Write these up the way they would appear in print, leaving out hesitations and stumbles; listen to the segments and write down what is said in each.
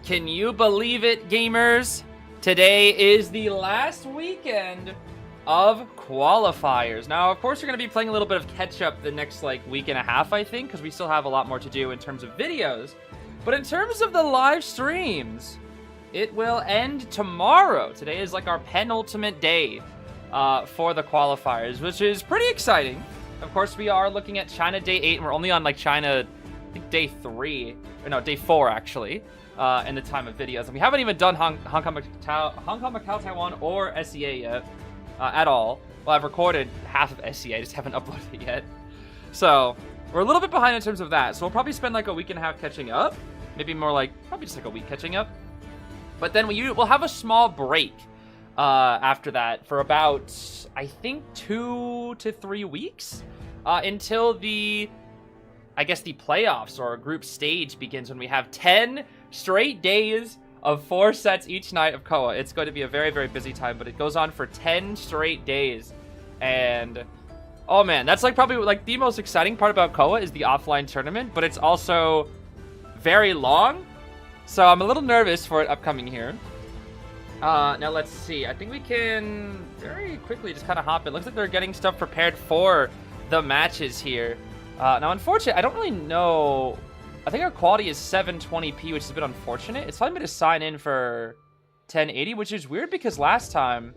Can you believe it, gamers? Today is the last weekend of qualifiers. Now, of course, we're going to be playing a little bit of catch-up the next, week and a half, I think, because we still have a lot more to do in terms of videos. But in terms of the live streams, it will end tomorrow. Today is, our penultimate day for the qualifiers, which is pretty exciting. Of course, we are looking at China Day 8, and we're only on, China, I think, Day 3. Or no, Day 4, actually. In the time of videos, and we haven't even done Hong Kong, Macau, Taiwan, or SEA yet at all. Well, I've recorded half of SEA, just haven't uploaded it yet. So we're a little bit behind in terms of that. So we'll probably spend a week and a half catching up, maybe more probably just a week catching up. But then we'll have a small break after that for about I think 2 to 3 weeks until the playoffs or group stage begins, when we have 10 straight days of 4 sets each night of COA. It's going to be a very, very busy time, but it goes on for 10 straight days. And, oh man, that's probably the most exciting part about COA is the offline tournament, but it's also very long. So I'm a little nervous for it upcoming here. Now let's see. I think we can very quickly just kind of hop in. Looks like they're getting stuff prepared for the matches here. Now, unfortunately, I don't really know. I think our quality is 720p, which is a bit unfortunate. It's telling me to sign in for 1080, which is weird because last time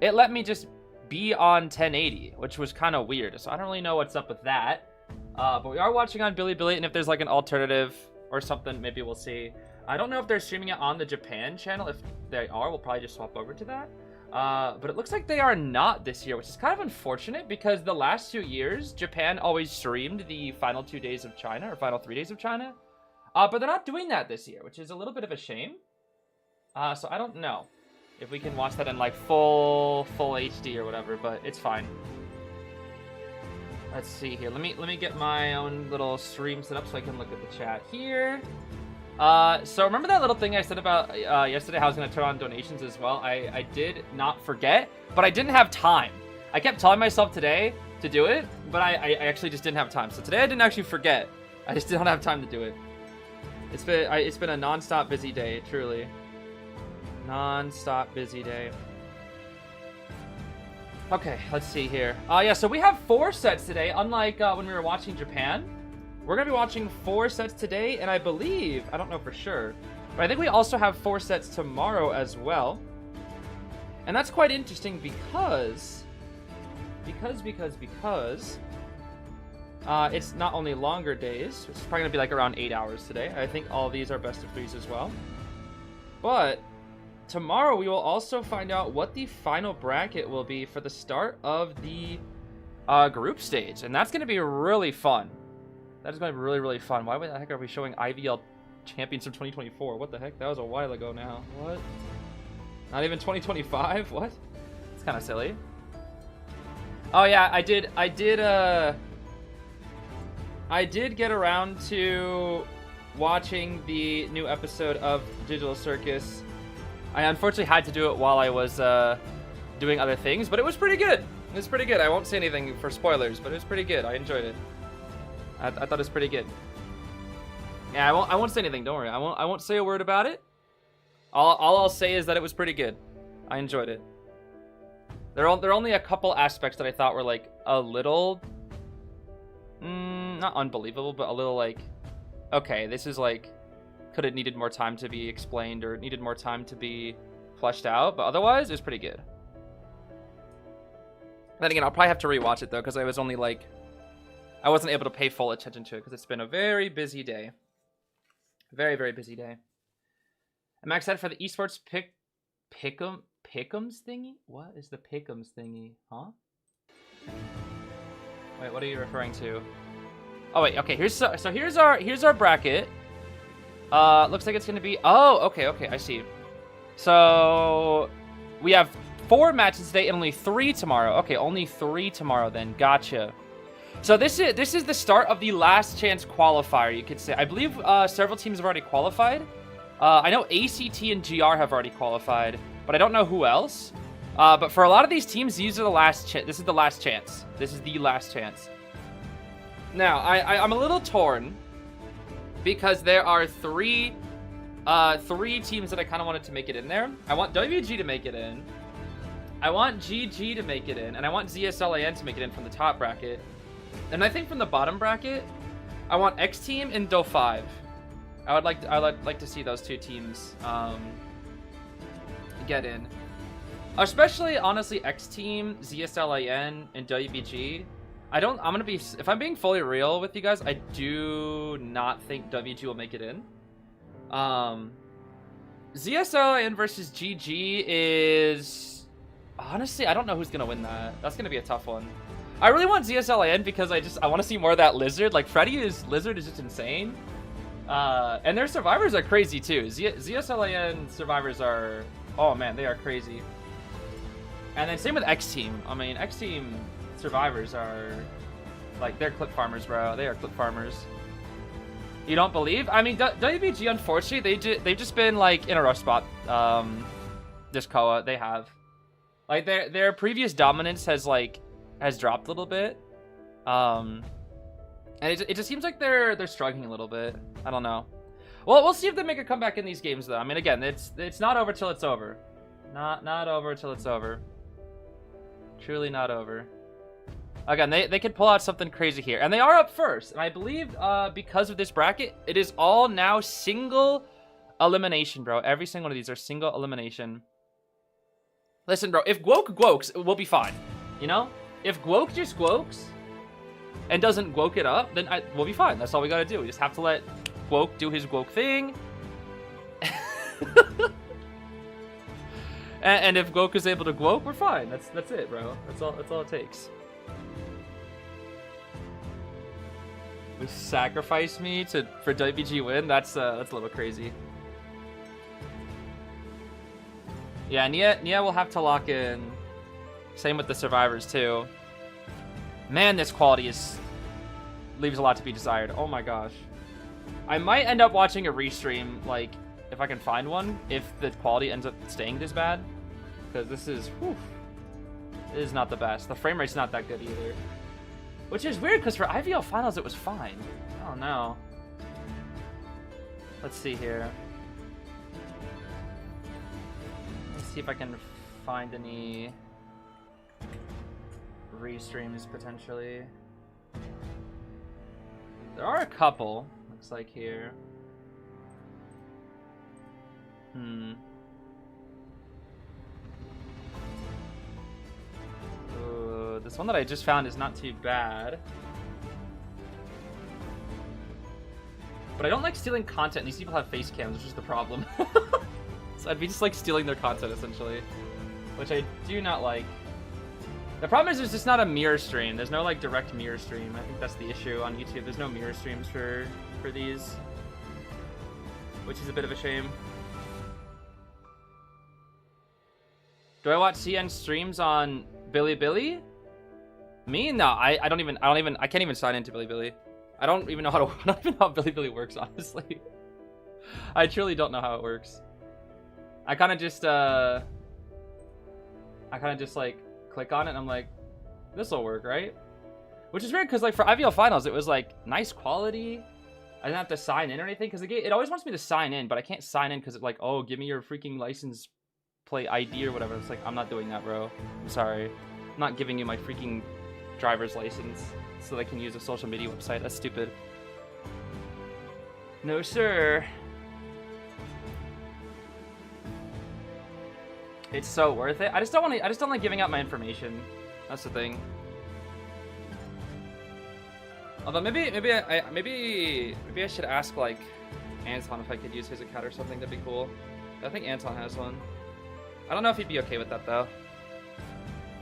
it let me just be on 1080, which was kind of weird. So I don't really know what's up with that. But we are watching on Bilibili, and if there's an alternative or something, maybe we'll see. I don't know if they're streaming it on the Japan channel. If they are, we'll probably just swap over to that. But it looks like they are not this year, which is kind of unfortunate because the last 2 years, Japan always streamed the final 2 days of China, or final 3 days of China. But they're not doing that this year, which is a little bit of a shame. So I don't know if we can watch that in full HD or whatever, but it's fine. Let's see here. Let me get my own little stream set up so I can look at the chat here. So remember that little thing I said about yesterday, how I was going to turn on donations as well? I did not forget, but I didn't have time. I kept telling myself today to do it, but I actually just didn't have time. So today I didn't actually forget. I just didn't have time to do it. It's been a non-stop busy day, truly. Non-stop busy day. Okay, let's see here. Yeah, so we have 4 sets today, unlike when we were watching Japan. We're going to be watching 4 sets today, and I believe, I don't know for sure, but I think we also have 4 sets tomorrow as well. And that's quite interesting because it's not only longer days, it's probably going to be around 8 hours today. I think all of these are best of 3s as well. But tomorrow we will also find out what the final bracket will be for the start of the group stage, and that's going to be really fun. That is going to be really, really fun. Why the heck are we showing IVL champions from 2024? What the heck? That was a while ago now. What? Not even 2025? What? It's kind of silly. Oh yeah, I did get around to watching the new episode of Digital Circus. I unfortunately had to do it while I was doing other things, but it was pretty good. It was pretty good. I won't say anything for spoilers, but it was pretty good. I enjoyed it. I thought it was pretty good. Yeah, I won't say anything. Don't worry. I won't say a word about it. All I'll say is that it was pretty good. I enjoyed it. There are only a couple aspects that I thought were a little, not unbelievable, but a little okay, this is could have needed more time to be explained or needed more time to be fleshed out. But otherwise, it was pretty good. Then again, I'll probably have to rewatch it though, because I was only I wasn't able to pay full attention to it because it's been a very busy day. Very, very busy day. I'm excited for the esports pick'ems thingy? What is the pick'ems thingy? Huh? Wait, what are you referring to? Oh wait, okay. Here's our bracket. Looks like it's gonna be. Oh, okay, I see. So we have 4 matches today and only 3 tomorrow. Okay, only 3 tomorrow then. Gotcha. So this is the start of the last chance qualifier, you could say. I believe several teams have already qualified. I know ACT and GR have already qualified, but I don't know who else. But for a lot of these teams, these are the last chance. This is the last chance. This is the last chance. Now, I'm a little torn because there are 3 Three teams that I kind of wanted to make it in there. I want WG to make it in. I want GG to make it in, and I want ZS.Lin to make it in from the top bracket. And I think from the bottom bracket, I want Xteam and Do5. I would like to see those two teams get in. Especially, honestly, Xteam, ZS.Lin, and WBG. If I'm being fully real with you guys, I do not think WG will make it in. ZS.Lin versus GG is... Honestly, I don't know who's going to win that. That's going to be a tough one. I really want ZS.Lin because I want to see more of that Lizard. Like, Lizard is just insane. And their survivors are crazy, too. ZS.Lin survivors are... Oh, man, they are crazy. And then same with Xteam. I mean, Xteam survivors are... Like, they're clip farmers, bro. They are clip farmers. You don't believe? I mean, WBG, unfortunately, they've just been, like, in a rough spot. This COA, they have. Like, their previous dominance has dropped a little bit. And it just seems like they're struggling a little bit. I don't know. Well, we'll see if they make a comeback in these games, though. I mean, again, it's not over till it's over. Not over till it's over. Truly not over. Again, they could pull out something crazy here. And they are up first. And I believe because of this bracket, it is all now single elimination, bro. Every single one of these are single elimination. Listen, bro, if Gwokes, we'll be fine. You know? If Gwoke just Gwokes and doesn't Gwoke it up, then we'll be fine. That's all we gotta do. We just have to let Gwoke do his Gwoke thing. and if Gwoke is able to Gwoke, we're fine. That's it, bro. That's all it takes. We sacrifice me for WBG win. That's a little crazy. Yeah, Nia will have to lock in. Same with the survivors too. Man, this quality leaves a lot to be desired. Oh my gosh. I might end up watching a restream, like, if I can find one, if the quality ends up staying this bad. Because this is, whew, it is not the best. The frame rate's not that good either. Which is weird, because for IVL Finals, it was fine. I don't know. Let's see here. Let's see if I can find any restreams, potentially. There are a couple, looks like here. Ooh, this one that I just found is not too bad. But I don't like stealing content. These people have face cams, which is the problem. So I'd be just like stealing their content, essentially. Which I do not like. The problem is there's just not a mirror stream. There's no like direct mirror stream. I think that's the issue on YouTube. There's no mirror streams for these. Which is a bit of a shame. Do I watch CN streams on Bilibili? Me? No, I can't even sign into Bilibili. I don't even know how Bilibili works, honestly. I truly don't know how it works. I kind of just like click on it and I'm like, this will work, right? Which is weird because like for IVL Finals, it was like nice quality. I didn't have to sign in or anything because it always wants me to sign in, but I can't sign in because it's like, oh, give me your freaking license plate ID or whatever. It's like, I'm not doing that, bro. I'm sorry. I'm not giving you my freaking driver's license so that I can use a social media website. That's stupid. No, sir. It's so worth it. I just don't like giving out my information. That's the thing. Although maybe I should ask like Anton if I could use his account or something. That'd be cool. I think Anton has one. I don't know if he'd be okay with that though.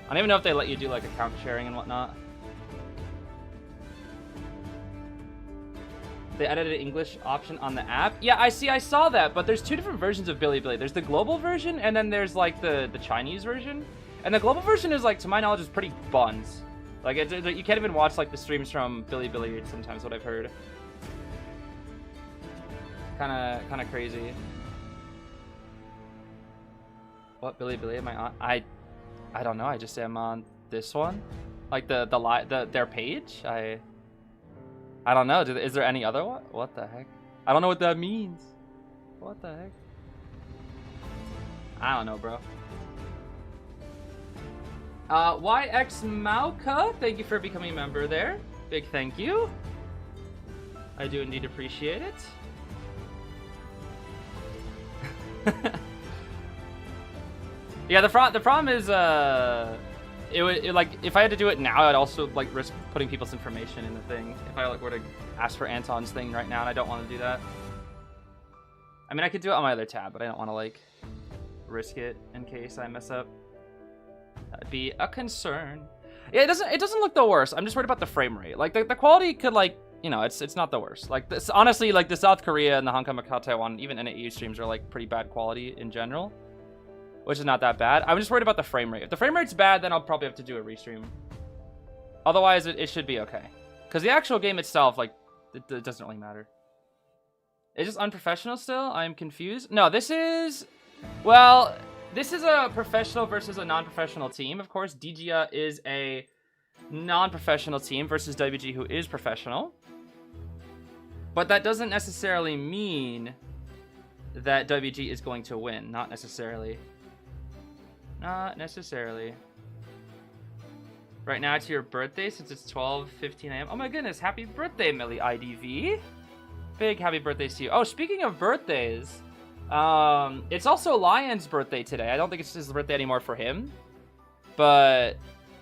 I don't even know if they let you do like account sharing and whatnot. They added an English option on the app. Yeah, I saw that, but there's two different versions of Bilibili. There's the global version, and then there's like the Chinese version. And the global version is like, to my knowledge, is pretty buns. Like you can't even watch like the streams from Bilibili sometimes. What I've heard. Kind of crazy. What Bilibili am I on? I don't know. I just am on this one, like their page. I don't know. Is there any other one? What the heck? I don't know what that means. What the heck? I don't know, bro. YX Mauka, thank you for becoming a member there. Big thank you. I do indeed appreciate it. Yeah, the problem is, it would like if I had to do it now, I'd also like risk putting people's information in the thing. If I like were to ask for Anton's thing right now, and I don't want to do that. I mean, I could do it on my other tab, but I don't want to like risk it in case I mess up. That'd be a concern. Yeah, it doesn't look the worst. I'm just worried about the frame rate. Like the quality could like, you know, it's not the worst. Like this, honestly, like the South Korea and the Hong Kong, Macau, Taiwan, even NAU streams are like pretty bad quality in general, which is not that bad. I'm just worried about the frame rate. If the frame rate's bad, then I'll probably have to do a restream. Otherwise, it should be okay. Because the actual game itself, like, it doesn't really matter. Is this unprofessional still? I'm confused. No, this is... Well, this is a professional versus a non-professional team. Of course, DiJia is a non-professional team versus WG, who is professional. But that doesn't necessarily mean that WG is going to win. Not necessarily. Not necessarily. Right now, it's your birthday since it's 12:15 a.m. Oh my goodness, happy birthday, Millie IDV. Big happy birthdays to you. Oh, speaking of birthdays, it's also Lion's birthday today. I don't think it's his birthday anymore for him, but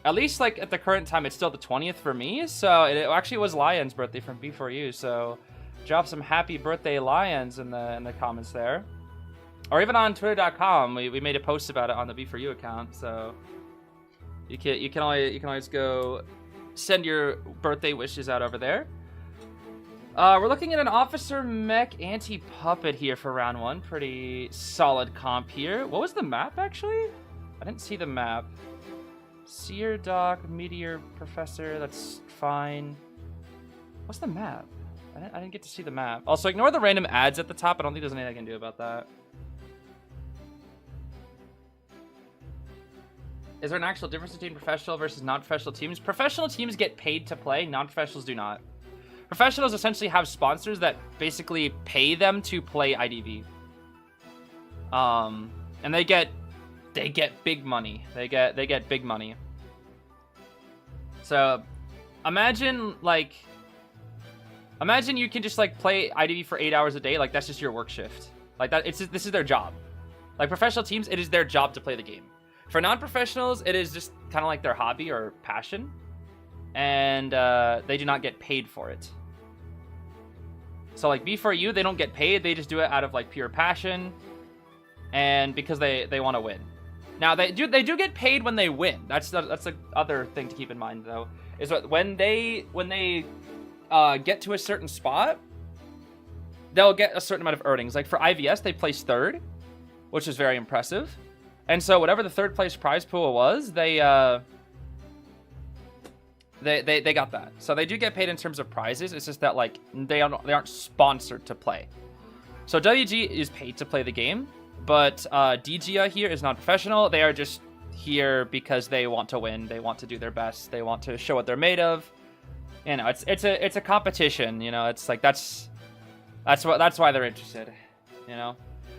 at least like at the current time, it's still the 20th for me. So it actually was Lion's birthday from B4U. So drop some happy birthday Lions in the comments there, or even on Twitter.com. We made a post about it on the B4U account. So you can always go send your birthday wishes out over there. We're looking at an Officer Mech Anti-Puppet here for round 1. Pretty solid comp here. What was the map, actually? I didn't see the map. Seer Doc, Meteor Professor, that's fine. What's the map? I didn't get to see the map. Also, ignore the random ads at the top. I don't think there's anything I can do about that. Is there an actual difference between professional versus non-professional teams? Professional teams get paid to play. Non-professionals do not. Professionals essentially have sponsors that basically pay them to play IDV. And they get big money. They get big money. So imagine you can just like play IDV for 8 hours a day. Like that's just your work shift. Like that. This is their job. Like professional teams, it is their job to play the game. For non-professionals, it is just kind of like their hobby or passion, and they do not get paid for it. So like B4U, they don't get paid. They just do it out of like pure passion, and because they want to win. Now they do get paid when they win. That's the other thing to keep in mind though, is that when they get to a certain spot, they'll get a certain amount of earnings. Like for IVS, they placed 3rd, which is very impressive. And so whatever the 3rd place prize pool was, they got that. So they do get paid in terms of prizes. It's just that like they aren't sponsored to play. So WG is paid to play the game, but DiJia here is not professional. They are just here because they want to win. They want to do their best. They want to show what they're made of. You know, it's a competition. You know, it's like that's why they're interested. You know.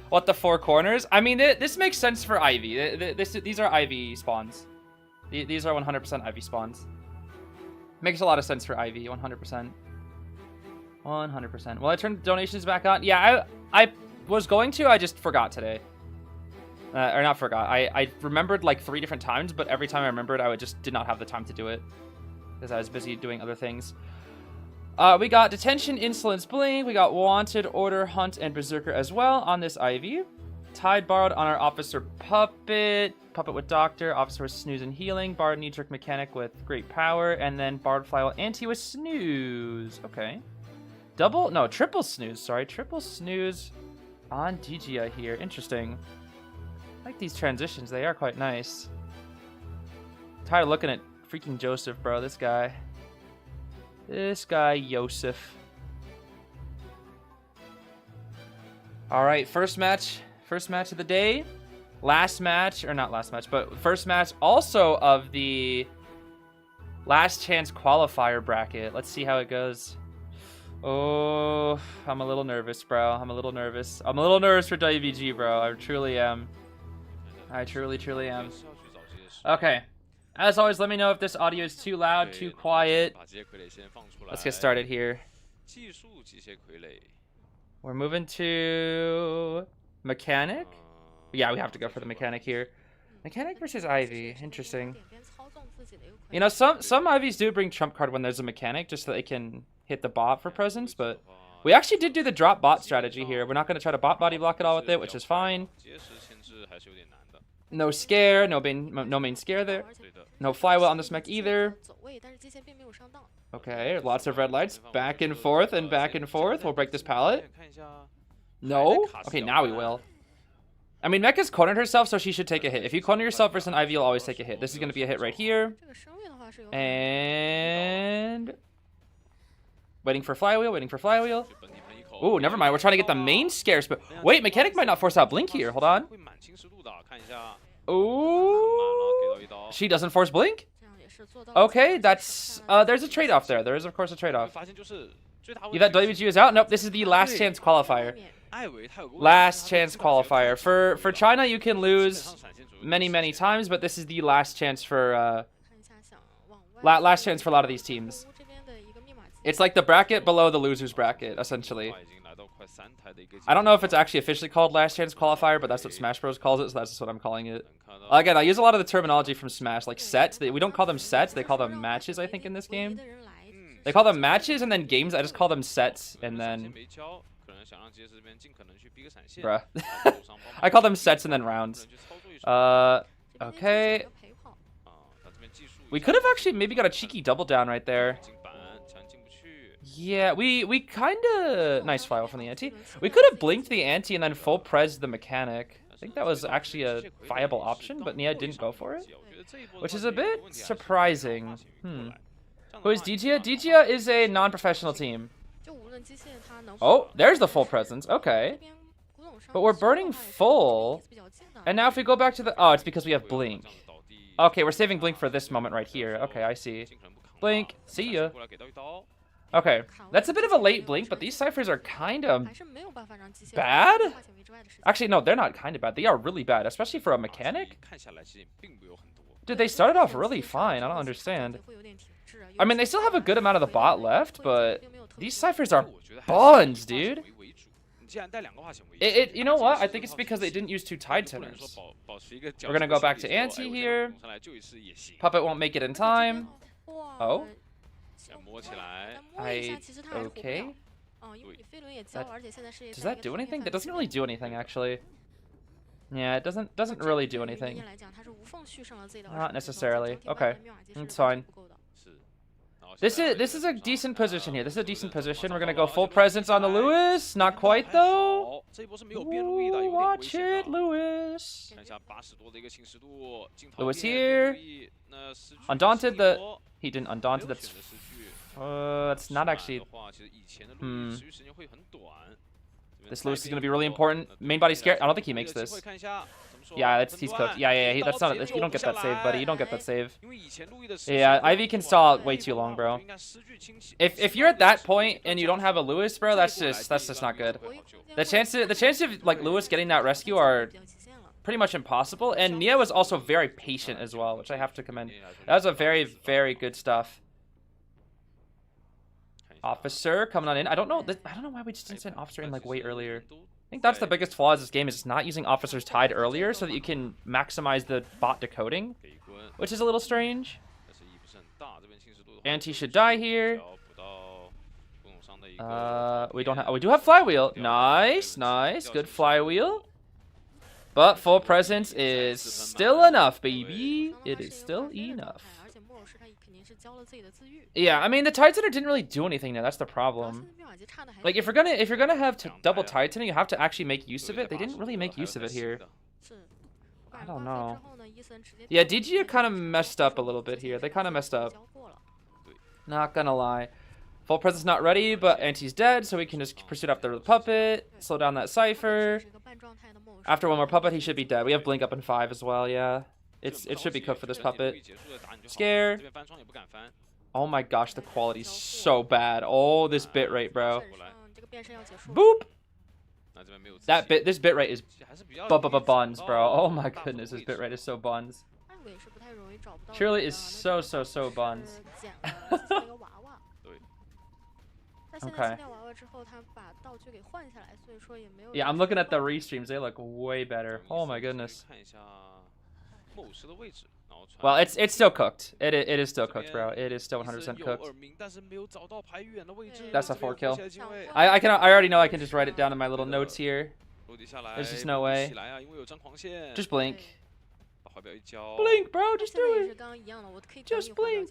What, the 4 corners? I mean, this makes sense for Ivy. These are Ivy spawns. These are 100% Ivy spawns. Makes a lot of sense for Ivy, 100%. 100%. Will I turn donations back on? Yeah, I was going to. I just forgot today. Or not forgot. I remembered like 3 different times, but every time I remembered, I just did not have the time to do it because I was busy doing other things. We got Detention, Insolence, Blink. We got Wanted, Order, Hunt, and Berserker as well on this Ivy. Tide borrowed on our Officer Puppet. Puppet with Doctor. Officer with Snooze and Healing. Bard Knee-Jerk Mechanic with Great Power. And then Bard Flywheel Anti with Snooze. Okay. Triple Snooze. Sorry, Triple Snooze on DiJia here. Interesting. I like these transitions. They are quite nice. Tired of looking at freaking Joseph, bro. This guy, Joseph. All right, first match of the day. First match also of the last chance qualifier bracket. Let's see how it goes. Oh, I'm a little nervous, bro. I'm a little nervous. I'm a little nervous for WBG, bro. I truly am. I truly am. Okay. As always, let me know if this audio is too loud, too quiet. Let's get started here. We're moving to mechanic. Yeah, we have to go for the mechanic here. Mechanic versus Ivy. Interesting. You know, some Ivies do bring trump card when there's a mechanic, just so they can hit the bot for presence, but we actually did do the drop bot strategy here. We're not going to try to bot body block it all with it, which is fine. No scare, no main scare there. No flywheel on this mech either. Okay, lots of red lights. Back and forth and back and forth. We'll break this pallet. No? Okay, now we will. I mean, Mech has cornered herself, so she should take a hit. If you corner yourself versus an Ivy, you'll always take a hit. This is going to be a hit right here. And... waiting for flywheel, waiting for flywheel. Ooh, never mind. We're trying to get the main scares, but wait, mechanic might not force out blink here. Hold on. Ooh, she doesn't force blink. Okay, that's there's a trade-off there. There is, of course, a trade-off. You thought WG is out? Nope. This is the last chance qualifier. Last chance qualifier. For China, you can lose many times, but this is the last chance for last chance for a lot of these teams. It's like the bracket below the loser's bracket, essentially. I don't know if it's actually officially called Last Chance Qualifier, but that's what Smash Bros. Calls it, so that's just what I'm calling it. Again, I use a lot of the terminology from Smash, like sets. We don't call them sets, they call them matches, I think, in this game. They call them matches, and then games, I just call them sets, and then... bruh. I call them sets and then rounds. Okay. We could have actually maybe got a cheeky double down right there. Yeah, we kind of... nice flywheel from the anti. We could have blinked the anti and then full pres the mechanic. I think that was actually a viable option, but Naiad didn't go for it. Which is a bit surprising. Who is DiJia? DiJia is a non-professional team. Oh, there's the full presence. Okay. But we're burning full. And now if we go back to the... oh, it's because we have blink. Okay, we're saving blink for this moment right here. Okay, I see. Blink. See ya. Okay, that's a bit of a late blink, but these ciphers are kind of bad? Actually, no, they're not kind of bad. They are really bad, especially for a mechanic. Dude, they started off really fine. I don't understand. I mean, they still have a good amount of the bot left, but these ciphers are buns, dude. You know what? I think it's because they didn't use 2 tide tenors. We're going to go back to anti here. Puppet won't make it in time. Oh? Okay. Does that do anything? That doesn't really do anything, actually. Yeah, it doesn't really do anything. Not necessarily. Okay, it's fine. This is a decent position here. This is a decent position. We're gonna go full presence on the Lewis. Not quite though. Ooh, watch it, Lewis. Lewis here. Undaunted. He didn't undaunted. That's not actually. This Lewis is gonna be really important. Main body scare. I don't think he makes this. Yeah, he's cooked. Yeah. That's not. You don't get that save, buddy. You don't get that save. Yeah, Ivy can stall way too long, bro. If you're at that point and you don't have a Lewis, bro, that's just not good. The chances of like Lewis getting that rescue are pretty much impossible. And Nia was also very patient as well, which I have to commend. That was a very good stuff. Officer coming on in. I don't know why we just didn't send officer in like way earlier. I think that's the biggest flaw of this game, is just not using officers tied earlier so that you can maximize the bot decoding, which is a little strange. Anti should die here. We do have flywheel. Nice, good flywheel. But full presence is still enough, baby. It is still enough. Yeah, I mean the tide tenor didn't really do anything there. That's the problem. Like if you're gonna have double tide tenor, you have to actually make use of it. They didn't really make use of it here. I don't know. Yeah, DiJia kind of messed up a little bit here. They kind of messed up. Not gonna lie. Full presence not ready, but Anti's dead, so we can just pursue after the puppet. Slow down that cipher. After one more puppet, he should be dead. We have blink up in 5 as well. Yeah. It should be cooked for this puppet. Scare. Oh my gosh, the quality's so bad. Oh, this bitrate, bro. Boop. This bitrate is buns, bro. Oh my goodness, this bitrate is so buns. Surely is so buns. Okay. Yeah, I'm looking at the restreams. They look way better. Oh my goodness. Well, it's still cooked. It is still cooked, bro. It is still 100% cooked. That's a 4 kill. I already know I can just write it down in my little notes here. There's just no way. Just blink. Blink, bro. Just do it. Just blink.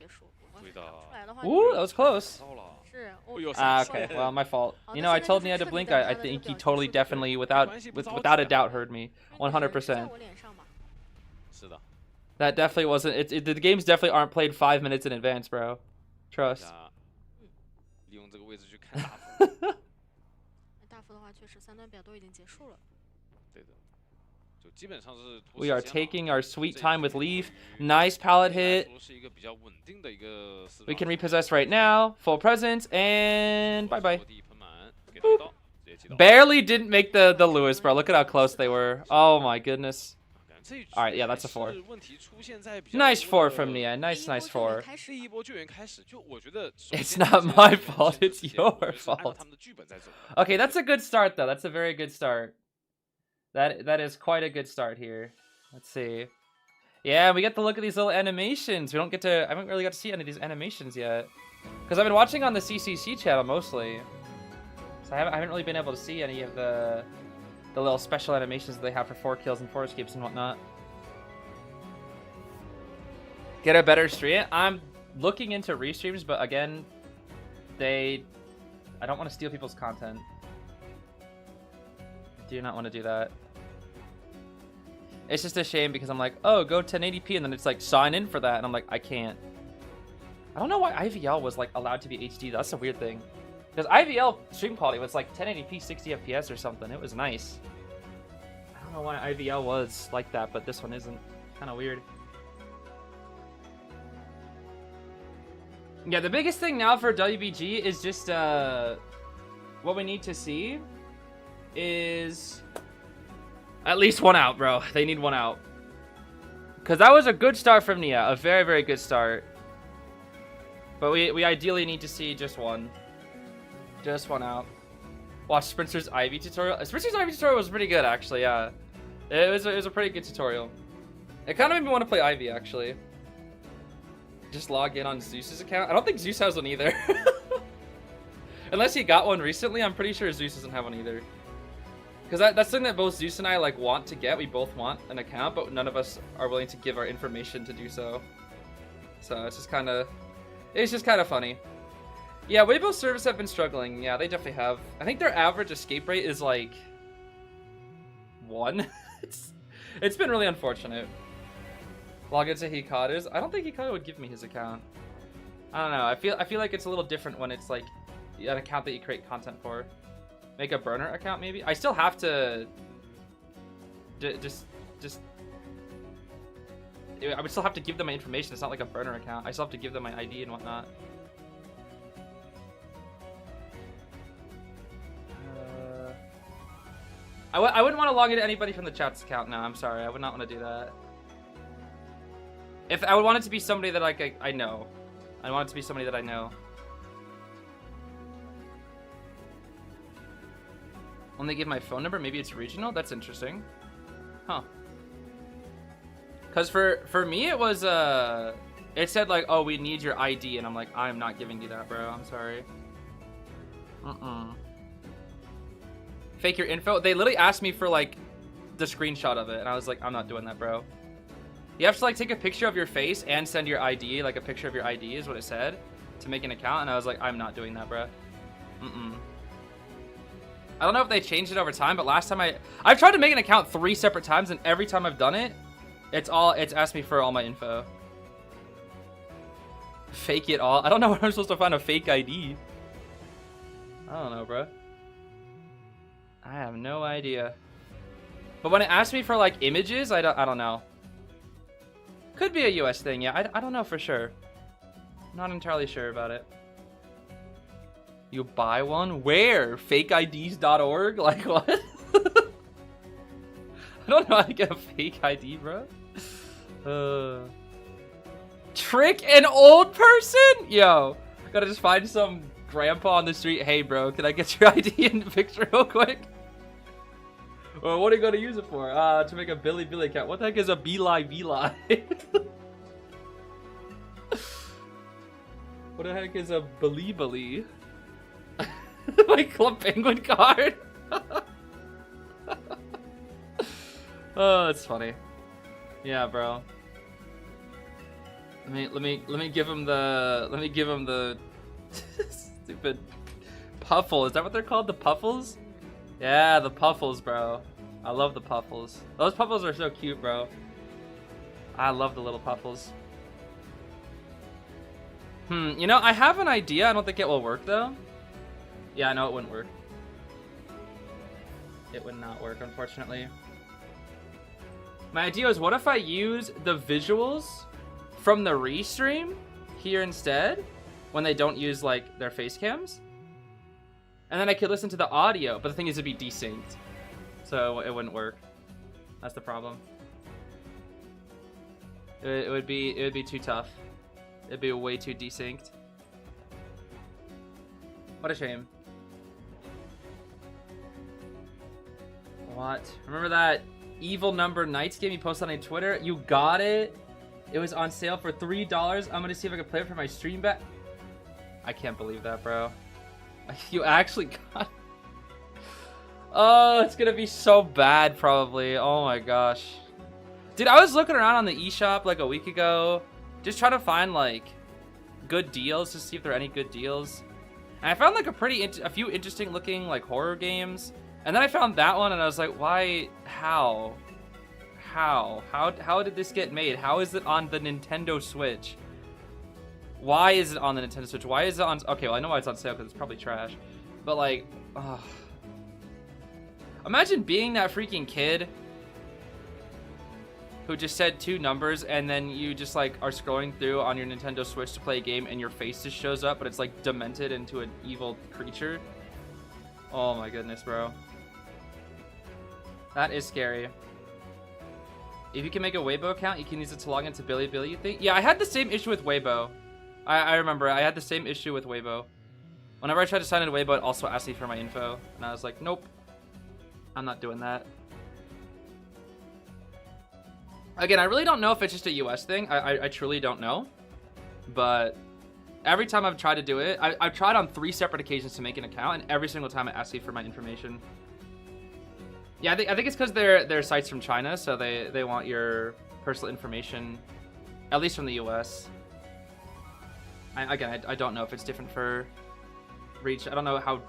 Ooh, that was close. Okay, well, my fault. You know, I told Naiad to blink. I think he totally, definitely, without a doubt, heard me. 100%. That definitely wasn't. The games definitely aren't played 5 minutes in advance, bro. Trust. We are taking our sweet time with Leaf. Nice pallet hit. We can repossess right now. Full presence. And bye-bye. Barely didn't make the Lewis, bro. Look at how close they were. Oh, my goodness. All right, yeah, that's a 4. Nice 4 from Nia. Nice 4. It's not my fault. It's your fault. Okay, that's a good start, though. That's a very good start. That is quite a good start here. Let's see. Yeah, we get to look at these little animations. I haven't really got to see any of these animations yet. Because I've been watching on the CCC channel mostly. So I haven't really been able to see any of the little special animations that they have for 4 kills and 4 escapes and whatnot. Get a better stream. I'm looking into restreams, but again, I don't want to steal people's content. Do not want to do that. It's just a shame because I'm like, oh, go 1080p, and then it's like, sign in for that, and I'm like, I can't. I don't know why IVL was like allowed to be HD. That's a weird thing. Because IVL stream quality was like 1080p 60 FPS or something. It was nice. I don't know why IVL was like that, but this one isn't. Kind of weird. Yeah, the biggest thing now for WBG is just what we need to see is at least 1 out, bro. They need 1 out. Because that was a good start from Nia. A very, very good start. But we ideally need to see just 1. Just 1 out. Watch Sprinter's Ivy tutorial. Sprinter's Ivy tutorial was pretty good, actually, yeah. It was a pretty good tutorial. It kind of made me want to play Ivy, actually. Just log in on Zeus's account. I don't think Zeus has one either. Unless he got one recently, I'm pretty sure Zeus doesn't have one either. Because that's something that both Zeus and I like want to get. We both want an account, but none of us are willing to give our information to do so. So it's just kind of funny. Yeah, Weibo servers have been struggling. Yeah, they definitely have. I think their average escape rate is like 1. It's been really unfortunate. Log into Hikaru's. I don't think Hikaru would give me his account. I don't know. I feel like it's a little different when it's like an account that you create content for. Make a burner account maybe. I still have to just I would still have to give them my information. It's not like a burner account. I still have to give them my ID and whatnot. I wouldn't want to log into anybody from the chat's account now. I'm sorry. I would not want to do that. If I would want it to be somebody that I know. I want it to be somebody that I know. When they give my phone number, maybe it's regional? That's interesting. Huh. Because for me, it was, it said like, oh, we need your ID. And I'm like, I'm not giving you that, bro. I'm sorry. Fake your info. They literally asked me for like the screenshot of it. And I was like, I'm not doing that, bro. You have to like take a picture of your face and send your ID, like a picture of your ID is what it said, to make an account. And I was like, I'm not doing that, bro. I don't know if they changed it over time, but last time I've tried to make an account 3 separate times, and every time I've done it, it's asked me for all my info. Fake it all. I don't know where I'm supposed to find a fake ID. I don't know, bro. I have no idea. But when it asks me for like images, I don't know. Could be a US thing, yeah. I don't know for sure. Not entirely sure about it. You buy one? Where? FakeIDs.org? Like what? I don't know how to get a fake ID, bro. Trick an old person? Yo, gotta just find some grandpa on the street. Hey, bro, can I get your ID in the picture real quick? Well, what are you gonna use it for? To make a Billy account. What the heck is a Beelie? What the heck is a Billy? My Club Penguin card. Oh, that's funny. Yeah, bro. Let me give him the stupid Puffle. Is that what they're called? The Puffles? Yeah, the Puffles, bro. I love the Puffles. Those Puffles are so cute, bro. I love the little Puffles. You know, I have an idea. I don't think it will work, though. Yeah, I know it wouldn't work. It would not work, unfortunately. My idea is, what if I use the visuals from the restream here instead, when they don't use, like, their face cams? And then I could listen to the audio, but the thing is, it'd be desynced. So it wouldn't work. That's the problem. It would be too tough. It'd be way too desynced. What a shame. What? Remember that Evil Number Nights game you posted on Twitter? You got it. It was on sale for $3. I'm gonna see if I can play it for my stream back. I can't believe that, bro. You actually got it. Oh, it's gonna be so bad, probably. Oh my gosh. Dude, I was looking around on the eShop like a week ago, just trying to find like good deals to see if there are any good deals. And I found like a few interesting looking like horror games. And then I found that one and I was like, why? How did this get made? How is it on the Nintendo Switch? Why is it on the Nintendo Switch? Why is it on... Okay, well, I know why it's on sale because it's probably trash. But like, ugh. Imagine being that freaking kid who just said two numbers and then you just like are scrolling through on your Nintendo Switch to play a game and your face just shows up, but it's like demented into an evil creature. Oh my goodness, bro. That is scary. If you can make a Weibo account, you can use it to log into Billy, you think? Yeah, I had the same issue with Weibo. I remember, I had the same issue with Weibo. Whenever I tried to sign into Weibo, it also asked me for my info. And I was like, nope. I'm not doing that. Again, I really don't know if it's just a US thing. I truly don't know. But every time I've tried to do it, I've tried on 3 separate occasions to make an account, and every single time it asks me for my information. Yeah, I think it's because they're sites from China, so they want your personal information, at least from the US. Again, I don't know if it's different for I don't know how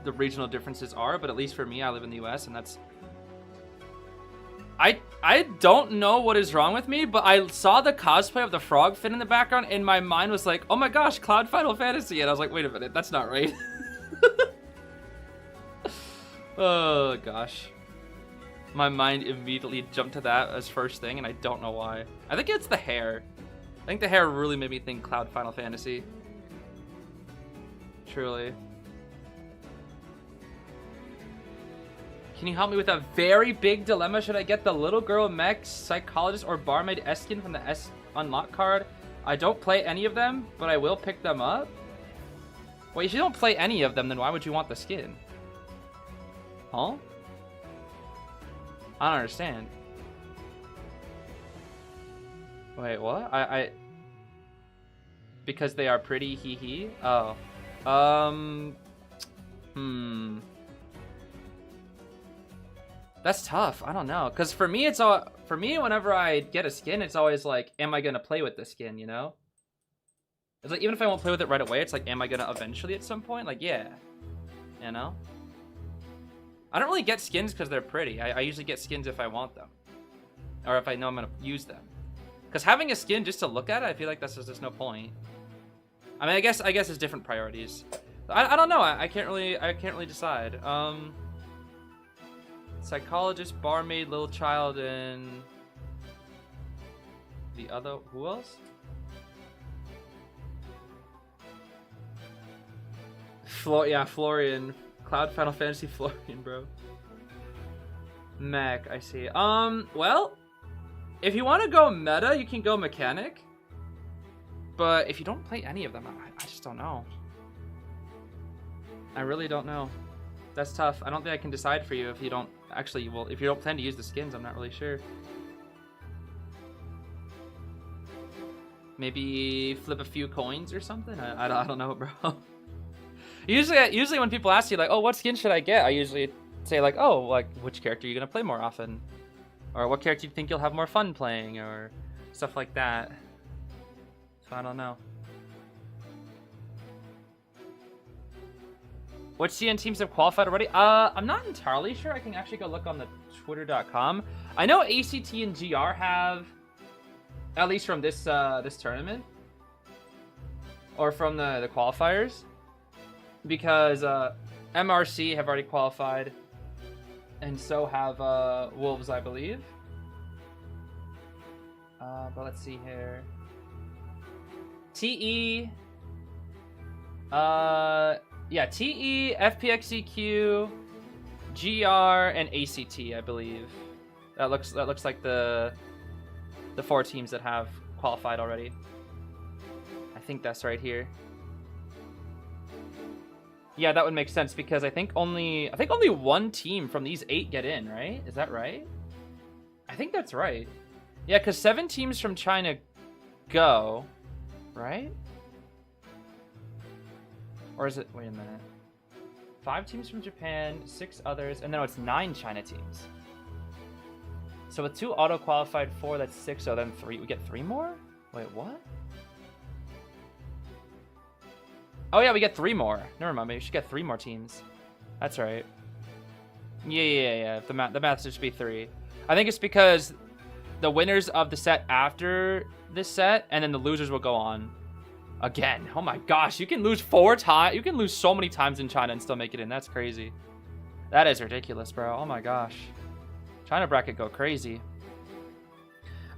the regional differences are, but at least for me, I live in the US, and that's... I don't know what is wrong with me, but I saw the cosplay of the frog fin in the background, and my mind was like, oh my gosh, Cloud Final Fantasy, and I was like, wait a minute, that's not right. Oh gosh. My mind immediately jumped to that as first thing, and I don't know why. I think it's the hair. I think the hair really made me think Cloud Final Fantasy. Truly. Can you help me with a very big dilemma? Should I get the little girl mech, psychologist, or barmaid S-skin from the S unlock card? I don't play any of them, but I will pick them up. Wait, if you don't play any of them, then why would you want the skin? Huh? I don't understand. Wait, what? Because they are pretty, hee hee? Oh. That's tough. I don't know. Because for me, whenever I get a skin, it's always like, am I going to play with the skin, you know? It's like, even if I won't play with it right away, it's like, am I going to eventually at some point? Like, yeah. You know? I don't really get skins because they're pretty. I usually get skins if I want them. Or if I know I'm going to use them. Because having a skin just to look at it, I feel like there's no point. I mean, I guess it's different priorities. I don't know. I can't really decide. Psychologist, barmaid, little child, and the other... Who else? Yeah, Florian. Cloud Final Fantasy Florian, bro. Mech, I see. Well, if you want to go meta, you can go mechanic. But if you don't play any of them, I just don't know. I really don't know. That's tough. I don't think I can decide for you if you don't actually, well, if you don't plan to use the skins, I'm not really sure. Maybe flip a few coins or something? I don't know, bro. Usually when people ask you, like, oh, what skin should I get? I usually say, like, oh, like, which character are you going to play more often? Or what character do you think you'll have more fun playing? Or stuff like that. So I don't know. Which CN teams have qualified already? I'm not entirely sure. I can actually go look on the twitter.com. I know ACT and GR have, at least from this this tournament, or from the qualifiers, because MRC have already qualified, and so have Wolves, I believe. But let's see here. TE, yeah, TE, FPXEQ, GR, and ACT, I believe. That looks like the 4 teams that have qualified already. I think that's right here. Yeah, that would make sense because I think only 1 team from these 8 get in, right? Is that right? I think that's right. Yeah, because 7 teams from China go, right? Or is it, wait a minute. 5 teams from Japan, 6 others, and then it's 9 China teams. So with 2 auto-qualified, 4, that's 6, so then 3, we get 3 more? Wait, what? Oh yeah, we get 3 more. Never mind, we should get 3 more teams. That's right. Yeah. The math should be 3. I think it's because the winners of the set after this set, and then the losers will go on again. Oh my gosh, you can lose 4 times. You can lose so many times in China and still make it in. That's crazy. That is ridiculous, bro. Oh my gosh. China bracket go crazy.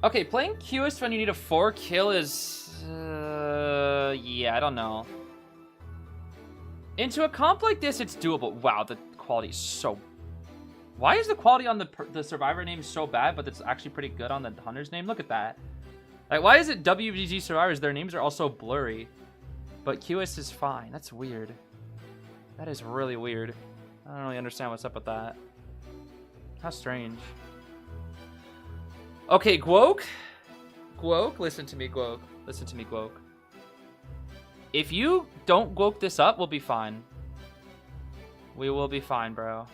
Okay, playing Cueist when you need a 4 kill is... yeah, I don't know. Into a comp like this, it's doable. Wow, the quality is so... Why is the quality on the Survivor name so bad, but it's actually pretty good on the Hunter's name? Look at that. Like, why is it WBG Survivors? Their names are also blurry. But Cueist is fine. That's weird. That is really weird. I don't really understand what's up with that. How strange. Okay, Guok. Guok, listen to me, Guok. Listen to me, Guok. If you don't Guok this up, we'll be fine. We will be fine, bro.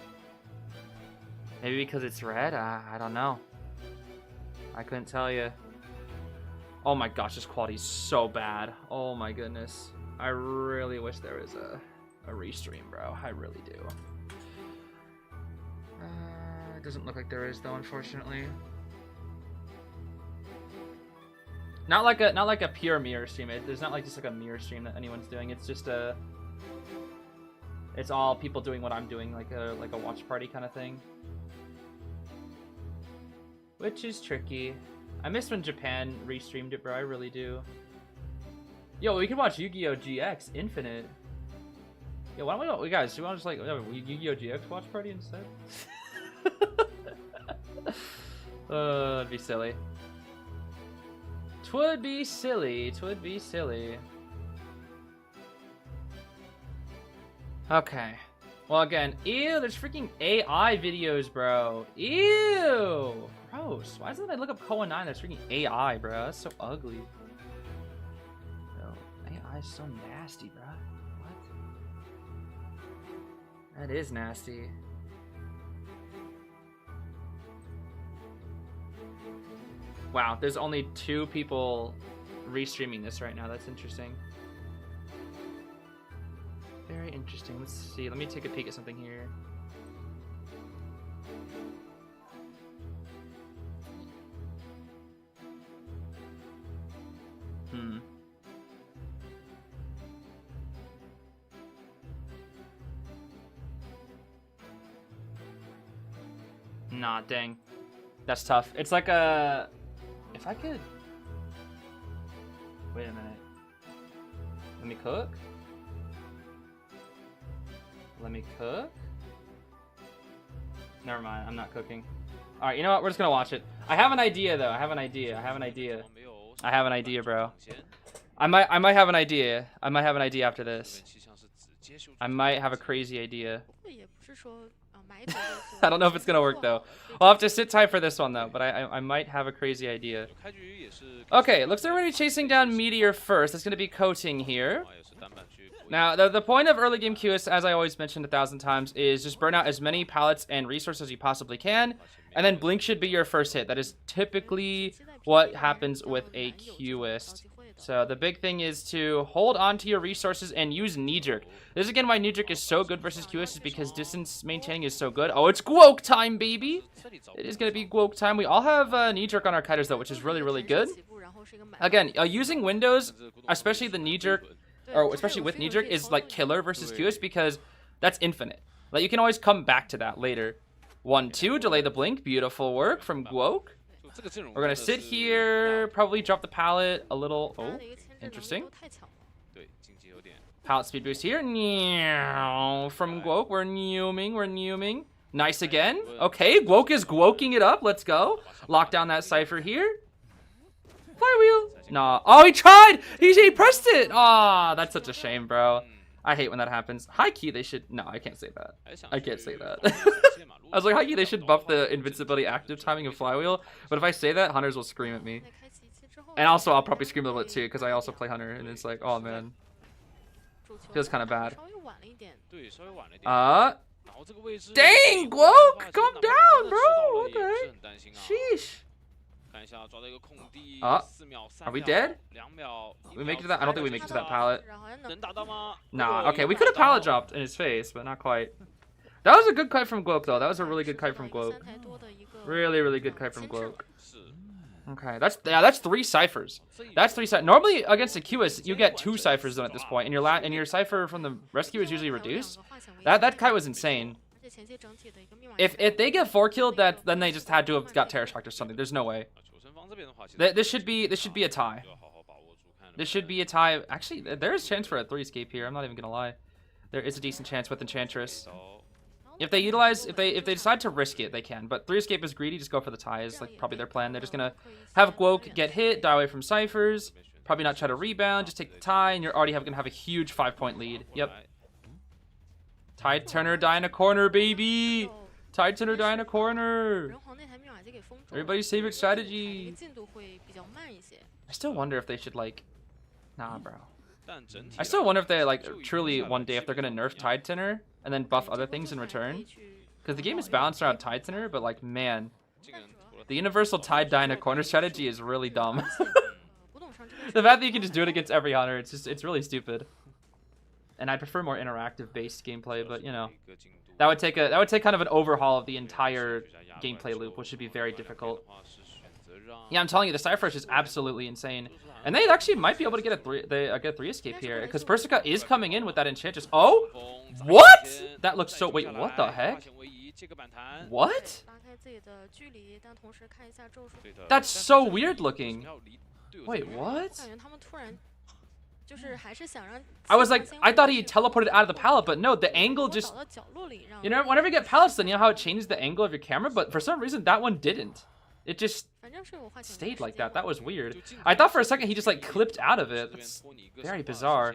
Maybe because it's red? I don't know. I couldn't tell you. Oh my gosh, this quality is so bad. Oh my goodness. I really wish there was a restream, bro. I really do. It doesn't look like there is though, unfortunately. Not like a pure mirror stream. There's not like just like a mirror stream that anyone's doing. It's just it's all people doing what I'm doing, like a watch party kind of thing. Which is tricky. I miss when Japan restreamed it, bro. I really do. Yo, we can watch Yu-Gi-Oh! GX Infinite. Yo, why don't we, guys, do you want to just like Yu-Gi-Oh! GX watch party instead? It'd be silly. Twould be silly. Twould be silly. Okay. Well, again, ew, there's freaking AI videos, bro. Ew. Gross. Why doesn't I look up COA 9? There's freaking AI, bro. That's so ugly. Yo, AI is so nasty, bro. What? That is nasty. Wow, there's only 2 people restreaming this right now. That's interesting. Very interesting. Let's see. Let me take a peek at something here. Nah, dang. That's tough. It's like a... If I could... Wait a minute. Let me cook? Let me cook. Never mind, I'm not cooking. Alright, you know what? We're just gonna watch it. I have an idea, though. I have an idea, bro. I might have an idea. I might have an idea after this. I might have a crazy idea. I don't know if it's gonna work, though. I'll have to sit tight for this one, though. But I might have a crazy idea. Okay, looks like we're gonna be chasing down Meteor first. That's gonna be coating here. Now, the point of early game Cueist, as I always mentioned 1,000 times, is just burn out as many pallets and resources as you possibly can, and then Blink should be your first hit. That is typically what happens with a Cueist. So the big thing is to hold on to your resources and use knee jerk. This is again why knee jerk is so good versus Cueist, is because distance maintaining is so good. Oh, it's Guok time, baby! It is gonna be Guok time. We all have knee jerk on our kiters though, which is really, really good. Again, using windows, especially the knee jerk, or especially with knee jerk, is like killer versus Cueist because that's infinite. Like you can always come back to that later. 1-2, delay the blink. Beautiful work from Guok. We're gonna sit here, probably drop the pallet a little. Oh, interesting. Pallet speed boost here. From Guok, we're neuming. Nice again. Okay, Guok is Guoking it up. Let's go. Lock down that cipher here. Flywheel. Nah. Oh, he tried. He pressed it. Ah, that's such a shame, bro. I hate when that happens. High key, they should. No, I can't say that. I can't say that. I was like, high key, they should buff the invincibility active timing of Flywheel. But if I say that, hunters will scream at me. And also, I'll probably scream a little bit too, because I also play hunter, and it's like, oh man, feels kind of bad. Dang, Guok, calm down, bro. Okay. Sheesh. Are we dead? We make it to that? I don't think we make it to that pallet. Nah, okay, we could have pallet dropped in his face, but not quite. That was a good kite from Guok, though. That was a really good kite from Guok. Really, really good kite from Guok. Okay, that's 3 ciphers. That's 3 ciphers. Normally, against a Cueist, you get 2 ciphers done at this point, and your cipher from the rescue is usually reduced. That kite was insane. If they get 4 killed, then they just had to have got terror shocked or something. There's no way. This should be a tie. This should be a tie. Actually, there is chance for a 3 escape here. I'm not even gonna lie. There is a decent chance with Enchantress. If they decide to risk it, they can. But 3 escape is greedy. Just go for the tie. Is like probably their plan. They're just gonna have Guok get hit, die away from ciphers. Probably not try to rebound. Just take the tie, and you're already gonna have a huge 5-point lead. Yep. Tide Turner die in a corner, baby. Tide Turner die in a corner. Everybody's favorite strategy. I still wonder if they should like. Nah, bro. I still wonder if they like truly one day if they're gonna nerf Tide Turner and then buff other things in return. Because the game is balanced around Tide Turner, but like man, the universal Tide die in a corner strategy is really dumb. The fact that you can just do it against every hunter, it's really stupid. And I prefer more interactive based gameplay, but you know, that would take kind of an overhaul of the entire gameplay loop, which would be very difficult. Yeah, I'm telling you, the Cypher is absolutely insane, and they actually might be able to get a 3 escape here because Persica is coming in with that Enchantress. Oh, what? That looks so. Wait, what the heck? What? That's so weird looking. Wait, what? I was like, I thought he teleported out of the pallet, but no, the angle just, you know, whenever you get pallets, then you know how it changes the angle of your camera, but for some reason that one didn't. It just stayed like that. That was weird. I thought for a second he just like clipped out of it. That's very bizarre.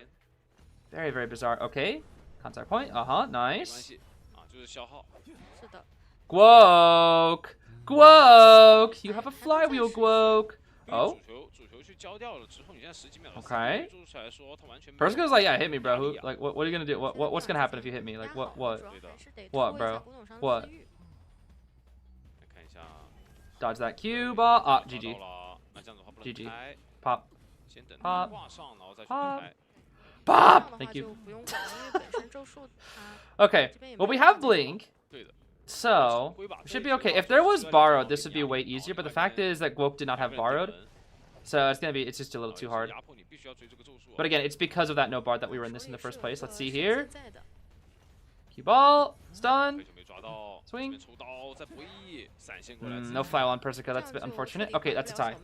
Very, very bizarre. Okay, contact point. Nice. Guok, Guok, you have a flywheel, Guok. Oh. Okay. Persica's like, yeah, hit me, bro. Who, like, what are you gonna do? What's gonna happen if you hit me? Like, what, bro? What? Dodge that Q ball. Ah, GG. GG. Pop. Pop. Pop. Pop! Thank you. Okay. Well, we have Blink. So, we should be okay. If there was Borrowed, this would be way easier. But the fact is that Guok did not have Borrowed. So it's just a little too hard. But again, it's because of that no bar that we were in this in the first place. Let's see here. Cue ball. Stun. Swing. No foul on Persica. That's a bit unfortunate. Okay, that's a tie.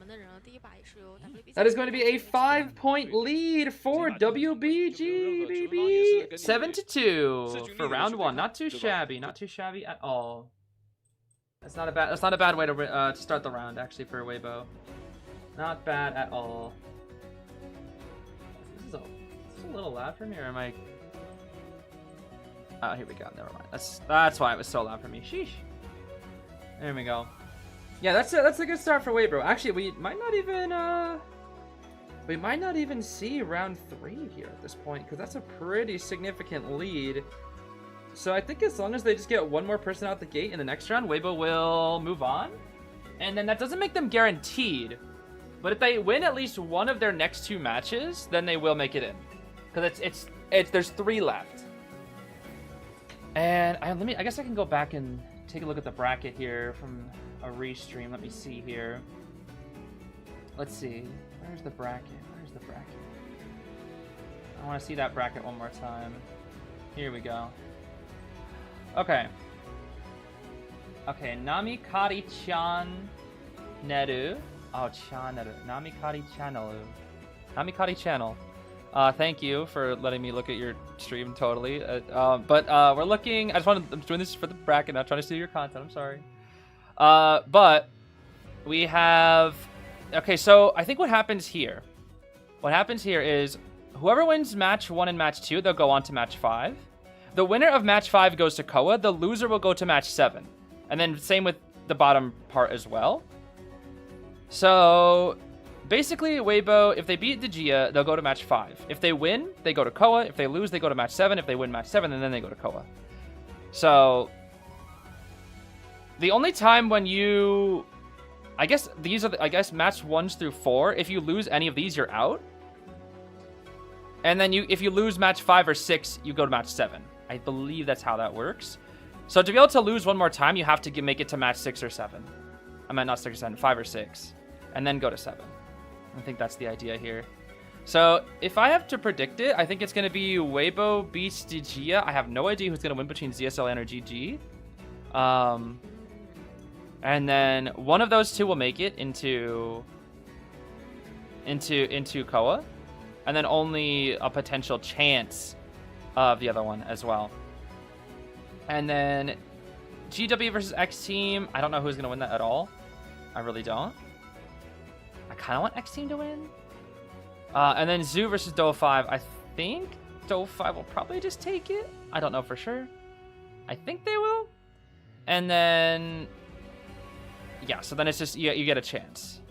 That is going to be a 5-point lead for WBG, baby. 7-2 for round 1. Not too shabby. Not too shabby at all. That's not a bad way to start the round, actually, for Weibo. Not bad at all. This is a little loud for me, or am I? Oh, here we go. Never mind. That's why it was so loud for me. Sheesh. There we go. Yeah, that's a good start for Weibo. Actually, we might not even see round 3 here at this point, because that's a pretty significant lead. So I think as long as they just get one more person out the gate in the next round, Weibo will move on. And then that doesn't make them guaranteed. But if they win at least one of their next 2 matches, then they will make it in. Because there's 3 left. And I guess I can go back and take a look at the bracket here from a restream. Let me see here. Let's see. Where's the bracket? Where's the bracket? I want to see that bracket one more time. Here we go. Okay. Okay, Namikari-chan Neru. Oh, Chaneru. Namikari-channel. Namikari channel. Thank you for letting me look at your stream totally. But we're looking. I'm doing this for the bracket, not trying to steal your content. I'm sorry. But we have. Okay, so I think what happens here is whoever wins match 1 and match 2, they'll go on to match 5. The winner of match 5 goes to COA. The loser will go to match 7, and then same with the bottom part as well. So basically, Weibo, if they beat DiJia, they'll go to match 5. If they win, they go to COA. If they lose, they go to match 7. If they win match 7, and then they go to COA. So the only time when you, I guess these are match 1s through 4. If you lose any of these, you're out. And then if you lose match 5 or 6, you go to match 7. I believe that's how that works. So to be able to lose one more time, you have to make it to match 6 or 7. I meant not 6 or 7, 5 or 6, and then go to 7. I think that's the idea here. So if I have to predict it, I think it's going to be Weibo beats DiJia. I have no idea who's going to win between ZS.Lin or GG. And then one of those 2 will make it into COA, and then only a potential chance of the other one as well. And then GW versus Xteam. I don't know who's going to win that at all. I really don't. I kind of want Xteam to win. And then Zoo versus Do5. I think Do5 will probably just take it. I don't know for sure. I think they will. And then, yeah, so then it's just, you get a chance.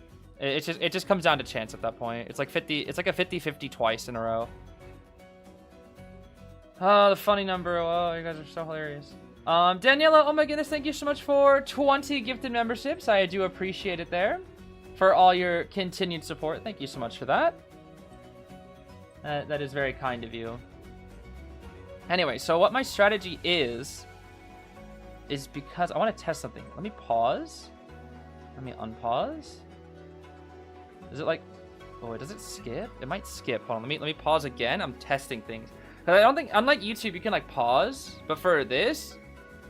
It just comes down to chance at that point. It's like 50. It's like a 50-50 twice in a row. Oh, the funny number. Oh, you guys are so hilarious. Daniela, oh my goodness, thank you so much for 20 gifted memberships. I do appreciate it there. For all your continued support. Thank you so much for that. That is very kind of you. Anyway, so what my strategy is because I want to test something. Let me pause. Let me unpause. Is it like, oh, does it skip? It might skip. Hold on, let me pause again. I'm testing things. Because I don't think, unlike YouTube, you can like pause. But for this,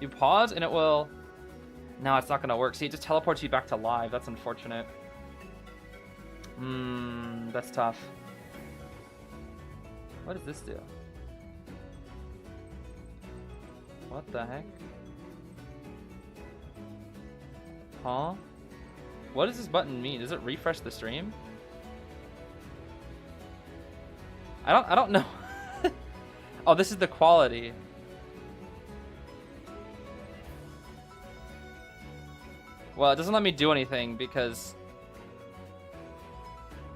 you pause and it will, no, it's not going to work. See, it just teleports you back to live. That's unfortunate. That's tough. What does this do? What the heck? Huh? What does this button mean? Does it refresh the stream? I don't know. Oh, this is the quality. Well, it doesn't let me do anything because...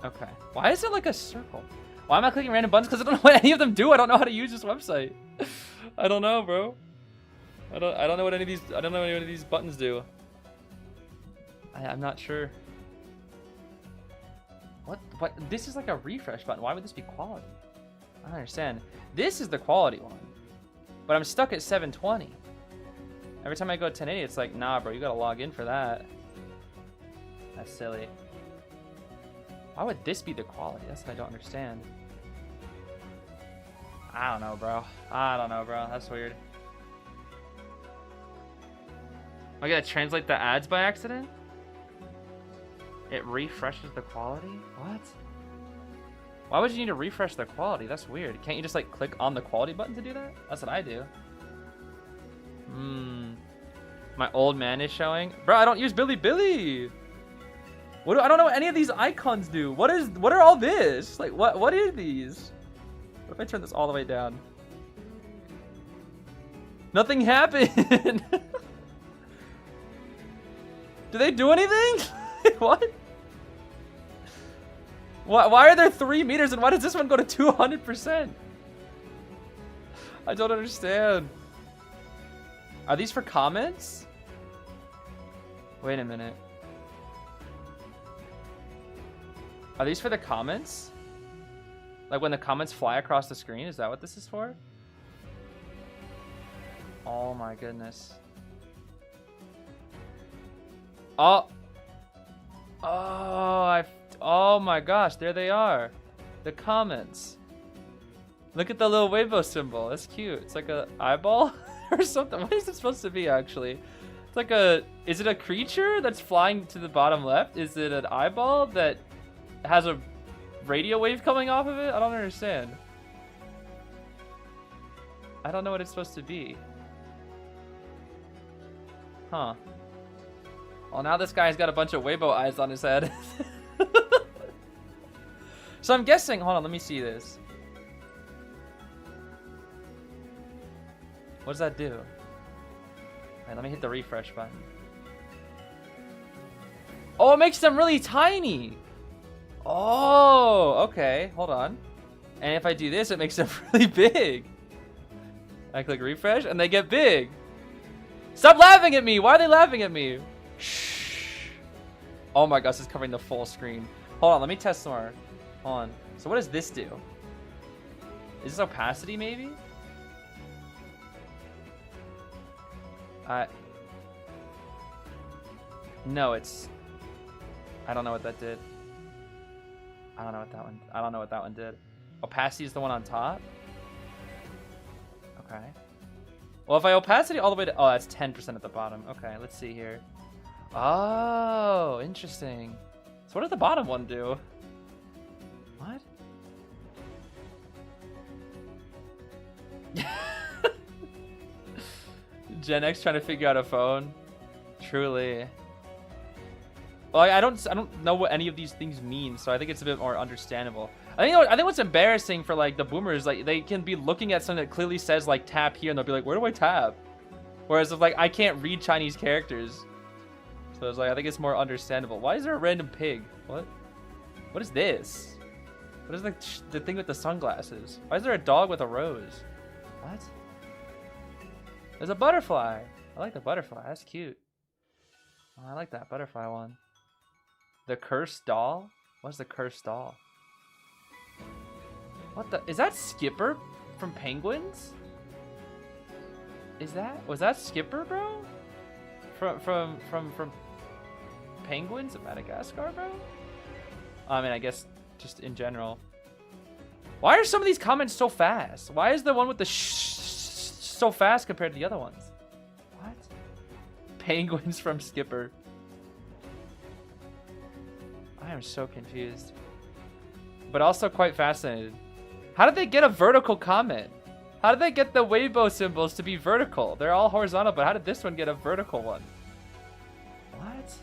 Okay. Why is it like a circle? Why am I clicking random buttons? Because I don't know what any of them do. I don't know how to use this website. I don't know, bro. I don't know what any of these buttons do. I'm not sure. What? This is like a refresh button. Why would this be quality? I don't understand. This is the quality one. But I'm stuck at 720. Every time I go to 1080, it's like, nah, bro, you gotta log in for that. That's silly. Why would this be the quality? That's what I don't understand. I don't know, bro. I don't know, bro. That's weird. I gotta translate the ads by accident? It refreshes the quality? What? Why would you need to refresh the quality? That's weird. Can't you just like click on the quality button to do that? That's what I do. My old man is showing. Bro, I don't use Billy. I don't know what any of these icons do. What are all this? Like what are these? What if I turn this all the way down? Nothing happened. Do they do anything? What? Why are there 3 meters and why does this one go to 200%? I don't understand. Are these for comments? Wait a minute. Are these for the comments? Like when the comments fly across the screen? Is that what this is for? Oh my goodness. Oh my gosh, there they are. The comments. Look at the little Weibo symbol. That's cute. It's like a eyeball or something. What is it supposed to be actually? It's like is it a creature that's flying to the bottom left? Is it an eyeball that has a radio wave coming off of it? I don't understand. I don't know what it's supposed to be. Huh. Well, now this guy's got a bunch of Weibo eyes on his head. So I'm guessing, hold on, let me see this. What does that do? Alright, let me hit the refresh button. Oh, it makes them really tiny. Oh, okay, hold on. And if I do this, it makes them really big. I click refresh and they get big. Stop laughing at me. Why are they laughing at me? Shh. Oh my gosh, it's covering the full screen. Hold on, let me test some more. Hold on. So what does this do? Is this opacity maybe? No, it's... I don't know what that did. I don't know what that one did. Opacity is the one on top? Okay. Well, if I opacity all the way to... Oh, that's 10% at the bottom. Okay, let's see here. Oh, interesting. So what does the bottom one do? What? Gen X trying to figure out a phone. Truly. Well, I don't know what any of these things mean, so I think it's a bit more understandable. I think what's embarrassing for like the boomers, like they can be looking at something that clearly says like tap here, and they'll be like, where do I tap? Whereas if like I can't read Chinese characters, so it's like I think it's more understandable. Why is there a random pig? What? What is this? What is the thing with the sunglasses? Why is there a dog with a rose? What? There's a butterfly. I like the butterfly. That's cute. Oh, I like that butterfly one. The cursed doll? What's the cursed doll? What the? Is that Skipper from Penguins? Was that Skipper, bro? From Penguins of Madagascar, bro? I mean, I guess just in general. Why are some of these comments so fast? Why is the one with the so fast compared to the other ones? What? Penguins from Skipper. I am so confused. But also quite fascinated. How did they get a vertical comment? How did they get the Weibo symbols to be vertical? They're all horizontal, but how did this one get a vertical one? What?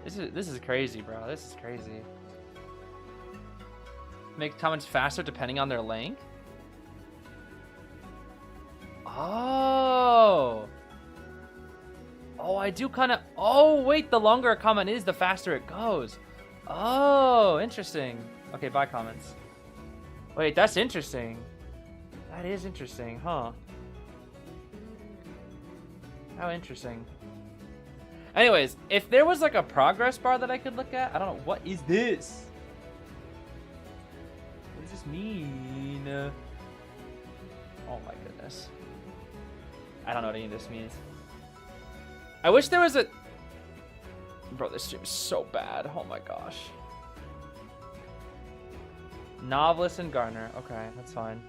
This is crazy, bro. This is crazy. Make comments faster depending on their length? Oh. Oh, I do kind of... Oh, wait. The longer a comment is, the faster it goes. Oh, interesting. Okay, bye comments. Wait, that's interesting. That is interesting, huh? How interesting. Anyways, if there was like a progress bar that I could look at, I don't know. What is this? What does this mean? Oh my goodness. I don't know what any of this means. I wish there was a... Bro, this stream is so bad. Oh my gosh. Novelist and Gardener. Okay, that's fine.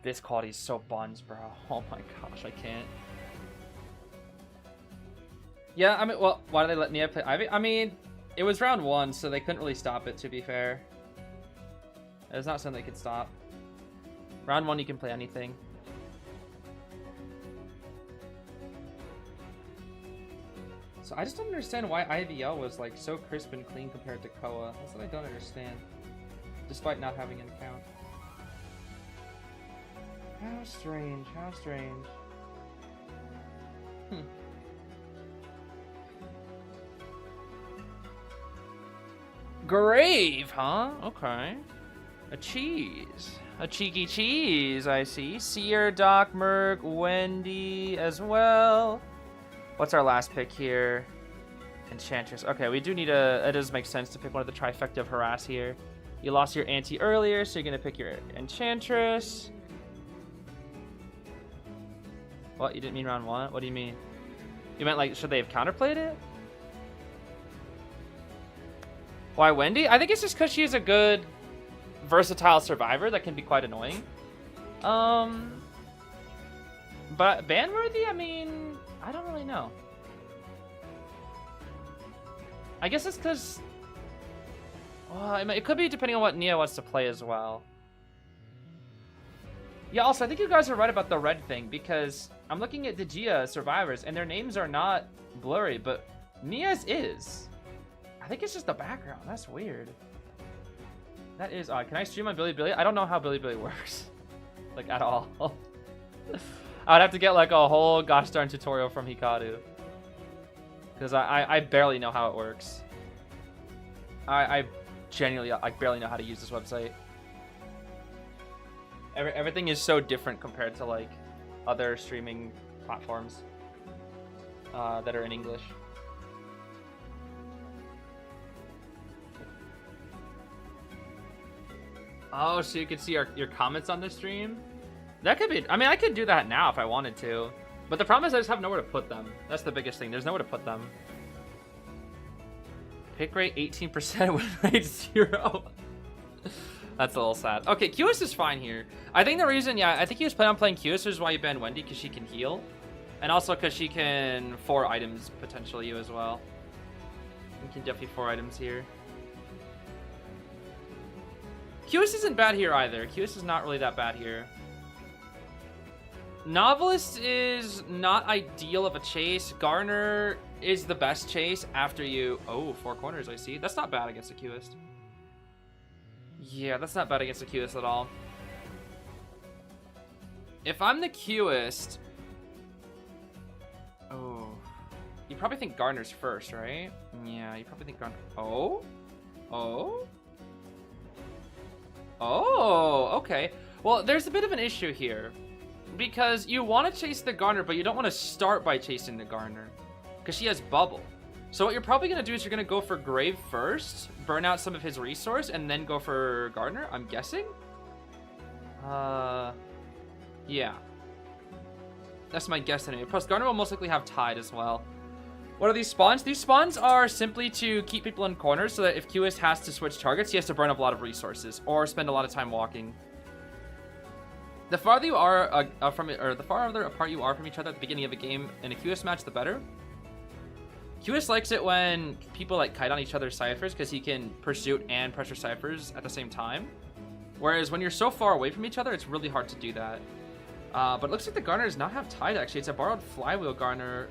This quality is so buns, bro. Oh my gosh, I can't. Yeah, I mean, well, why did they let Naiad play Ivy? I mean, it was round 1, so they couldn't really stop it, to be fair. It was not something they could stop. Round 1, you can play anything. So I just don't understand why IVL was like so crisp and clean compared to COA. That's what I don't understand. Despite not having an account. How strange, how strange. Grave, huh? Okay. A cheese. A cheeky cheese, I see. Seer, Doc, Merc, Wendy as well. What's our last pick here? Enchantress. Okay, we do need a... It does make sense to pick one of the trifecta of Harass here. You lost your Ante earlier, so you're going to pick your Enchantress. What? You didn't mean round 1? What do you mean? You meant, like, should they have counterplayed it? Why Wendy? I think it's just because she is a good, versatile survivor that can be quite annoying. But ban-worthy, I mean, I don't really know. I guess it's because... Well, it could be depending on what Nia wants to play as well. Yeah, also, I think you guys are right about the red thing, because I'm looking at DiJia survivors, and their names are not blurry, but Nia's is. I think it's just the background. That's weird. That is odd. Can I stream on Bilibili? I don't know how Bilibili works. Like, at all. I would have to get, like, a whole gosh darn tutorial from Hikaru. Because I barely know how it works. I genuinely, I barely know how to use this website. Everything is so different compared to, like, other streaming platforms that are in English. Oh, so you could see your comments on the stream? That could be... I mean, I could do that now if I wanted to. But the problem is I just have nowhere to put them. That's the biggest thing. There's nowhere to put them. Pick rate 18%, win rate 0. That's a little sad. Okay, Cueist is fine here. I think the reason, yeah, I think he was planning on playing Cueist, which is why you banned Wendy, because she can heal. And also because she can 4 items, potentially, you as well. You can definitely 4 items here. Cueist isn't bad here either. Cueist is not really that bad here. Novelist is not ideal of a chase. Garner is the best chase after you... Oh, 4 corners, I see. That's not bad against a Cueist. Yeah, that's not bad against a Cueist at all. If I'm the Cueist... Oh. You probably think Garner's first, right? Yeah, you probably think Garner... Oh? Oh? Oh, okay. Well, there's a bit of an issue here. Because you want to chase the Garner, but you don't want to start by chasing the Garner. Because she has Bubble. So what you're probably going to do is you're going to go for Grave first, burn out some of his resource, and then go for Garner, I'm guessing? Yeah. That's my guess anyway. Plus, Garner will most likely have Tide as well. What are these spawns? These spawns are simply to keep people in corners so that if Cueist has to switch targets, he has to burn up a lot of resources or spend a lot of time walking. The farther you are the farther apart you are from each other at the beginning of a game in a Cueist match, the better. Cueist likes it when people like kite on each other's ciphers because he can pursuit and pressure ciphers at the same time. Whereas when you're so far away from each other, it's really hard to do that. But it looks like the Garner does not have Tide actually. It's a borrowed flywheel Garner.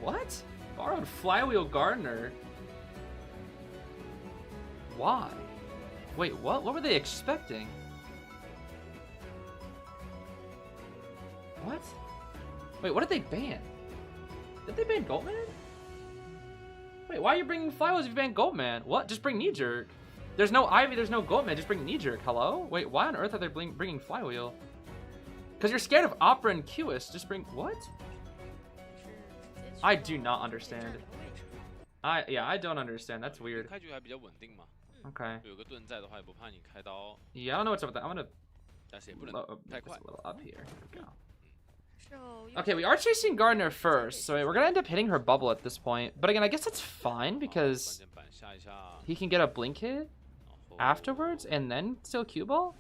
What? Borrowed flywheel Garner? Why? Wait, what? What were they expecting? What? Wait, what did they ban? Did they ban Goatman? Wait, why are you bringing flywheels if you ban Goatman? What? Just bring knee jerk. There's no Ivy, there's no Goatman, just bring knee jerk. Hello? Wait, why on earth are they bringing flywheel? Because you're scared of Opera and Cueist. Just bring... What? I do not understand. Yeah, I don't understand. That's weird. Okay. Yeah, I don't know what's up with that. I'm gonna make this a little up here. There we go. Okay, we are chasing Garner first, so we're gonna end up hitting her bubble at this point. But again, I guess that's fine because he can get a blink hit afterwards and then still cue ball.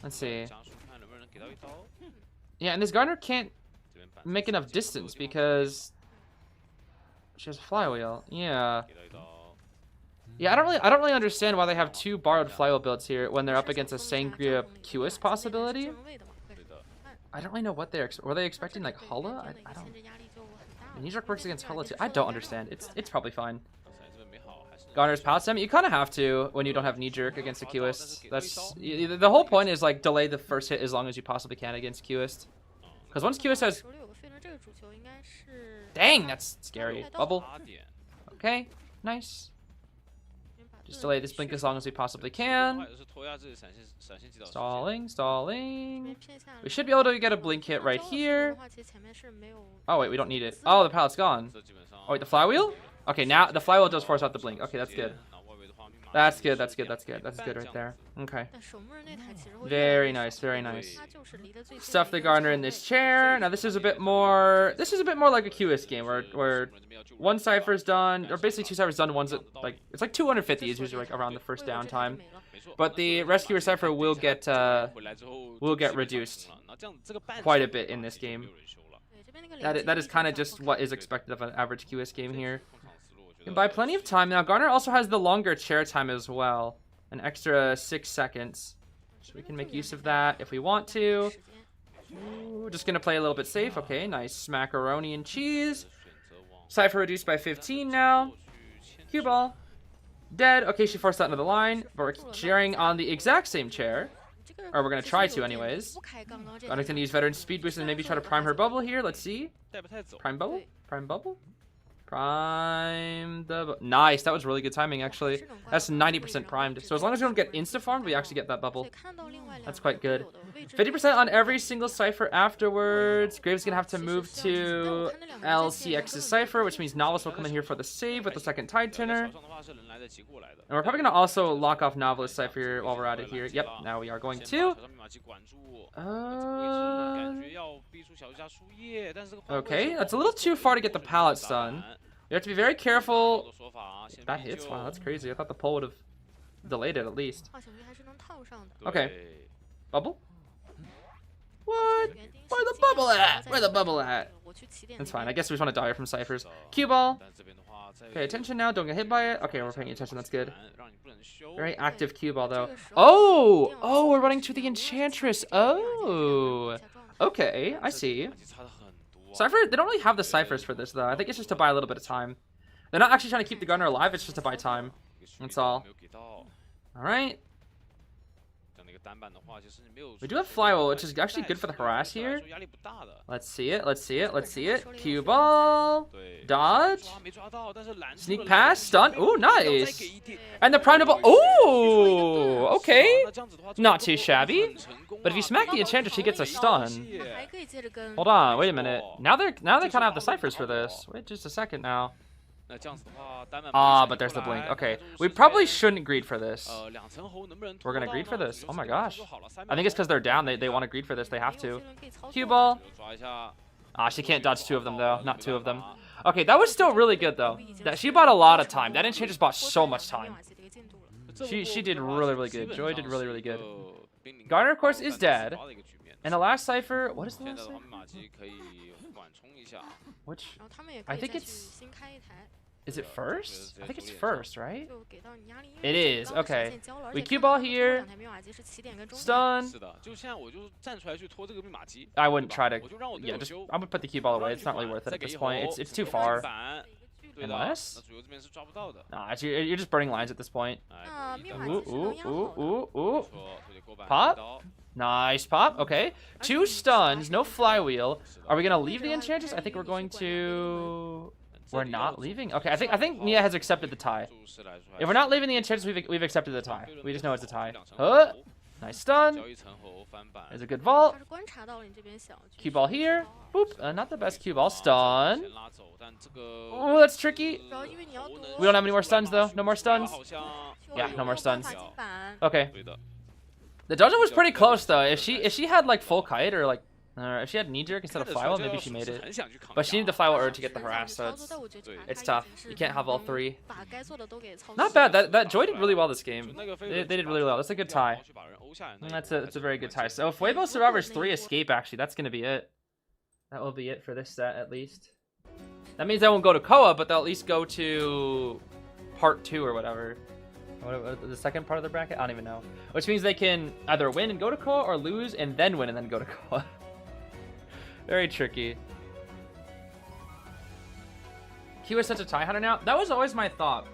Let's see. Yeah, and this Garner can't make enough distance because she has a flywheel. Yeah. Yeah, I don't really understand why they have 2 borrowed flywheel builds here when they're up against a Sangria Cueist possibility. I don't really know what were they expecting, like Hulla? I don't. Knee-jerk works against Hulla too. I don't understand. It's probably fine. Garner's pallet stem. You kind of have to when you don't have knee-jerk against a Cueist. That's the whole point is like delay the first hit as long as you possibly can against Cueist. Because once Cueist has, dang, that's scary. Bubble. Okay, nice. Just delay this blink as long as we possibly can. Stalling, stalling. We should be able to get a blink hit right here. Oh, wait, we don't need it. Oh, the pallet's gone. Oh, wait, the flywheel? Okay, now the flywheel does force out the blink. Okay, that's good. That's good, that's good, that's good. That's good right there. Okay. Very nice, very nice. Stuff the Garner in this chair. Now this is a bit more like a Cueist game where one cipher's done, or basically 2 ciphers done, one's at like, it's like 250 is usually like around the first downtime. But the rescuer cipher will get reduced quite a bit in this game. That is kind of just what is expected of an average Cueist game here. You can buy plenty of time. Now, Garner also has the longer chair time as well. An extra 6 seconds. So we can make use of that if we want to. Ooh, just going to play a little bit safe. Okay, nice macaroni and cheese. Cypher reduced by 15 now. Cue ball. Dead. Okay, she forced that into the line. But we're cheering on the exact same chair. Or we're going to try to anyways. Garner's going to use veteran speed boost and maybe try to prime her bubble here. Let's see. Prime bubble? Prime bubble? Prime the... Nice, that was really good timing, actually. That's 90% primed. So as long as we don't get insta-farmed, we actually get that bubble. That's quite good. 50% on every single cipher afterwards. Graves gonna have to move to LCX's cipher, which means Novelist will come in here for the save with the second tide turner. And we're probably gonna also lock off Novelist cipher here while we're at it here. Yep, now we are going to. Okay, that's a little too far to get the pallet stun. You have to be very careful. That hits. Wow, that's crazy. I thought the pole would have delayed it at least. Okay. Bubble? What? Where the bubble at? Where the bubble at? That's fine. I guess we just want to die from ciphers. Cue ball. Okay, attention now. Don't get hit by it. Okay, we're paying attention. That's good. Very active cue ball, though. Oh! Oh, we're running to the Enchantress. Oh! Okay, I see. Cypher, they don't really have the ciphers for this, though. I think it's just to buy a little bit of time. They're not actually trying to keep the Garner alive. It's just to buy time. That's all. All right. We do have flywheel, which is actually good for the harass here. Let's see it. Let's see it. Let's see it. Cue ball. Dodge. Sneak pass. Stun. Ooh, nice. And the prime double. Ooh, okay. Not too shabby. But if you smack the Enchantress, she gets a stun. Hold on. Wait a minute. Now they kind of have the ciphers for this. Wait just a second now. Ah, but there's the blink. Okay, we probably shouldn't greed for this. We're gonna greed for this. Oh my gosh. I think it's because they're down. They want to greed for this. They have to. Cue ball. Ah, she can't dodge 2 of them though. Not 2 of them. Okay, that was still really good though. She bought a lot of time. That Enchantress bought so much time. She did really good. Joy did really good. Garner, of course, is dead. And the last cipher. What is the last cipher? Which I think it's. Is it first? I think it's first, right? It is. Okay. We cue ball here. Stun. I wouldn't try to. Yeah, just I would put the cue ball away. It's not really worth it at this point. It's too far. Unless. Nah, you're just burning lines at this point. Ooh. Pop. Nice pop. Okay. 2 stuns. No flywheel. Are we gonna leave the Enchantress? I think we're going to. We're not leaving? Okay, I think Nia has accepted the tie. If we're not leaving the Enchantress, we've accepted the tie. We just know it's a tie. Nice stun. There's a good vault. Cue ball here. Boop. Not the best cue ball. Stun. Oh, that's tricky. We don't have any more stuns, though. No more stuns. Yeah, no more stuns. Okay. The dungeon was pretty close, though. If she had, like, full kite or, like, If she had knee jerk instead of flywheel, maybe she made it. But she needed the flywheel urge to get the harass, so it's tough. You can't have all three. Not bad. That Joy did really well this game. They did really well. That's a good tie. That's a very good tie. So if Weibo survivors 3 escape, actually, that's gonna be it. That will be it for this set at least. That means they won't go to COA, but they'll at least go to part 2 or whatever. The second part of the bracket? I don't even know. Which means they can either win and go to COA or lose and then win and then go to COA. Very tricky. Q is such a tie hunter now. That was always my thought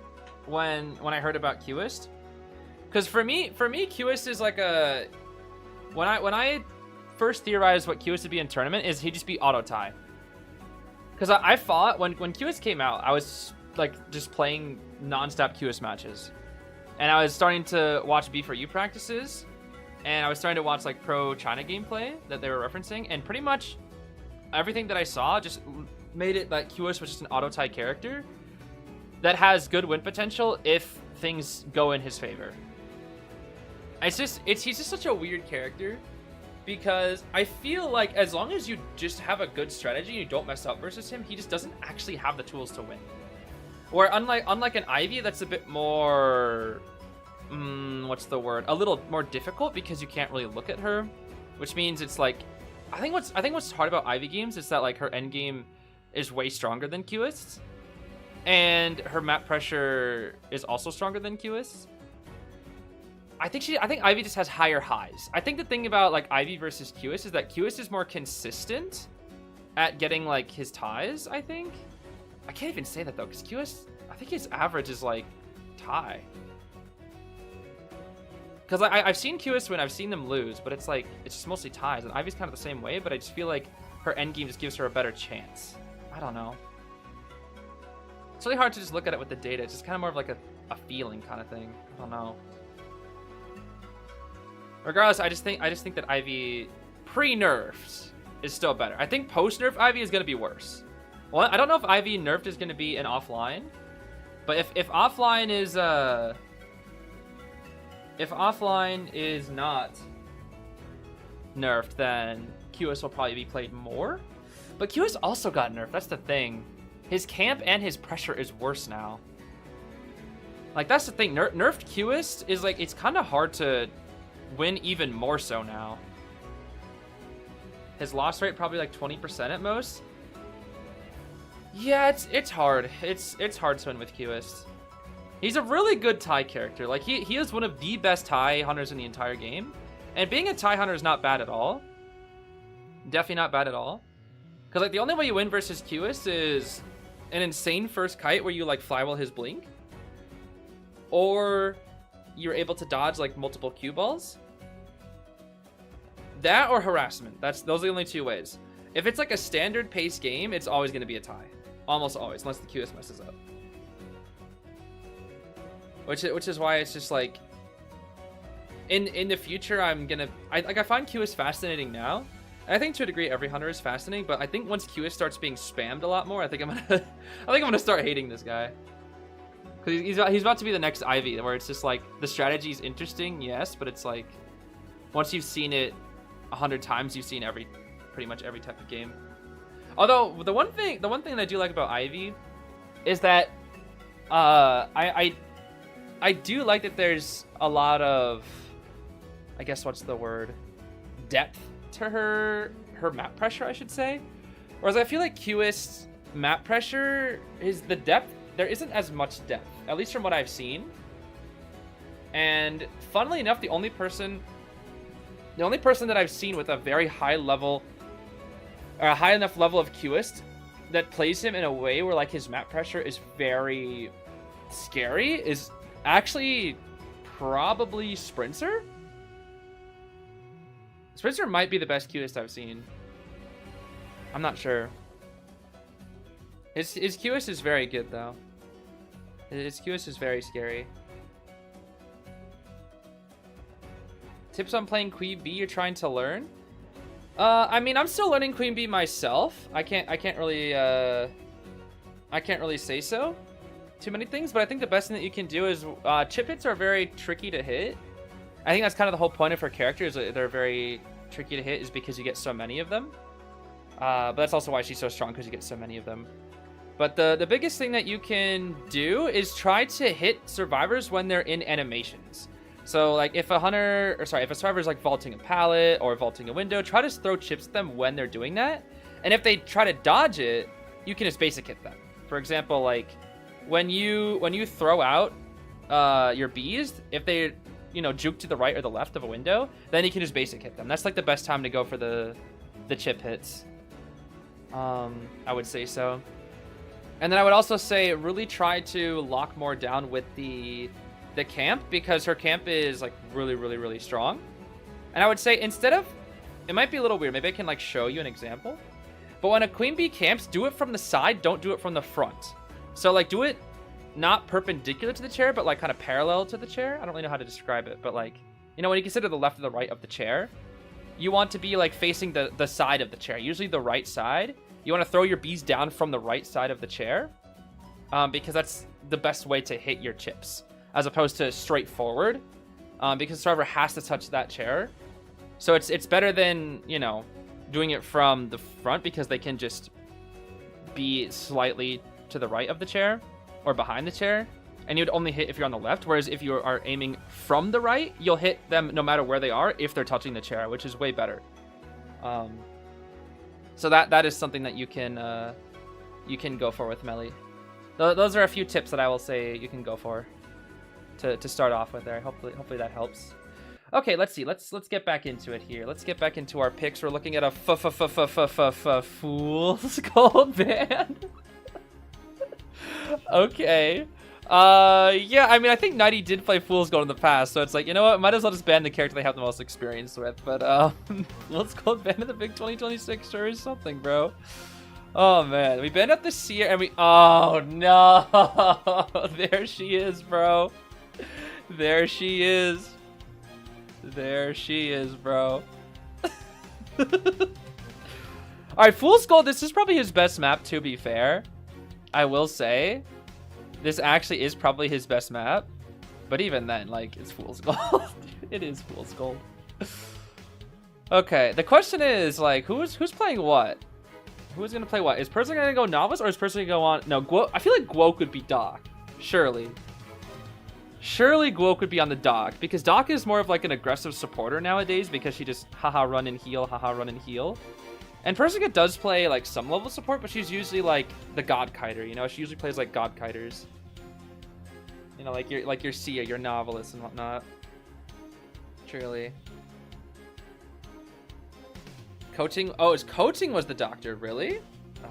when I heard about Cueist. Because for me, Cueist is like a when I first theorized what Cueist would be in tournament is he'd just be auto tie. Because I thought when Cueist came out, I was like just playing non-stop Cueist matches. And I was starting to watch B4U practices. And I was starting to watch like pro China gameplay that they were referencing. And pretty much everything that I saw just made it like Cueist was just an auto tie character that has good win potential if things go in his favor. He's just such a weird character because I feel like as long as you just have a good strategy and you don't mess up versus him, he just doesn't actually have the tools to win. Or unlike an Ivy, that's a bit more what's the word? A little more difficult because you can't really look at her, which means it's like I think what's hard about Ivy games is that like her end game is way stronger than Cueist's, and her map pressure is also stronger than Cueist's. I think Ivy just has higher highs. I think the thing about like Ivy versus Cueist is that Cueist is more consistent at getting like his ties. I think I can't even say that though because Cueist, I think his average is like tie. Because I've seen Cueist win, I've seen them lose, but it's like, it's just mostly ties. And Ivy's kind of the same way, but I just feel like her endgame just gives her a better chance. I don't know. It's really hard to just look at it with the data. It's just kind of more of like a feeling kind of thing. I don't know. Regardless, I just think that Ivy pre-nerfed is still better. I think post-nerf Ivy is going to be worse. Well, I don't know if Ivy nerfed is going to be an offline, but if offline is if offline is not nerfed, then Cueist will probably be played more. But Cueist also got nerfed. That's the thing. His camp and his pressure is worse now. Like, that's the thing. Nerfed Cueist is like, it's kind of hard to win even more so now. His loss rate probably like 20% at most. Yeah, it's hard. It's hard to win with Cueist. He's a really good tie character. Like, he is one of the best tie hunters in the entire game. And being a tie hunter is not bad at all. Definitely not bad at all. Because, like, the only way you win versus Cueist is an insane first kite where you, like, flywheel his blink. Or you're able to dodge, like, multiple cue balls. That or harassment. Those are the only two ways. If it's, like, a standard pace game, it's always going to be a tie. Almost always, unless the Cueist messes up. Which is why it's just like in the future I find Cueist fascinating now. And I think to a degree every hunter is fascinating, but I think once Cueist starts being spammed a lot more, I think I'm gonna start hating this guy. Cause he's about to be the next Ivy, where it's just like the strategy is interesting, yes, but it's like once you've seen it 100 times, you've seen pretty much every type of game. Although the one thing that I do like about Ivy is that I do like that there's a lot of, I guess, what's the word? Depth to her map pressure, I should say. Whereas I feel like Cueist's map pressure is the depth. There isn't as much depth, at least from what I've seen. And funnily enough, the only person that I've seen with a very high level, or a high enough level of Cueist that plays him in a way where like his map pressure is very scary is actually probably Sprinter. Sprinter might be the best Cueist I've seen. I'm not sure. His Cueist is very good though. His Cueist is very scary. Tips on playing Queen Bee you're trying to learn? I mean, I'm still learning Queen Bee myself. I can't really say so. Too many things, but I think the best thing that you can do is chip hits are very tricky to hit. I think that's kind of the whole point of her character is that they're very tricky to hit is because you get so many of them. But that's also why she's so strong, because you get so many of them. But the biggest thing that you can do is try to hit survivors when they're in animations. So like if a survivor is like vaulting a pallet or vaulting a window, try to throw chips at them when they're doing that. And if they try to dodge it, you can just basic hit them. For example, like when you throw out your bees, if they juke to the right or the left of a window, then you can just basic hit them. That's like the best time to go for the chip hits. I would say so. And then I would also say really try to lock more down with the camp, because her camp is like really, really, really strong. And I would say instead of, it might be a little weird, maybe I can like show you an example. But when a queen bee camps, do it from the side, don't do it from the front. So like do it not perpendicular to the chair, but like kind of parallel to the chair. I don't really know how to describe it, but like, when you consider the left or the right of the chair, you want to be like facing the side of the chair, usually the right side. You want to throw your bees down from the right side of the chair, because that's the best way to hit your chips, as opposed to straight forward, because the server has to touch that chair. So it's better than, doing it from the front, because they can just be slightly to the right of the chair or behind the chair, and you'd only hit if you're on the left. Whereas if you are aiming from the right, you'll hit them no matter where they are if they're touching the chair, which is way better. So that is something that you can go for with melee. Those are a few tips that I will say you can go for to start off with there. Hopefully that helps. Okay, let's see. Let's get back into it here. Let's get back into our picks. We're looking at a Fool's Gold band. Okay. Yeah, I mean, I think Naiad did play Fool's Gold in the past, so it's like, you know what? Might as well just ban the character they have the most experience with. But Fool's Gold ban in the big 2026 sure is something, bro. Oh man, we banned up the Seer, and oh no, there she is, bro. There she is. There she is, bro. Alright, Fool's Gold, this is probably his best map, to be fair. I will say, this actually is probably his best map. But even then, like, it's Fool's Gold. It is Fool's Gold. Okay, the question is, like, who's playing what? Who's gonna play what? Is person gonna go Novice, or is person gonna go on? No, I feel like Guok would be Doc. Surely. Surely Guok would be on the Doc, because Doc is more of like an aggressive supporter nowadays, because she just haha run and heal, haha run and heal. And Persica does play like some level of support, but she's usually like the God Kiter, She usually plays like God Kiters. Like your Sia, your Novelist and whatnot. Truly. Coaching, Coaching was the Doctor, really?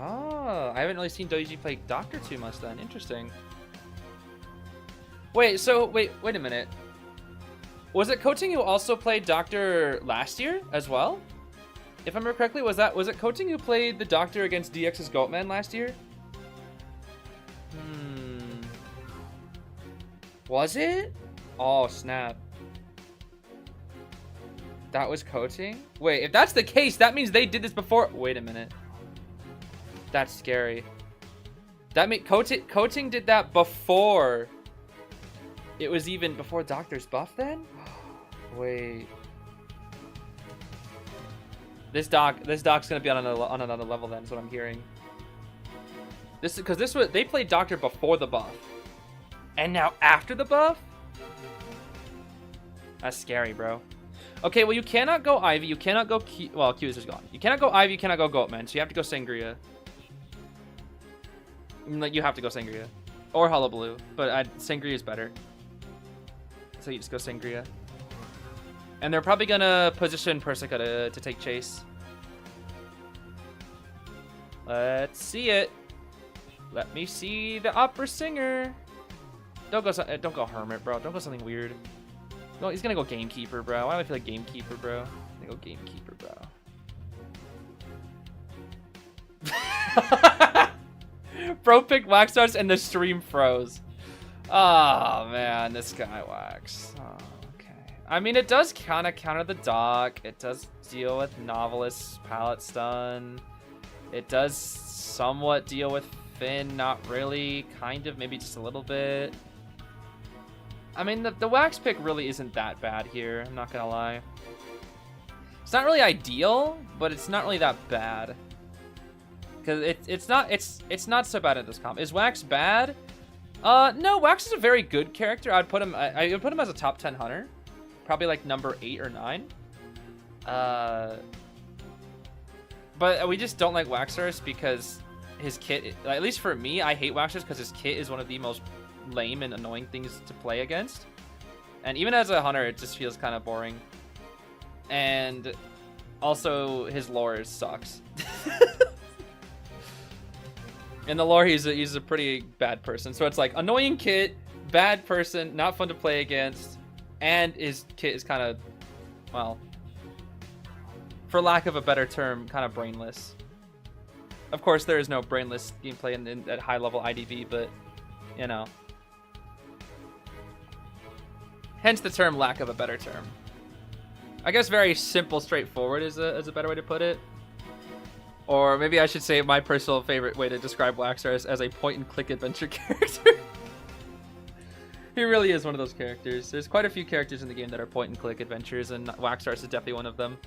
Oh, I haven't really seen DiJia play Doctor too much then. Interesting. Wait a minute. Was it Coaching who also played Doctor last year as well? If I remember correctly, was it Coaching who played the Doctor against DX's Goatman last year? Was it? Oh, snap. That was Coaching? Wait, if that's the case, that means they did this before. Wait a minute. That's scary. That means Coaching did that before. It was even before Doctor's buff then? Wait. This Doc's gonna be on another level then, is what I'm hearing. They played Doctor before the buff. And now after the buff? That's scary, bro. Okay, well, you cannot go Ivy, you cannot go Queist is gone. You cannot go Ivy, you cannot go Goatman, so you have to go Sangria. Like, you have to go Sangria. Or Hullabaloo, but Sangria is better. So you just go Sangria. And they're probably gonna position Persica to take chase. Let's see it. Let me see the opera singer. Don't go Hermit, bro. Don't go something weird. No, he's gonna go Gamekeeper, bro. Why do I feel like Gamekeeper, bro? I'm gonna go Gamekeeper, bro. Bro picked Wax Stars and the stream froze. Oh man, this guy Wax. Oh, okay. I mean, it does kind of counter the Doc. It does deal with Novelist palette stun. It does somewhat deal with Finn, not really. Kind of, maybe just a little bit. I mean, the Wax pick really isn't that bad here. I'm not gonna lie. It's not really ideal, but it's not really that bad. Because it's not so bad at this comp. Is Wax bad? No, Wax is a very good character. I would put him as a top 10 hunter. Probably like number 8 or 9. But we just don't like Waxers because his kit, at least for me, I hate Waxers because his kit is one of the most lame and annoying things to play against. And even as a hunter, it just feels kind of boring. And also, his lore sucks. In the lore, he's a pretty bad person. So it's like annoying kit, bad person, not fun to play against, and his kit is kind of, well, for lack of a better term, kind of brainless. Of course, there is no brainless gameplay at high level IDV, but you know. Hence the term lack of a better term. I guess very simple, straightforward is a better way to put it. Or maybe I should say my personal favorite way to describe Waxar as a point-and-click adventure character. He really is one of those characters. There's quite a few characters in the game that are point-and-click adventures, and Waxar is definitely one of them.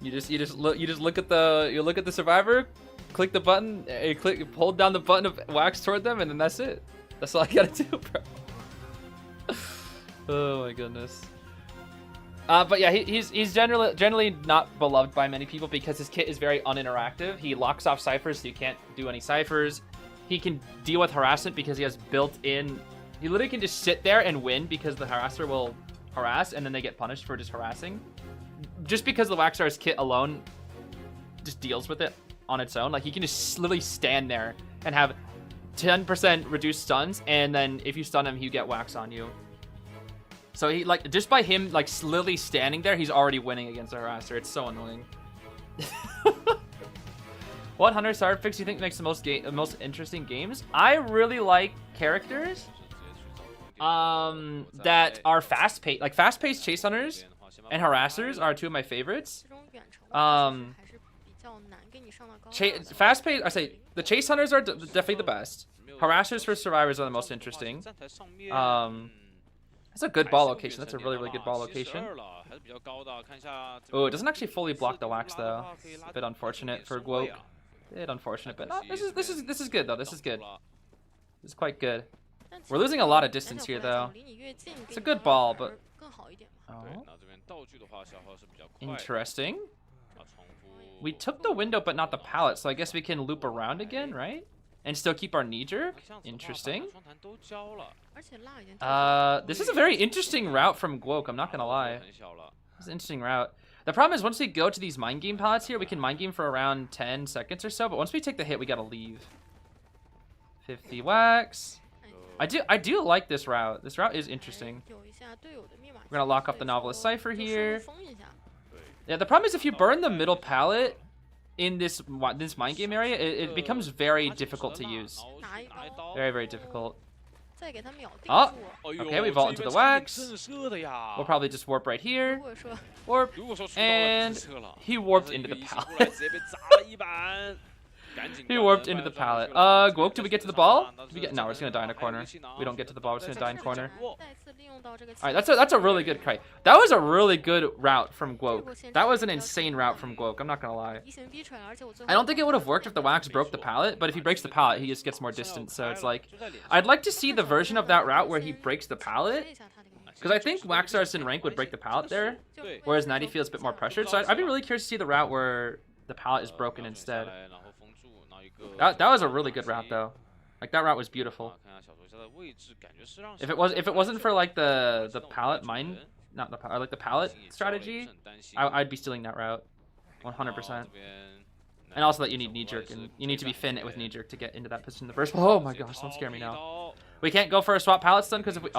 You just look at the survivor, click the button, hold down the button of wax toward them, and then that's it. That's all I gotta do, bro. Oh my goodness. But yeah, he's generally not beloved by many people because his kit is very uninteractive. He locks off ciphers, so you can't do any ciphers. He can deal with harassment because he has built-in. He literally can just sit there and win because the harasser will harass, and then they get punished for just harassing. Just because the Waxar's kit alone just deals with it on its own. Like, he can just literally stand there and have 10% reduced stuns, and then if you stun him, you get wax on you. So he, like, just by him, like, literally standing there, he's already winning against the harasser. It's so annoying. What hunter star fix do you think makes the most interesting games? I really like characters that are fast-paced. Like, fast-paced chase hunters and harassers are two of my favorites. Fast-paced, I say, the chase hunters are definitely the best. Harassers for survivors are the most interesting. That's a good ball location. That's a really, really good ball location. Oh, it doesn't actually fully block the wax though. It's a bit unfortunate for Guok. A bit unfortunate, but no, this is good though. This is good. This is quite good. We're losing a lot of distance here though. It's a good ball, but oh. Interesting. We took the window, but not the pallet, so I guess we can loop around again, right? And still keep our knee jerk. Interesting. This is a very interesting route from Guok, I'm not gonna lie. It's an interesting route. The problem is once we go to these mind game pallets here, we can mind game for around 10 seconds or so, but once we take the hit, we gotta leave. 50 wax. I do like this route. This route is interesting. We're gonna lock up the Novelist Cipher here. Yeah, the problem is if you burn the middle pallet in this mind game area, it becomes very difficult to use. Very, very difficult. Oh, okay, we vault into the wax. We'll probably just warp right here. Warp, and he warped into the pallet. He warped into the pallet. Guok, did we get to the ball? No, we're just gonna die in a corner. We don't get to the ball, we're just gonna die in a corner. Alright, that's a really good kite. That was a really good route from Guok. That was an insane route from Guok, I'm not gonna lie. I don't think it would have worked if the wax broke the pallet, but if he breaks the pallet, he just gets more distance, so it's like... I'd like to see the version of that route where he breaks the pallet, because I think Waxars in rank would break the pallet there, whereas 90 feels a bit more pressured, so I'd be really curious to see the route where the pallet is broken instead. That was a really good route though. Like that route was beautiful. If it wasn't for like the pallet mine, not the pallet, like the pallet strategy, I'd be stealing that route, 100%. And also that you need knee jerk and you need to be Finn with knee jerk to get into that position in the first. Oh my gosh, don't scare me now. We can't go for a swap pallet stun because if we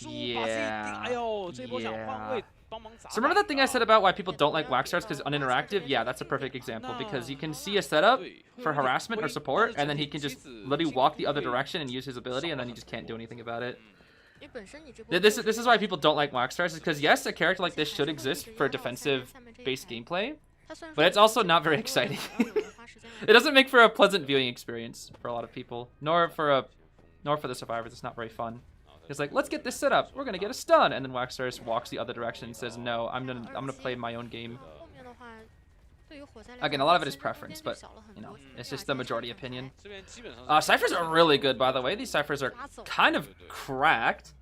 yeah. So remember that thing I said about why people don't like wax stars because uninteractive? Yeah, that's a perfect example because you can see a setup for harassment or support and then he can just literally walk the other direction and use his ability and then you just can't do anything about it. This is why people don't like wax stars is because yes, a character like this should exist for defensive based gameplay, but it's also not very exciting. It doesn't make for a pleasant viewing experience for a lot of people, nor for the survivors. It's not very fun. He's like, let's get this set up. We're gonna get a stun, and then Waxstars walks the other direction and says, no, I'm gonna play my own game. Again, a lot of it is preference, but you know, it's just the majority opinion. Ciphers are really good, by the way. These ciphers are kind of cracked.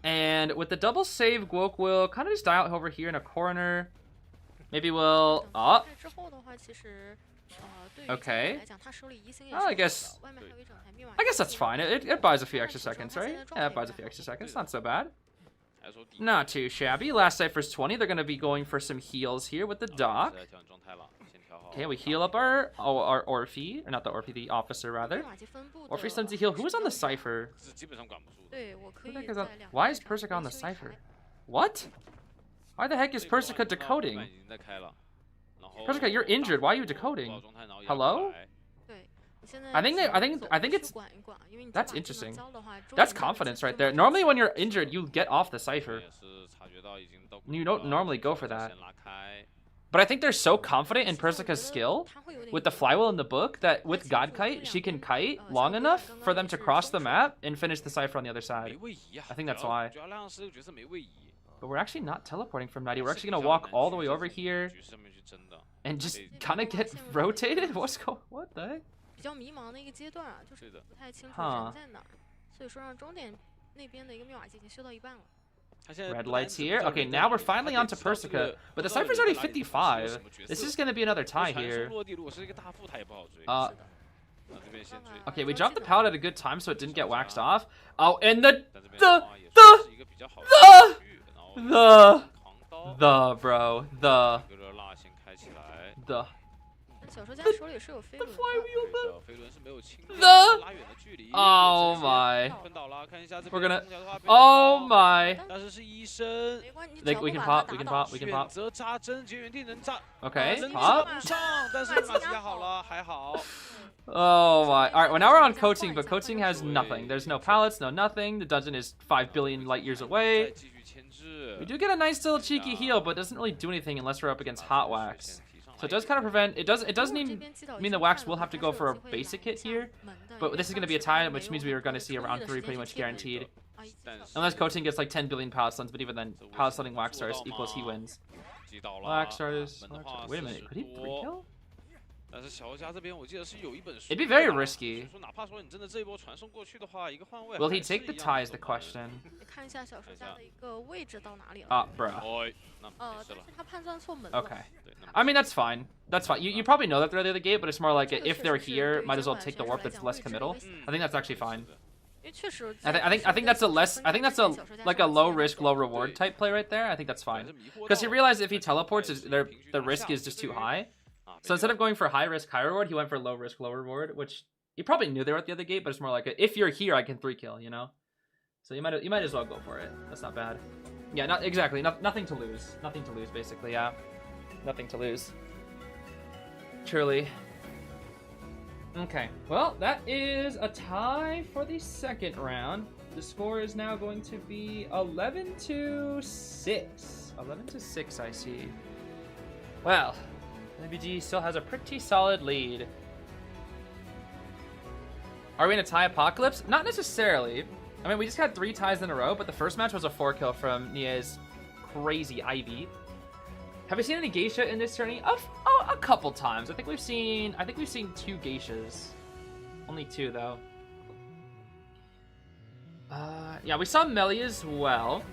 And with the double save, Guok will kind of just die out over here in a corner. Maybe we'll... Okay. Oh, I guess that's fine. It buys a few extra seconds, right? Yeah, it buys a few extra seconds. Not so bad. Not too shabby. Last cipher's 20. They're going to be going for some heals here with the doc. Okay, we heal up our Orphe. Or not the Orphe, the officer, rather. Orphe stuns to heal. Who was on the cipher? Why is Persica on the cipher? What? Why the heck is Persica decoding? Persica, you're injured. Why are you decoding? Hello? I think it's... That's interesting. That's confidence right there. Normally when you're injured, you get off the cipher. You don't normally go for that. But I think they're so confident in Persica's skill with the flywheel in the book that with God Kite, she can kite long enough for them to cross the map and finish the cipher on the other side. I think that's why. But we're actually not teleporting from Naiad. We're actually going to walk all the way over here and just kind of get rotated? What the heck? Huh. Red lights here. Okay, now we're finally onto Persica, but the cipher's already 55. This is going to be another tie here. Okay, we dropped the pallet at a good time so it didn't get waxed off. Oh, and the Oh my. We're gonna... Oh my. We can pop. Okay, pop. Oh my. Alright, well now we're on coaching, but coaching has nothing. There's no pallets, no nothing. The dungeon is 5 billion light years away. We do get a nice little cheeky heal, but it doesn't really do anything unless we're up against Hot Wax. So it does kind of prevent... It doesn't even mean the Wax will have to go for a basic hit here. But this is going to be a tie, which means we are going to see a round 3 pretty much guaranteed. Unless coaching gets like 10 billion pallet stuns, but even then, pallet stunning Wax Stars equals he wins. Wax Stars... Wait a minute, could he 3-kill? It'd be very risky. Will he take the tie is the question. Bruh. Okay. I mean, that's fine. That's fine. You probably know that they're the other gate, but it's more like if they're here, might as well take the warp that's less committal. I think that's actually fine. I think that's a like a low risk, low reward type play right there. I think that's fine. Because he realized if he teleports, the risk is just too high. So instead of going for high risk, high reward, he went for low risk, low reward, which you probably knew they were at the other gate, but it's more like if you're here, I can 3-kill, you know? So you might as well go for it. That's not bad. Yeah, not exactly. Nothing to lose. Nothing to lose, basically. Yeah, nothing to lose. Truly. Okay. Well, that is a tie for the second round. The score is now going to be 11-6. 11-6, I see. Well, WG still has a pretty solid lead. Are we in a tie apocalypse? Not necessarily. I mean, we just had 3 ties in a row, but the first match was a 4-kill from Nia's crazy Ivy. Have we seen any geisha in this tourney? A couple times. I think we've seen 2 geishas. Only 2 though. Yeah, we saw Melee as well.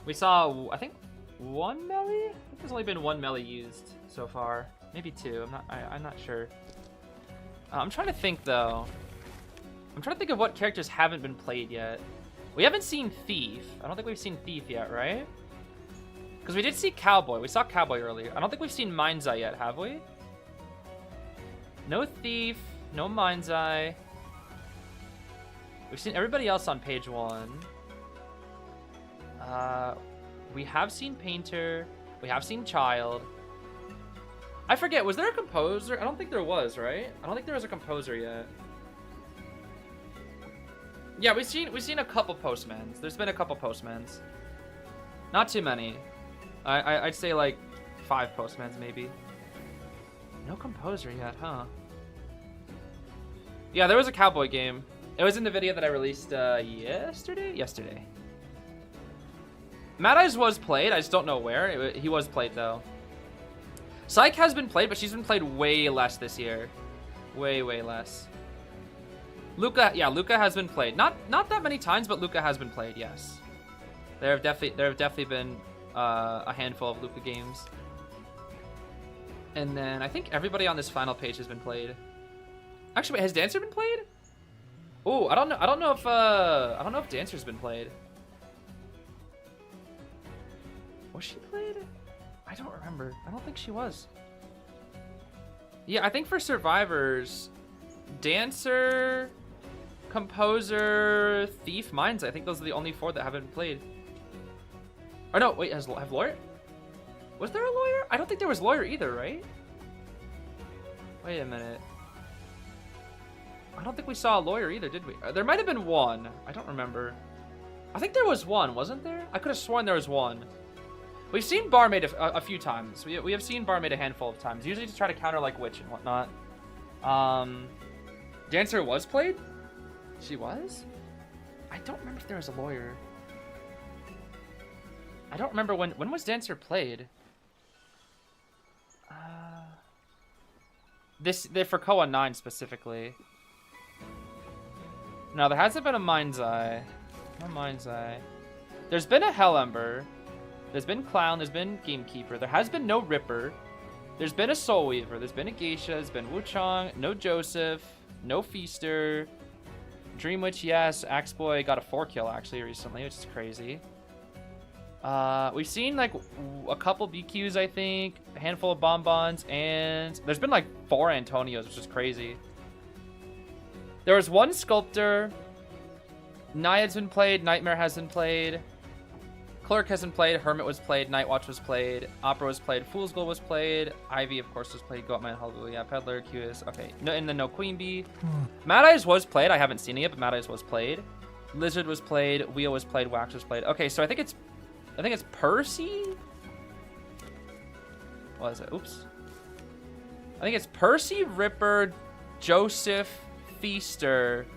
We saw, I think, 1 Melee? I think there's only been 1 Melee used so far. Maybe 2. I'm not sure. I'm trying to think though. I'm trying to think of what characters haven't been played yet. We haven't seen Thief. I don't think we've seen Thief yet, right? Because we did see Cowboy. We saw Cowboy earlier. I don't think we've seen Mind's Eye yet, have we? No Thief. No Mind's Eye. We've seen everybody else on page 1. We have seen Painter. We have seen Child. I forget, was there a composer? I don't think there was, right? I don't think there was a composer yet. Yeah, we've seen a couple postmans. There's been a couple postmans. Not too many. I'd say like 5 postmans maybe. No composer yet, huh? Yeah, there was a Cowboy game. It was in the video that I released yesterday. Mad Eyes was played. I just don't know where. He was played, though. Psyche has been played, but she's been played way less this year. Way less. Luca, yeah, Luca has been played. Not that many times, but Luca has been played, yes. There have definitely been a handful of Luca games. And then I think everybody on this final page has been played. Actually, wait, has Dancer been played? Oh, I don't know if Dancer's been played. Was she played? I don't remember. I don't think she was. Yeah, I think for Survivors, Dancer, Composer, Thief, Mines, I think those are the only 4 that haven't been played. Oh no, wait, have Lawyer? Was there a Lawyer? I don't think there was Lawyer either, right? Wait a minute. I don't think we saw a Lawyer either, did we? There might have been one. I don't remember. I think there was one, wasn't there? I could have sworn there was one. We've seen Barmaid a few times. We have seen Barmaid a handful of times, usually to try to counter like Witch and whatnot. Dancer was played? She was? I don't remember if there was a Lawyer. I don't remember when was Dancer played? They're for COA 9 specifically. No, there hasn't been a Mind's Eye. No Mind's Eye. There's been a Hell Ember. There's been Clown. There's been Gamekeeper. There has been no Ripper. There's been a Soul Weaver. There's been a Geisha. There's been Wuchang. No Joseph. No Feaster. Dream Witch, yes. Axe Boy got a 4-kill actually recently, which is crazy. We've seen like a couple BQs, I think. A handful of Bonbons. And there's been like 4 Antonios, which is crazy. There was one Sculptor. Naiad's been played. Nightmare hasn't played. Clerk hasn't played. Hermit was played. Nightwatch was played. Opera was played. Fool's Gold was played. Ivy, of course, was played. Goatman, Hallelujah. Peddler, Cueist. Okay. No, and then no Queen Bee. Mad Eyes was played. I haven't seen it yet, but Mad Eyes was played. Lizard was played. Wheel was played. Wax was played. Okay, so I think it's Percy. What is it? Oops. I think it's Percy, Ripper, Joseph, Feaster.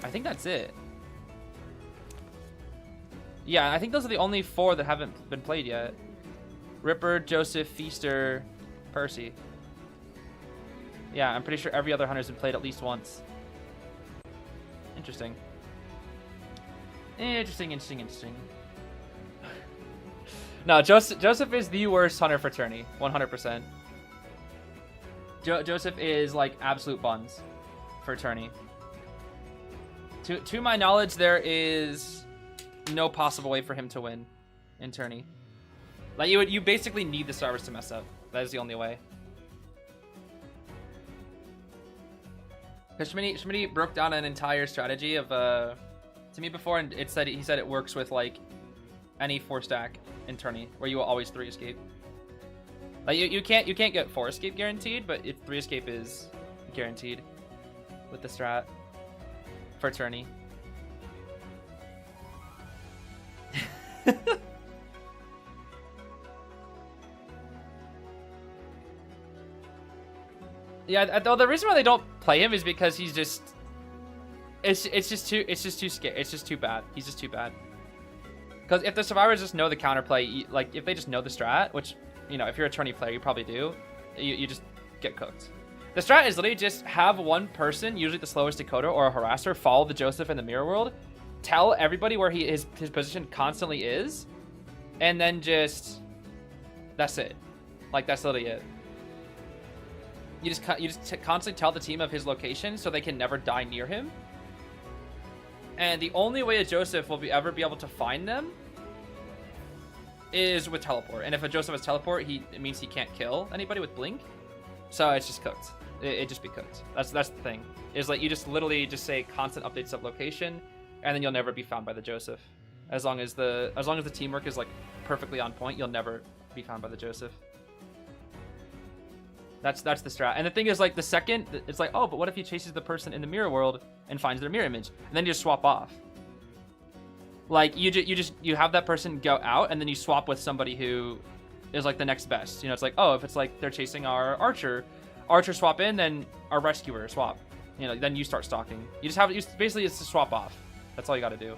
I think that's it. Yeah, I think those are the only 4 that haven't been played yet. Ripper, Joseph, Feaster, Percy. Yeah, I'm pretty sure every other hunter's been played at least once. Interesting. Interesting. No, Joseph is the worst hunter for tourney. 100%. Joseph is like absolute buns for tourney. To my knowledge, there is no possible way for him to win in tourney. Like you basically need the servers to mess up. That is the only way. Because Schmitty broke down an entire strategy of to me before, and he said it works with like any 4-stack in tourney where you will always 3 escape. Like you can't get 4 escape guaranteed, but 3 escape is guaranteed with the strat for tourney. Yeah, though the reason why they don't play him is because he's just it's just too scary. It's just too bad. He's just too bad. Because if the survivors just know the counterplay, like if they just know the strat, which, you know, if you're a tourney player, you probably do, you just get cooked. The strat is literally just have one person, usually the slowest Dakota or a harasser, follow the Joseph in the mirror world, tell everybody where his position constantly is, and then just that's it. Like that's literally it. You just constantly tell the team of his location so they can never die near him. And the only way a Joseph will ever be able to find them is with teleport. And if a Joseph has teleport, it means he can't kill anybody with blink. So it's just cooked. It just be cooked. That's the thing. Is like you just literally just say constant updates of location, and then you'll never be found by the Joseph. As long as the teamwork is like perfectly on point, you'll never be found by the Joseph. That's the strat. And the thing is, like, the second it's like, oh, but what if he chases the person in the mirror world and finds their mirror image, and then you just swap off. Like you have that person go out, and then you swap with somebody who is like the next best. You know, it's like, oh, if it's like they're chasing our archer swap in, then our rescuer swap. You know, then you start stocking. You just have basically it's to swap off. That's all you got to do.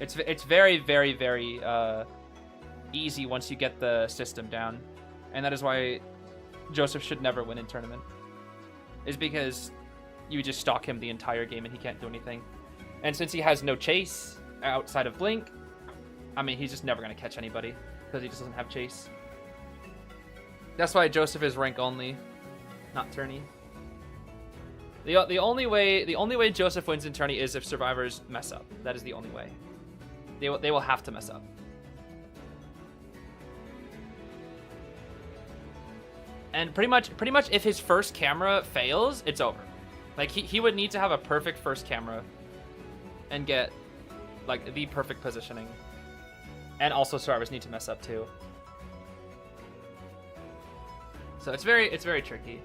It's very, very, very easy once you get the system down, and that is why Joseph should never win in tournament. Is because you just stock him the entire game and he can't do anything. And since he has no chase outside of Blink, I mean, he's just never gonna catch anybody because he just doesn't have chase. That's why Joseph is rank only, not tourney. The only way Joseph wins in tourney is if survivors mess up. That is the only way. They will have to mess up. And pretty much if his first camera fails, it's over. Like he would need to have a perfect first camera and get like the perfect positioning. And also survivors need to mess up too. So it's very tricky.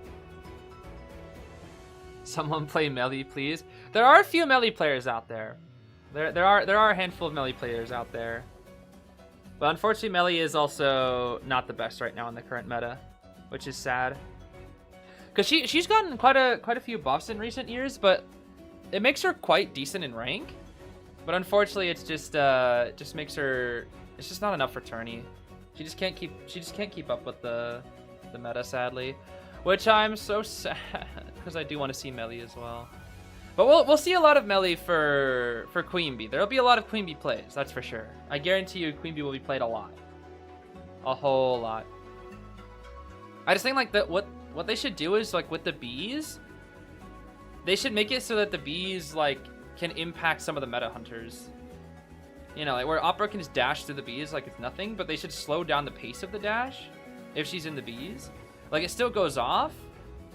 Someone play melee, please. There are a few melee players out there. There are a handful of melee players out there. But unfortunately, melee is also not the best right now in the current meta, which is sad. Because she's gotten quite a few buffs in recent years, but it makes her quite decent in rank. But unfortunately, it's just makes her. It's just not enough for tourney. She just can't keep up with the meta, sadly. Which I'm so sad, because I do want to see melee as well. But we'll see a lot of melee for Queen Bee. There'll be a lot of Queen Bee plays, that's for sure. I guarantee you Queen Bee will be played a lot. A whole lot. I just think like that what they should do is like with the bees, they should make it so that the bees like can impact some of the meta hunters. You know, like where Opera can just dash through the bees like it's nothing, but they should slow down the pace of the dash if she's in the bees. Like, it still goes off,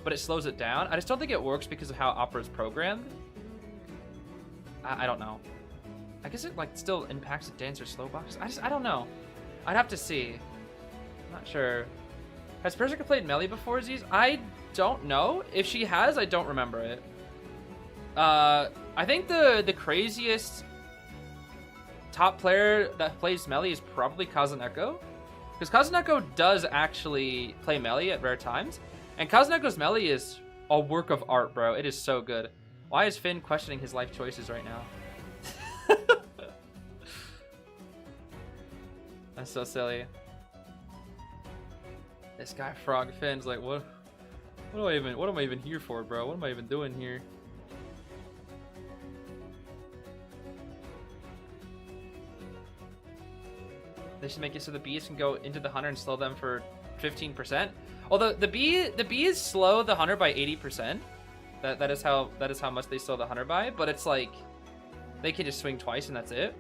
but it slows it down. I just don't think it works because of how Opera's programmed. I don't know. I guess it, like, still impacts the dancer slow box. I don't know. I'd have to see. I'm not sure. Has Berserker played melee before, Zeez? I don't know. If she has, I don't remember it. I think the craziest top player that plays melee is probably Kazuneko. Because Kazuneko does actually play melee at rare times. And Kazuneko's melee is a work of art, bro. It is so good. Why is Finn questioning his life choices right now? That's so silly. This guy Frog Finn's like, what am I even here for, bro? What am I even doing here? They should make it so the bees can go into the hunter and slow them for 15%. Although the bees slow the hunter by 80%. That is how much they slow the hunter by. But it's like they can just swing twice and that's it.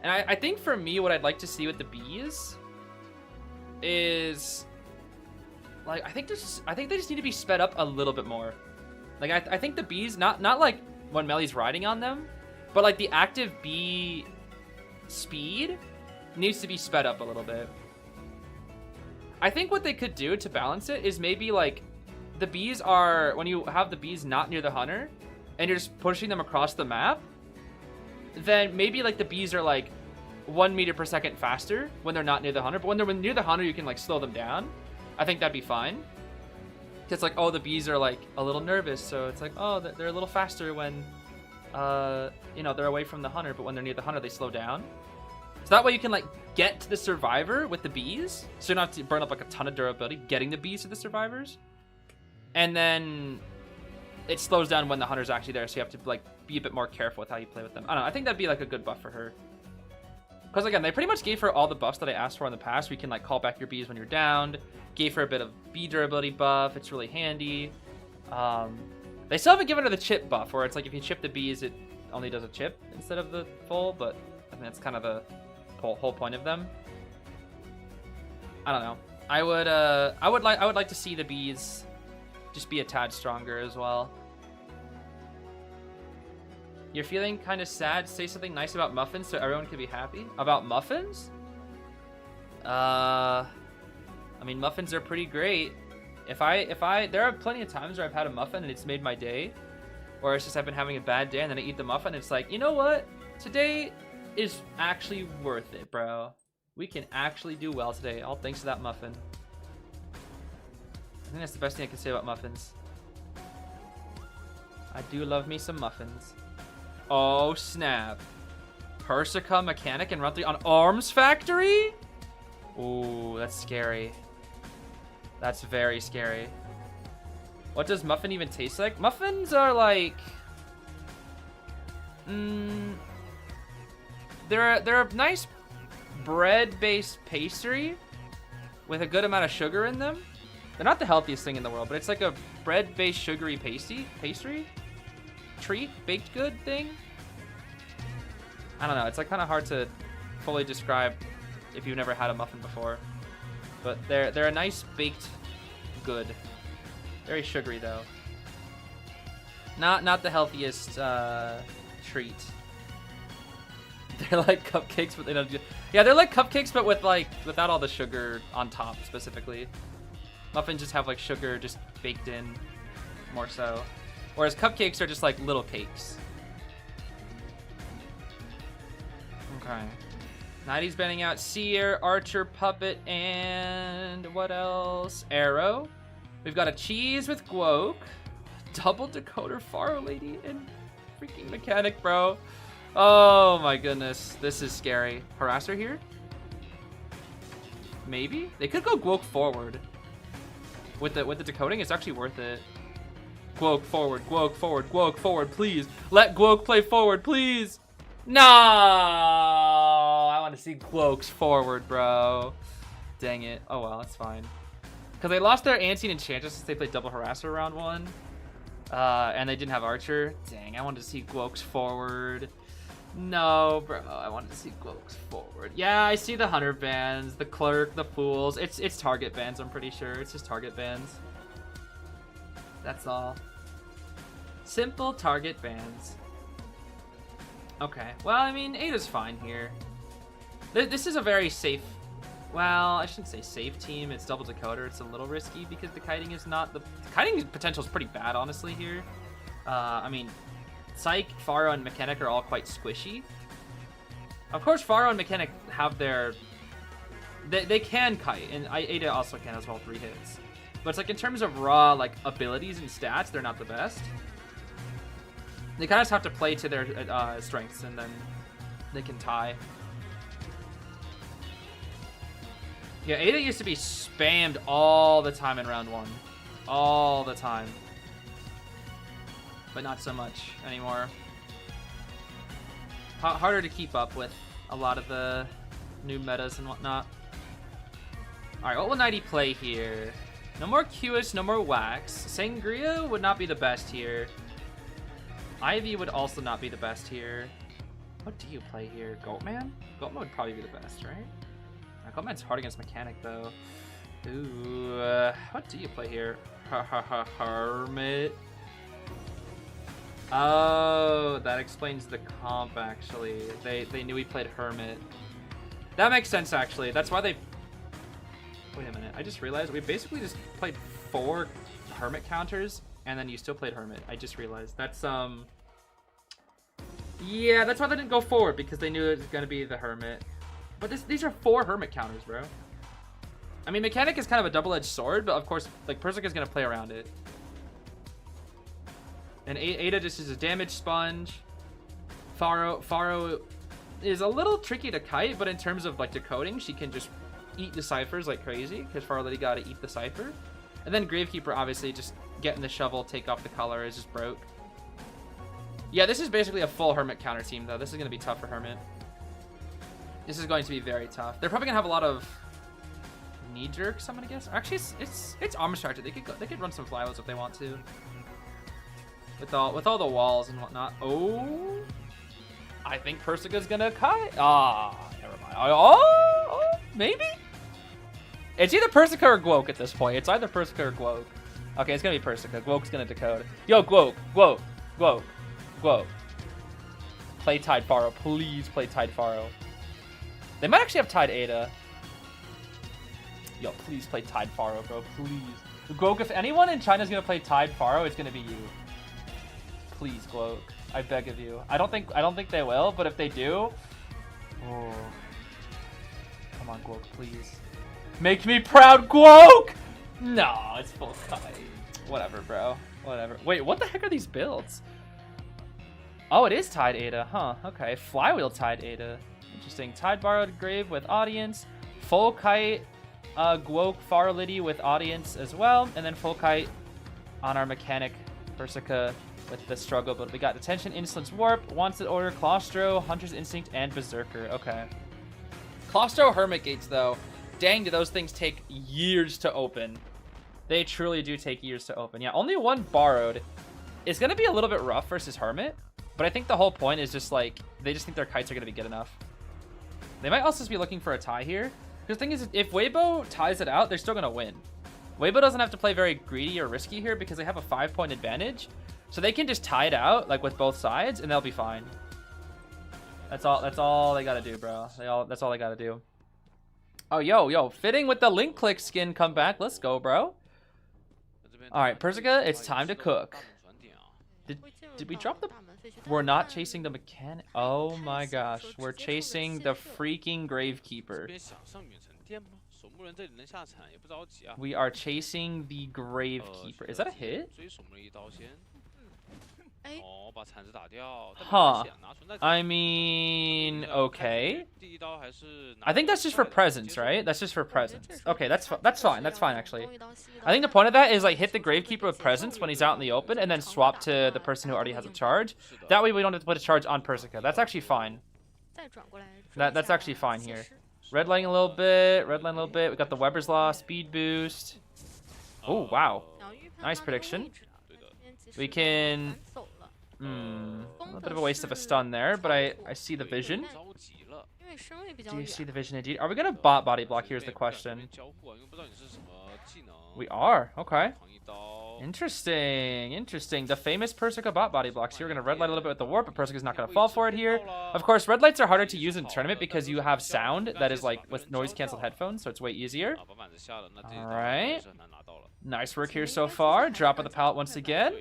And I think for me, what I'd like to see with the bees is like I think they just need to be sped up a little bit more. Like I think the bees not like when Melee's riding on them, but like the active bee speed needs to be sped up a little bit. I think what they could do to balance it is maybe like the bees are, when you have the bees not near the hunter and you're just pushing them across the map, then maybe like the bees are like 1 meter per second faster when they're not near the hunter, but when they're near the hunter you can like slow them down. I think that'd be fine. It's like, oh, the bees are like a little nervous, so it's like, oh, they're a little faster when you know, they're away from the hunter, but when they're near the hunter they slow down. So that way you can like get to the survivor with the bees, so you don't have to burn up like a ton of durability getting the bees to the survivors. And then it slows down when the hunter's actually there, so you have to like be a bit more careful with how you play with them. I don't know, I think that'd be like a good buff for her. Because again, they pretty much gave her all the buffs that I asked for in the past. We can like call back your bees when you're downed. Gave her a bit of bee durability buff. It's really handy. They still haven't given her the chip buff, where it's like if you chip the bees, it only does a chip instead of the full. But I think that's kind of the whole point of them. I don't know. I would like to see the bees just be a tad stronger as well. You're feeling kind of sad. Say something nice about muffins so everyone can be happy. About muffins? I mean, muffins are pretty great. There are plenty of times where I've had a muffin and it's made my day. Or it's just I've been having a bad day and then I eat the muffin and it's like, you know what? Today is actually worth it, bro. We can actually do well today, all thanks to that muffin. I think that's the best thing I can say about muffins. I do love me some muffins. Oh, snap. Persica mechanic and run 3 on Arms Factory? Ooh, that's scary. That's very scary. What does muffin even taste like? Muffins are like... They're a nice bread-based pastry with a good amount of sugar in them. They're not the healthiest thing in the world, but it's like a bread-based sugary pastry? Treat? Baked good thing? I don't know. It's like kind of hard to fully describe if you've never had a muffin before. But they're a nice baked good. Very sugary though. Not the healthiest treat. They're like cupcakes, but they don't. Yeah, they're like cupcakes, but with like without all the sugar on top specifically. Muffins just have like sugar just baked in, more so. Whereas cupcakes are just like little cakes. Okay. Naiad's banning out Seer, Archer, Puppet, and what else? Arrow. We've got a Cheese with Guok, double decoder Faro Lady, and freaking Mechanic, bro. Oh my goodness, this is scary. Harasser here? Maybe? They could go Guok forward. With the decoding, it's actually worth it. Guok forward, Guok forward, Guok forward, please. Let Guok play forward, please. No, I want to see Guok's forward, bro. Dang it. Oh well, it's fine. Because they lost their Ancient Enchantress since they played double Harasser round 1. And they didn't have Archer. Dang, I wanted to see Guok's forward. No, bro, I wanted to see Guok's forward. Yeah, I see the Hunter bans, the Clerk, the Fools. It's target bans, I'm pretty sure. It's just target bans. That's all. Simple target bans. Okay, well, I mean, Ada's fine here. This is a very safe... Well, I shouldn't say safe team. It's double decoder. It's a little risky because the kiting is not... The kiting potential is pretty bad, honestly, here. I mean, Psych, Faro, and Mechanic are all quite squishy. Of course, Faro and Mechanic have their... They can kite, and Ada also can as well, 3 hits. But it's like in terms of raw like abilities and stats, they're not the best. They kind of just have to play to their strengths, and then they can tie. Yeah, Ada used to be spammed all the time in round 1. All the time. But not so much anymore. Harder to keep up with a lot of the new metas and whatnot. Alright, what will Naiad play here? No more Cueist, no more Wax. Sangria would not be the best here. Ivy would also not be the best here. What do you play here? Goatman? Goatman would probably be the best, right? Goatman's hard against Mechanic, though. Ooh, what do you play here? Hermit. Oh, that explains the comp, actually. They knew he played Hermit. That makes sense, actually. That's why they... Wait a minute. I just realized we basically just played 4 Hermit counters, and then you still played Hermit. I just realized. That's, yeah, that's why they didn't go forward, because they knew it was going to be the Hermit. But these are 4 Hermit counters, bro. I mean, Mechanic is kind of a double-edged sword, but of course, like, Persica's going to play around it. And Ada just is a damage sponge. Faro is a little tricky to kite, but in terms of, like, decoding, she can just eat the ciphers like crazy, because Faro Lady got to eat the cipher. And then Gravekeeper, obviously, just getting the shovel, take off the color is just broke. Yeah, this is basically a full Hermit counter team, though. This is going to be tough for Hermit. This is going to be very tough. They're probably going to have a lot of knee jerks, I'm going to guess. Actually, it's Armor Charger. They could run some flyways if they want to. With all the walls and whatnot. Oh, I think Persica's going to kite. Ah, never mind. Oh, maybe? It's either Persica or Guok at this point. It's either Persica or Guok. Okay, it's going to be Persica. Guok's going to decode. Yo, Guok. Play Tide Faro. Please play Tide Faro. They might actually have Tide Ada. Yo, please play Tide Faro, bro. Please. Guok, if anyone in China is going to play Tide Faro, it's going to be you. Please, Guok. I beg of you. I don't think they will, but if they do... Oh. Come on, Guok, please. Make me proud, Guok! No, it's full kite. Whatever, bro. Whatever. Wait, what the heck are these builds? Oh, it is Tide Ada, huh? Okay, Flywheel Tide Ada. Interesting. Tide Borrowed Grave with Audience. Full Kite Guok Farlity with Audience as well. And then Full Kite on our Mechanic Persica with the Struggle. But we got Detention, Insolence Warp, Wanted Order, Claustro, Hunter's Instinct, and Berserker. Okay. Claustro Hermit Gates, though. Dang, do those things take years to open. They truly do take years to open. Yeah, only one borrowed. It's going to be a little bit rough versus Hermit. But I think the whole point is just like, they just think their kites are going to be good enough. They might also just be looking for a tie here. Because the thing is, if Weibo ties it out, they're still going to win. Weibo doesn't have to play very greedy or risky here because they have a 5-point advantage. So they can just tie it out like with both sides and they'll be fine. That's all they got to do, bro. That's all they got to do. Oh, yo, fitting with the link click skin comeback. Let's go, bro. All right, Persica, it's time to cook. Did we drop the... We're not chasing the mechanic. Oh my gosh. We're chasing the freaking Gravekeeper. We are chasing the Gravekeeper. Is that a hit? Huh. I mean, okay. I think that's just for presents, right? That's just for presents. Okay, that's fine. That's fine, actually. I think the point of that is, like, hit the Gravekeeper with presents when he's out in the open, and then swap to the person who already has a charge. That way we don't have to put a charge on Persica. That's actually fine. That's actually fine here. Red lining a little bit. Red line a little bit. We got the Weber's Law, speed boost. Oh, wow. Nice prediction. We can... a little bit of a waste of a stun there, but I see the vision. Do you see the vision indeed? Are we going to bot body block? Here's the question. We are. Okay. Interesting. The famous Persica bot body blocks. You're going to red light a little bit with the warp, but Persica's not going to fall for it here. Of course, red lights are harder to use in tournament because you have sound that is like with noise canceled headphones, so it's way easier. All right. Nice work here so far. Drop of the pallet once again.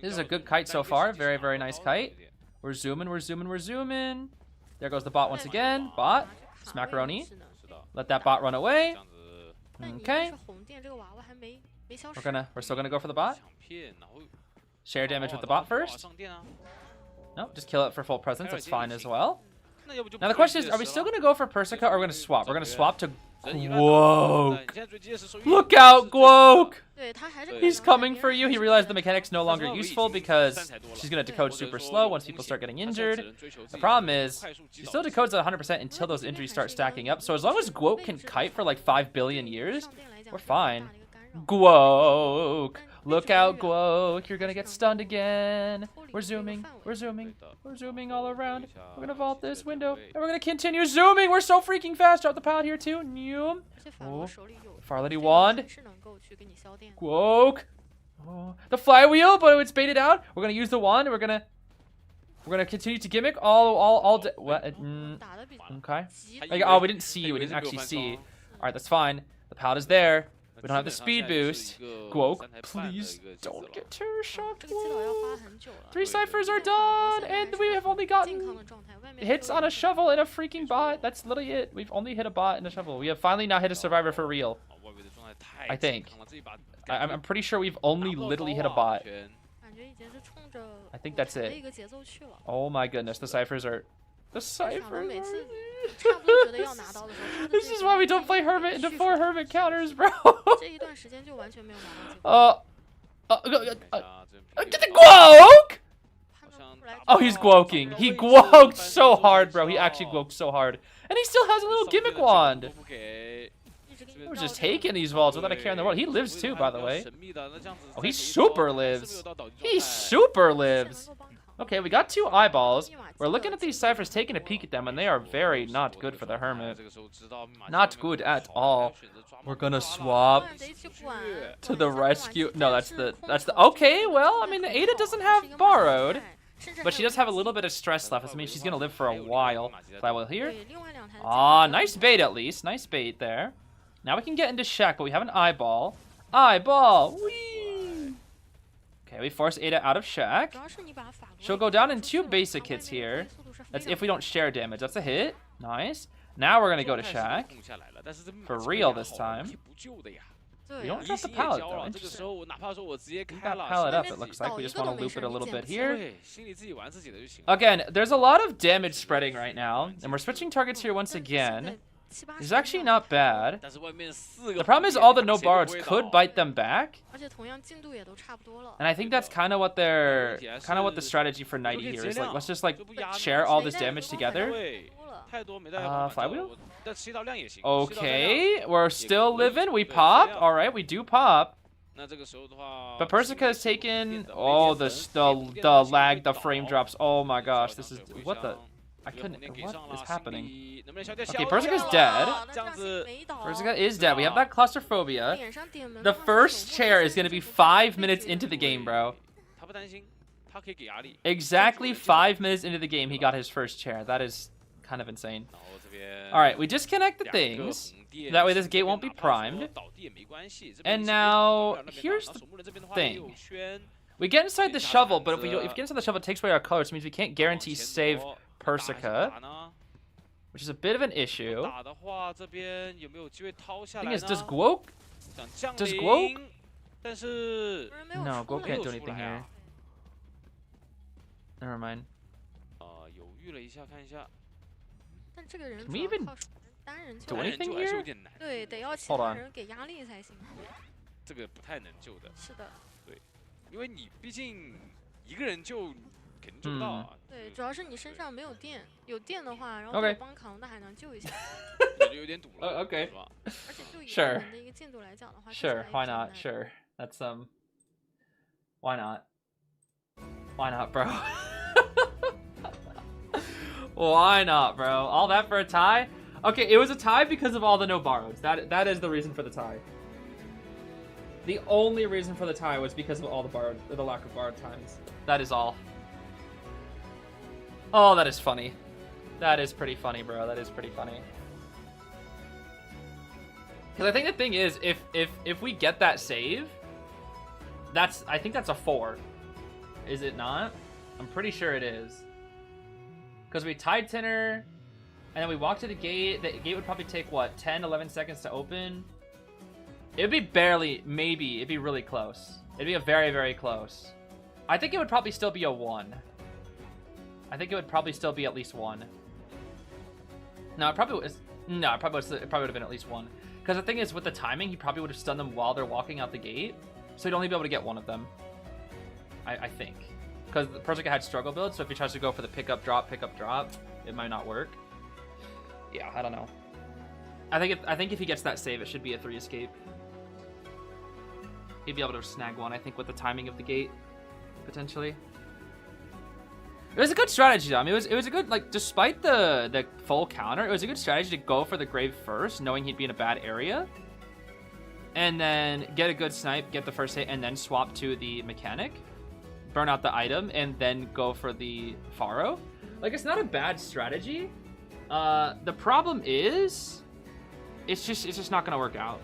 This is a good kite so far. Very, very nice kite. We're zooming. There goes the bot once again. Bot. Smackaroni. Let that bot run away. Okay. We're still gonna go for the bot. Share damage with the bot first. Nope, just kill it for full presence. That's fine as well. Now the question is, are we still gonna go for Persica or are we gonna swap? We're gonna swap to Guok. Look out, Guok! He's coming for you. He realized the mechanic's no longer useful because she's going to decode super slow once people start getting injured. The problem is, she still decodes at 100% until those injuries start stacking up. So as long as Guok can kite for like 5 billion years, we're fine. Guok! Look out, Guok. You're going to get stunned again. We're zooming all around. We're going to vault this window. And we're going to continue zooming. We're so freaking fast. Drop the pallet here, too. Oh. Farlady wand. Guok. Oh. The flywheel, but it's baited out. We're going to use the wand. We're going to continue to gimmick all day. What? Okay. Oh, we didn't see you. We didn't actually see. All right, that's fine. The pallet is there. We don't have the speed boost. Guok, please don't get terror shocked. 3 ciphers are done, and we have only gotten hits on a shovel and a freaking bot. That's literally it. We've only hit a bot and a shovel. We have finally now hit a survivor for real. I think. I'm pretty sure we've only literally hit a bot. I think that's it. Oh my goodness, the ciphers are... The ciphers This is why we don't play Hermit into 4 Hermit counters, bro. Guok! Oh, he's guoking. He guoked so hard, bro. He actually guoked so hard. And he still has a little gimmick wand. We're just taking these vaults without a care in the world. He lives too, by the way. Oh, he super lives. He super lives. Okay, we got 2 eyeballs. We're looking at these ciphers, taking a peek at them, and they are very not good for the Hermit. Not good at all. We're gonna swap to the rescue. No, that's the. Okay, well, I mean, the Ada doesn't have borrowed, but she does have a little bit of stress left. I mean, she's gonna live for a while. Flywheel here. Ah, nice bait at least. Nice bait there. Now we can get into Shack, but we have an eyeball. Eyeball. Whee! Okay, we force Ada out of Shack. She'll go down in 2 basic hits here. That's if we don't share damage. That's a hit. Nice. Now we're going to go to Shack. For real this time. We don't drop the pallet though. Interesting. We got pallet up, it looks like. We just want to loop it a little bit here. Again, there's a lot of damage spreading right now, and we're switching targets here once again. It's actually not bad. The problem is all the no borrows could bite them back. And I think that's kind of what the strategy for Naiad here is. Like, let's just like share all this damage together. Flywheel? Okay, we're still living. We pop. All right, we do pop. But Persica is taken. Oh, the lag, the frame drops. Oh my gosh, this is what the. I couldn't. What is happening? Okay, Persica's dead. Persica is dead. We have that claustrophobia. The first chair is gonna be 5 minutes into the game, bro. Exactly 5 minutes into the game, he got his first chair. That is kind of insane. All right, we disconnect the things. That way this gate won't be primed. And now, here's the thing. We get inside the shovel, but if we get inside the shovel, it takes away our color, which means we can't guarantee save Persica, which is a bit of an issue. Thing is, does Guok? No, Guok can't do anything here. Never mind. Can we even do anything here? Hold on. Okay. Sure. Sure. Why not? Sure. That's Why not? Why not, bro? Why not, bro? All that for a tie? Okay, it was a tie because of all the no borrows. That is the reason for the tie. The only reason for the tie was because of all the lack of borrowed times. That is all. Oh, that is funny. That is pretty funny, bro. That is pretty funny. Because I think the thing is, if we get that save, I think that's a 4. Is it not? I'm pretty sure it is. Because we tied Tinner, and then we walk to the gate. The gate would probably take, what, 10, 11 seconds to open? It'd be barely, maybe. It'd be really close. It'd be a very, very close. I think it would probably still be a 1. I think it would probably still be at least 1. No, it probably was. No, it probably would have been at least 1. Because the thing is, with the timing, he probably would have stunned them while they're walking out the gate. So he'd only be able to get 1 of them. I think. Because Persica had struggle build, so if he tries to go for the pick up, drop, it might not work. Yeah, I don't know. I think if he gets that save, it should be a 3 escape. He'd be able to snag 1, I think, with the timing of the gate, potentially. It was a good strategy, though. I mean, it was a good, like, despite the full counter, it was a good strategy to go for the grave first, knowing he'd be in a bad area. And then get a good snipe, get the first hit, and then swap to the mechanic. Burn out the item, and then go for the Faro. Like, it's not a bad strategy. The problem is, it's just not going to work out.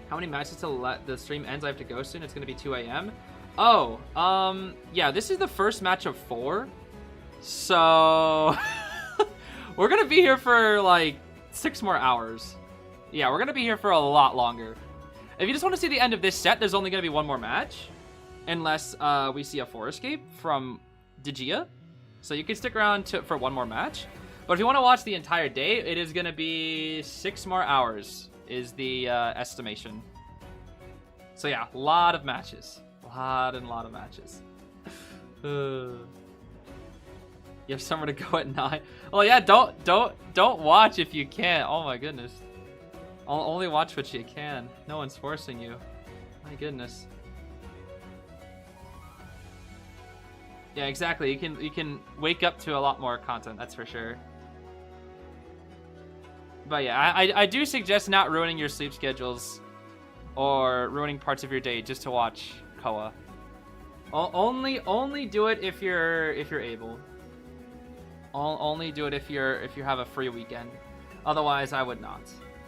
How many matches till the stream ends? I have to go soon. It's going to be 2 a.m. Oh, yeah, this is the first match of 4. So, we're going to be here for, like, 6 more hours. Yeah, we're going to be here for a lot longer. If you just want to see the end of this set, there's only going to be 1 more match. Unless we see a 4 escape from DiJia. So you can stick around for 1 more match. But if you want to watch the entire day, it is going to be 6 more hours is the estimation. So yeah, a lot of matches. A lot of matches. You have somewhere to go at 9. Oh yeah, don't watch if you can't. Oh my goodness. Only watch what you can. No one's forcing you. My goodness. Yeah, exactly. You can wake up to a lot more content, that's for sure. But yeah, I do suggest not ruining your sleep schedules or ruining parts of your day just to watch COA. Only do it if you're able. Only do it if you have a free weekend. Otherwise, I would not.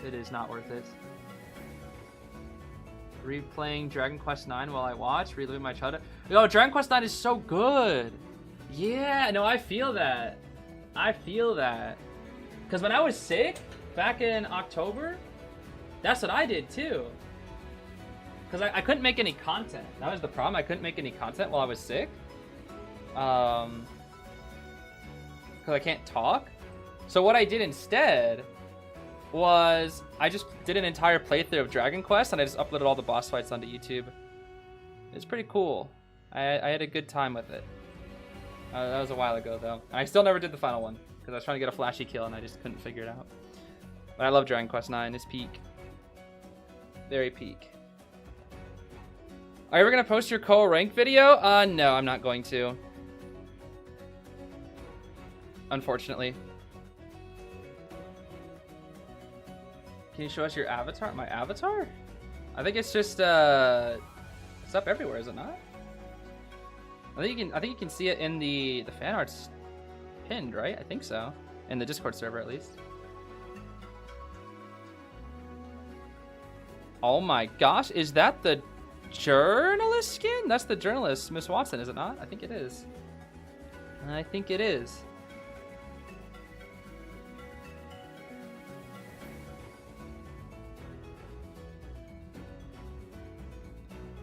It is not worth it. Replaying Dragon Quest IX while I watch, reliving my childhood. Yo, Dragon Quest IX is so good. Yeah, no, I feel that. I feel that. Because when I was sick, back in October, that's what I did too. Because I couldn't make any content. That was the problem. I couldn't make any content while I was sick. Because I can't talk. So what I did instead was I just did an entire playthrough of Dragon Quest, and I just uploaded all the boss fights onto YouTube. It's pretty cool. I had a good time with it. That was a while ago, though. I still never did the final one, because I was trying to get a flashy kill, and I just couldn't figure it out. But I love Dragon Quest 9. It's peak. Very peak. Are you ever going to post your COA rank video? No, I'm not going to. Unfortunately. Can you show us your avatar? My avatar? I think it's just, it's up everywhere, is it not? I think you can see it in the fan art's pinned, right? I think so. In the Discord server, at least. Oh my gosh, is that the journalist skin? That's the journalist, Miss Watson, is it not? I think it is. I think it is.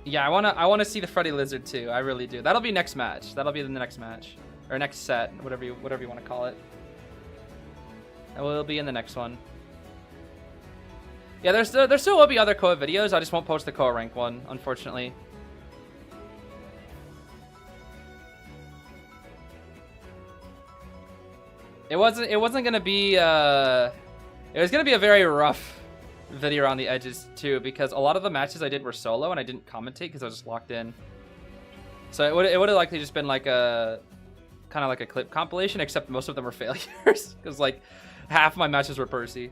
Yeah, I wanna see the Freddy Lizard too. I really do. That'll be next match. That'll be the next match, or next set, whatever you want to call it. That will be in the next one. Yeah, there still will be other COA videos. I just won't post the COA rank one, unfortunately. It wasn't gonna be it was gonna be a very rough video around the edges too, because a lot of the matches I did were solo and I didn't commentate because I was just locked in. So it would have likely just been like a kind of like a clip compilation, except most of them were failures because like half my matches were Percy.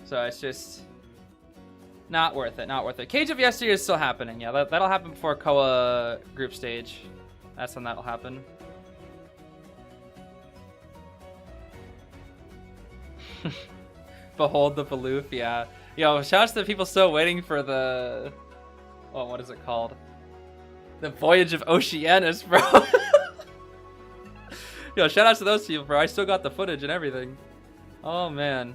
So it's just not worth it, not worth it. Cage of Yesteryear is still happening. Yeah, that'll happen before COA group stage. That's when that'll happen. Behold the Baloof, yeah. Yo, shouts to the people still waiting for the... Oh, what is it called? The Voyage of Oceanus, bro. Yo, shout outs to those people, bro. I still got the footage and everything. Oh, man.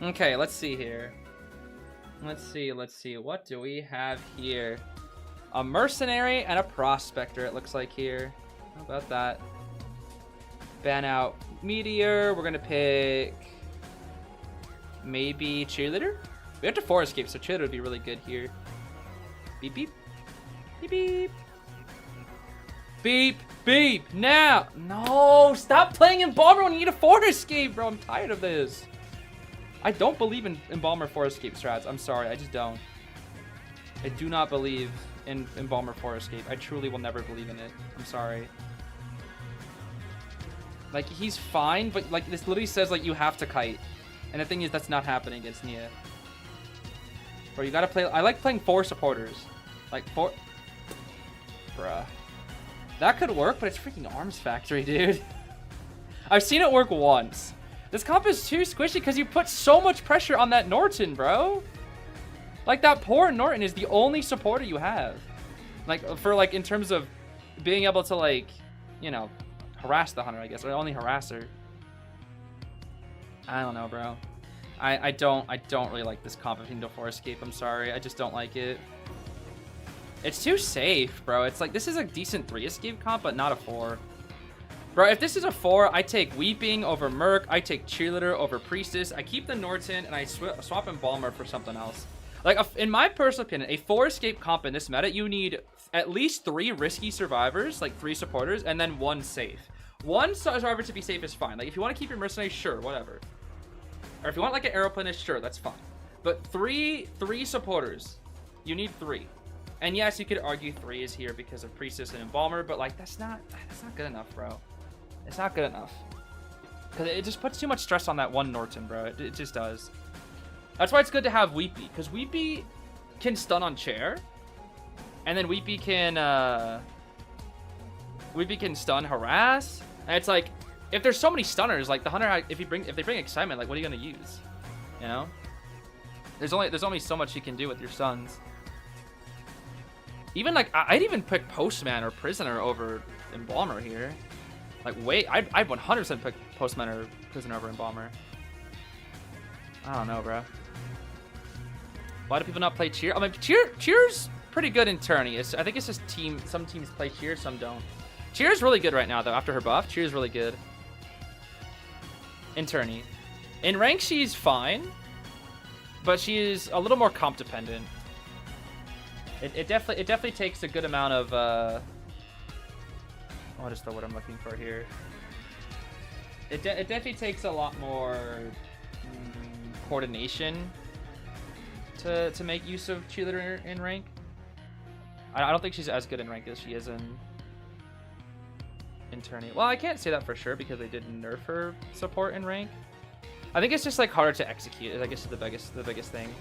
Okay, let's see here. Let's see. What do we have here? A mercenary and a prospector, it looks like here. How about that? Ban out Meteor. We're gonna pick... maybe Cheerleader? We have to 4 escape, so Cheerleader would be really good here. Beep, beep. Beep, beep. Beep, beep. Now! No! Stop playing Embalmer when you need a 4 escape, bro. I'm tired of this. I don't believe in Embalmer 4 escape strats. I'm sorry, I just don't. I do not believe in Embalmer 4 escape. I truly will never believe in it. I'm sorry. Like, he's fine, but like this literally says like you have to kite. And the thing is, that's not happening against Nia. Bro, you gotta play... I like playing 4 supporters. Like, 4... Bruh. That could work, but it's freaking Arms Factory, dude. I've seen it work once. This comp is too squishy because you put so much pressure on that Norton, bro. Like, that poor Norton is the only supporter you have. Like, for, like, in terms of being able to, like, you know, harass the hunter, I guess. Or only harass her. I don't know, bro. I don't really like this comp of Hindu 4 escape. I'm sorry. I just don't like it. It's too safe, bro. It's like, this is a decent 3 escape comp, but not a 4. Bro, if this is a 4, I take Weeping over Merc. I take Cheerleader over Priestess. I keep the Norton, and I swap Embalmer for something else. Like, in my personal opinion, a 4 escape comp in this meta, you need at least 3 risky survivors, like 3 supporters, and then 1 safe. 1 survivor to be safe is fine. Like, if you want to keep your mercenary, sure, whatever. Or if you want like an aeroplanist, sure, that's fine. But 3 supporters. You need 3. And yes, you could argue 3 is here because of Priestess and Embalmer, but like that's not good enough, bro. It's not good enough. Because it just puts too much stress on that one Norton, bro. It just does. That's why it's good to have Weepy, because Weepy can stun on chair. And then Weepy can stun harass. And it's like, if there's so many stunners, like the hunter, if they bring excitement, like what are you gonna use? You know? There's only so much you can do with your stuns. Even like I'd even pick Postman or Prisoner over Embalmer here. Like wait, I'd 100% pick Postman or Prisoner over Embalmer. I don't know, bro. Why do people not play Cheer? I mean, Cheer's pretty good in tourney. I think it's just some teams play Cheer, some don't. Cheer's really good right now, though, after her buff. Cheer's really good. In tourney. In rank, she's fine. But she's a little more comp dependent. It definitely takes a good amount of, what is the word I'm looking for here? It definitely takes a lot more coordination to make use of Cheerleader in rank. I don't think she's as good in rank as she is in tourney. Well, I can't say that for sure because they did nerf her support in rank. I think it's just like harder to execute. I guess is the biggest thing.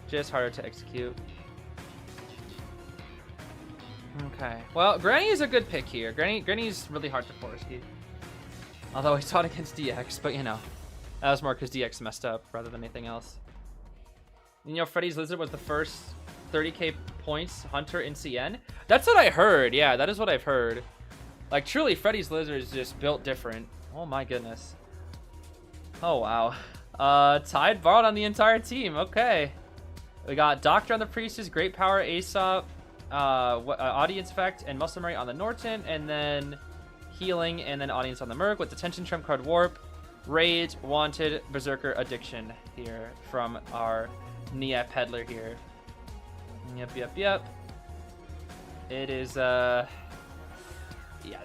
Just harder to execute. Okay. Well, Granny is a good pick here. Granny's really hard to force keep. Although I taught against DX, but you know, that was more because DX messed up rather than anything else. You know, Freddy's Lizard was the first 30k points hunter in CN. That's what I heard. Yeah, that is what I've heard. Like, truly, Freddy's Lizard is just built different. Oh my goodness. Oh wow. Tide borrowed on the entire team. Okay. We got Doctor on the Priestess, Great Power, Aesop, Audience Effect, and Muscle Memory on the Norton, and then Healing, and then Audience on the Merc with Detention, Trump Card, Warp, Rage, Wanted, Berserker, Addiction here from our Naiad Peddler here. Yep. It is, yeah,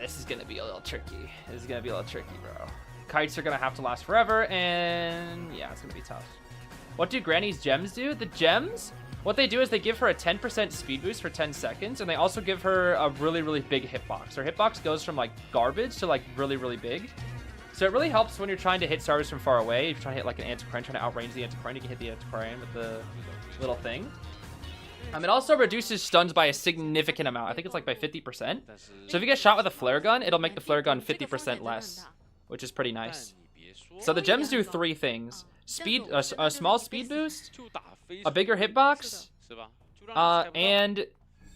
this is gonna be a little tricky. This is gonna be a little tricky, bro. Kites are gonna have to last forever, and yeah, it's gonna be tough. What do Granny's gems do? The gems, what they do is they give her a 10% speed boost for 10 seconds, and they also give her a really, really big hitbox. Her hitbox goes from like garbage to like really, really big. So it really helps when you're trying to hit starters from far away. If you're trying to hit like an Antiquarian, trying to outrange the Antiquarian, you can hit the Antiquarian with the little thing. It also reduces stuns by a significant amount. I think it's like by 50%. So if you get shot with a flare gun, it'll make the flare gun 50% less, which is pretty nice. So the gems do 3 things. Speed, a small speed boost, a bigger hitbox, and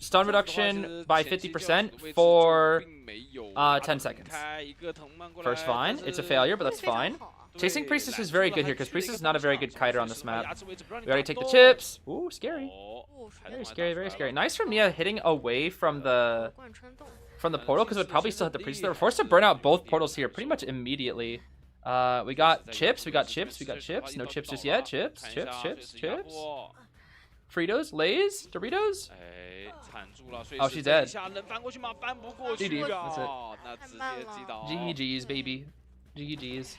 stun reduction by 50% for 10 seconds. First fine. It's a failure, but that's fine. Chasing Priestess is very good here because Priestess is not a very good kiter on this map. We already take the chips. Ooh, scary. Very scary, very scary. Nice from Nia hitting away from the portal because it would probably still hit the Priestess. They were forced to burn out both portals here pretty much immediately. We got chips. No chips just yet. Chips. Fritos, Lay's, Doritos. Oh, she's dead. GG. That's it. GG's, baby. GG's.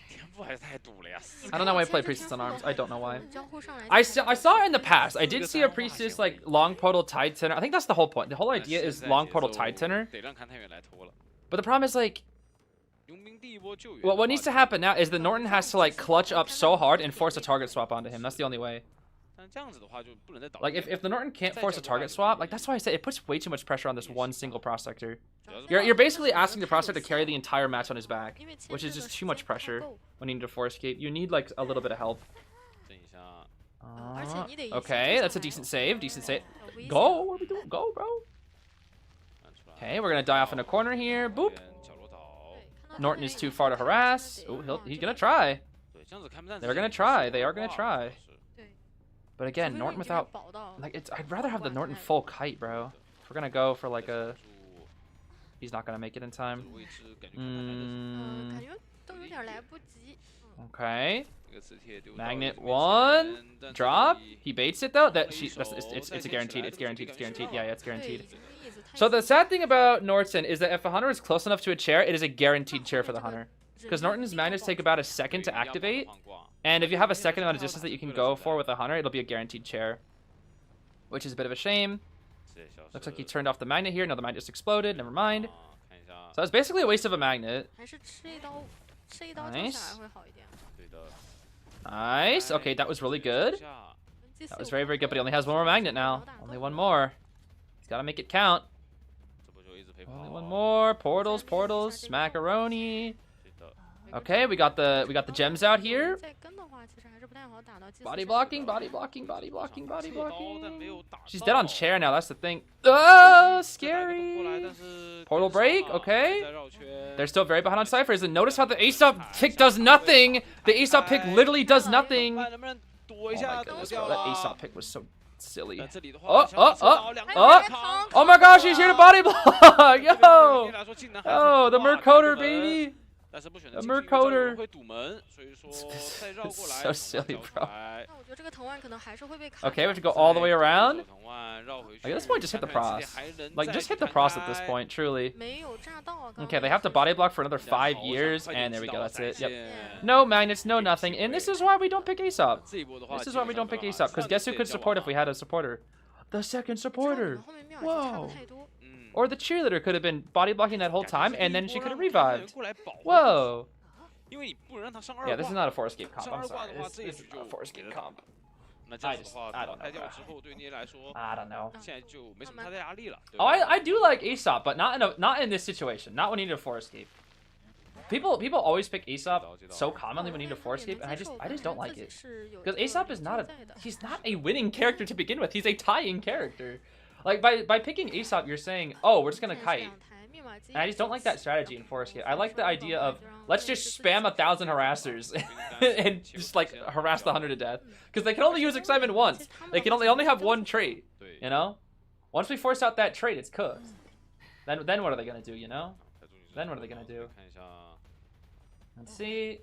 I don't know why I play Priestess on Arms. I don't know why. I saw it in the past. I did see a Priestess like long portal tide tenor. I think that's the whole point. The whole idea is long portal tide tenor. But the problem is like, well, what needs to happen now is the Norton has to like clutch up so hard and force a target swap onto him. That's the only way. Like if the Norton can't force a target swap, like that's why I said it puts way too much pressure on this one single prospector. You're basically asking the prospector to carry the entire match on his back, which is just too much pressure when you need to force escape. You need like a little bit of help. Okay, that's a decent save. Go, what are we doing? Go, bro. Okay, we're gonna die off in a corner here. Boop. Norton is too far to harass. Oh, he's gonna try. They're gonna try. They are gonna try. But again, Norton without, like, I'd rather have the Norton full kite, bro. If we're gonna go for like a, he's not gonna make it in time. Okay. Magnet 1 drop. He baits it though. It's a guaranteed. It's guaranteed. Yeah, it's guaranteed. So the sad thing about Norton is that if a hunter is close enough to a chair, it is a guaranteed chair for the hunter. Because Norton's magnets take about a second to activate. And if you have a second amount of distance that you can go for with a hunter, it'll be a guaranteed chair. Which is a bit of a shame. Looks like he turned off the magnet here. No, the magnet just exploded. Never mind. So it's basically a waste of a magnet. Nice. Nice. Okay, that was really good. That was very, very good. But he only has one more magnet now. Only one more. He's got to make it count. Only one more. Portals. Macaroni. Okay, we got the gems out here. Body blocking. She's dead on chair now, that's the thing. Oh, scary. Portal break, okay. They're still very behind on ciphers. And notice how the Aesop pick does nothing. The Aesop pick literally does nothing. 躲一 Oh 下 my 躲 goodness, 掉 bro. That 了。 Aesop pick was so silly. 那这里的话， Oh, 想要 oh, 吃到 oh, 两个 oh. 人扛 Oh my gosh, he's here to body block. 对 Yo. 于来说竟然还是 Oh, the 哇 Mercoder, 开个门 baby. 但是不选 The 择进去，因为 Mercoder 会堵门，所以说再绕过来 So silly, 交出 bro. 来 那我觉得这个藤蔓可能还是会被卡 Okay, we have to 住 go all the way around. 藤蔓绕回去 Like, at this point, just hit the 看看 pros. 这里还能 Like, 再 just 去 hit the 弹 pros at this 开 point, truly. 没有炸到啊。刚刚 Okay, they 那 have to 个 body block for another 现在 5 好想 years, 快点 and there we 知 go, 道 that's 闪 it. Yep. 现 No magnets, no nothing, and this is why we don't pick Aesop. 这一波的话 This is why we don't pick Aesop, because guess who could support if we had a supporter? The second 知道你 supporter. 们后面妙尔差 Whoa. 的太多。 嗯 Or the cheerleader could have been body blocking that whole 感 time, 觉是 and 第一 then she 波 could have 让他们 revived. 过来保护 Whoa. 因为你不能让他上二 Yeah, this is 挂 not a force escape comp. 上 I'm 二挂 sorry. 的话， This 这一 is 局 not a 就 force 给 escape 了 comp. 那这样子的 I 话， don't know, 开掉 bro. 之后，对捏来说， I don't know. 现在就没什么太大压力了。 Oh, I do like Aesop, but not in this situation. Not when you need a force escape. People always pick Aesop so commonly when you need a force escape, and I just don't like it. Because Aesop is he's not a winning character to begin with. He's a tying character. Like by picking Aesop, you're saying, oh, we're just gonna kite. And I just don't like that strategy in force escape. I like the idea of let's just spam 1,000 harassers and just like harass the 100 to death, because they can only use excitement once. They only have one trait. You know, once we force out that trait, it's cooked. Then what are they gonna do? You know? Then what are they gonna do? 看一下 Let's see.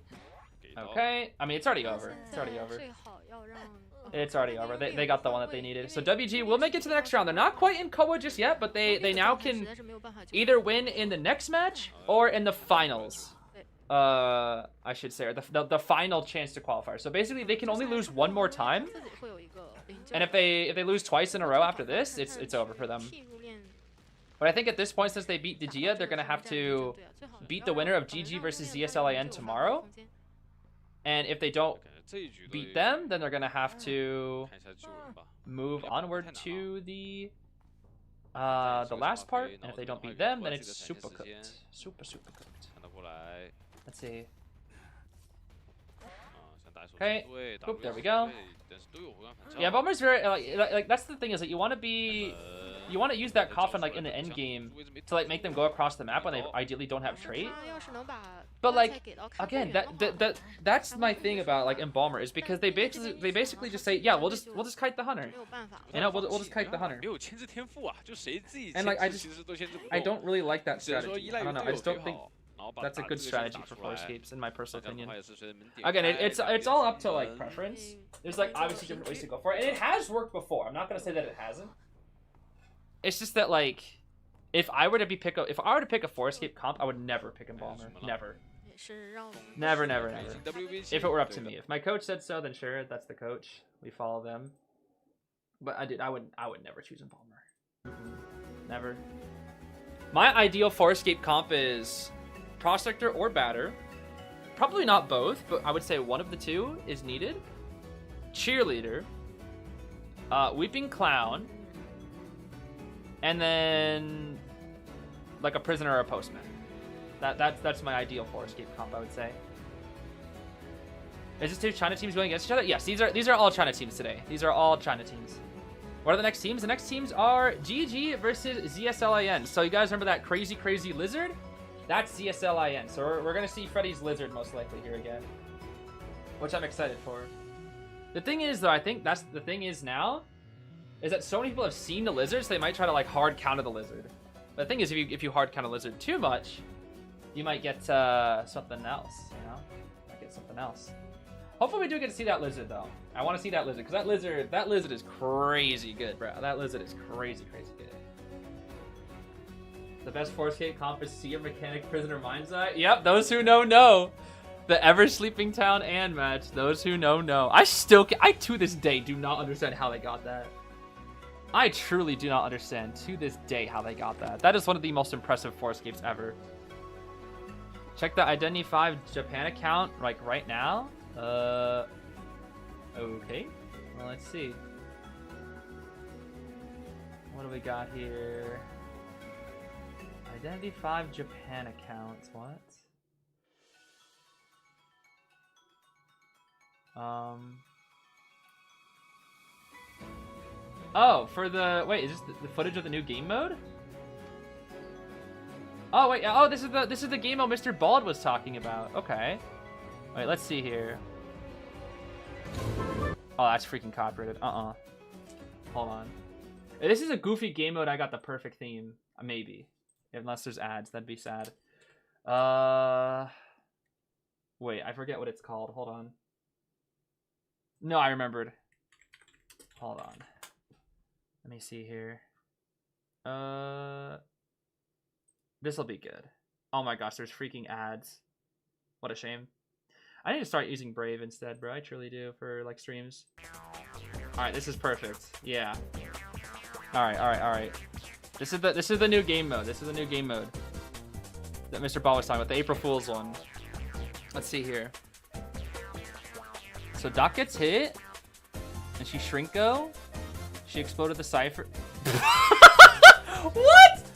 给到 Okay. I mean, it's already over. It's already over. 最好要让 It's already over. They got the one that they needed. So WG will make it to the next round. They're not quite in COA just yet, but they now can either win in the next match or in the finals. I should say, or the final chance to qualify. So basically, they can only lose one more time, 自己会有一个领教 and if they lose twice in a row after this, it's over for them. 替入链 But I think at this point, since they beat DiJia, they're gonna have to beat the winner of GG versus ZS.Lin tomorrow. And if they don't 这一局 beat them, then they're gonna have to 看一下救人吧。 move onward to the last part. And if they don't beat them, then it's super cooked. Super cooked. 看到过来， Let's see. 想打一手 Okay. 对 Oop, there we 打 go. 但是都有回光返照 Yeah, Bomber's very like that's the thing is that you want to use that coffin like in the end game to like make them go across the map when they ideally don't have trait. 他要是能把 But 刚才 like 给到开 again, 队员的话 that's my thing about like Embalmer is because they basically just say, yeah, we'll just kite the hunter. 没有办法 You know, we'll just kite the hunter. 没有牵制天赋啊，就谁自己 And like 牵 I 制 just 其实都牵制不 I 够 don't really like that 只能说 strategy. 依赖 I 于 don't know. 队 I 友 just 对 don't think 好，然后把 that's a 打 good 这个线 strategy 打 for 出 force 来 escapes, in my personal 这样的 opinion. 话也是随着门点 Again, 开 it's all up to like 门 preference. There's like obviously different ways to go for it, and it has worked before. I'm not gonna say that it hasn't. It's just that like, if I were to pick a force escape comp, I would never pick Embalmer. Never. 也是让 Never. 北京 WBC If it were up to 对的 me, if my coach said so, then sure, that's the coach. We follow them. But I would never choose Embalmer. Never. My ideal force escape comp is Prospector or Batter. Probably not both, but I would say one of the two is needed. Cheerleader, Weeping Clown, and then like a prisoner or a postman. That's my ideal force escape comp, I would say. Is this two China teams going against each other? Yes, these are all China teams today. These are all China teams. What are the next teams? The next teams are GG versus ZS.Lin. So you guys remember that crazy lizard? That's ZS.Lin. So we're gonna see Freddy's lizard most likely here again, which I'm excited for. The thing is, though, I think that's the thing is now, is that so many people have seen the lizard, so they might try to like hard counter the lizard. But the thing is, if you hard counter lizard too much, you might get something else. You know, might get something else. Hopefully we do get to see that lizard though. I want to see that lizard because that lizard is crazy good, bro. That lizard is crazy good. The best force escape comp is Seer Mechanic Prisoner Mind's Eye. Yep, those who know. The Ever Sleeping Town and match. Those who know. I to this day do not understand how they got that. I truly do not understand to this day how they got that. That is one of the most impressive force escapes ever. Check the Identity 5 Japan account like right now. Okay. Well, let's see. What do we got here? Identity 5 Japan account. What? Oh, for the wait, is this the footage of the new game mode? Oh wait, oh this is the game mode Mr. Bald was talking about. Okay. Wait, let's see here. Oh, that's freaking copyrighted. Hold on. If this is a goofy game mode, I got the perfect theme. Maybe. Unless there's ads, that'd be sad. Wait, I forget what it's called. Hold on. No, I remembered. Hold on. Let me see here. This'll be good. Oh my gosh, there's freaking ads. What a shame. I need to start using Brave instead, bro. I truly do for like streams. All right, this is perfect. Yeah. All right. This is the new game mode. This is the new game mode that Mr. Ball was talking about, the April Fool's one. Let's see here. So Doc gets hit, and she Shrinko. She exploded the cipher. What?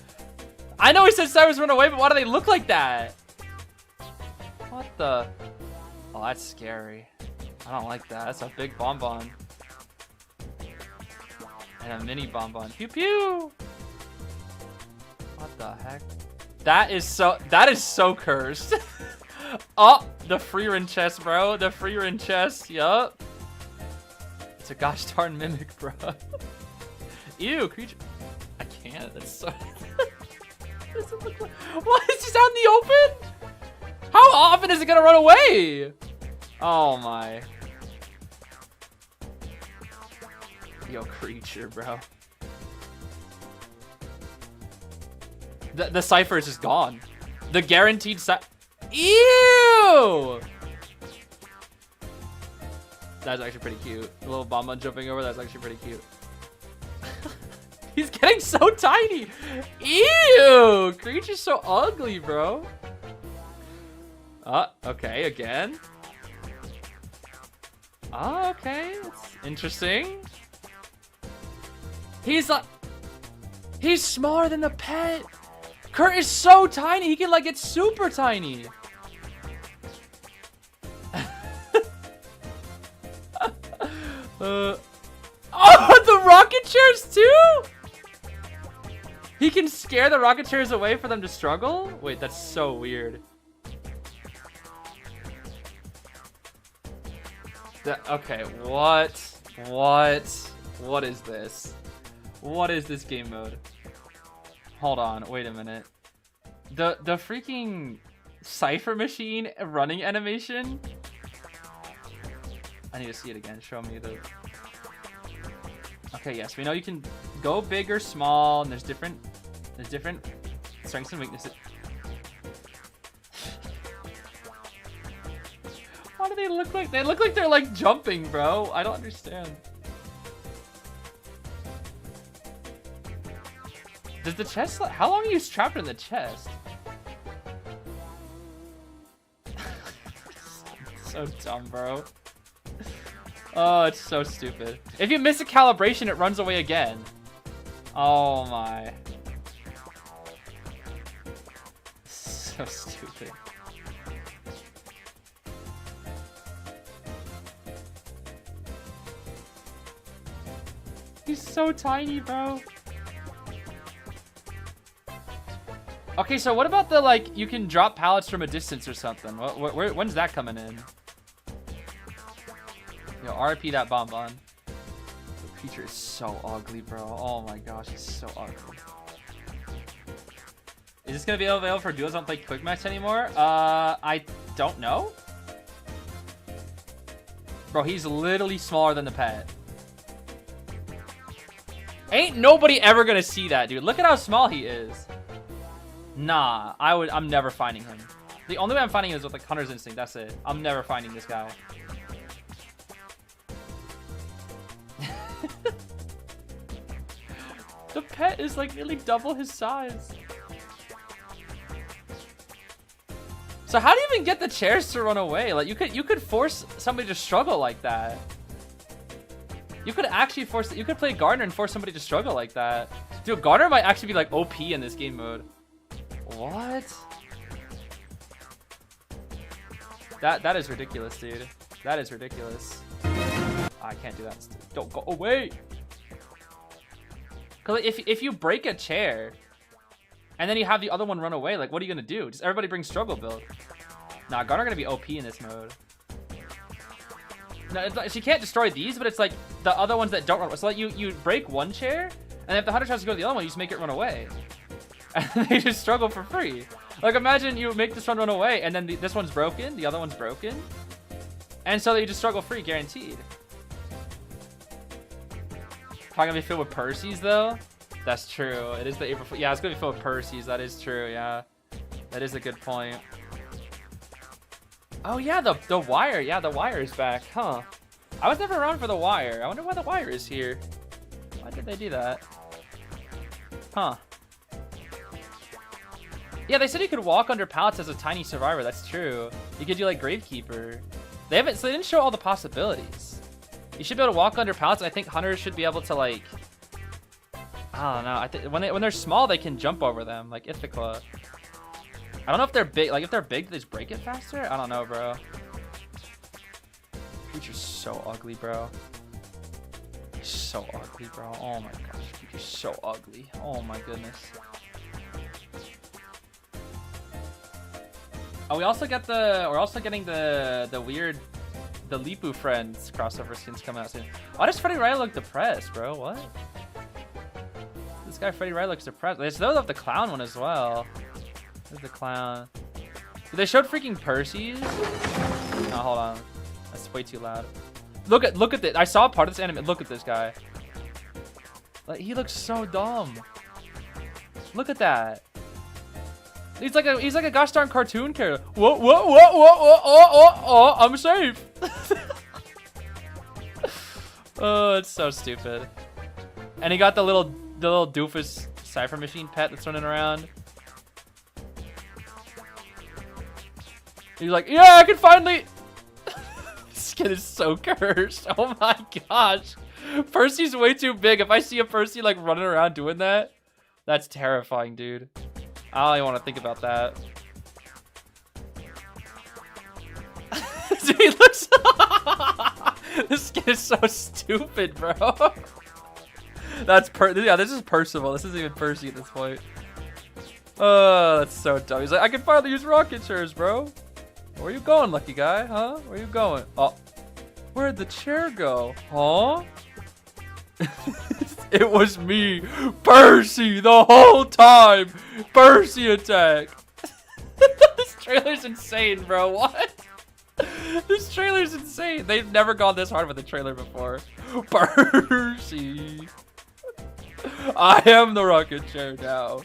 I know he said ciphers run away, but why do they look like that? What the? Oh, that's scary. I don't like that. That's a big bonbon. And a mini bonbon. Pew pew. What the heck? That is so cursed. Oh, the free run chest, bro. The free run chest. Yup. It's a gosh darn mimic, bro. Ew, creature. I can't. That's so. Doesn't look like... What? Is this out in the open? How often is it gonna run away? Oh my. Yo, creature, bro. The cipher is just gone. The guaranteed Ew! That's actually pretty cute. The little bonbon jumping over, that's actually pretty cute. He's getting so tiny. Ew! Creature's so ugly, bro. Okay, again. Oh, okay. That's interesting. He's like... He's smaller than the pet. Kurt is so tiny. He can, like, get super tiny. Oh, the rocket chairs, too? He can scare the rocket chairs away for them to struggle? Wait, that's so weird. Okay, what is this? What is this game mode? Hold on, wait a minute. The freaking cipher machine running animation? I need to see it again. Show me the... Okay, yes, we know you can go big or small, and there's different strengths and weaknesses. Why do they look like... They look like they're like jumping, bro. I don't understand. Does the chest... How long are you trapped in the chest? So dumb, bro. Oh, it's so stupid. If you miss a calibration, it runs away again. Oh my. So stupid. He's so tiny, bro. Okay, so what about the, like, you can drop pallets from a distance or something? When's that coming in? Yo, RP that bonbon. The creature is so ugly, bro. Oh my gosh, it's so ugly. Is this gonna be available for duos? Don't play quick match anymore? I don't know. Bro, he's literally smaller than the pet. Ain't nobody ever gonna see that, dude. Look at how small he is. Nah, I'm never finding him. The only way I'm finding him is with like Hunter's Instinct. That's it. I'm never finding this guy. The pet is like nearly double his size. So how do you even get the chairs to run away? Like you could force somebody to struggle like that. You could actually force... You could play Gardener and force somebody to struggle like that. Dude, Gardener might actually be like OP in this game mode. What? That is ridiculous, dude. That is ridiculous. I can't do that. Don't go away. Cause if you break a chair and then you have the other one run away, like what are you gonna do? Just everybody bring struggle build. Nah, Gardener gonna be OP in this mode. No, it's like, she can't destroy these, but it's like the other ones that don't run. So like you break one chair, and if the hunter tries to go to the other one, you just make it run away. And they just struggle for free. Like imagine you make this one run away, and then this one's broken, the other one's broken. And so they just struggle free, guaranteed. Probably gonna be filled with Percy's though. That's true. It is the April Fool. Yeah, it's gonna be filled with Percy's. That is true. Yeah, that is a good point. Oh yeah, the wire. Yeah, the wire is back, huh? I was never around for the wire. I wonder why the wire is here. Why did they do that? Huh? Yeah, they said you could walk under pallets as a tiny survivor. That's true. You could do like Gravekeeper. So they didn't show all the possibilities. You should be able to walk under pallets. I think hunters should be able to like, I don't know. I think when they're small, they can jump over them, like Ithaca. I don't know if they're big. Like if they're big, they just break it faster. I don't know, bro. Creature's so ugly, bro. So ugly, bro. Oh my gosh, creature's so ugly. Oh my goodness. Oh, we're also getting the weird, the Lipu Friends crossover skins coming out soon. Why does Freddy Riley look depressed, bro? What? This guy Freddy Riley looks depressed. They still have the clown one as well. There's the clown. They showed freaking Percy's. No, hold on. That's way too loud. Look at this. I saw part of this anime. Look at this guy. Like he looks so dumb. Look at that. He's like a gosh darn cartoon character. What? Oh, I'm safe. Oh, it's so stupid. And he got the little doofus cipher machine pet that's running around. He's like, yeah, I can finally. This skin is so cursed. Oh my gosh, Percy's way too big. If I see a Percy like running around doing that, that's terrifying, dude. I don't even want to think about that. Dude, he looks. This skin is so stupid, bro. Yeah, this is Percival. This isn't even Percy at this point. Oh, that's so dumb. He's like, I can finally use rocket chairs, bro. Where you going, lucky guy? Huh? Where you going? Oh, where'd the chair go? Huh? It was me, Percy, the whole time. Percy attack. This trailer's insane, bro. What? This trailer's insane. They've never gone this hard with a trailer before. Percy. I am the rocket chair now.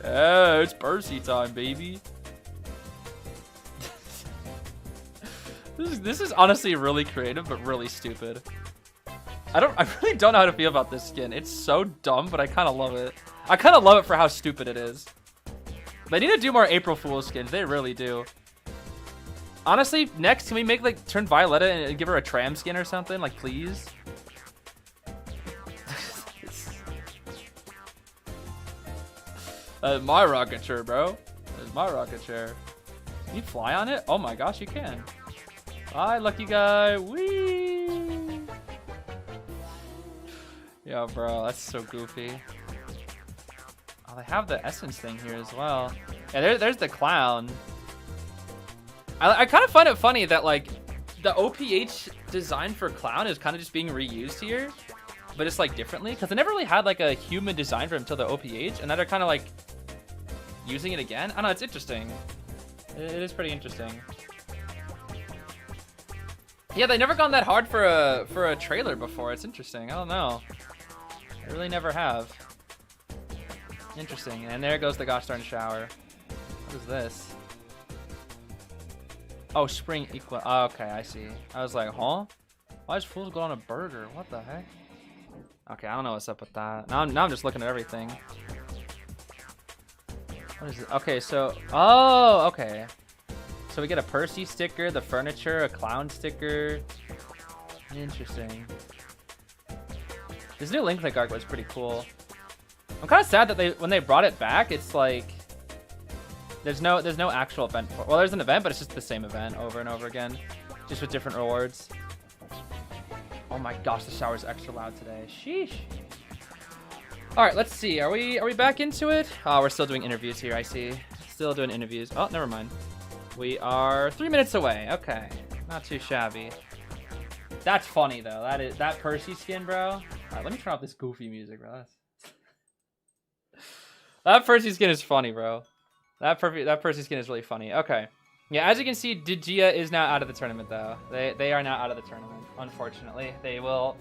Yeah, it's Percy time, baby. This is honestly really creative, but really stupid. I really don't know how to feel about this skin. It's so dumb, but I kind of love it. I kind of love it for how stupid it is. They need to do more April Fool's skins. They really do. Honestly, next, can we make like turn Violetta and give her a tram skin or something? Like, please. My rocket chair, bro. That's my rocket chair. Can you fly on it? Oh my gosh, you can. Hi, lucky guy. Whee! Yo, bro, that's so goofy. Oh, they have the essence thing here as well. Yeah, there's the clown. I kind of find it funny that like the OPH design for clown is kind of just being reused here, but it's like differently because they never really had like a human design for him until the OPH, and now they're kind of like using it again. I don't know, it's interesting. It is pretty interesting. Yeah, they never gone that hard for a trailer before. It's interesting. I don't know. They really never have. Interesting. And there goes the gosh darn shower. What is this? Oh, spring equal. Oh, okay, I see. I was like, huh? Why does Fools go on a burger? What the heck? Okay, I don't know what's up with that. Now I'm just looking at everything. What is it? Okay, so okay. So we get a Percy sticker, the furniture, a clown sticker. Interesting. This new Link Link arc was pretty cool. I'm kind of sad that when they brought it back, it's like there's no actual event for. Well, there's an event, but it's just the same event over and over again, just with different rewards. Oh my gosh, the shower's extra loud today. Sheesh. All right, let's see. Are we back into it? Oh, we're still doing interviews here. I see. Still doing interviews. Oh, never mind. We are 3 minutes away. Okay, not too shabby. That's funny though. That Percy skin, bro. All right, let me turn off this goofy music, bro. That Percy skin is funny, bro. That Percy skin is really funny. Okay. Yeah, as you can see, DiJia is now out of the tournament though. They are now out of the tournament, unfortunately. They will.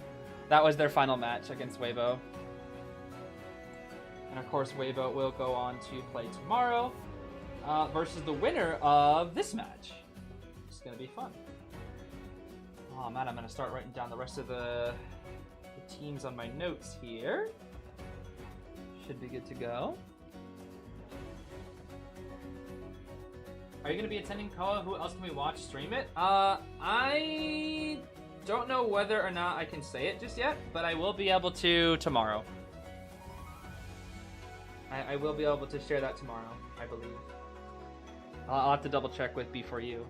That was their final match against Weibo. And of course, Weibo will go on to play tomorrow versus the winner of this match. It's gonna be fun. Oh man, I'm gonna start writing down the rest of the teams on my notes here. Should be good to go. Are you gonna be attending COA? Who else can we watch stream it? I don't know whether or not I can say it just yet, but I will be able to tomorrow. I will be able to share that tomorrow, I believe. I'll have to double check with B4U.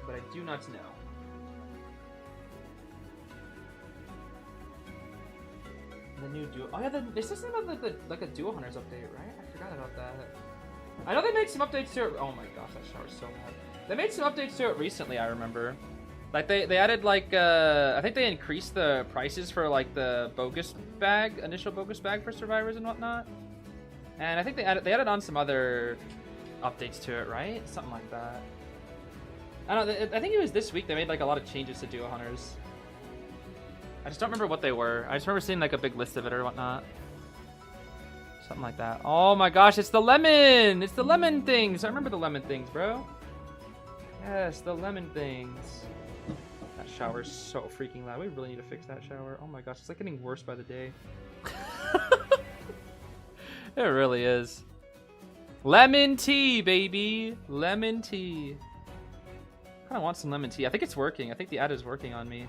But I do not know. The new duo. Oh yeah, they still have like a Duo Hunters update, right? I forgot about that. I know they made some updates to it. Oh my gosh, that shower's so mad. They made some updates to it recently, I remember. Like they added like I think they increased the prices for like the bogus bag, initial bogus bag for survivors and whatnot. And I think they added on some other updates to it, right? Something like that. I don't know. I think it was this week they made like a lot of changes to Duo Hunters. I just don't remember what they were. I just remember seeing like a big list of it or whatnot. Something like that. Oh my gosh, it's the lemon! It's the lemon things! I remember the lemon things, bro. Yes, the lemon things. That shower is so freaking loud. We really need to fix that shower. Oh my gosh, it's like getting worse by the day. It really is. Lemon tea, baby! Lemon tea. I kind of want some lemon tea. I think it's working. I think the ad is working on me.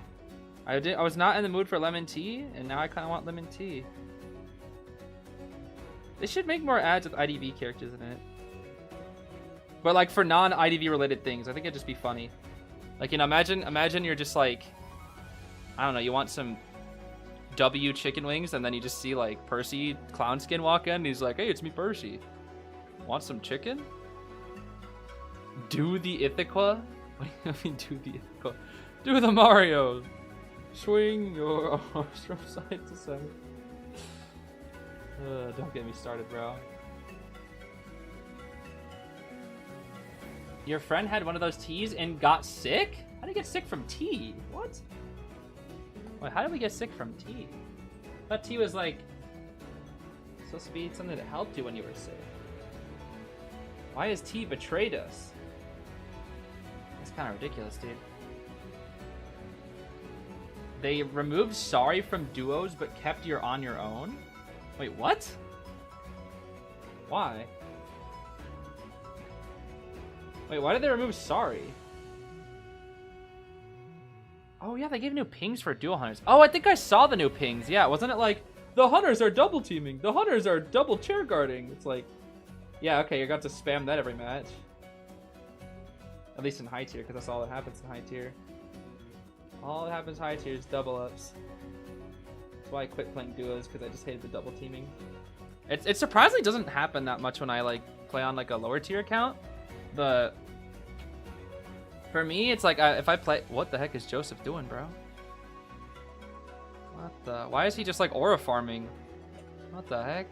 I was not in the mood for lemon tea, and now I kind of want lemon tea. They should make more ads with IDV characters in it. But like for non-IDV related things, I think it'd just be funny. Like, you know, imagine you're just like, I don't know, you want some W chicken wings, and then you just see like Percy clown skin walk in, and he's like, hey, it's me, Percy. Want some chicken? Do the Ithaca? What do you mean, do the Ithaca? Do the Mario! Swing your arms from side to side. Don't get me started, bro. Your friend had one of those teas and got sick? How did he get sick from tea? What? Wait, how did we get sick from tea? I thought tea was like supposed to be something that helped you when you were sick. Why has tea betrayed us? That's kind of ridiculous, dude. They removed sorry from duos but kept your on your own? Wait, what? Why? Wait, why did they remove sorry? Oh yeah, they gave new pings for dual hunters. Oh, I think I saw the new pings. Yeah, wasn't it like, the hunters are double teaming, the hunters are double chair guarding? It's like, yeah, okay, you got to spam that every match. At least in high tier, because that's all that happens in high tier. All that happens high tier is double ups. That's why I quit playing duos, because I just hated the double teaming. It surprisingly doesn't happen that much when I like play on like a lower tier account. But for me, it's like if I play, what the heck is Joseph doing, bro? What the? Why is he just like aura farming? What the heck?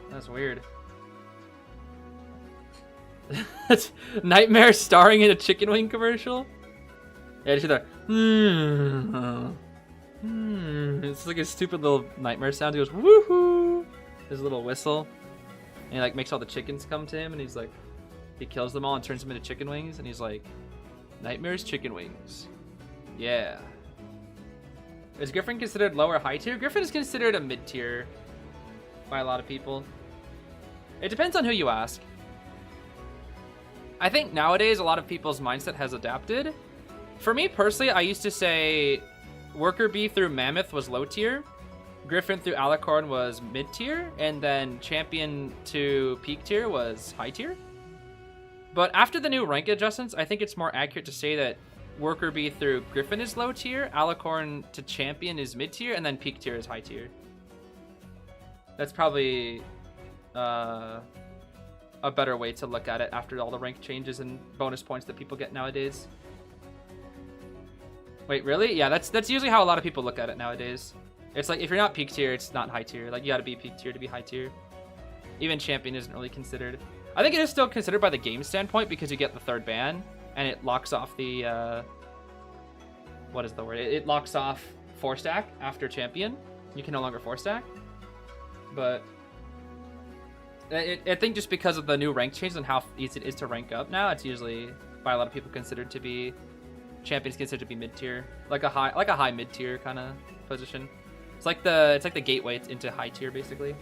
That's weird. Nightmare starring in a chicken wing commercial. Yeah, you see that? It's like a stupid little nightmare sound. He goes woohoo. His little whistle. And he like makes all the chickens come to him, and he's like, he kills them all and turns them into chicken wings, and he's like, Nightmare's chicken wings. Yeah. Is Griffin considered lower high tier? Griffin is considered a mid tier by a lot of people. It depends on who you ask. I think nowadays a lot of people's mindset has adapted. For me personally, I used to say Worker Bee through Mammoth was low tier. Griffin through Alicorn was mid tier, and then Champion to Peak tier was high tier. But after the new rank adjustments, I think it's more accurate to say that Worker Bee through Griffin is low tier, Alicorn to Champion is mid tier, and then Peak tier is high tier. That's probably a better way to look at it after all the rank changes and bonus points that people get nowadays. Wait, really? Yeah, that's usually how a lot of people look at it nowadays. It's like, if you're not peak tier, it's not high tier. Like, you gotta be peak tier to be high tier. Even champion isn't really considered. I think it is still considered by the game standpoint because you get the 3rd ban, and it locks off the, what is the word? It locks off 4-stack after champion. You can no longer 4-stack. But I think just because of the new rank changes and how easy it is to rank up now, it's usually by a lot of people considered to be, champions considered to be mid-tier. Like a high mid-tier kind of position. It's like the gateway into high tier, basically.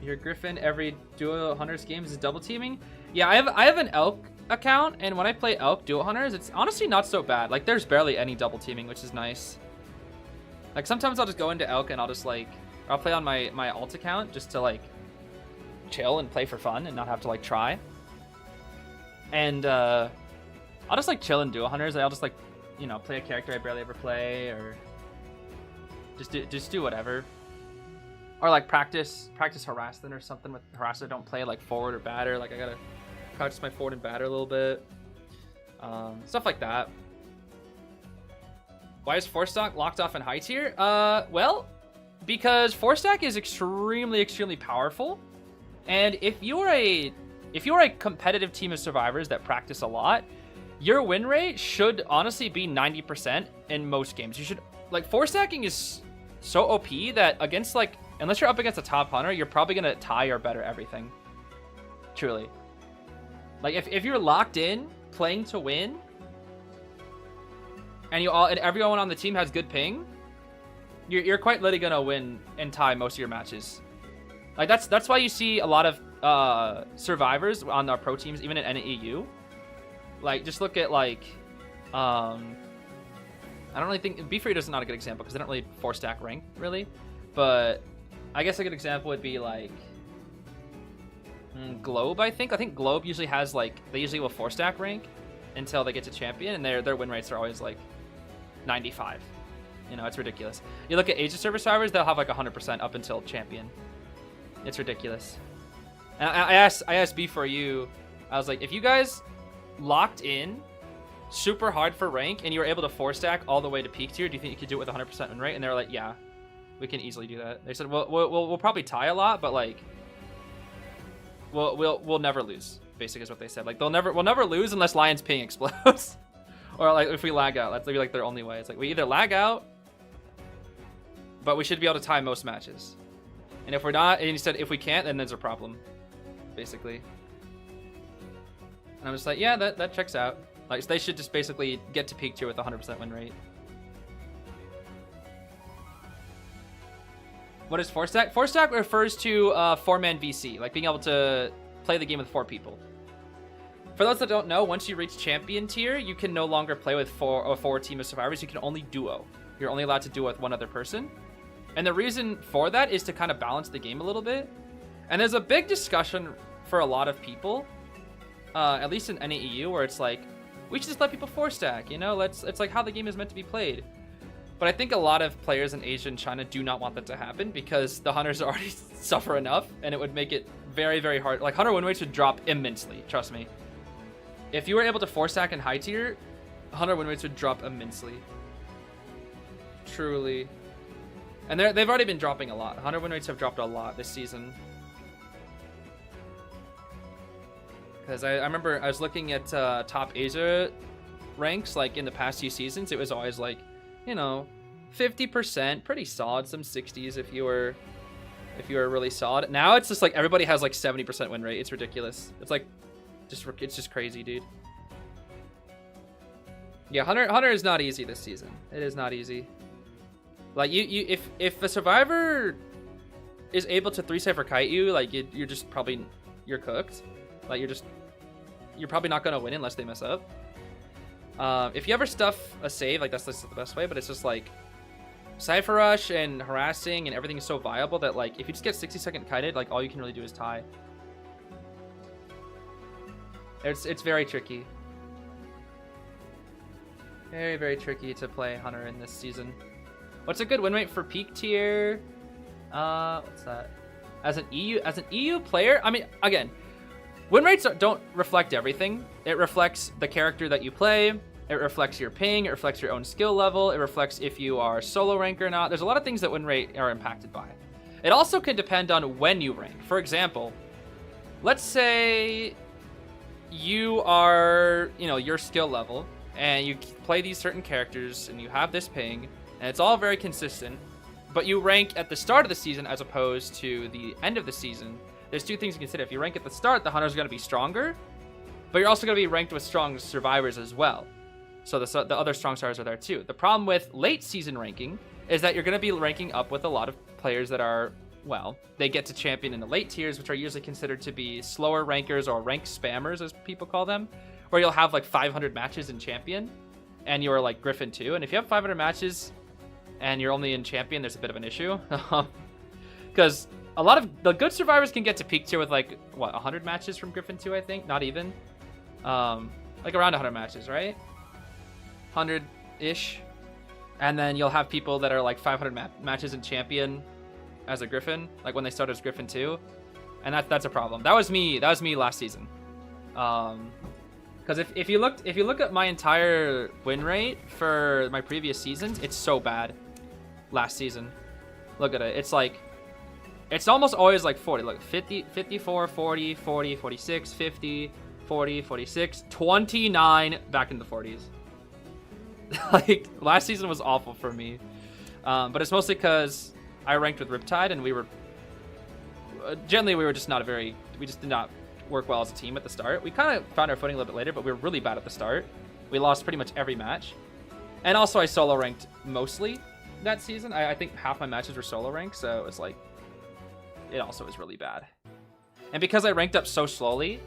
Your Griffin every duo hunters games is double teaming. Yeah, I have an elk account, and when I play elk duo hunters, it's honestly not so bad. Like, there's barely any double teaming, which is nice. Like, sometimes I'll just go into elk and I'll just like, I'll play on my alt account just to like chill and play for fun and not have to like try. And I'll just like chill in duo hunters. I'll just like, you know, play a character I barely ever play, or just do whatever. Or like practice harassment or something with harassment. I don't play like forward or batter. Like, I gotta practice my forward and batter a little bit. Stuff like that. Why is 4-stack locked off in high tier? Well, because 4-stack is extremely powerful, and if you're a competitive team of survivors that practice a lot, your win rate should honestly be 90% in most games. You should, like, 4-stacking is so OP that against, like, unless you're up against a top hunter, you're probably gonna tie or better everything. Truly. Like, if you're locked in playing to win, and everyone on the team has good ping, you're quite literally gonna win and tie most of your matches. Like, that's why you see a lot of survivors on our pro teams, even in NAEU. Like, just look at, like, I don't really think B Freedo's not a good example because they don't really 4-stack rank really, but I guess a good example would be like Globe. I think Globe usually has, like, they usually will 4-stack rank until they get to champion, and their win rates are always like 95. You know, it's ridiculous. You look at Asia server survivors, they'll have like 100% up until champion. It's ridiculous. And I asked B4U, I was like, if you guys locked in super hard for rank and you were able to 4-stack all the way to peak tier, do you think you could do it with 100% win rate? And they were like, yeah, we can easily do that. They said, well, we'll probably tie a lot, but like, we'll never lose. Basically, is what they said. Like, we'll never lose unless Lion's ping explodes, or like if we lag out. That's maybe like their only way. It's like we either lag out, but we should be able to tie most matches. And if we're not, and he said if we can't, then there's a problem, basically. And I'm just like, yeah, that checks out. Like, they should just basically get to peak tier with 100% win rate. What is 4-stack? 4-stack refers to 4-man VC, like being able to play the game with 4 people. For those that don't know, once you reach champion tier, you can no longer play with a 4 team of survivors. You can only duo. You're only allowed to duo with one other person. And the reason for that is to kind of balance the game a little bit. And there's a big discussion for a lot of people, at least in NAEU, where it's like, we should just let people 4-stack, you know? It's like how the game is meant to be played. But I think a lot of players in Asia and China do not want that to happen because the hunters already suffer enough, and it would make it very, very hard. Like, hunter win rates would drop immensely, trust me. If you were able to 4-stack in high tier, hunter win rates would drop immensely. Truly. And they've already been dropping a lot. Hunter win rates have dropped a lot this season. Because I remember I was looking at top Asia ranks, like in the past few seasons, it was always like, you know, 50%, pretty solid, some 60s if you were really solid. Now it's just like everybody has like 70% win rate. It's ridiculous. It's like, it's just crazy, dude. Yeah, Hunter is not easy this season. It is not easy. Like, if a survivor is able to 3-cypher kite you, like, you're just probably, you're cooked. Like, you're probably not gonna win unless they mess up. If you ever stuff a save, like, that's the best way, but it's just like cypher rush and harassing and everything is so viable that, like, if you just get 60-second kited, like, all you can really do is tie. It's very tricky. Very, very tricky to play Hunter in this season. What's a good win rate for peak tier? What's that? As an EU player, I mean, again, win rates don't reflect everything. It reflects the character that you play. It reflects your ping. It reflects your own skill level. It reflects if you are solo rank or not. There's a lot of things that win rate are impacted by. It also can depend on when you rank. For example, let's say you are, your skill level, and you play these certain characters, and you have this ping, and it's all very consistent, but you rank at the start of the season as opposed to the end of the season. There's two things to consider. If you rank at the start, the Hunter's going to be stronger, but you're also going to be ranked with strong survivors as well. So the other strong stars are there too. The problem with late season ranking is that you're going to be ranking up with a lot of players that are, well, they get to champion in the late tiers, which are usually considered to be slower rankers or rank spammers, as people call them, where you'll have like 500 matches in champion, and you're like Griffin 2. And if you have 500 matches and you're only in champion, there's a bit of an issue. Because a lot of the good survivors can get to peak tier with like, 100 matches from Griffin 2, I think? Not even. Like around 100 matches, right? 100-ish. And then you'll have people that are like 500 matches in champion as a Griffin, like when they start as Griffin 2. And that's a problem. That was me last season. Because if you look at my entire win rate for my previous seasons, it's so bad. Last season, look at it. It's like, it's almost always like 40. Look, 50, 54, 40, 40, 46, 50, 40, 46, 29, back in the 40s. Like, last season was awful for me. But it's mostly because I ranked with Riptide, and we were just not we just did not work well as a team at the start. We kind of found our footing a little bit later, but we were really bad at the start. We lost pretty much every match. And also I solo ranked mostly that season. I think half my matches were solo ranked, so it's like, it also was really bad. And because I ranked up so slowly,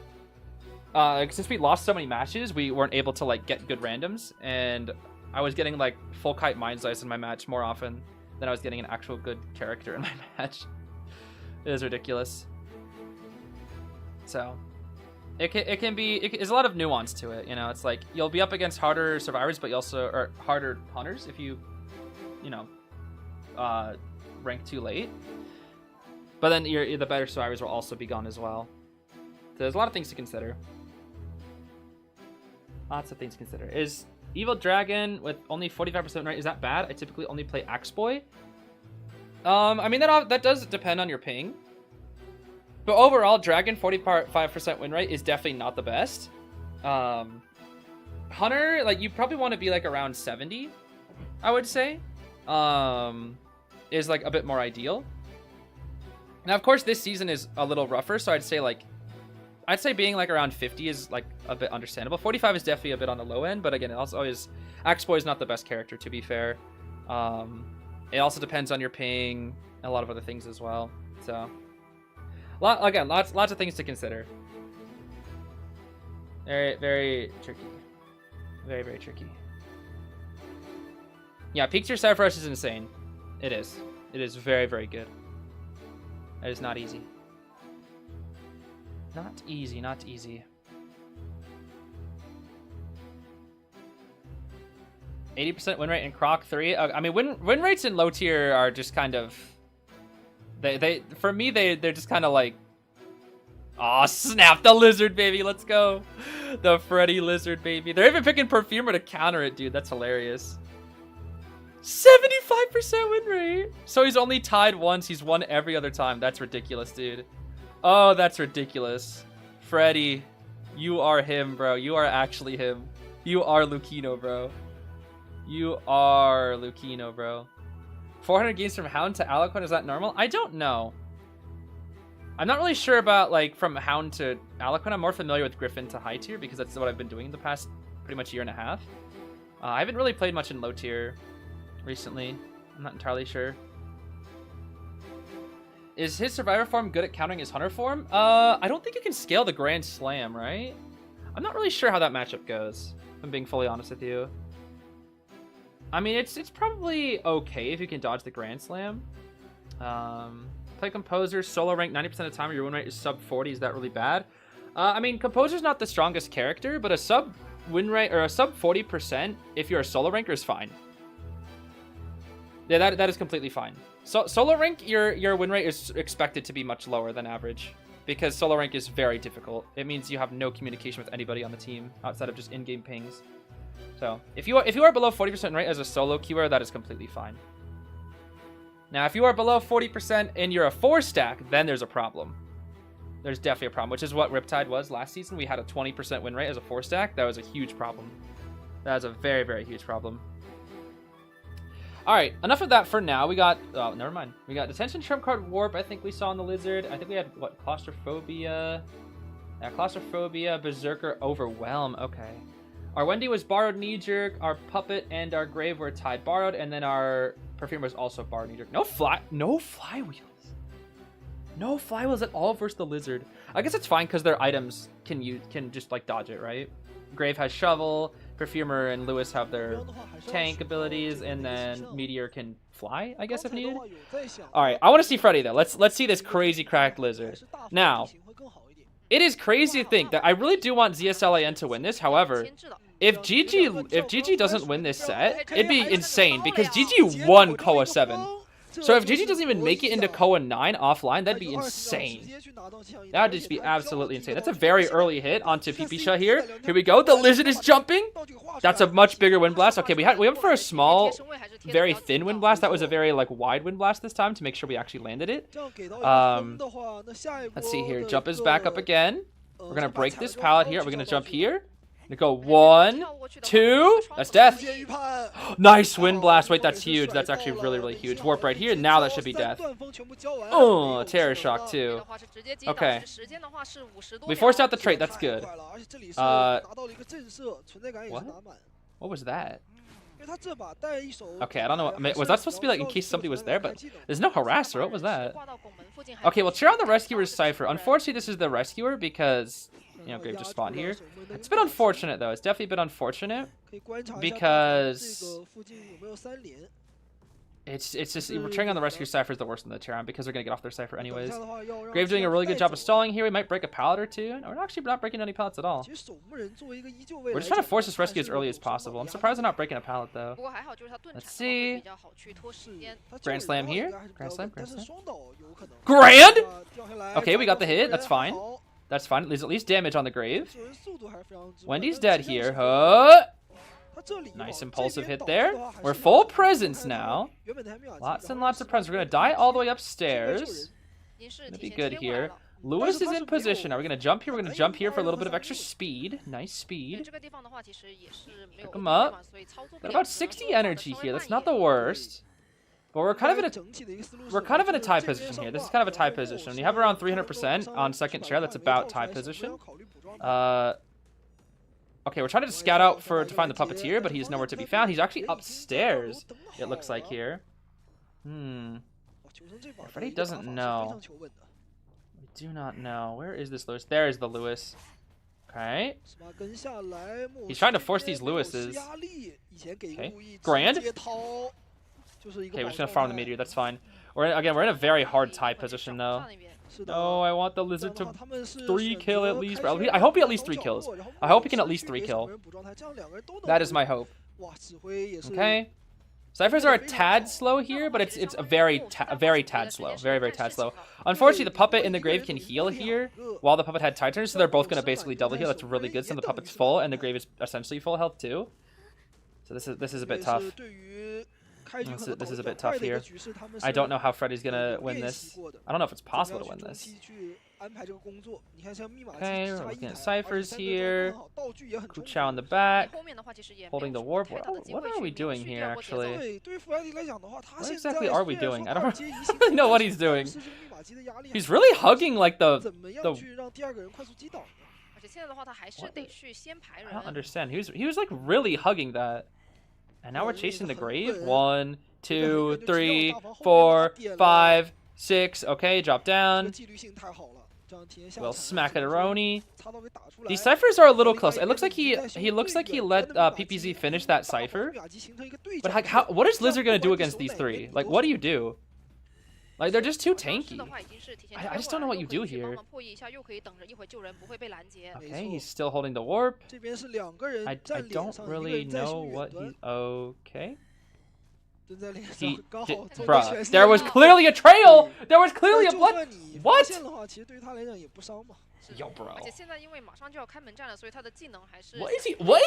since we lost so many matches, we weren't able to like get good randoms, and I was getting like full kite mind slice in my match more often than I was getting an actual good character in my match. It is ridiculous. So there's a lot of nuance to it, it's like you'll be up against harder survivors, but you also, or harder hunters if you rank too late. But then the better survivors will also be gone as well. So there's a lot of things to consider. Lots of things to consider. Is Evil Dragon with only 45% right? Is that bad? I typically only play Axe Boy. I mean, that does depend on your ping. But overall, Dragon 45% win rate is definitely not the best. Hunter, like, you probably want to be like around 70, I would say. Is like a bit more ideal. Now, of course, this season is a little rougher, so I'd say being like around 50 is like a bit understandable. 45 is definitely a bit on the low end, but again, Axe Boy is not the best character, to be fair. It also depends on your ping and a lot of other things as well. So, lots of things to consider. Very, very tricky. Very, very tricky. Yeah, peak tier Cypher Rush is insane. It is. It is very, very good. It is not easy. Not easy, not easy. 80% win rate in Croc 3. I mean, win rates in low tier are just kind of... For me, they're just kind of like... Aw, snap the lizard, baby. Let's go. The Freddy lizard, baby. They're even picking Perfumer to counter it, dude. That's hilarious. 75% win rate. So he's only tied once. He's won every other time. That's ridiculous, dude. Oh, that's ridiculous. Freddy, you are him, bro. You are actually him. You are Lucino, bro. You are Lucino, bro. 400 games from Hound to Aliquin, is that normal? I don't know. I'm not really sure about, like, from Hound to Aliquin. I'm more familiar with Griffin to high tier because that's what I've been doing the past pretty much year and a half. I haven't really played much in low tier recently. I'm not entirely sure. Is his Survivor form good at countering his Hunter form? I don't think you can scale the Grand Slam, right? I'm not really sure how that matchup goes, if I'm being fully honest with you. I mean, it's probably okay if you can dodge the Grand Slam. Play Composer, solo rank 90% of the time, your win rate is sub 40. Is that really bad? I mean, Composer's not the strongest character, but a sub win rate, or a sub 40% if you're a solo ranker is fine. Yeah, that is completely fine. So solo rank, your win rate is expected to be much lower than average because solo rank is very difficult. It means you have no communication with anybody on the team outside of just in-game pings. So if you are below 40% rate as a solo queuer, that is completely fine. Now, if you are below 40% and you're a 4-stack, then there's a problem. There's definitely a problem, which is what Riptide was last season. We had a 20% win rate as a 4-stack. That was a huge problem. That was a very, very huge problem. All right, enough of that for now. We got, oh, never mind. We got Detention, Trump Card, Warp, I think we saw on the Lizard. I think we had, what, Claustrophobia? Yeah, Claustrophobia, Berserker, Overwhelm. Okay. Our Wendy was borrowed knee-jerk, our Puppet and our Grave were tied borrowed, and then our Perfumer was also borrowed knee-jerk. No flywheels. No flywheels at all versus the Lizard. I guess it's fine because their items can just like dodge it, right? Grave has Shovel, Perfumer and Lewis have their tank abilities, and then Meteor can fly, I guess, if needed. All right, I want to see Freddy though. Let's see this crazy cracked Lizard. Now, it is crazy to think that I really do want ZS.Lin to win this. However, if GG doesn't win this set, it'd be insane because GG won COA 7. So if GG doesn't even make it into COA 9 offline, that'd be insane. That'd just be absolutely insane. That's a very early hit onto Pipisha here. Here we go. The Lizard is jumping. That's a much bigger wind blast. Okay, we went for a small, very thin wind blast. That was a very like wide wind blast this time to make sure we actually landed it. Let's see here. Jump is back up again. We're gonna break this pallet here. We're gonna jump here. Go 1, 2. That's death. Nice wind blast. Wait, that's huge. That's actually really, really huge. Warp right here. Now that should be death. Oh, terror shock too. Okay. We forced out the trait. That's good. What? What was that? Okay, I don't know. I mean, was that supposed to be like in case somebody was there? But there's no harasser. What was that? Okay, well, cheer on the rescuer's cipher. Unfortunately, this is the rescuer because, you know, Grave just spawned here. It's been unfortunate, though. It's definitely been unfortunate because it's just we're cheering on the rescue cipher is the worst in the tier round because they're gonna get off their cipher anyways. Grave doing a really good job of stalling here. We might break a pallet or two. No, we're actually not breaking any pallets at all. We're just trying to force this rescue as early as possible. I'm surprised they're not breaking a pallet though. Let's see. Grand slam here. Grand slam. Grand slam. Grand. Okay, we got the hit. That's fine. That's fine. There's at least damage on the Grave. Wendy's dead here. Huh? Nice impulsive hit there. We're full presence now. Lots and lots of presence. We're going to die all the way upstairs. Gonna be good here. Lewis is in position. Are we going to jump here? We're going to jump here for a little bit of extra speed. Nice speed. Pick him up. Got about 60 energy here. That's not the worst. But we're kind of in a tie position here. This is kind of a tie position. When you have around 300% on second chair, that's about tie position. Okay, we're trying to scout out to find the puppeteer, but he's nowhere to be found. He's actually upstairs, it looks like here. Freddy doesn't know. We do not know. Where is this Lewis? There is the Lewis. Okay. He's trying to force these Lewises. Okay. Grand. Okay, we're just gonna farm the meteor. That's fine. We're in a very hard tie position though. No, I want the Lizard to 3 kill at least. I hope he at least 3 kills. I hope he can at least 3 kill. That is my hope. Okay. Ciphers are a tad slow here, but it's a very tad slow. Very tad slow. Unfortunately, the Puppet and the Grave can heal here while the Puppet had Titan, so they're both gonna basically double heal. That's really good since the Puppet's full and the Grave is essentially full health too. So this is a bit tough. This is a bit tough here. I don't know how Freddy's gonna win this. I don't know if it's possible to win this. Okay, we're looking at ciphers here. Kuchao in the back, holding the warp. What are we doing here, actually? What exactly are we doing? I don't really know what he's doing. He's really hugging like the. I don't understand. He was like really hugging that. And now we're chasing the Grave. 1, 2, 3, 4, 5, 6. Okay, drop down. We'll smack at Aroni. These ciphers are a little close. It looks like he let PPZ finish that cipher. But what is Lizard gonna do against these 3? Like, what do you do? Like, they're just too tanky. I just don't know what you do here. Okay, he's still holding the warp. I don't really know what he's... Okay. 蹲在脸 He 上，刚 did, 好做一个 bruh, 全 there was 身 clearly a trail. There was clearly a 就 blood. 算你发 What? 现的话，其实对于他来讲也不伤嘛。是 Yo, 的 bro. 而且现在因为马上就要开门战了，所以他的技能还是 What is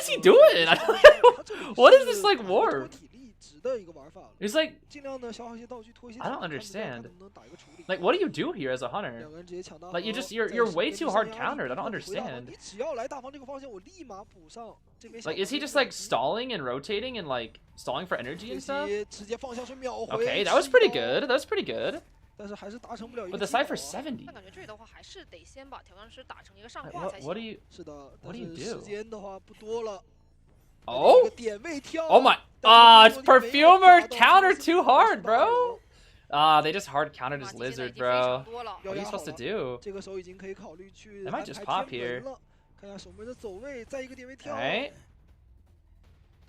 he doing? I don't- What is this like war? 体力值的一个玩法了， It's like 尽量的消耗一些道具，拖一些 I don't 看看 understand. 能不能打一个处理。 like what do you do here as a 两 hunter? 个人直接抢到， Like, you just- 在 you're way 边 too 上 hard 压力 countered. I don't 回到 understand. 你只要来大方这个方向，我立马补上这边。 Like, is he just like stalling and rotating and like stalling for energy and stuff? 直接放下去秒回。 Okay, that was pretty good. That was pretty good. 但是还是达成不了一 But 个 the 技巧 Cypher 啊 70. 但感觉这里的话还是得先把调香师打成一个上 Like, 挂才 what do 行。 you? 是的， What 但 do you 是时 do? 间的话不多了。 Oh? 一个点位跳。 Oh my! 但 Ah, 是 it's 如果你没有 Perfumer 打到 counter 这个 too 是 hard, 打到 bro. Ah, they just hard countered 马 his 吉现在已 lizard, 经非常 bro. 多了， What are you supposed to do? 这个时候已经可以考虑去 They might 安 just 排 pop 天 here. 门了。看一下守门的走位，再一个点位跳。 Alright.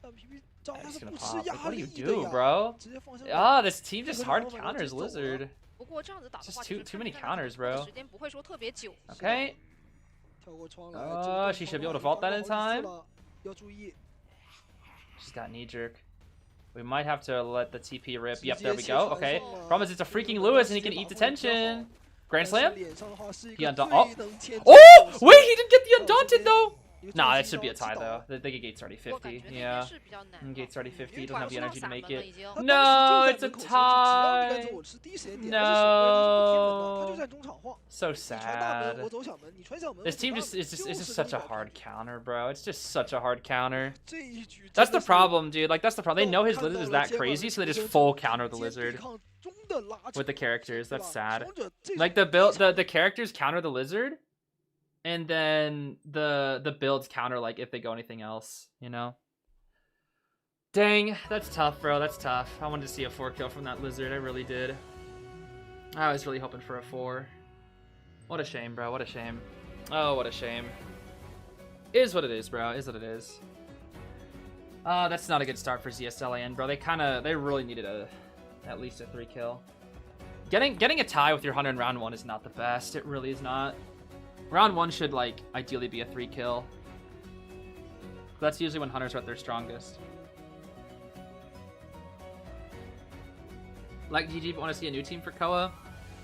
但皮皮招他 Just 是 gonna 不 pop. 吃 Like, 压 what do 力 you 的 do, 呀， bro? 直接放下。 Ah, this team 这 just 个 hard 地方把它 counters 震走了。 lizard. 不过这样子打的 Just 话， too- 其实 too many 看着 counters, 他的 bro. 时间不会说特别久。 Okay. 跳过窗来。 Oh, she should be able to vault that in time. 要注意。 She's got knee jerk. We might have to let the TP rip. Yep, 直 there 接 we 切 go. 传 Okay. 送了 Problem is it's a freaking Lewis and he can eat detention. Grand 但是 slam? 脸上的话是一 He 个 undaunt- 最 oh. 能牵制 Oh! 的手 Wait, he didn't get the undaunted though. 一个 Nah, 重 it 心 should be a 要击 tie 倒 though. The gate's already 我感觉 50. 那边 Yeah. 是比较难 Gate's 的， already 50. 因为 He doesn't 管 have 不 the 上 energy to 散 make 门了 it. 已经。他 No, 当时 it's 就 a 在门口，只要你敢 tie. 走，我是第一时间点，而且守门人是不偏门的，他就 No. 在中场晃。 So 你传大门， sad. 我走小门；你传小门， This 我 team 走 just 大门 is just 就 it's 是 just 跟 such a 你搞 hard 定 counter, bro. It's just such a hard counter. 这一局 That's 真 the 的是 problem, dude. Like that's the problem. They know his 看 lizard 到 is 了 that 接管 crazy, 人 so they 直 just 接 full 直 counter the 接 lizard 抵抗中的拉扯 with the characters. 对 That's 吧 sad. 冲着这 Like 种 the build, 非常 the characters counter the lizard, and then the builds counter like if they go anything else, you know. Dang, that's tough, bro. That's tough. I wanted to see a 4 kill from that lizard. I really did. I was really hoping for a 4. What a shame, bro. What a shame. Oh, what a shame. Is what it is, bro. Is what it is. That's not a good start for ZS.Lin, bro. They really needed at least a 3 kill. Getting a tie with your hunter in round 1 is not the best. It really is not. Round 1 should like ideally be a 3 kill. That's usually when hunters are at their strongest. Like DG, want to see a new team for COA?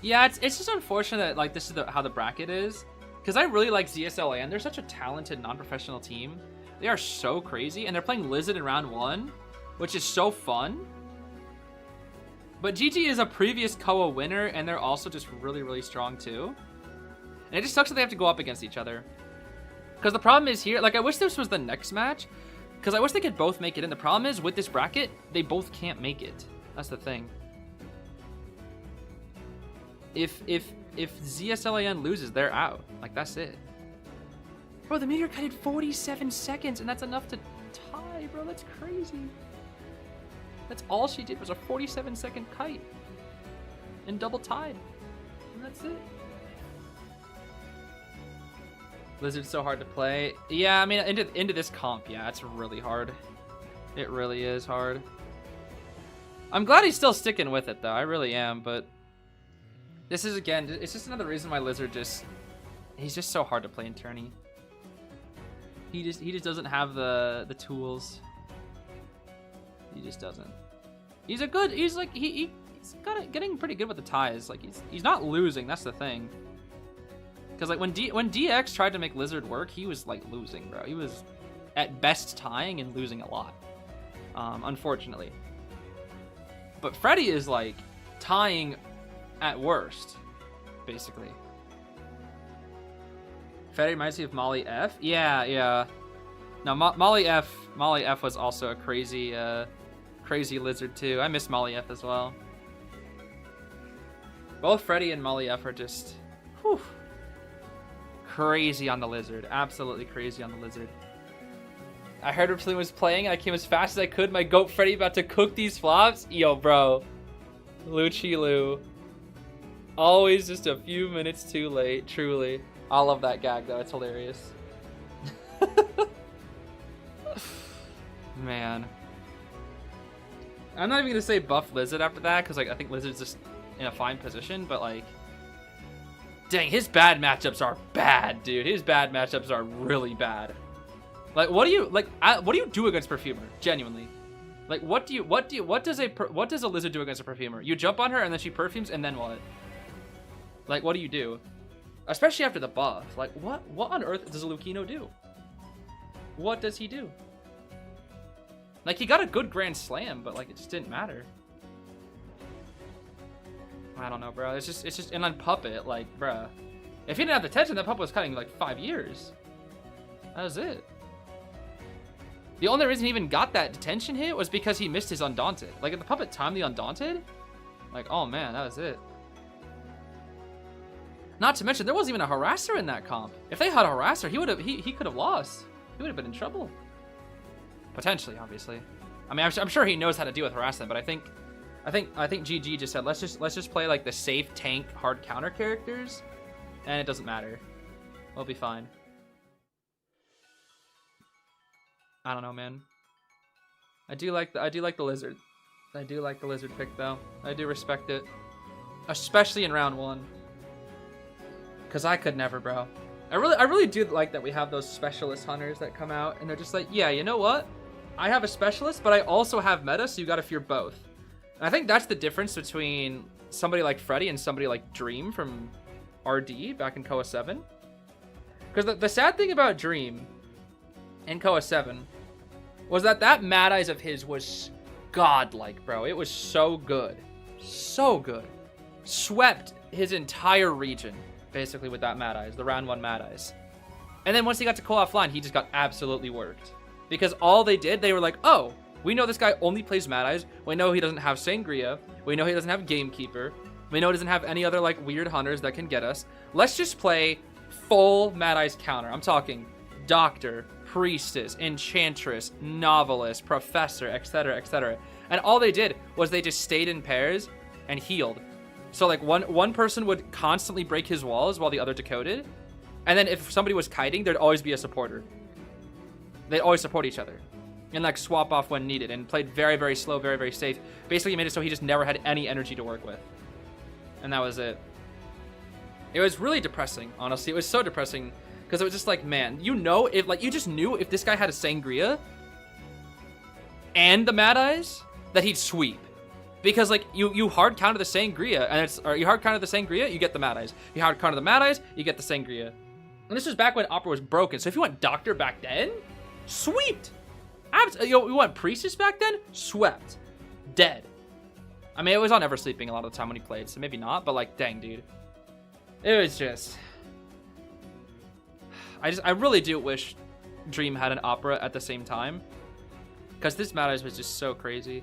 Yeah, it's just unfortunate that like this is how the bracket is. Because I really like ZS.Lin. They're such a talented non-professional team. They are so crazy, and they're playing Lizard in round 1, which is so fun. But GG is a previous COA winner, and they're also just really, really strong too. And it just sucks that they have to go up against each other. Because the problem is here, like I wish this was the next match, because I wish they could both make it in. The problem is with this bracket, they both can't make it. That's the thing. If ZS.Lin loses, they're out. Like that's it. Bro, the meteor kited 47 seconds, and that's enough to tie, bro. That's crazy. That's all she did was a 47-second kite. And double tied. And that's it. Lizard's so hard to play. Yeah, I mean, into this comp, yeah, it's really hard. It really is hard. I'm glad he's still sticking with it, though. I really am, but... This is, again, it's just another reason why Lizard just... He's just so hard to play in tourney. He just doesn't have the tools. He just doesn't. He's like he's getting pretty good with the ties. Like he's not losing. That's the thing. Because like when DX tried to make Lizard work, he was like losing, bro. He was at best tying and losing a lot. Unfortunately. But Freddy is like tying at worst, basically. Freddy reminds me of Molly F. Yeah. No, Molly F was also a crazy lizard too. I miss Molly F as well. Both Freddy and Molly F are just crazy on the lizard. Absolutely crazy on the lizard. I heard Reptilian was playing. I came as fast as I could. My goat Freddy about to cook these flops. Yo, bro. Lucci Lu. Always just a few minutes too late. Truly. I love that gag though. It's hilarious. Man. I'm not even gonna say buff Lizard after that because like I think Lizard's just in a fine position, but like, dang, his bad matchups are bad, dude. His bad matchups are really bad. Like, what do you do against Perfumer? Genuinely, Like, what does a lizard do against a perfumer? You jump on her and then she perfumes, and then what? Like, what do you do? Especially after the buff. Like, what on earth does a Lucino do? What does he do? Like, he got a good Grand Slam, but like, it just didn't matter. I don't know, bro. It's just, and then Puppet, like, bruh. If he didn't have the tension, that Puppet was cutting like 5 years. That was it. The only reason he even got that detention hit was because he missed his Undaunted. Like, if the Puppet timed the Undaunted, like, oh man, that was it. Not to mention, there wasn't even a harasser in that comp. If they had a harasser, he could have lost. He would have been in trouble. Potentially, obviously. I mean, I'm sure he knows how to deal with harassment, but I think GG just said, let's just play like the safe tank hard counter characters, and it doesn't matter. We'll be fine. I don't know, man. I do like the lizard. I do like the lizard pick though. I do respect it, especially in round 1. Cause I could never, bro. I really do like that we have those specialist hunters that come out and they're just like, yeah, you know what? I have a specialist, but I also have meta, so you gotta fear both. And I think that's the difference between somebody like Freddy and somebody like Dream from RD back in COA 7. Because the sad thing about Dream in COA 7 was that Mad Eyes of his was godlike, bro. It was so good. So good. Swept his entire region, basically, with that Mad Eyes, the round 1 Mad Eyes. And then once he got to COA offline, he just got absolutely worked. Because all they did, they were like, oh, we know this guy only plays Mad Eyes. We know he doesn't have Sangria. We know he doesn't have Gamekeeper. We know he doesn't have any other, like, weird hunters that can get us. Let's just play full Mad Eyes counter. I'm talking Doctor, Priestess, Enchantress, Novelist, Professor, etc., etc. And all they did was they just stayed in pairs and healed. So, like, one person would constantly break his walls while the other decoded. And then if somebody was kiting, there'd always be a supporter. They'd always support each other. And, like, swap off when needed. And played very, very slow, very, very safe. Basically made it so he just never had any energy to work with. And that was it. It was really depressing, honestly. It was so depressing. Because it was just like, man, you know, if, like, you just knew if this guy had a Sangria and the Mad Eyes, that he'd sweep. Because, like, you hard counter the Sangria, or you hard counter the Sangria, you get the Mad Eyes. You hard counter the Mad Eyes, you get the Sangria. And this was back when Opera was broken. So if you went Doctor back then, sweeped. You went Priestess back then, swept. Dead. I mean, it was on Ever Sleeping a lot of the time when he played, so maybe not, but, like, dang, dude. It was just... I really do wish Dream had an Opera at the same time. Because this Mad Eyes was just so crazy.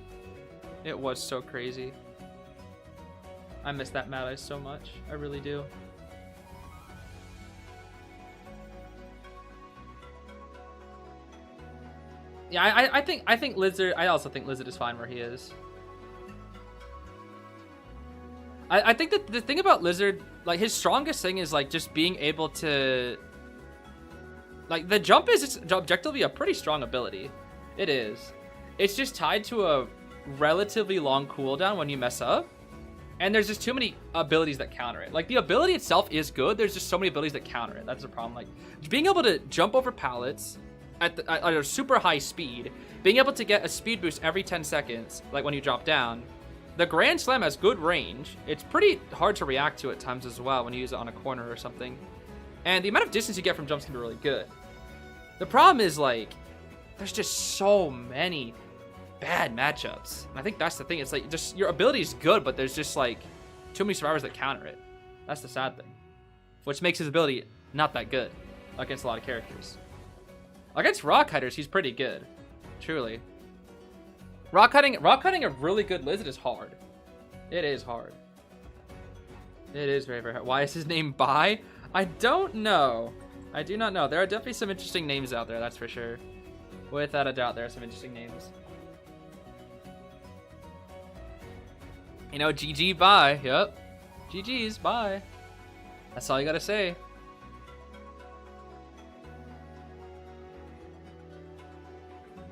It was so crazy. I miss that Mad Eyes so much. I really do. Yeah, I think Lizard. I also think Lizard is fine where he is. I think that the thing about Lizard, like, his strongest thing is, like, just being able to, like, the jump is objectively a pretty strong ability. It is. It's just tied to a relatively long cooldown when you mess up, and there's just too many abilities that counter it. Like, the ability itself is good, there's just so many abilities that counter it. That's the problem. Like, being able to jump over pallets at a super high speed, being able to get a speed boost every 10 seconds, like when you drop down. The Grand Slam has good range. It's pretty hard to react to at times as well when you use it on a corner or something. And the amount of distance you get from jumps can be really good. The problem is, like, there's just so many bad matchups. And I think that's the thing. It's like, just your ability is good, but there's just, like, too many survivors that counter it. That's the sad thing. Which makes his ability not that good against a lot of characters. Against rock hiders, he's pretty good. Truly. Rock cutting a really good lizard is hard. It is hard. It is very, very hard. Why is his name Bai? I don't know. I do not know. There are definitely some interesting names out there, that's for sure. Without a doubt, there are some interesting names. You know, GG Bai. Yep. GG's Bai. That's all you gotta say.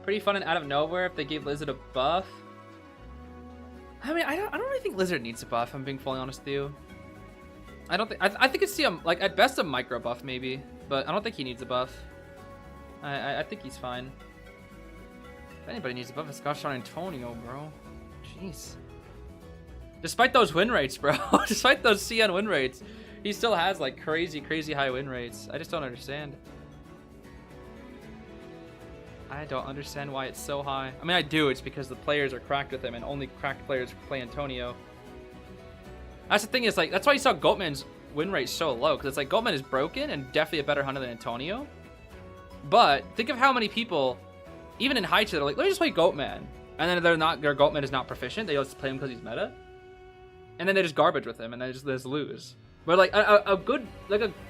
Pretty fun and out of nowhere if they gave Lizard a buff. I mean, I don't really think Lizard needs a buff, if I'm being fully honest with you. I think it's like, at best a micro buff maybe, but I don't think he needs a buff. I think he's fine. If anybody needs a buff, it's gosh darn Antonio, bro. Jeez. Despite those win rates, bro. Despite those CN win rates, he still has like crazy high win rates. I just don't understand. I don't understand why it's so high. I mean, I do. It's because the players are cracked with him, and only cracked players play Antonio. That's the thing is, like, that's why you saw Goatman's win rate so low, because it's like Goatman is broken and definitely a better hunter than Antonio. But think of how many people, even in high tier, they're like, let me just play Goatman, and then their Goatman is not proficient. They just play him because he's meta, and then they just garbage with him, and they just lose. But like a good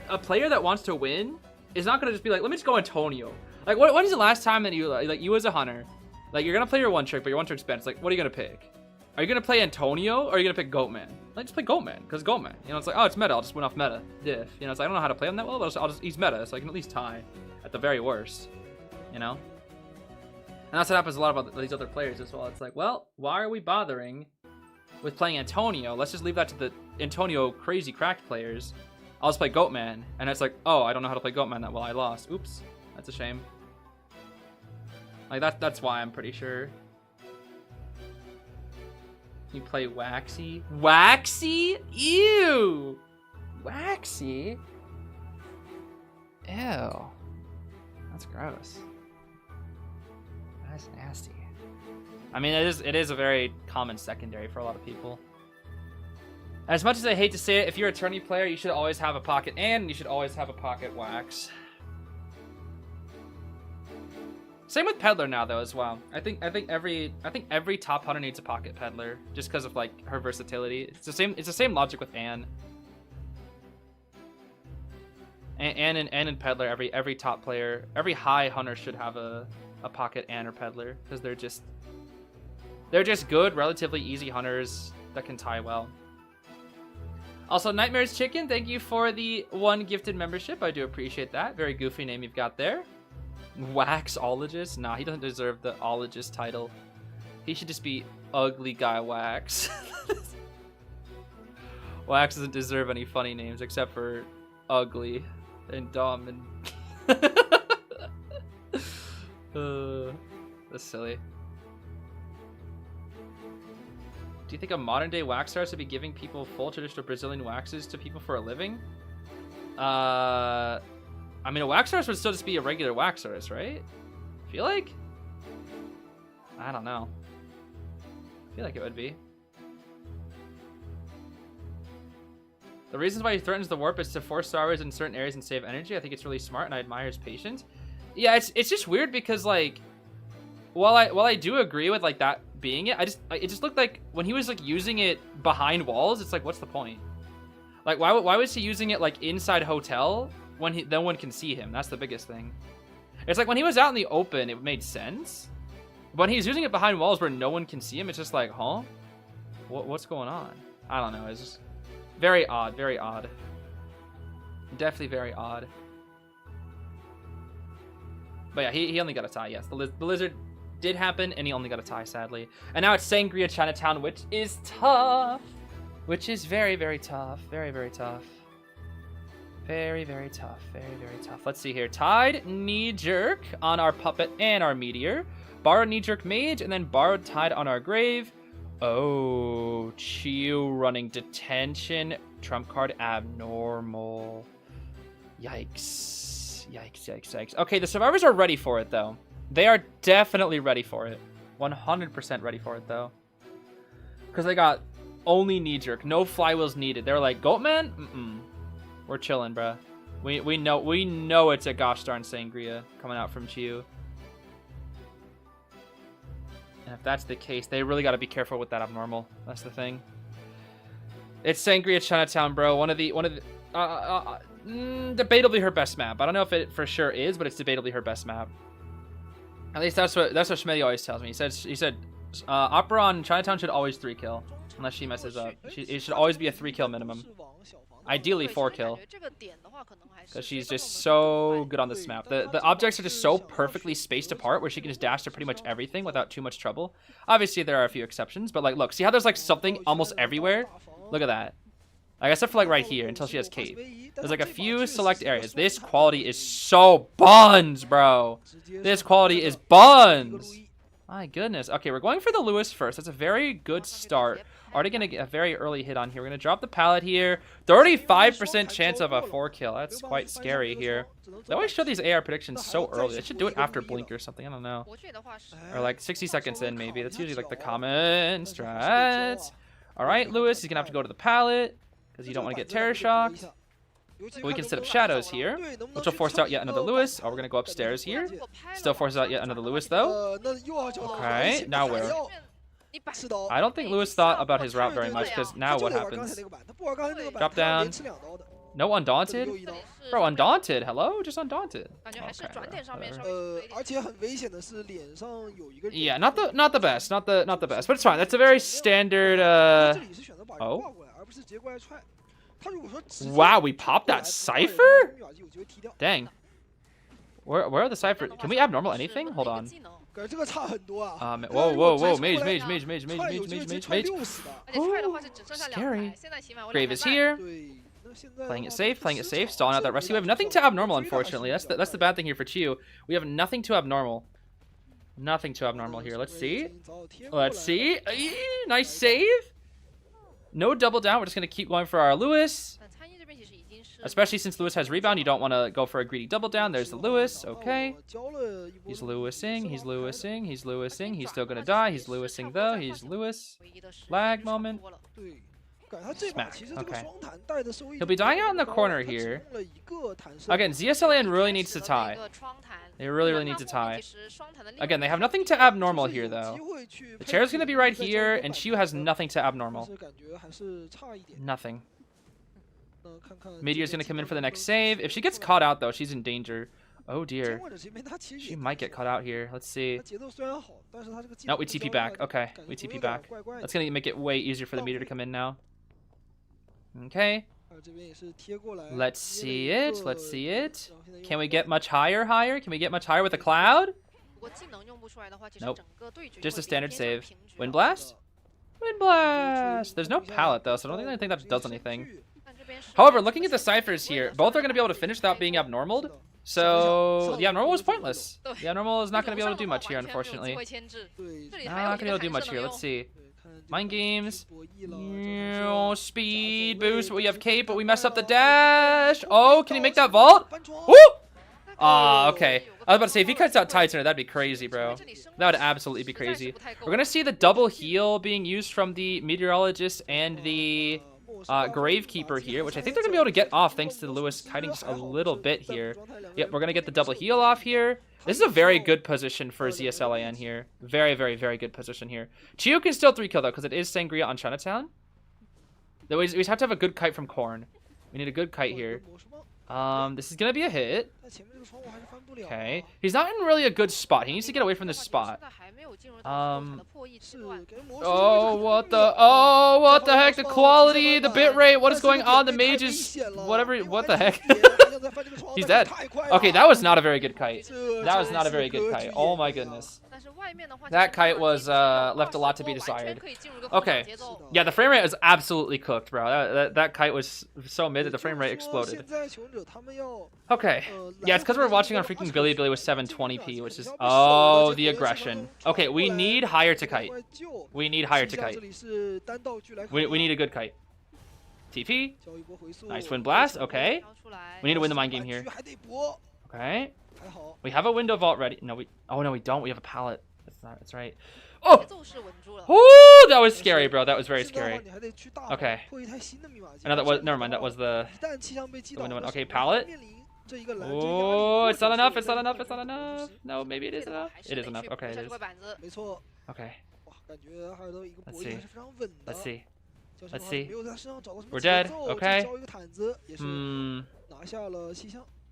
a player that wants to win is not gonna just be like, let me just go Antonio. Like, when is the last time that you, like, you as a hunter, like, you're gonna play your one trick, but your one trick's bent. It's like, what are you gonna pick? Are you gonna play Antonio, or are you gonna pick Goatman? Like, just play Goatman, because Goatman. You know, it's like, oh, it's meta, I'll just win off meta. Diff. You know, it's like, I don't know how to play him that well, but he's meta, so I can at least tie, at the very worst. You know? And that's what happens a lot about these other players as well. It's like, well, why are we bothering with playing Antonio? Let's just leave that to the Antonio crazy cracked players. I'll just play Goatman. And it's like, oh, I don't know how to play Goatman that well, I lost. Oops. That's a shame. Like, that's why, I'm pretty sure. You play Waxy? Waxy? Ew! Waxy? Ew. That's gross. That's nasty. I mean, it is a very common secondary for a lot of people. As much as I hate to say it, if you're a tourney player, you should always have a pocket and you should always have a pocket Wax. Same with Peddler now though as well. I think every top hunter needs a pocket Peddler just because of like her versatility. It's the same logic with Anne. And in Peddler, every top player, every high hunter should have a pocket Anne or Peddler because they're just good, relatively easy hunters that can tie well. Also, Nightmares Chicken, thank you for the 1 gifted membership. I do appreciate that. Very goofy name you've got there. Waxologist? Nah, he doesn't deserve the ologist title. He should just be Ugly Guy Wax. Wax doesn't deserve any funny names except for ugly and dumb and... that's silly. Do you think a modern day wax artist would be giving people full traditional Brazilian waxes to people for a living? I mean, a wax artist would still just be a regular wax artist, right? I feel like? I don't know. I feel like it would be. The reasons why he threatens the warp is to force Star Wars in certain areas and save energy. I think it's really smart and I admire his patience. Yeah, it's just weird because like, while I do agree with like that being it, it just looked like when he was like using it behind walls, it's like, what's the point? Like, why was he using it like inside hotel when no one can see him? That's the biggest thing. It's like when he was out in the open, it made sense. But when he's using it behind walls where no one can see him, it's just like, huh? What's going on? I don't know. It's just very odd. Very odd. Definitely very odd. But yeah, he only got a tie. Yes, the lizard did happen, and he only got a tie, sadly. And now it's Sangria Chinatown, which is tough. Which is very, very tough. Very, very tough. Very, very tough. Very, very tough. Let's see here. Tied Knee Jerk on our Puppet and our Meteor. Borrowed Knee Jerk Mage, and then borrowed Tied on our Grave. Oh, Chiu running Detention. Trump card Abnormal. Yikes. Yikes, yikes, yikes. Okay, the survivors are ready for it, though. They are definitely ready for it. 100% ready for it, though. Because they got only Knee Jerk. No flywheels needed. They're like, Goatman? Mm-mm. We're chilling, bruh. We know it's a gosh darn Sangria coming out from Chiu. And if that's the case, they really got to be careful with that Abnormal. That's the thing. It's Sangria Chinatown, bro. One of the debatably her best map. I don't know if it for sure is, but it's debatably her best map. At least that's what Schmitty always tells me. He said Opera on Chinatown should always 3-kill unless she messes up. It should always be a 3-kill minimum. Ideally 4-kill. Because she's just so good on this map. The objects are just so perfectly spaced apart where she can just dash to pretty much everything without too much trouble. Obviously there are a few exceptions, but like look, see how there's like something almost everywhere? Look at that. Like except for like right here until she has cape. There's like a few select areas. This quality is so buns, bro. This quality is buns. My goodness. Okay, we're going for the Lewis first. That's a very good start. Already going to get a very early hit on here. We're going to drop the pallet here. 35% chance of a 4-kill. That's quite scary here. They always show these AR predictions so early. They should do it after blink or something. I don't know. Or like 60 seconds in, maybe. That's usually like the common strats. All right, Lewis, he's going to have to go to the pallet because you don't want to get terror shocked. We can set up shadows here, which will force out yet another Lewis. Oh, we're going to go upstairs here. Still forces out yet another Lewis, though. Okay, now where? I don't think Lewis thought about his route very much, because now what happens? Drop down. No Undaunted? Bro, Undaunted? Hello? Just Undaunted. Okay, yeah, not the best. Not the best. But it's fine. That's a very standard, Oh? Wow, we popped that Cypher? Dang. Where are the Cypher? Can we abnormal anything? Hold on. Whoa. Mage. Ooh, scary. Grave is here. Playing it safe. Stalling out that rescue. We have nothing to abnormal, unfortunately. That's the bad thing here for Chiu. We have nothing to abnormal. Nothing to abnormal here. Let's see. Nice save. No double down. We're just going to keep going for our Lewis. Especially since Lewis has rebound, you don't want to go for a greedy double down. There's the Lewis. Okay. He's Lewising. He's still going to die. He's Lewising, though. He's Lewis. Lag moment. Smack. Okay. He'll be dying out in the corner here. Again, ZS.Lin really needs to tie. They really need to tie. Again, they have nothing to abnormal here, though. The chair's going to be right here, and Chiu has nothing to abnormal. Nothing. Meteor's going to come in for the next save. If she gets caught out, though, she's in danger. Oh, dear. She might get caught out here. Let's see. No, we TP back. Okay, we TP back. That's going to make it way easier for the meteor to come in now. Okay. Let's see it. Can we get much higher? Can we get much higher with a cloud? Nope. Just a standard save. Wind Blast? Wind Blast! There's no pallet, though, so I don't think that does anything. However, looking at the ciphers here, both are going to be able to finish without being abnormaled. So, the abnormal is pointless. The abnormal is not going to be able to do much here, unfortunately. Not going to be able to do much here. Let's see. Mind games. Speed boost. We have cape, but we mess up the dash. Oh, can he make that vault? Woo! Okay. I was about to say, if he cuts out Titan, that'd be crazy, bro. That would absolutely be crazy. We're going to see the double heal being used from the Meteorologist and the Gravekeeper here, which I think they're going to be able to get off thanks to the Lewis kiting just a little bit here. Yep, we're going to get the double heal off here. This is a very good position for ZS.Lin here. Very good position here. Chiu can still 3-kill, though, because it is Sangria on Chinatown. We just have to have a good kite from Corn. We need a good kite here. This is going to be a hit. Okay. He's not in really a good spot. He needs to get away from this spot. Oh, what the heck? The quality, the bitrate, what is going on? The mages, whatever, what the heck? He's dead. Okay, that was not a very good kite. That was not a very good kite. Oh my goodness. That kite was left a lot to be desired. Okay. Yeah, the frame rate is absolutely cooked, bro. That kite was so mid that the frame rate exploded. Okay. Yeah, it's because we're watching on freaking Billy with 720p, which is... Oh, the aggression. Okay, we need higher to kite. We need higher to kite. We need a good kite. TP. Nice wind blast. Okay. We need to win the mind game here. Okay. We have a window vault ready. No, Oh, no, we don't. We have a pallet. That's right. Oh! Ooh, that was scary, bro. That was very scary. Okay. Never mind. That was the window one. Okay, pallet. Oh, it's not enough. It's not enough. No, maybe it is enough. It is enough. Okay, it is. Okay. Let's see. We're dead. Okay.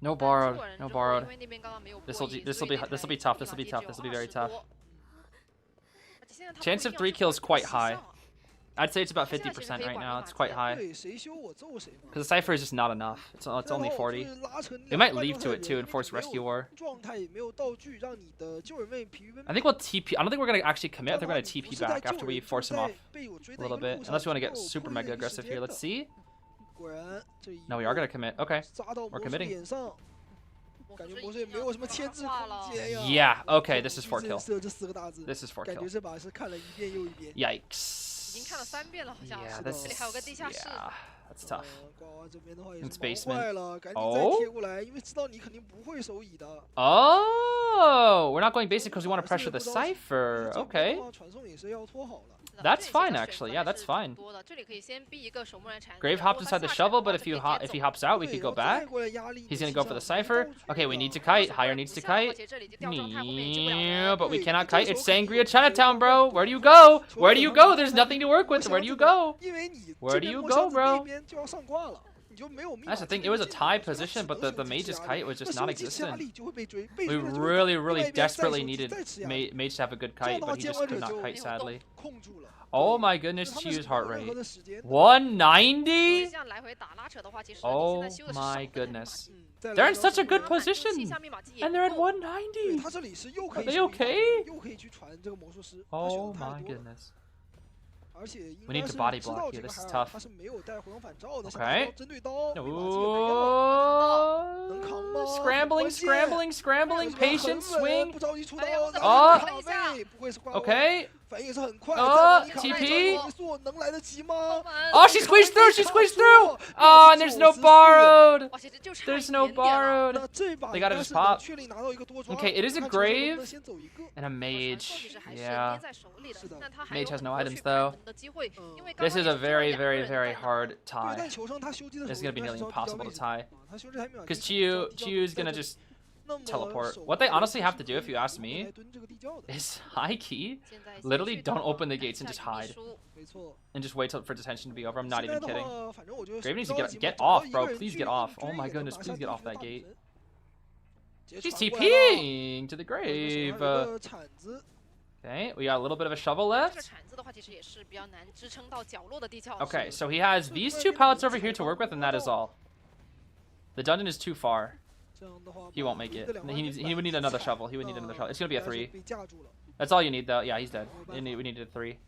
No borrowed. This will be tough. This will be very tough. Chance of 3 kills quite high. I'd say it's about 50% right now. It's quite high. Because the Cypher is just not enough. It's only 40. They might leave to it too and force Rescue War. I think we'll TP. I don't think we're going to actually commit. I think we're going to TP back after we force him off a little bit. Unless we want to get super mega aggressive here. Let's see. No, we are going to commit. Okay. We're committing. 感觉魔术也没有什么牵制空间呀。 Yeah, okay, this is 4 kill. 射这4个大字， This is 4感觉 kill. 这把是看了一遍又一遍。 Yikes. 已经看了3遍了，好像。 Yeah, 这 this 里还有个地下室。 yeah, that's tough. 瓜娃这边的话也 It's 是 basement. 忙坏了，赶紧再贴过来，因为知道你肯定不会手乙的。 Oh, we're not going basic because we want to pressure the cipher. Okay. 传送也是要拖好了。 That's fine, actually. Yeah, that's fine. 多的，这里可以先逼一个守门人缠。 Grave hopped inside the shovel, but if he hops out, we could go back. He's gonna go for the cipher. Okay, we need to kite. Higher needs to kite. But we cannot kite. It's Sangria Chinatown, bro. Where do you go? Where do you go? There's nothing to work with. Where do you go? 因为你 Where do you go, bro? 这边就要上挂了，你就没有命。 That's the thing. It was a tie position, but the mage's kite was just non-existent. 就会被追， We really desperately needed mage to have a good kite, but he just could not kite, sadly. 控住了。 Oh my goodness, Chiu's heart rate. 190? 190? 这样来回打拉扯的话，其实 Oh 你现在修的是 my 少的 goodness. 再来 They're in 到 such a good 气 position. 象密码机也 And they're at 不够 190. 他这里是又可 Are 以 they 手 okay? 又可以去传这个魔术师， Oh 他 my 选的太多了 goodness. 而且应 We 该 need 是 to body 知道 block 这 here. 个 This 海 is 尔 tough. 他是没有带回光返照的， Okay. 想拿到针对刀，能扛 Oh, 吗？ scrambling, scrambling, scrambling, patient 很稳 swing. 不着急出刀，哦卡位不会是挂 Okay. 反应也是很快。哦再往里卡 TP 回速能来得及吗？ Oh, she squeezed through. She squeezed through. Oh, and there's no borrowed. 哇，其实就差 There's 一 no 点点了。 borrowed. 那这把 They 应 gotta 该 just 是 pop. 能确定拿到一个多抓。 Okay, it is a 看球能不 grave 能先走一个。 And a 传送 mage. 其实还是 Yeah. 捏在手里的是的，但他还 Mage 有 has no 回 items 去反 though. 门的机会，因为刚 This 刚 is 也 a 是 very, 两个 very, 人 very 在 hard 对， tie. 但球上他修机的时 This 候 is gonna be 应该 nearly 是稍微 impossible to 低 tie. 他修这还没有 Because 低调 Chiu is gonna 低调 just 那么 teleport. 手 What they 会 honestly have to do, 是 if you ask 来 me, 蹲这个地窖的 is high key 现在 literally 先去 don't 到 open the 看 gates and 一 just 下秘 hide 书 没错。 and just wait for detention to be over. I'm not 现在 even 的 kidding. 话，反正我觉得 Grave needs to 不着 get 急嘛 get 找到 off, 一 bro. 个人 Please 去 get off. 追 Oh my 一个 goodness, 拿 please 下 get 地 off 图 that 大 gate. 门直接 She's 传过来了 TPing to the 手上还 grave. 有个铲子 Okay, we got a little bit of a shovel 这个 left. 铲子的话，其实也是比较难支撑到角落的地窖。 Okay, so he has these 2 pallets over here to work with, and that is all. The dungeon is too far. 这样的话 He won't make it. 这两个 He would need another shovel. He would need another shovel. It's gonna be a 3. 被架住了 That's all you need, though. Yeah, he's dead. We needed a 3.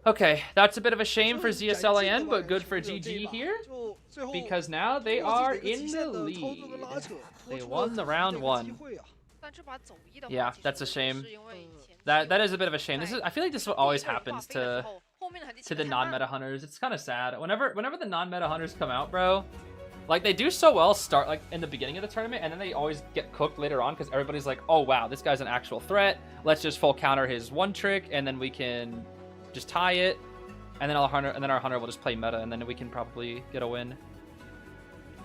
Okay, that's a bit of a shame for ZS.Lin, but good for GG here, 就最后 because now they 通过 are 自己的 in 极 the 限的操作跟拉 lead. 扯 They 拖出 won 了 the 自己 round 的一个 1. 机会啊 但这把走一的话 Yeah, 其实 that's a 是 shame. 因为前 That is a bit of a shame. This is I feel like this is what always 第一个 happens 画飞的时 to 候后面的痕迹 to 其实 the 太慢 non-meta hunters. It's kind of sad. Whenever the non-meta hunters come out, bro, like they do so well start like in the beginning of the tournament, and then they always get cooked later on because everybody's like, oh wow, this guy's an actual threat. Let's just full counter his one trick, and then we can just tie it, and then our hunter will just play meta, and then we can probably get a win.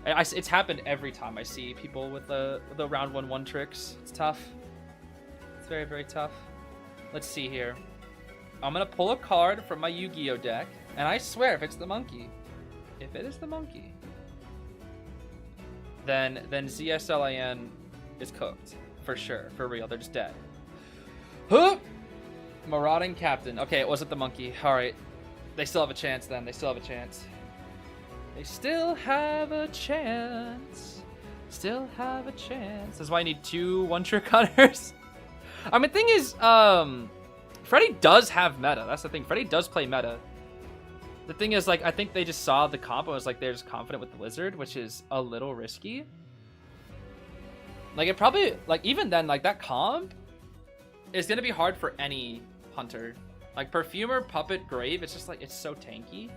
It's happened every time I see people with the round 1 tricks. It's tough. It's very, very tough. Let's see here. I'm gonna pull a card from my Yu-Gi-Oh deck, and I swear if it's the monkey, if it is the monkey, then ZS.Lin is cooked for sure, for real. They're just dead. Huh! Marauding Captain. Okay, it wasn't the monkey. All right, they still have a chance. Then they still have a chance. They still have a chance. Still have a chance. That's why I need 2 one-trick hunters. I mean, the thing is, Freddy does have meta. That's the thing. Freddy does play meta. The thing is, like, I think they just saw the comp and was like, they're just confident with the Lizard, which is a little risky. Like, it probably, like, even then, like, that comp is going to be hard for any hunter. Like, Perfumer, Puppet, Grave, it's just, like, it's so tanky.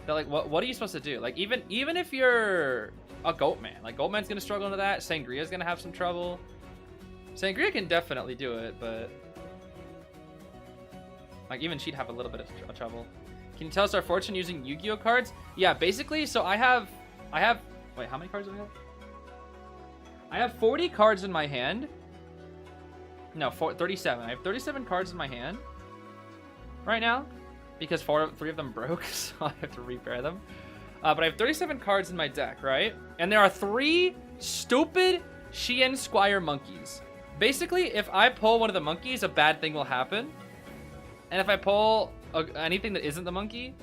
They're like, what are you supposed to do? Like, even if you're a Goatman, like, Goatman's going to struggle into that. Sangria's going to have some trouble. Sangria can definitely do it, but like even she'd have a little bit of trouble. Can you tell us our fortune using Yu-Gi-Oh cards? Yeah, basically, so I have wait, how many cards do I have? I have 40 cards in my hand. No, 37. I have 37 cards in my hand right now because 3 of them broke, so I have to repair them. But I have 37 cards in my deck, right? And there are 3 stupid Xian Squire monkeys. Basically, if I pull one of the monkeys, a bad thing will happen. And if I pull anything that isn't the monkey,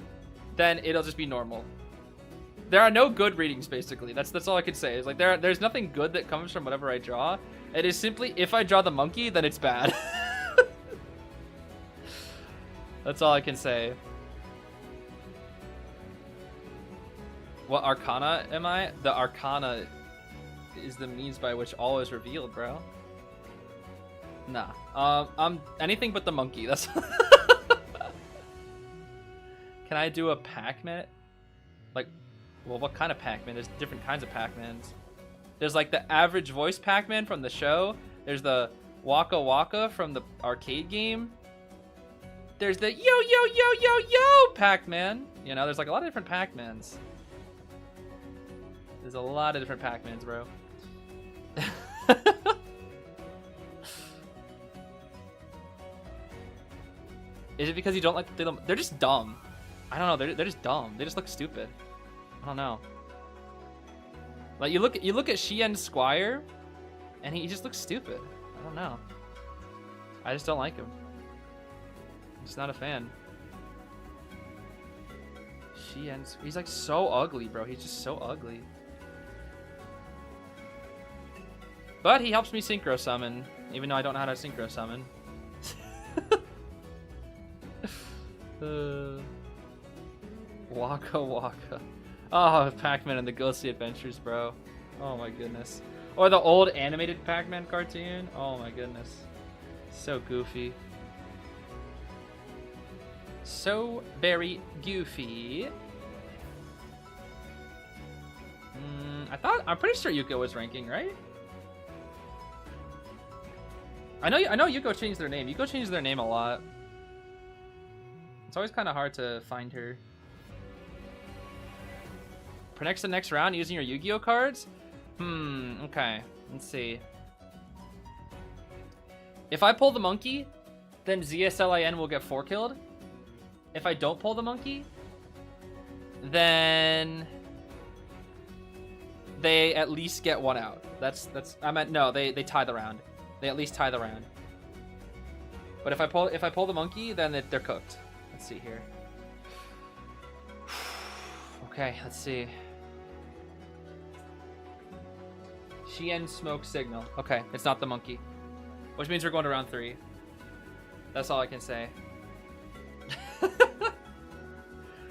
then it'll just be normal. There are no good readings, basically. That's all I could say. Is like there's nothing good that comes from whatever I draw. It is simply if I draw the monkey, then it's bad. That's all I can say. What Arcana am I? The Arcana is the means by which all is revealed, bro. Nah. I'm anything but the monkey. That's. Can I do a Pac-Man? Like, well, what kind of Pac-Man? There's different kinds of Pac-Mans. There's like the average voice Pac-Man from the show. There's the Waka Waka from the arcade game. There's the yo yo yo yo yo Pac-Man. You know, there's like a lot of different Pac-Mans. There's a lot of different Pac-Mans, bro. Is it because you don't like them? They're just dumb. I don't know. They're just dumb. They just look stupid. I don't know. Like you look at Xien Squire, and he just looks stupid. I don't know. I just don't like him. I'm just not a fan. He's like so ugly, bro. He's just so ugly. But he helps me synchro summon, even though I don't know how to synchro summon. Waka Waka. Oh, Pac-Man and the Ghostly Adventures, bro. Oh my goodness. Or the old animated Pac-Man cartoon. Oh my goodness. So goofy. So very goofy. I'm pretty sure Yuko was ranking, right? I know Yuko changed their name. Yuko changed their name a lot. It's always kind of hard to find her. Next to next round using your Yu-Gi-Oh cards? Okay. Let's see. If I pull the monkey, then ZS.Lin will get 4-killed. If I don't pull the monkey, then they at least get 1 out. I meant no, they tie the round. They at least tie the round. But if I pull the monkey, then they're cooked. Let's see here. Okay, let's see. Xien Smoke Signal. Okay, it's not the monkey. Which means we're going to round 3. That's all I can say.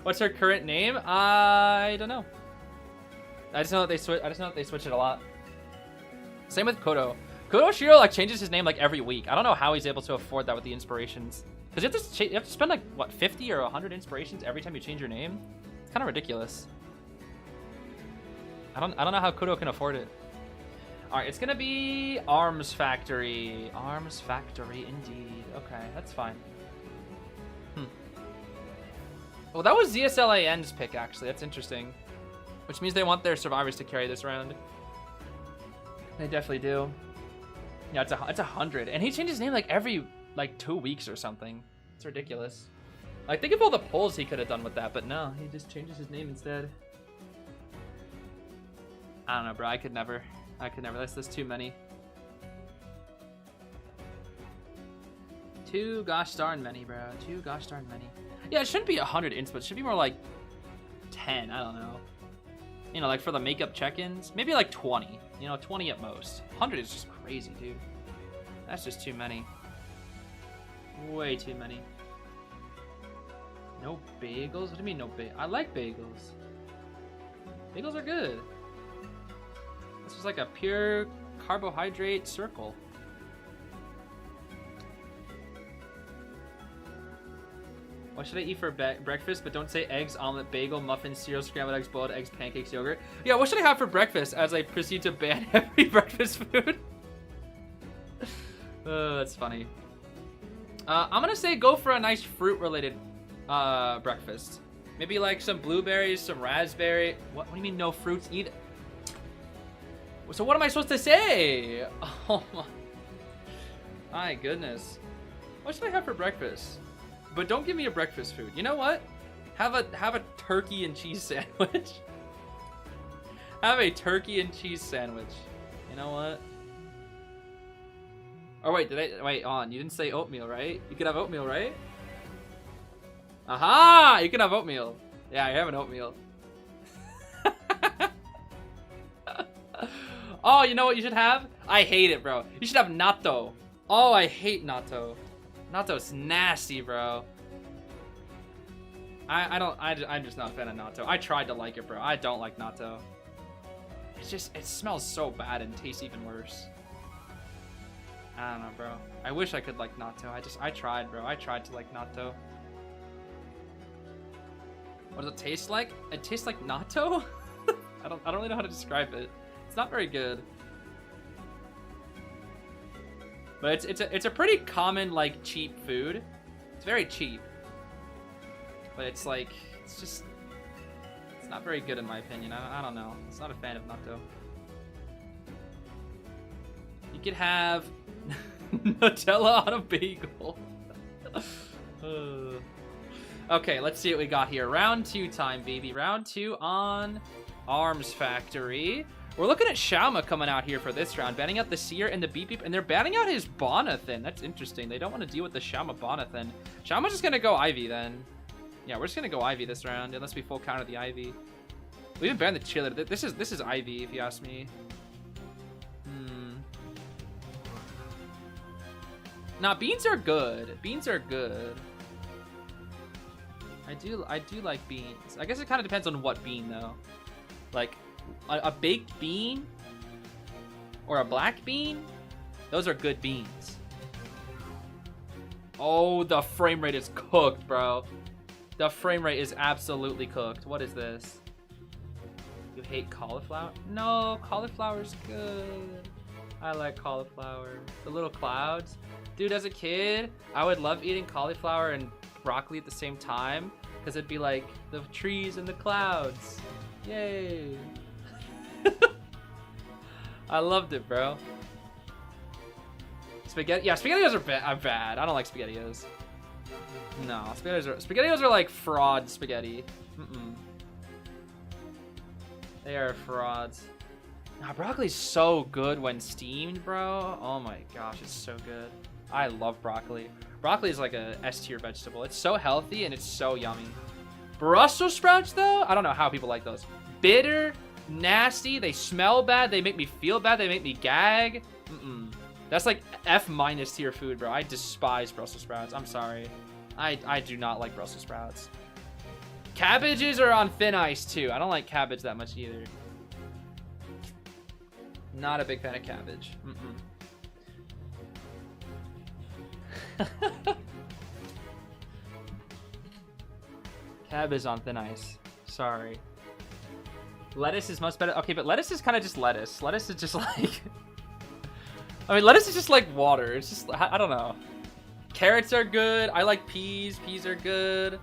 What's her current name? I don't know. I just know that they switch it a lot. Same with Kodo. Kodo Shiro like changes his name like every week. I don't know how he's able to afford that with the inspirations. Because you have to spend like what 50 or 100 inspirations every time you change your name. It's kind of ridiculous. I don't know how Kodo can afford it. All right, it's gonna be Arms Factory. Arms Factory, indeed. Okay, that's fine. Well, that was ZS.Lin's pick, actually. That's interesting. Which means they want their survivors to carry this round. They definitely do. Yeah, it's 100, and he changed his name like every 2 weeks or something. It's ridiculous. Like, think of all the polls he could have done with that, but no, he just changes his name instead. I don't know, bro. I could never. That's too many. Too gosh darn many, bro. Too gosh darn many. Yeah, it shouldn't be 100 insp, but it should be more like 10. I don't know. You know, like for the makeup check-ins, maybe like 20. You know, 20 at most. 100 is just crazy, dude. That's just too many. Way too many. No bagels? What do you mean no bagels? I like bagels. Bagels are good. This is like a pure carbohydrate circle. What should I eat for breakfast? But don't say eggs, omelet, bagel, muffins, cereal, scrambled eggs, boiled eggs, pancakes, yogurt. Yeah, what should I have for breakfast as I proceed to ban every breakfast food? That's funny. I'm gonna say go for a nice fruit-related breakfast. Maybe like some blueberries, some raspberry. What do you mean no fruits either? So what am I supposed to say? Oh my goodness. What should I have for breakfast? But don't give me a breakfast food. You know what? Have a turkey and cheese sandwich. Have a turkey and cheese sandwich. You know what? Oh wait, wait on? You didn't say oatmeal, right? You could have oatmeal, right? Aha! You can have oatmeal. Yeah, I have an oatmeal. Oh, you know what you should have? I hate it, bro. You should have natto. Oh, I hate natto. Natto's nasty, bro. I'm just not a fan of natto. I tried to like it, bro. I don't like natto. it smells so bad and tastes even worse. I don't know, bro. I wish I could like natto. I tried, bro. I tried to like natto. What does it taste like? It tastes like natto? I don't really know how to describe it. It's not very good. But it's a pretty common like cheap food. It's very cheap. But it's like it's not very good in my opinion. I don't know. I'm not a fan of natto. You could have Nutella on a bagel. Okay, let's see what we got here. Round 2 time, baby. Round 2 on Arms Factory. We're looking at Shauma coming out here for this round, banning out the Seer and the Beep Beep, and they're banning out his Bonathan. That's interesting. They don't want to deal with the Shauma Bonathan. Shauma's just gonna go Ivy then. Yeah, we're just gonna go Ivy this round, unless we full counter the Ivy. We even banned the Chiller. This is Ivy, if you ask me. Nah, beans are good. Beans are good. I do like beans. I guess it kind of depends on what bean though. Like a baked bean or a black bean, those are good beans. Oh, the frame rate is cooked, bro. The frame rate is absolutely cooked. What is this? You hate cauliflower? No, cauliflower's good. I like cauliflower. The little clouds. Dude, as a kid, I would love eating cauliflower and broccoli at the same time because it'd be like the trees and the clouds. Yay. I loved it, bro. Spaghetti? Yeah, SpaghettiOs are bad. I don't like SpaghettiOs. No, SpaghettiOs are like fraud spaghetti. They are frauds. Nah, broccoli's so good when steamed, bro. Oh my gosh, it's so good. I love broccoli. Broccoli is like a S tier vegetable. It's so healthy and it's so yummy. Brussels sprouts, though? I don't know how people like those. Bitter, nasty, they smell bad, they make me feel bad, they make me gag. That's like F- tier food, bro. I despise Brussels sprouts. I'm sorry. I do not like Brussels sprouts. Cabbages are on thin ice, too. I don't like cabbage that much either. Not a big fan of cabbage. Cab is on thin ice. Sorry. Lettuce is much better. Okay, but lettuce is kind of just lettuce. Lettuce is just like... I mean, lettuce is just like water. It's just... I don't know. Carrots are good. I like peas. Peas are good.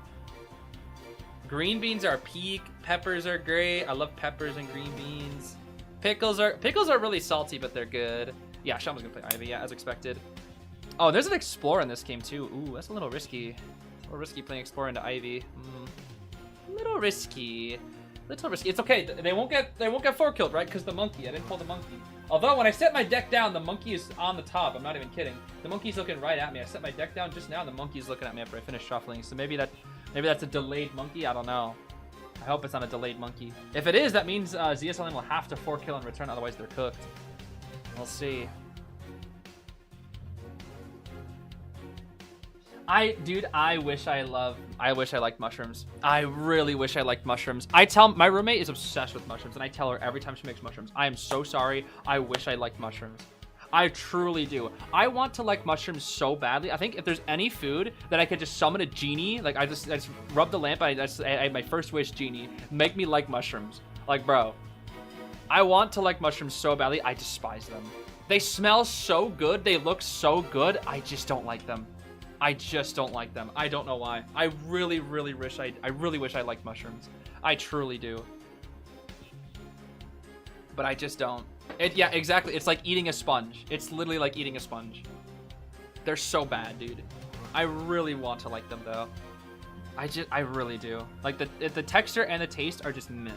Green beans are peak. Peppers are great. I love peppers and green beans. Pickles are really salty, but they're good. Yeah, Shauma's gonna play Ivy, yeah, as expected. Oh, there's an Explorer in this game too. Ooh, that's a little risky. A little risky playing Explorer into Ivy. Little risky. Little risky. It's okay. They won't get 4-killed, right? Because the monkey. I didn't pull the monkey. Although when I set my deck down, the monkey is on the top. I'm not even kidding. The monkey's looking right at me. I set my deck down just now, and the monkey's looking at me after I finish shuffling. So maybe that's a delayed monkey. I don't know. I hope it's not a delayed monkey. If it is, that means ZS.Lin will have to 4-kill in return. Otherwise, they're cooked. We'll see. Dude, I wish I liked mushrooms. I really wish I liked mushrooms. My roommate is obsessed with mushrooms, and I tell her every time she makes mushrooms, I am so sorry. I wish I liked mushrooms. I truly do. I want to like mushrooms so badly. I think if there's any food that I could just summon a genie, like I just rub the lamp, I had my first wish genie, make me like mushrooms. Like, bro, I want to like mushrooms so badly. I despise them. They smell so good. They look so good. I just don't like them. I just don't like them. I don't know why. I really wish I liked mushrooms. I truly do. But I just don't. Yeah, exactly. It's like eating a sponge. It's literally like eating a sponge. They're so bad, dude. I really want to like them though. I really do. Like the texture and the taste are just meh.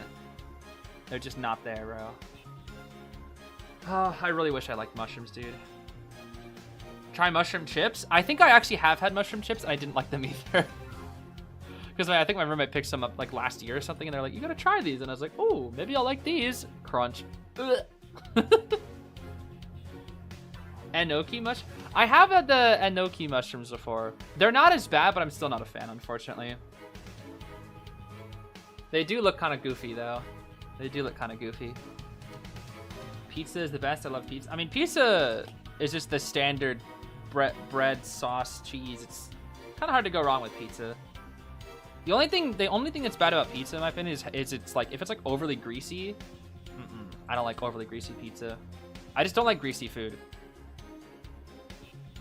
They're just not there, bro. Oh, I really wish I liked mushrooms, dude. Try mushroom chips. I think I actually have had mushroom chips and I didn't like them either. Because I think my roommate picked some up like last year or something and they're like, you gotta try these. And I was like, oh, maybe I'll like these. Crunch. Enoki mush? I have had the enoki mushrooms before. They're not as bad, but I'm still not a fan, unfortunately. They do look kind of goofy, though. They do look kind of goofy. pizza is the best. I love pizza. I mean, pizza is just the standard bread, sauce, cheese. It's kind of hard to go wrong with pizza. The only thing that's bad about pizza, in my opinion, is it's like if it's like overly greasy. I don't like overly greasy pizza. I just don't like greasy food.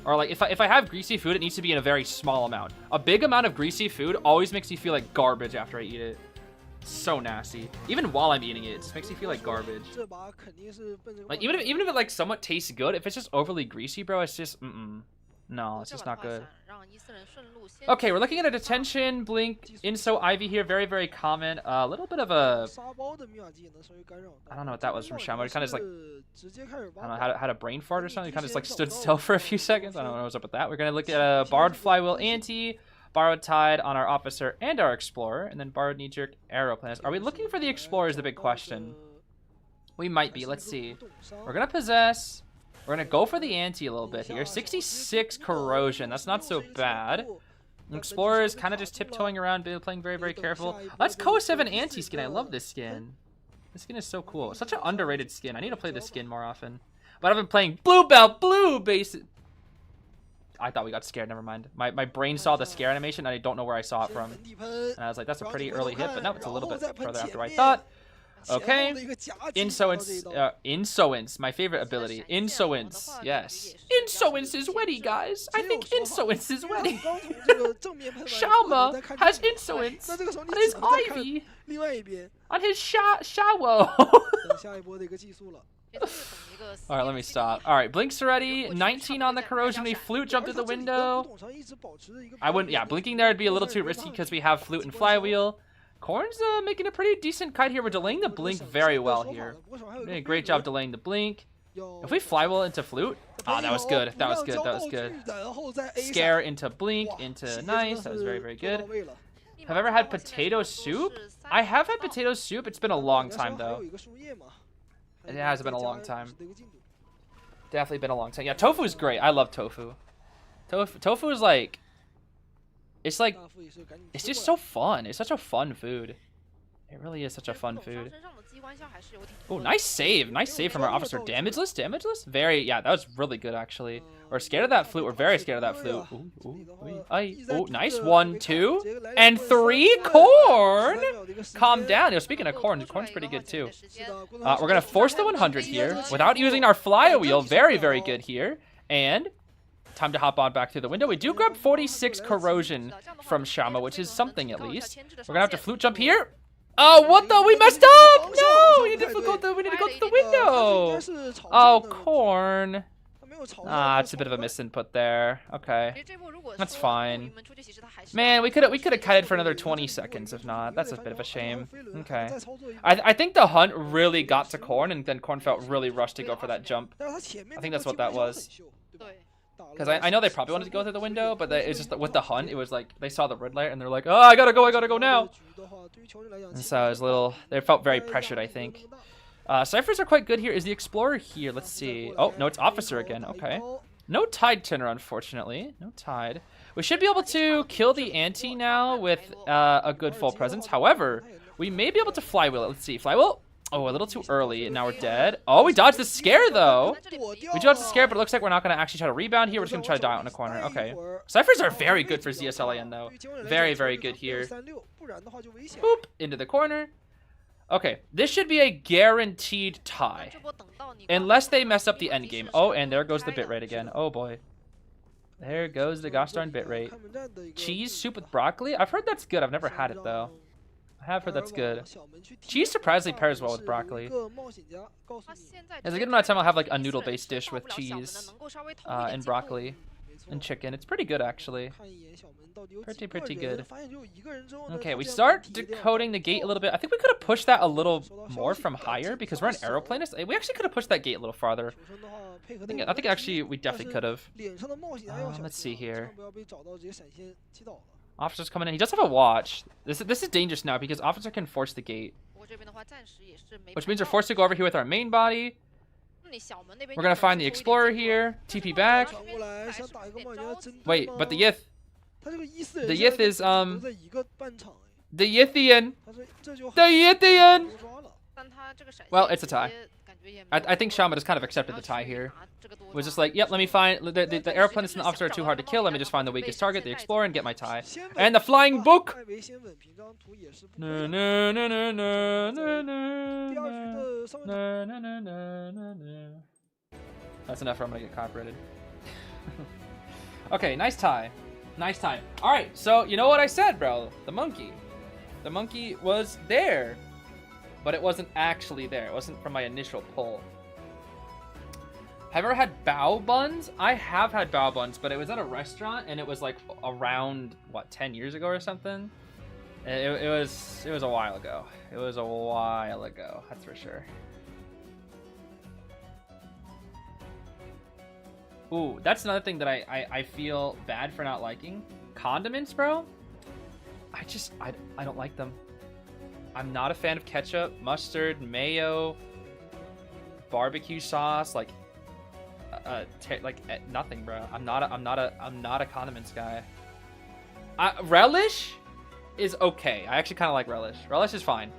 Or like if I have greasy food, it needs to be in a very small amount. A big amount of greasy food always makes me feel like garbage after I eat it. So nasty. Even while I'm eating it, it just makes me feel like garbage. Like even if it like somewhat tastes good, if it's just overly greasy, bro, it's just no, it's just not good. Okay, we're looking at a detention, blink, inso Ivy here, very, very common. A little bit of a, I don't know what that was from Shamo. It kind of just like, I don't know, had a brain fart or something. It kind of just like stood still for a few seconds. I don't know what's up with that. We're gonna look at a borrowed flywheel anti, borrowed tide on our officer and our explorer, and then borrowed knee jerk arrow plans. Are we looking for the explorer is the big question. We might be. Let's see. We're gonna possess. We're going to go for the ante a little bit here. 66 corrosion. That's not so bad. Explorer is kind of just tiptoeing around, playing very, very careful. Let's COA 7 anti skin. I love this skin. This skin is so cool. Such an underrated skin. I need to play this skin more often. But I've been playing blue belt, blue base. I thought we got scared. Never mind. My brain saw the scare animation, and I don't know where I saw it from. And I was like, that's a pretty early hit, but no, it's a little bit further after I thought. Okay, insolence, my favorite ability. Insolence, yes. Insolence is witty, guys. I think insolence is witty. Shalma has insolence on his Ivy, on his Shawo. Alright, let me stop. Alright, Blink's ready. 19 on the corrosion. We flute jump through the window. I wouldn't, yeah, blinking there would be a little too risky because we have flute and flywheel. Corn's making a pretty decent kite here. We're delaying the blink very well here. Doing a great job delaying the blink. If we flywheel into flute, that was good. That was good. That was good. Scare into blink into nice. That was very, very good. Have I ever had potato soup? I have had potato soup. It's been a long time though. It has been a long time. Definitely been a long time. Yeah, tofu is great. I love tofu. Tofu is like. It's like, it's just so fun. It's such a fun food. It really is such a fun food. Oh, nice save. Nice save from our officer. Damageless? Damageless? Very, yeah, that was really good, actually. We're scared of that flute. We're very scared of that flute. Oh, nice. 1, 2, and 3. Corn! Calm down. Yo, speaking of corn, corn's pretty good, too. We're going to force the 100 here without using our flywheel. Very, very good here. And time to hop on back through the window. We do grab 46 corrosion from Shama, which is something at least. We're gonna have to flute jump here. Oh, what the? We messed up! No! We need to go through the window. Oh, corn. It's a bit of a misinput there. Okay, that's fine. Man, we could have kited for another 20 seconds. If not, that's a bit of a shame. Okay, I think the hunt really got to Corn, and then Corn felt really rushed to go for that jump. I think that's what that was. Because I know they probably wanted to go through the window, but it's just with the hunt, it was like they saw the red light and they're like, oh, I gotta go now. And so it was a little, they felt very pressured, I think. Ciphers are quite good here. Is the Explorer here? Let's see. Oh, no, it's Officer again. Okay. No Tide Turner, unfortunately. No Tide. We should be able to kill the Ante now with a good full presence. However, we may be able to flywheel it. Let's see. Flywheel. Oh, a little too early, and now we're dead. Oh, we dodged the scare, though. We dodged the scare, but it looks like we're not going to actually try to rebound here. We're just going to try to die out in a corner. Okay. Ciphers are very good for ZS.Lin, though. Very, very good here. Boop. Into the corner. Okay. This should be a guaranteed tie. Unless they mess up the end game. Oh, and there goes the bitrate again. Oh, boy. There goes the gosh darn bitrate. Cheese soup with broccoli? I've heard that's good. I've never had it, though. I have heard that's good. Cheese surprisingly pairs well with broccoli. There's a good amount of time I'll have like a noodle-based dish with cheese and broccoli and chicken. It's pretty good, actually. Pretty good. Okay, we start decoding the gate a little bit. I think we could have pushed that a little more from higher because we're an aeroplanist. We actually could have pushed that gate a little farther. I think actually we definitely could have. Let's see here. Officer's coming in. He does have a watch. This is dangerous now because Officer can force the gate. Which means we're forced to go over here with our main body. We're going to find the Explorer here. TP back. Wait, but the Yith. The Yith is, the Yithian. The Yithian! Well, it's a tie. I think Xiaoma just kind of accepted the tie here. Was just like, yep, let me find the airplanes and the officer are too hard to kill. Let me just find the weakest target, the explorer, and get my tie. And the flying book. 外围先稳平张图也是不 No, 错的。 no, no, no, no, no, 第二局 no, 的上位 no, no, no, no, no, no. That's enough or I'm gonna get copyrighted. Okay, nice tie. Nice tie. Alright, so you know what I said, bro? The monkey. The monkey was there. But it wasn't actually there. It wasn't from my initial pull. Have you ever had bao buns? I have had bao buns, but it was at a restaurant and it was like around, what, 10 years ago or something? It was a while ago. It was a while ago, that's for sure. Ooh, that's another thing that I feel bad for not liking. Condiments, bro? I don't like them. I'm not a fan of ketchup, mustard, mayo, barbecue sauce, like nothing, bro. I'm not a condiments guy. Relish is okay. I actually kind of like relish. Relish is fine.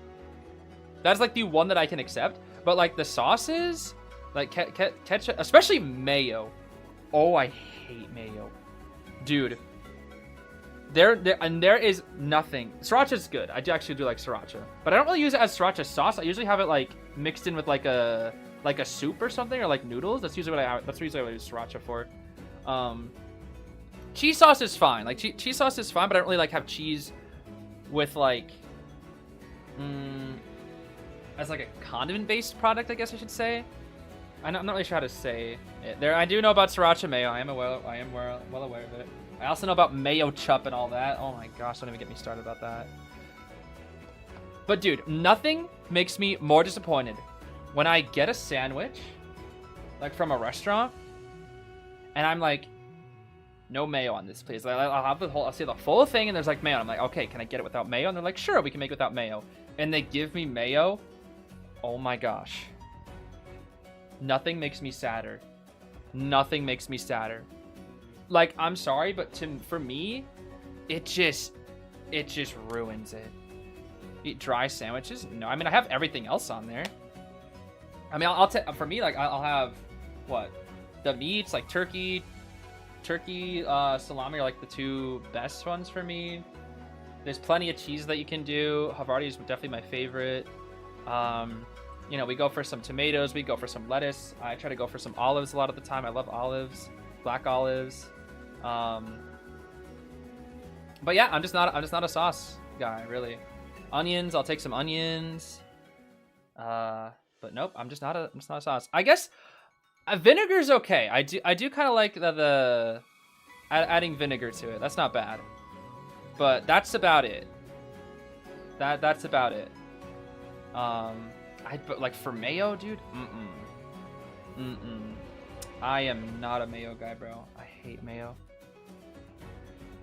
That's like the one that I can accept. But like the sauces, like ketchup, especially mayo. Oh, I hate mayo, dude. There is nothing. Sriracha's good. I actually do like sriracha, but I don't really use it as sriracha sauce. I usually have it like mixed in with like a soup or something, or like noodles. That's usually what I use sriracha for. Cheese sauce is fine. Like cheese sauce is fine, but I don't really like have cheese with like as like a condiment-based product, I guess I should say. I'm not really sure how to say it. I do know about sriracha mayo. I am well aware of it. I also know about mayo chup and all that. Oh my gosh, don't even get me started about that. But dude, nothing makes me more disappointed when I get a sandwich, like from a restaurant, and I'm like, no mayo on this, please. I'll see the full thing, and there's like mayo. I'm like, okay, can I get it without mayo? And they're like, sure, we can make it without mayo. And they give me mayo. Oh my gosh. Nothing makes me sadder. Nothing makes me sadder. Like, I'm sorry, but for me, it just ruins it. Eat dry sandwiches? No, I mean, I have everything else on there. I mean, for me, like, I'll have, what? The meats, like turkey, salami are like the two best ones for me. There's plenty of cheese that you can do. Havarti is definitely my favorite. You know, we go for some tomatoes, we go for some lettuce. I try to go for some olives a lot of the time. I love olives, black olives. But yeah, I'm just not a sauce guy, really. Onions, I'll take some onions. But nope, I'm just not a sauce. I guess vinegar's okay. I do kind of like the adding vinegar to it. That's not bad. But that's about it. That's about it. But like for mayo, dude, I am not a mayo guy, bro. I hate mayo.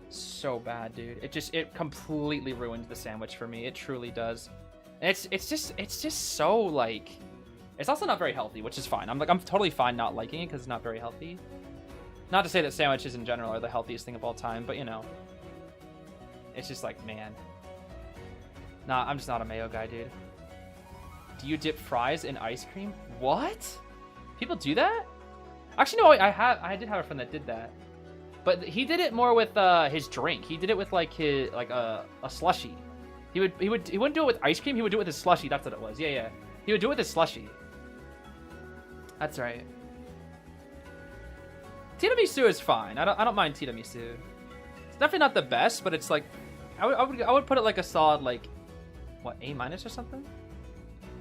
So bad, dude. It completely ruins the sandwich for me. It truly does. And it's just so like, it's also not very healthy, which is fine. I'm totally fine not liking it because it's not very healthy. Not to say that sandwiches in general are the healthiest thing of all time, but you know, it's just like, man. Nah, I'm just not a mayo guy, dude. Do you dip fries in ice cream? What? People do that? Actually, no. I did have a friend that did that, but he did it more with his drink. He did it with like a slushy. He wouldn't do it with ice cream. He would do it with his slushy. That's what it was. Yeah. He would do it with his slushy. That's right. Tiramisu is fine. I don't mind tiramisu. It's definitely not the best, but it's like I would put it like a solid like what, A- or something.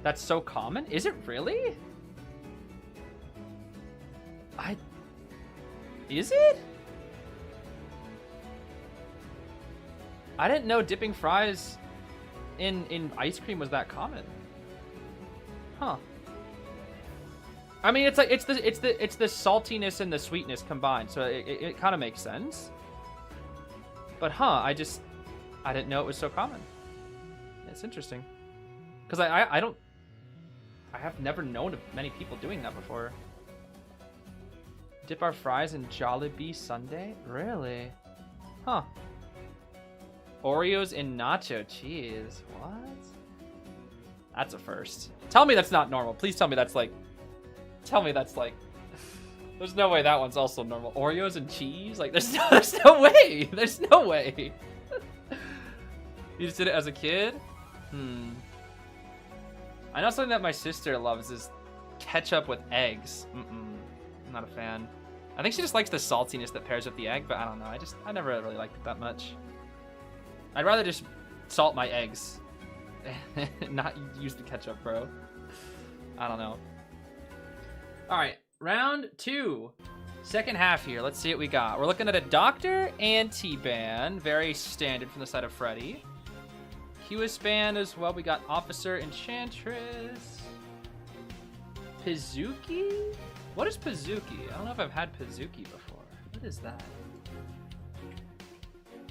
That's so common? Is it really? Is it? I didn't know dipping fries in ice cream was that common. Huh. I mean, it's like it's the saltiness and the sweetness combined, so it kind of makes sense. But I didn't know it was so common. It's interesting. Because I have never known of many people doing that before. Dip our fries in Jollibee sundae? Really? Huh. Oreos in nacho cheese. What? That's a first. Tell me that's not normal. Please tell me that's like Tell me that's like... There's no way that one's also normal. Oreos and cheese? Like, there's no way. There's no way. You just did it as a kid? I know something that my sister loves is ketchup with eggs. I'm not a fan. I think she just likes the saltiness that pairs with the egg, but I don't know. I never really liked it that much. I'd rather just salt my eggs. Not use the ketchup, bro. I don't know. All right, round 2. Second half here. Let's see what we got. We're looking at a Doctor and T-Ban. Very standard from the side of Freddy. Cueist band as well. We got Officer, Enchantress. Pizuki? What is Pizuki? I don't know if I've had Pizuki before. What is that?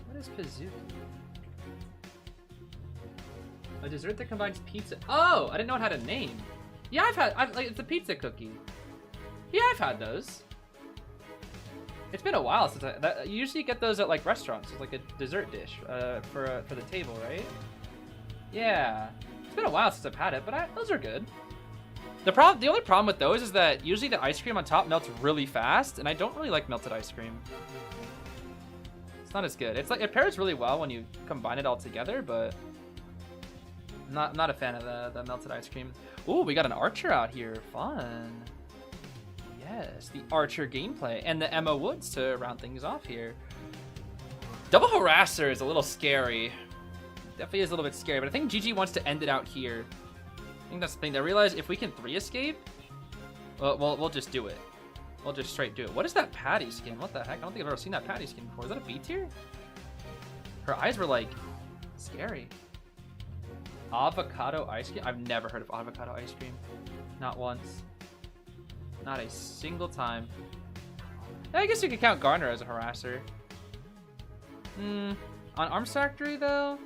What is Pizuki? A dessert that combines pizza. Oh, I didn't know it had a name. Yeah, like, it's a pizza cookie. Yeah, I've had those. It's been a while since you usually get those at like restaurants. It's like a dessert dish for the table, right? Yeah, it's been a while since I've had it, but those are good. The only problem with those is that usually the ice cream on top melts really fast, and I don't really like melted ice cream. It's not as good. It's like it pairs really well when you combine it all together, but not a fan of the melted ice cream. Ooh, we got an Archer out here. Fun. Yes, the Archer gameplay and the Emma Woods to round things off here. Double Harasser is a little scary. Definitely is a little bit scary, but I think GG wants to end it out here. I think that's the thing. They realize if we can 3 escape, well, we'll just do it. We'll just straight do it. What is that Patty skin? What the heck? I don't think I've ever seen that Patty skin before. Is that a B tier? Her eyes were like scary. Avocado ice cream? I've never heard of avocado ice cream. Not once. Not a single time. I guess you could count Garner as a harasser. On Arms Factory, though,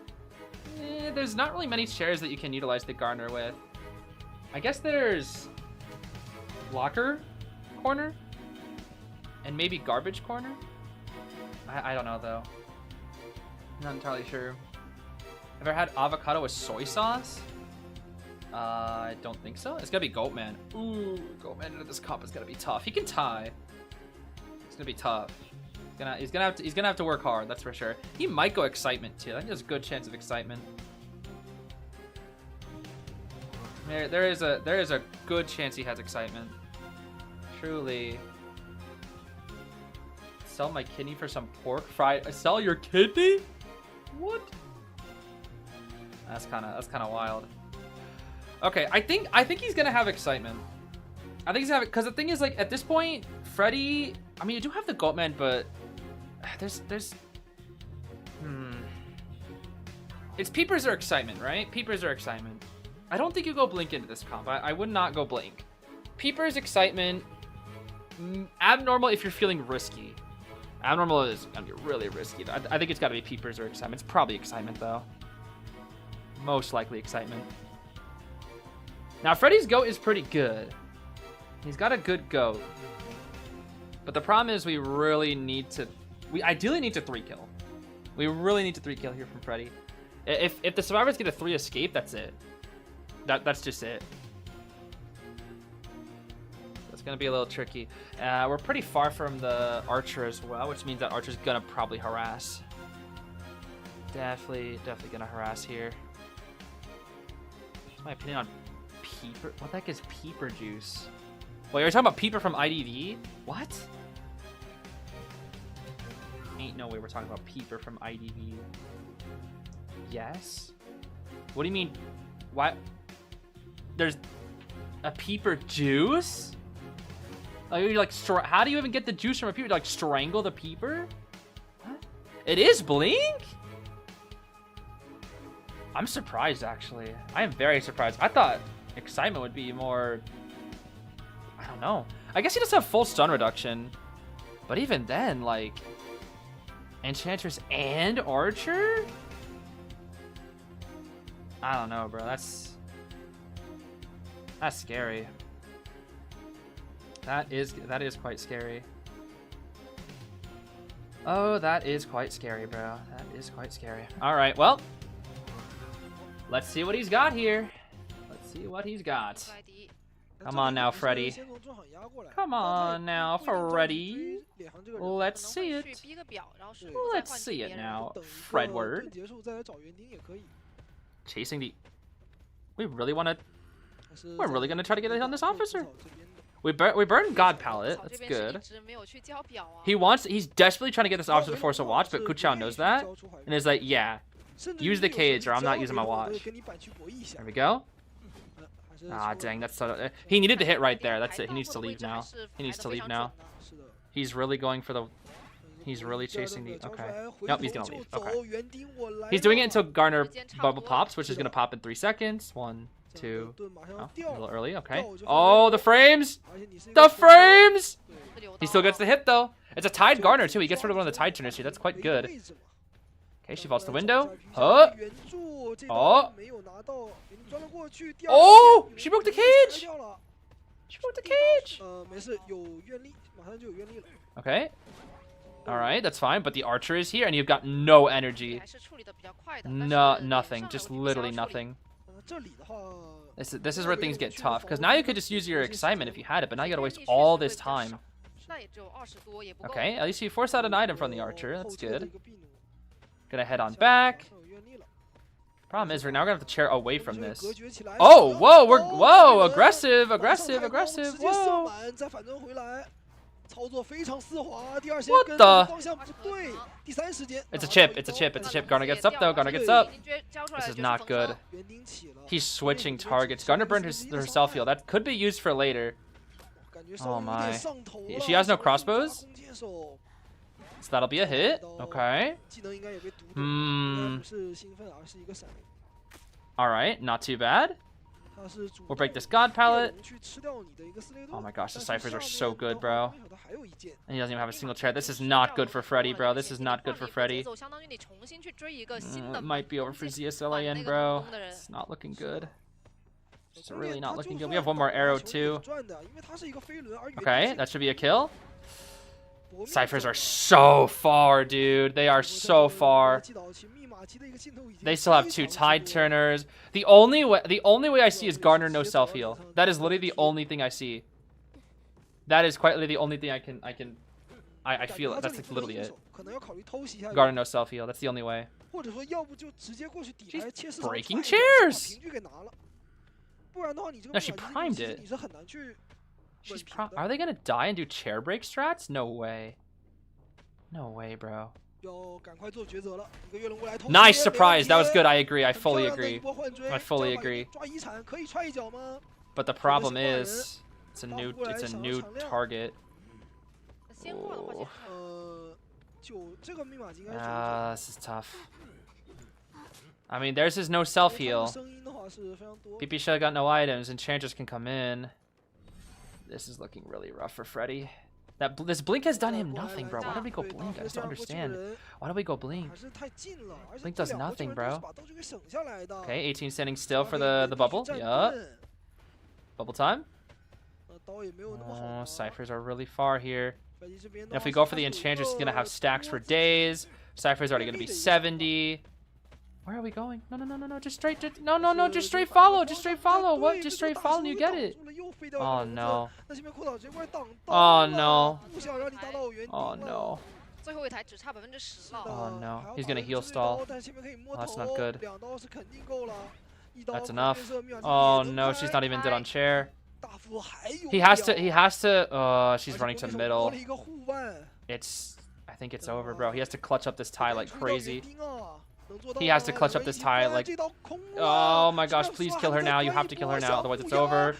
there's not really many chairs that you can utilize the Garner with. I guess there's Locker Corner and maybe Garbage Corner. I don't know, though. Not entirely sure. Ever had avocado with soy sauce? I don't think so. It's gonna be Goatman. Ooh, Goatman into this comp is gonna be tough. He can tie. It's gonna be tough. He's gonna have to work hard. That's for sure. He might go Excitement too. I think there's a good chance of Excitement. There is a good chance he has Excitement. Truly. Sell my kidney for some pork fried. Sell your kidney? What? That's kind of wild. Okay, I think he's gonna have Excitement. I think he's gonna have it because the thing is, like, at this point, Freddy. I mean, you do have the Goatman, but there's. It's Peepers or Excitement, right? Peepers or Excitement. I don't think you go Blink into this comp. I would not go Blink. Peepers, Excitement. Abnormal if you're feeling risky. Abnormal is gonna be really risky. I think it's gotta be Peepers or Excitement. It's probably Excitement though. Most likely Excitement. Now, Freddy's goat is pretty good. He's got a good goat. But the problem is we ideally need to 3-kill. We really need to 3-kill here from Freddy. If the survivors get a 3 escape, that's it. That's just it. It's going to be a little tricky. We're pretty far from the Archer as well, which means that Archer's going to probably harass. Definitely going to harass here. What's my opinion on Peeper? What the heck is Peeper Juice? Wait, you're talking about Peeper from IDV? What? Ain't no way we're talking about Peeper from IDV. Yes? What do you mean? What? There's a Peeper Juice? Like, how do you even get the juice from a Peeper? Like, strangle the Peeper? What? It is Blink? I'm surprised, actually. I am very surprised. I thought Excitement would be more... I don't know. I guess he does have full stun reduction. But even then, like... Enchantress and Archer? I don't know, bro. That's scary. That is quite scary. Oh, that is quite scary, bro. That is quite scary. All right, well, let's see what he's got here. Let's see what he's got. Come on now, Freddy. Come on now, Freddy. Let's see it. Let's see it now, Fredward. Chasing the... We really want to... We're really going to try to get it on this officer. We burned God Palette. That's good. He's desperately trying to get this officer to force a watch, but Kuchao knows that. And is like, yeah, use the cage or I'm not using my watch. There we go. Ah, dang, that's so... He needed to hit right there. That's it. He needs to leave now. He needs to leave now. He's really going for the... He's really chasing the... Okay. Nope, he's gonna leave. Okay. He's doing it until Garner bubble pops, which is gonna pop in 3 seconds. 1, 2... Oh, a little early. Okay. Oh, the frames! The frames! He still gets the hit, though. It's a tied Garner, too. He gets rid of one of the tide turners here. That's quite good. Okay, she vaults the window. Huh? Oh! Oh! She broke the cage! She broke the cage! Okay. Alright, that's fine. But the archer is here, and you've got no energy. No, nothing. Just literally nothing. This is where things get tough. Because now you could just use your excitement if you had it, but now you gotta waste all this time. Okay, at least you force out an item from the archer. That's good. Gonna head on back. Problem is, we're now gonna have to chair away from this. Oh, whoa, whoa, aggressive, aggressive, aggressive, whoa. What the? It's a chip, it's a chip, it's a chip. Garner gets up though, Garner gets up. This is not good. He's switching targets. Garner burned her self-heal. That could be used for later. Oh my. She has no crossbows? So that'll be a hit. Okay. Alright, not too bad. We'll break this God Palette. Oh my gosh, the ciphers are so good, bro. And he doesn't even have a single chair. This is not good for Freddy, bro. This is not good for Freddy. It might be over for ZS.Lin, bro. It's not looking good. It's really not looking good. We have one more arrow, too. Okay, that should be a kill. Ciphers are so far, dude. They are so far. They still have 2 tide turners. The only way I see is Garner no self heal. That is literally the only thing I see. That is quite literally the only thing I feel it. That's like literally it. Garner no self heal. That's the only way. She's breaking chairs. No, she primed it. Are they gonna die and do chair break strats? No way. No way, bro. Nice surprise. That was good. I agree. I fully agree. I fully agree. But the problem is, it's a new target. This is tough. I mean, theirs is no self heal. PP should have got no items. Enchanters can come in. This is looking really rough for Freddy. This blink has done him nothing, bro. Why did we go blink? I just don't understand. Why do we go blink? Blink does nothing, bro. Okay, 18 standing still for the bubble. Yup. Bubble time. Oh, ciphers are really far here. And if we go for the enchantress, it's gonna have stacks for days. Cypher's already gonna be 70. Where are we going? No, no, no, no, no. Just straight. No. Just straight follow. Just straight follow. What? Just straight follow and you get it. Oh, no. Oh, no. Oh, no. Oh, no. He's going to heal stall. Oh, that's not good. That's enough. Oh, no. She's not even dead on chair. He has to. She's running to middle. I think it's over, bro. He has to clutch up this tie like crazy. He has to clutch up this tie like... Oh my gosh, please kill her now. You have to kill her now, otherwise it's over.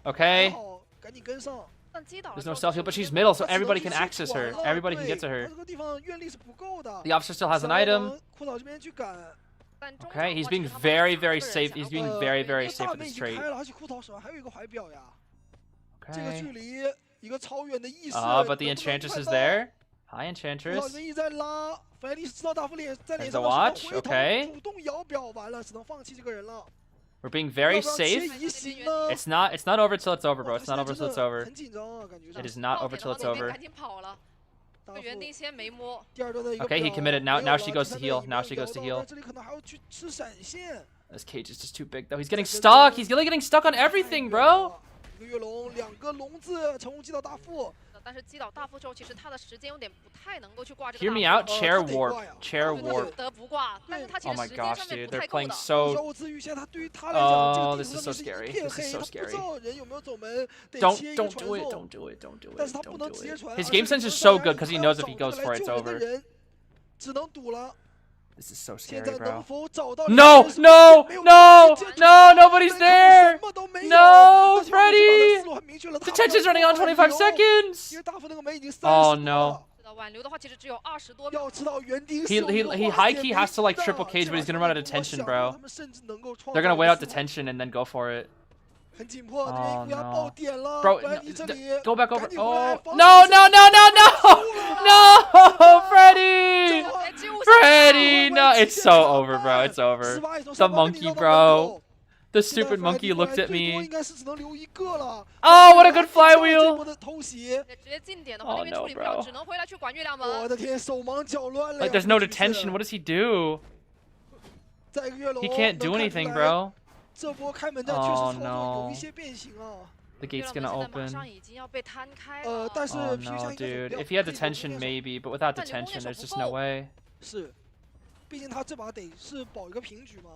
Okay. There's no self heal, but she's middle, so everybody can access her. Everybody can get to her. The officer still has an item. Okay, he's being very, very safe. He's being very, very safe with this trait. Okay. But the Enchantress is there. Hi, Enchantress. There's the watch. Okay. We're being very safe. It's not over till it's over, bro. It's not over till it's over. It is not over till it's over. Okay, he committed. Now she goes to heal. Now she goes to heal. This cage is just too big, though. He's getting stuck. He's really getting stuck on everything, bro. 一个跃龙，2个龙字成功击倒大副。 但是击倒大副之后，其实他的时间有点不太能够去挂这个 Hear 大 me 副。 out, chair 他得 warp, 挂呀 chair 不 warp. 得不挂，但是他其 Oh 实 my 时间 gosh, 上面 dude, 不 they're 太够 playing 的。so. 小五自预先，他对于他来 Oh, 讲，这个 this 地 is 图 so 上面是 scary. 一片 This is 黑， so 他不知 scary. 道人有没有走门，得 Don't 切一个 don't 传 do it. 送。 Don't do it. Don't do 但 it. 是他不 Don't 能 do 直接 it. 传。 His 而 game 是 sense 你 is 说 so 大 good 家 because he 你 knows 看 if he 找 goes 出 for 来 it, it's 救人的 over. 人，只能赌了。 This is so 现 scary, 在能 bro. 否找到 No, no, no, no, nobody's there. No, Freddy. Detention's running on 25 seconds. 因为大副那个门已经30 Oh 多 no. 了。 是的，挽留的话其实只有20多秒。要知道园丁 He high key has to like triple cage, but he's gonna run out of tension, bro. They're gonna wait out the tension and then go for it. 很紧迫，这边 Oh 乌鸦爆 no. 点了， Bro, 不然你这里 go back over. 赶紧回来 Oh 防 no, 守 no, no, no, no, no, Freddy. 哎，只有50 Freddy, no, it's so over, bro. It's over. 18从 The 上方跟你 monkey, 绕到门 bro. 口 The 现在 stupid monkey Freddy 过来 looked at 最多 me. 应该是只能留一个了。 Oh, what a good 这 flywheel. 波的偷袭，对直接进点的话， Oh 那边 no, 处理不了， bro. 只能回来去管月亮我门。的天，手忙脚乱了呀。 Like, there's no 这个局势 detention. What does he do? 再一个跃龙 He can't do 能看出 anything, 来 bro. 这波开门战确实 Oh 操作 no. 有一些变形啊。 The 月 gate's 亮门 gonna 现在马 open. 上已经要被摊开了。但是 Oh 皮皮 no, 虾应该走 dude. 不了 If he had 可以走 detention, 攻略手 maybe, but without 但是攻略 detention, 手 there's 不 just no 够 way. 是，毕竟他这把得是保一个平局嘛。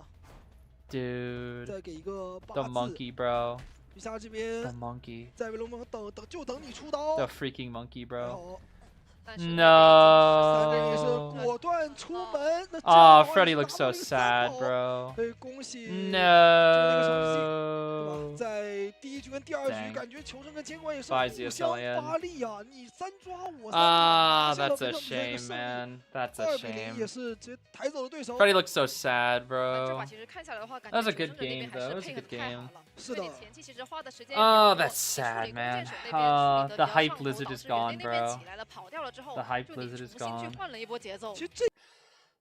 Dude. 再给一个 The 八字。 monkey, bro. 皮虾这 The 边 monkey. 在围龙门等就等你出刀。 The freaking monkey, 还 bro. 好，但是三个人也是 No. 果断出门。那这 Oh, 样的话 Freddy 也是 looks 达到 so 了一个3 sad, 跑 bro. 所以恭喜 No. 在第一局跟第二局， Dang. 感觉求生跟监管也是 Bye, 互相 ZS.Lin. 发力啊！你3抓我，3 Ah, 打， that's 拿 a 下了 shame, 这个胜利。 man. That's a 2比0 也 shame. 是直接抬走了对手。 Freddy looks so sad, 这 bro. 把其实看下来的话，感 That was 觉 a 求 good 生者那边 game, 还 though. That 是 was a 配合 good 得太 game. 好了。是的对你前期其实花的时间 Oh, 也比较 that's 多， sad, 处理弓 man. 箭手那边处理得比 The 较 hype 上头， blizzard 导 is 致人 gone, 那边 bro. 起来了，跑掉了之后 The hype 就得 blizzard is 重新去 gone. 换了一波节奏。其实这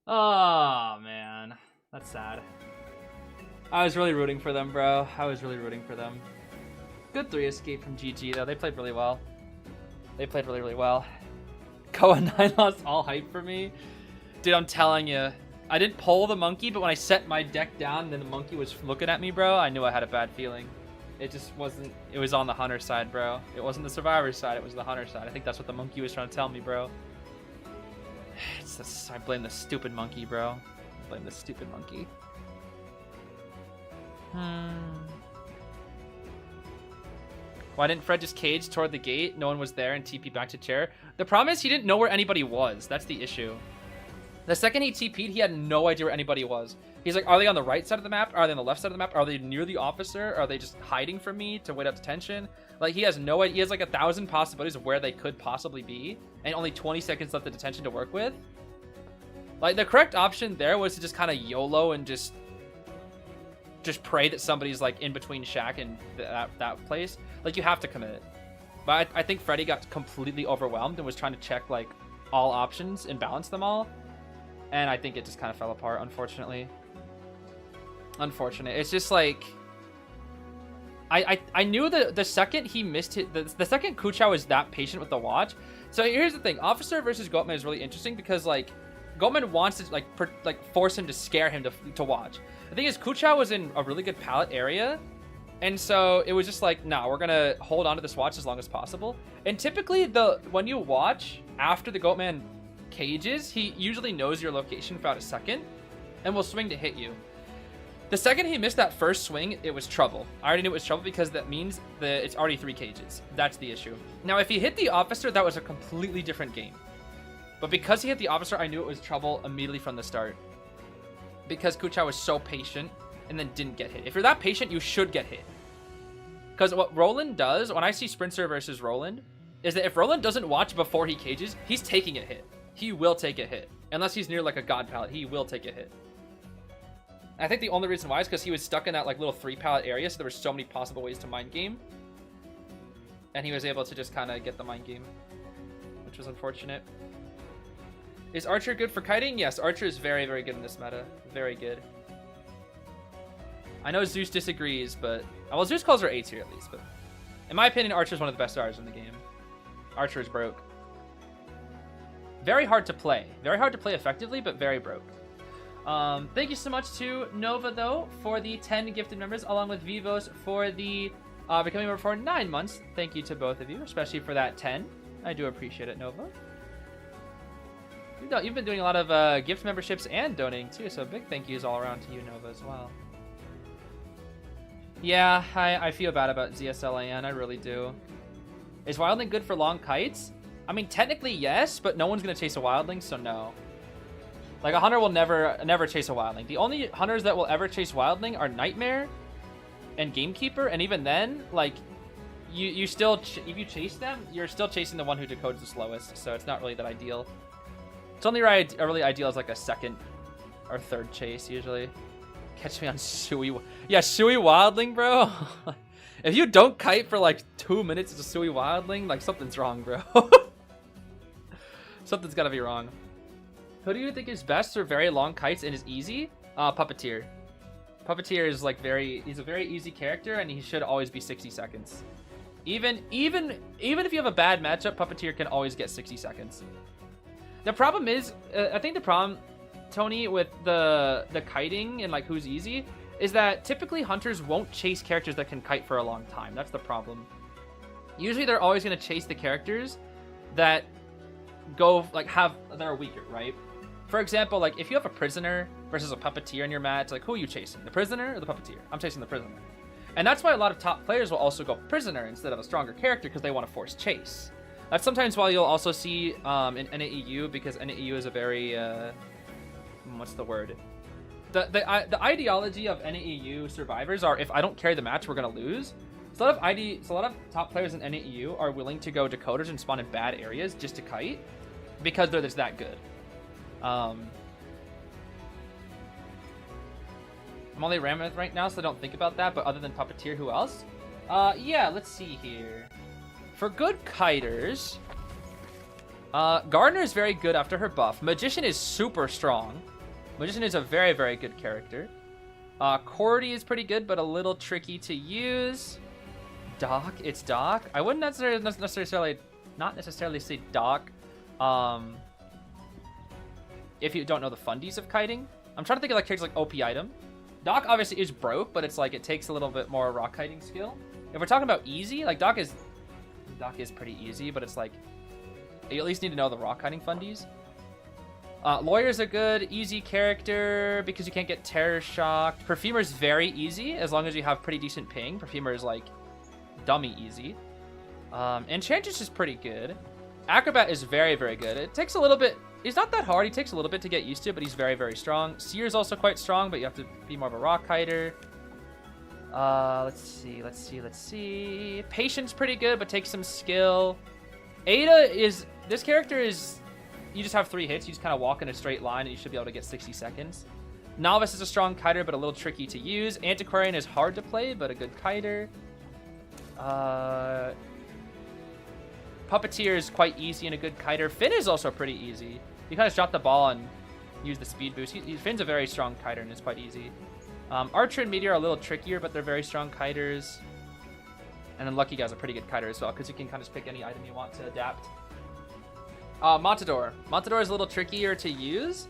Oh, man. That's sad. I was really rooting for them, bro. I was really rooting for them. Good 3 escape from GG, though. They played really well. They played really, really well. COA 9 lost all hype for me. Dude, I'm telling you. I didn't pull the monkey, but when I set my deck down and then the monkey was looking at me, bro, I knew I had a bad feeling. It just wasn't... It was on the hunter side, bro. It wasn't the survivor side, it was the hunter side. I think that's what the monkey was trying to tell me, bro. I blame the stupid monkey, bro. I blame the stupid monkey. Why didn't Fred just cage toward the gate? No one was there and TP back to chair. The problem is he didn't know where anybody was. That's the issue. The second he TP'd, he had no idea where anybody was. He's like, are they on the right side of the map? Are they on the left side of the map? Are they near the officer? Are they just hiding from me to wait up detention? Like, he has no idea. He has like 1,000 possibilities of where they could possibly be. And only 20 seconds left of detention to work with. Like, the correct option there was to just kind of YOLO and just pray that somebody's like in between Shaq and that place. Like, you have to commit. But I think Freddy got completely overwhelmed and was trying to check like all options and balance them all. And I think it just kind of fell apart, unfortunately. Unfortunate. It's just like... I knew that the second he missed it, the second Kuchao was that patient with the watch. So here's the thing. Officer versus Goatman is really interesting because like Goatman wants to like force him to scare him to watch. The thing is, Kuchao was in a really good pallet area. And so it was just like, nah, we're gonna hold on to this watch as long as possible. And typically when you watch after the Goatman cages, he usually knows your location for about a second and will swing to hit you. The second he missed that first swing, it was trouble. I already knew it was trouble because that means that it's already 3 cages. That's the issue. Now, if he hit the officer, that was a completely different game. But because he hit the officer, I knew it was trouble immediately from the start. Because Kuchao was so patient and then didn't get hit. If you're that patient, you should get hit. Because what Roland does, when I see Sprinter versus Roland, is that if Roland doesn't watch before he cages, he's taking a hit. He will take a hit. Unless he's near like a god pallet, he will take a hit. I think the only reason why is because he was stuck in that like little 3 pallet area, so there were so many possible ways to mind game. And he was able to just kind of get the mind game, which was unfortunate. Is Archer good for kiting? Yes, Archer is very, very good in this meta. Very good. I know Zeus disagrees, but... Well, Zeus calls her A tier at least, but... In my opinion, Archer is one of the best stars in the game. Archer is broke. Very hard to play. Very hard to play effectively, but very broke. Thank you so much to Nova, though, for the 10 gifted members, along with Vivos for the Becoming a member for 9 months. Thank you to both of you, especially for that 10. I do appreciate it, Nova. You've been doing a lot of gift memberships and donating too, so big thank yous all around to you, Nova, as well. Yeah, I feel bad about ZS.Lin, I really do. Is Wildling good for long kites? I mean, technically yes, but no one's gonna chase a Wildling, so no. Like, a hunter will never chase a Wildling. The only hunters that will ever chase Wildling are Nightmare and Gamekeeper, and even then, like, you still, if you chase them, you're still chasing the one who decodes the slowest, so it's not really that ideal. It's only really ideal as like a second or third chase, usually. Catch me on Sui. Yeah, Sui Wildling, bro. If you don't kite for like 2 minutes as a Sui Wildling, like, something's wrong, bro. Something's gotta be wrong. Who do you think is best for very long kites and is easy? Puppeteer. Puppeteer is like he's a very easy character, and he should always be 60 seconds. Even if you have a bad matchup, Puppeteer can always get 60 seconds. The problem is, I think the problem, Tony, with the kiting and like who's easy, is that typically hunters won't chase characters that can kite for a long time. That's the problem. Usually they're always going to chase the characters that go like that are weaker, right? For example, like if you have a prisoner versus a puppeteer in your match, like who are you chasing? The prisoner or the puppeteer? I'm chasing the prisoner. And that's why a lot of top players will also go prisoner instead of a stronger character, because they want to force chase. That's sometimes why you'll also see in NAEU, because NAEU is a very what's the word? The ideology of NAEU survivors are, if I don't carry the match, we're gonna lose. So a lot of top players in NAEU are willing to go decoders and spawn in bad areas just to kite, because they're just that good. I'm only Rameth right now, so I don't think about that, but other than Puppeteer, who else? Yeah, let's see here. For good kiters, Gardener is very good after her buff. Magician is super strong. Magician is a very, very good character. Cordy is pretty good, but a little tricky to use. Doc, it's Doc. I wouldn't necessarily say Doc. If you don't know the fundies of kiting. I'm trying to think of like characters like OP item. Doc obviously is broke, but it's like it takes a little bit more rock kiting skill. If we're talking about easy, like Doc is pretty easy, but it's like you at least need to know the rock kiting fundies. Lawyer's a good easy character because you can't get terror shocked. Perfumer's very easy as long as you have pretty decent ping. Perfumer is like dummy easy. Enchantress is pretty good. Acrobat is very, very good. It takes a little bit. He's not that hard. He takes a little bit to get used to, but he's very, very strong. Seer is also quite strong, but you have to be more of a rock kiter. Let's see. Patience pretty good, but takes some skill. This character is, you just have 3 hits. You just kind of walk in a straight line, and you should be able to get 60 seconds. Novice is a strong kiter, but a little tricky to use. Antiquarian is hard to play, but a good kiter. Puppeteer is quite easy and a good kiter. Finn is also pretty easy. You kind of drop the ball and use the speed boost. Finn's a very strong kiter and is quite easy. Archer and Meteor are a little trickier, but they're very strong kiters. And then Lucky Guy's a pretty good kiter as well, because you can kind of just pick any item you want to adapt. Matador. Matador is a little trickier to use,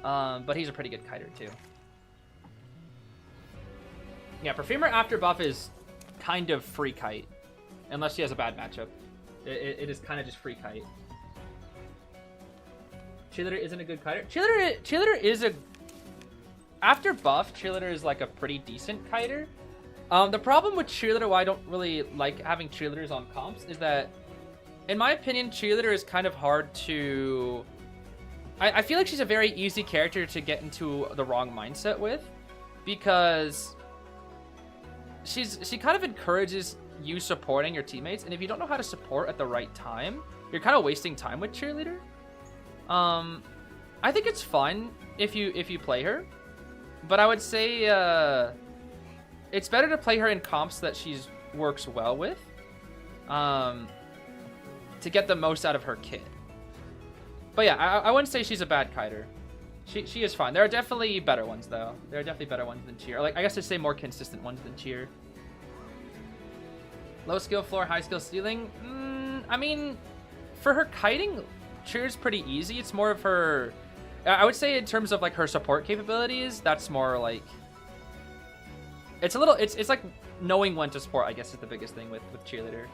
but he's a pretty good kiter too. Yeah, Perfumer after buff is kind of free kite, unless she has a bad matchup. It is kind of just free kite. Cheerleader isn't a good kiter. Cheerleader is a... After buff, Cheerleader is like a pretty decent kiter. The problem with Cheerleader, why I don't really like having cheerleaders on comps, is that, in my opinion, Cheerleader is kind of hard to... I feel like she's a very easy character to get into the wrong mindset with, because she kind of encourages you supporting your teammates, and if you don't know how to support at the right time, you're kind of wasting time with Cheerleader. I think it's fun if you play her, but I would say it's better to play her in comps that she works well with, to get the most out of her kit. But yeah, I wouldn't say she's a bad kiter. She is fine. There are definitely better ones though. There are definitely better ones than Cheer. Like, I guess I'd say more consistent ones than Cheer. Low skill floor, high skill ceiling. I mean, for her kiting, Cheer's pretty easy. It's more of her, I would say in terms of like her support capabilities, that's more like, it's a little, it's like knowing when to support, I guess, is the biggest thing with cheerleader.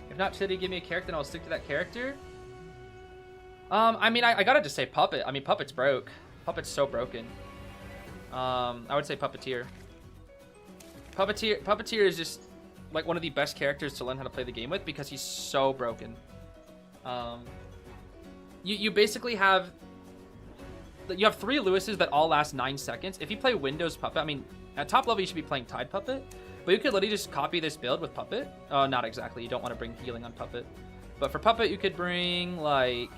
If not cheerleader, give me a character, and I'll stick to that character. I mean, I gotta just say Puppet. I mean, Puppet's broke. Puppet's so broken. I would say Puppeteer. Puppeteer is just like one of the best characters to learn how to play the game with because he's so broken. You basically have 3 Lewises that all last 9 seconds. If you play Windows Puppet, I mean, at top level you should be playing Tide Puppet, but you could literally just copy this build with Puppet. Not exactly. You don't want to bring healing on Puppet, but for Puppet you could bring like,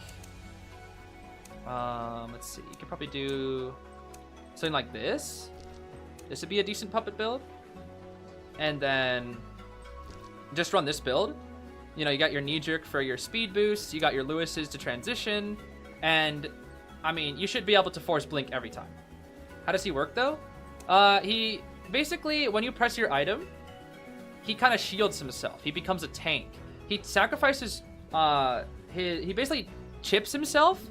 let's see, you could probably do something like this. This would be a decent Puppet build, and then just run this build. You know, you got your knee jerk for your speed boost, you got your Lewises to transition, and I mean, you should be able to force blink every time. How does he work though? He basically, when you press your item, he kind of shields himself. He becomes a tank. He sacrifices, he basically chips himself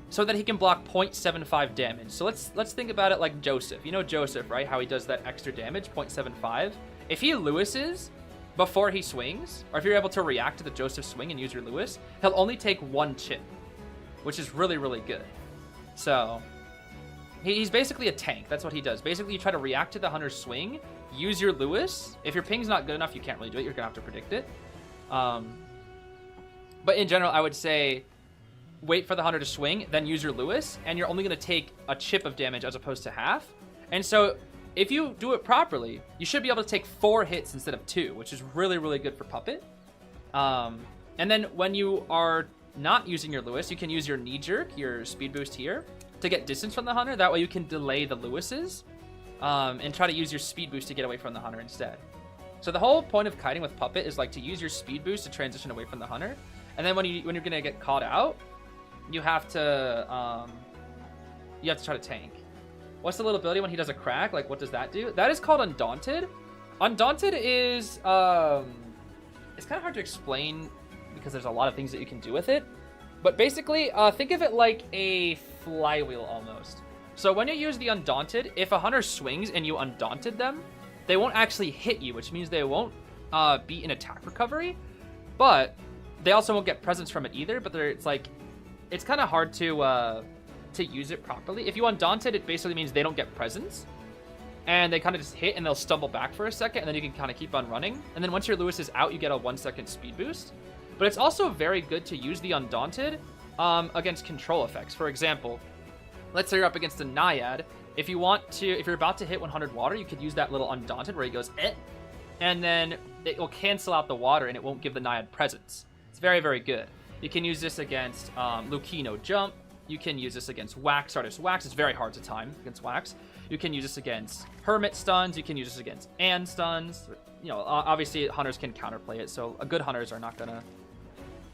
so that he can block 0.75 damage. So let's think about it like Joseph. You know Joseph, right? How he does that extra damage, 0.75. If he Lewises before he swings, or if you're able to react to the Joseph swing and use your Lewis, he'll only take 1 chip, which is really, really good. So he's basically a tank. That's what he does. Basically, you try to react to the Hunter's swing, use your Lewis. If your ping's not good enough, you can't really do it. You're gonna have to predict it. But in general, I would say wait for the Hunter to swing, then use your Lewis, and you're only gonna take a chip of damage as opposed to half. And so if you do it properly, you should be able to take 4 hits instead of 2, which is really, really good for Puppet. And then when you are not using your Lewis, you can use your knee jerk, your speed boost here, to get distance from the Hunter. That way you can delay the Lewises and try to use your speed boost to get away from the Hunter instead. So the whole point of kiting with Puppet is like to use your speed boost to transition away from the Hunter. And then when you're gonna get caught out, you have to try to tank. What's the little ability when he does a crack? Like, what does that do? That is called Undaunted. Undaunted is, it's kind of hard to explain because there's a lot of things that you can do with it. But basically, think of it like a flywheel almost. So when you use the Undaunted, if a Hunter swings and you Undaunted them, they won't actually hit you, which means they won't be in attack recovery. But they also won't get presence from it either. But it's kind of hard to use it properly. If you Undaunted, it basically means they don't get presence. And they kind of just hit and they'll stumble back for a second, and then you can kind of keep on running. And then once your Lewis is out, you get a 1-second speed boost. But it's also very good to use the Undaunted against control effects. For example, let's say you're up against a Naiad. If you're about to hit 100 water, you could use that little Undaunted where he goes, eh, and then it will cancel out the water and it won't give the Naiad presence. It's very, very good. You can use this against Lucino Jump. You can use this against Wax, Artist Wax. It's very hard to time against Wax. You can use this against Hermit stuns. You can use this against Ann stuns. You know, obviously Hunters can counterplay it, so good Hunters are not gonna...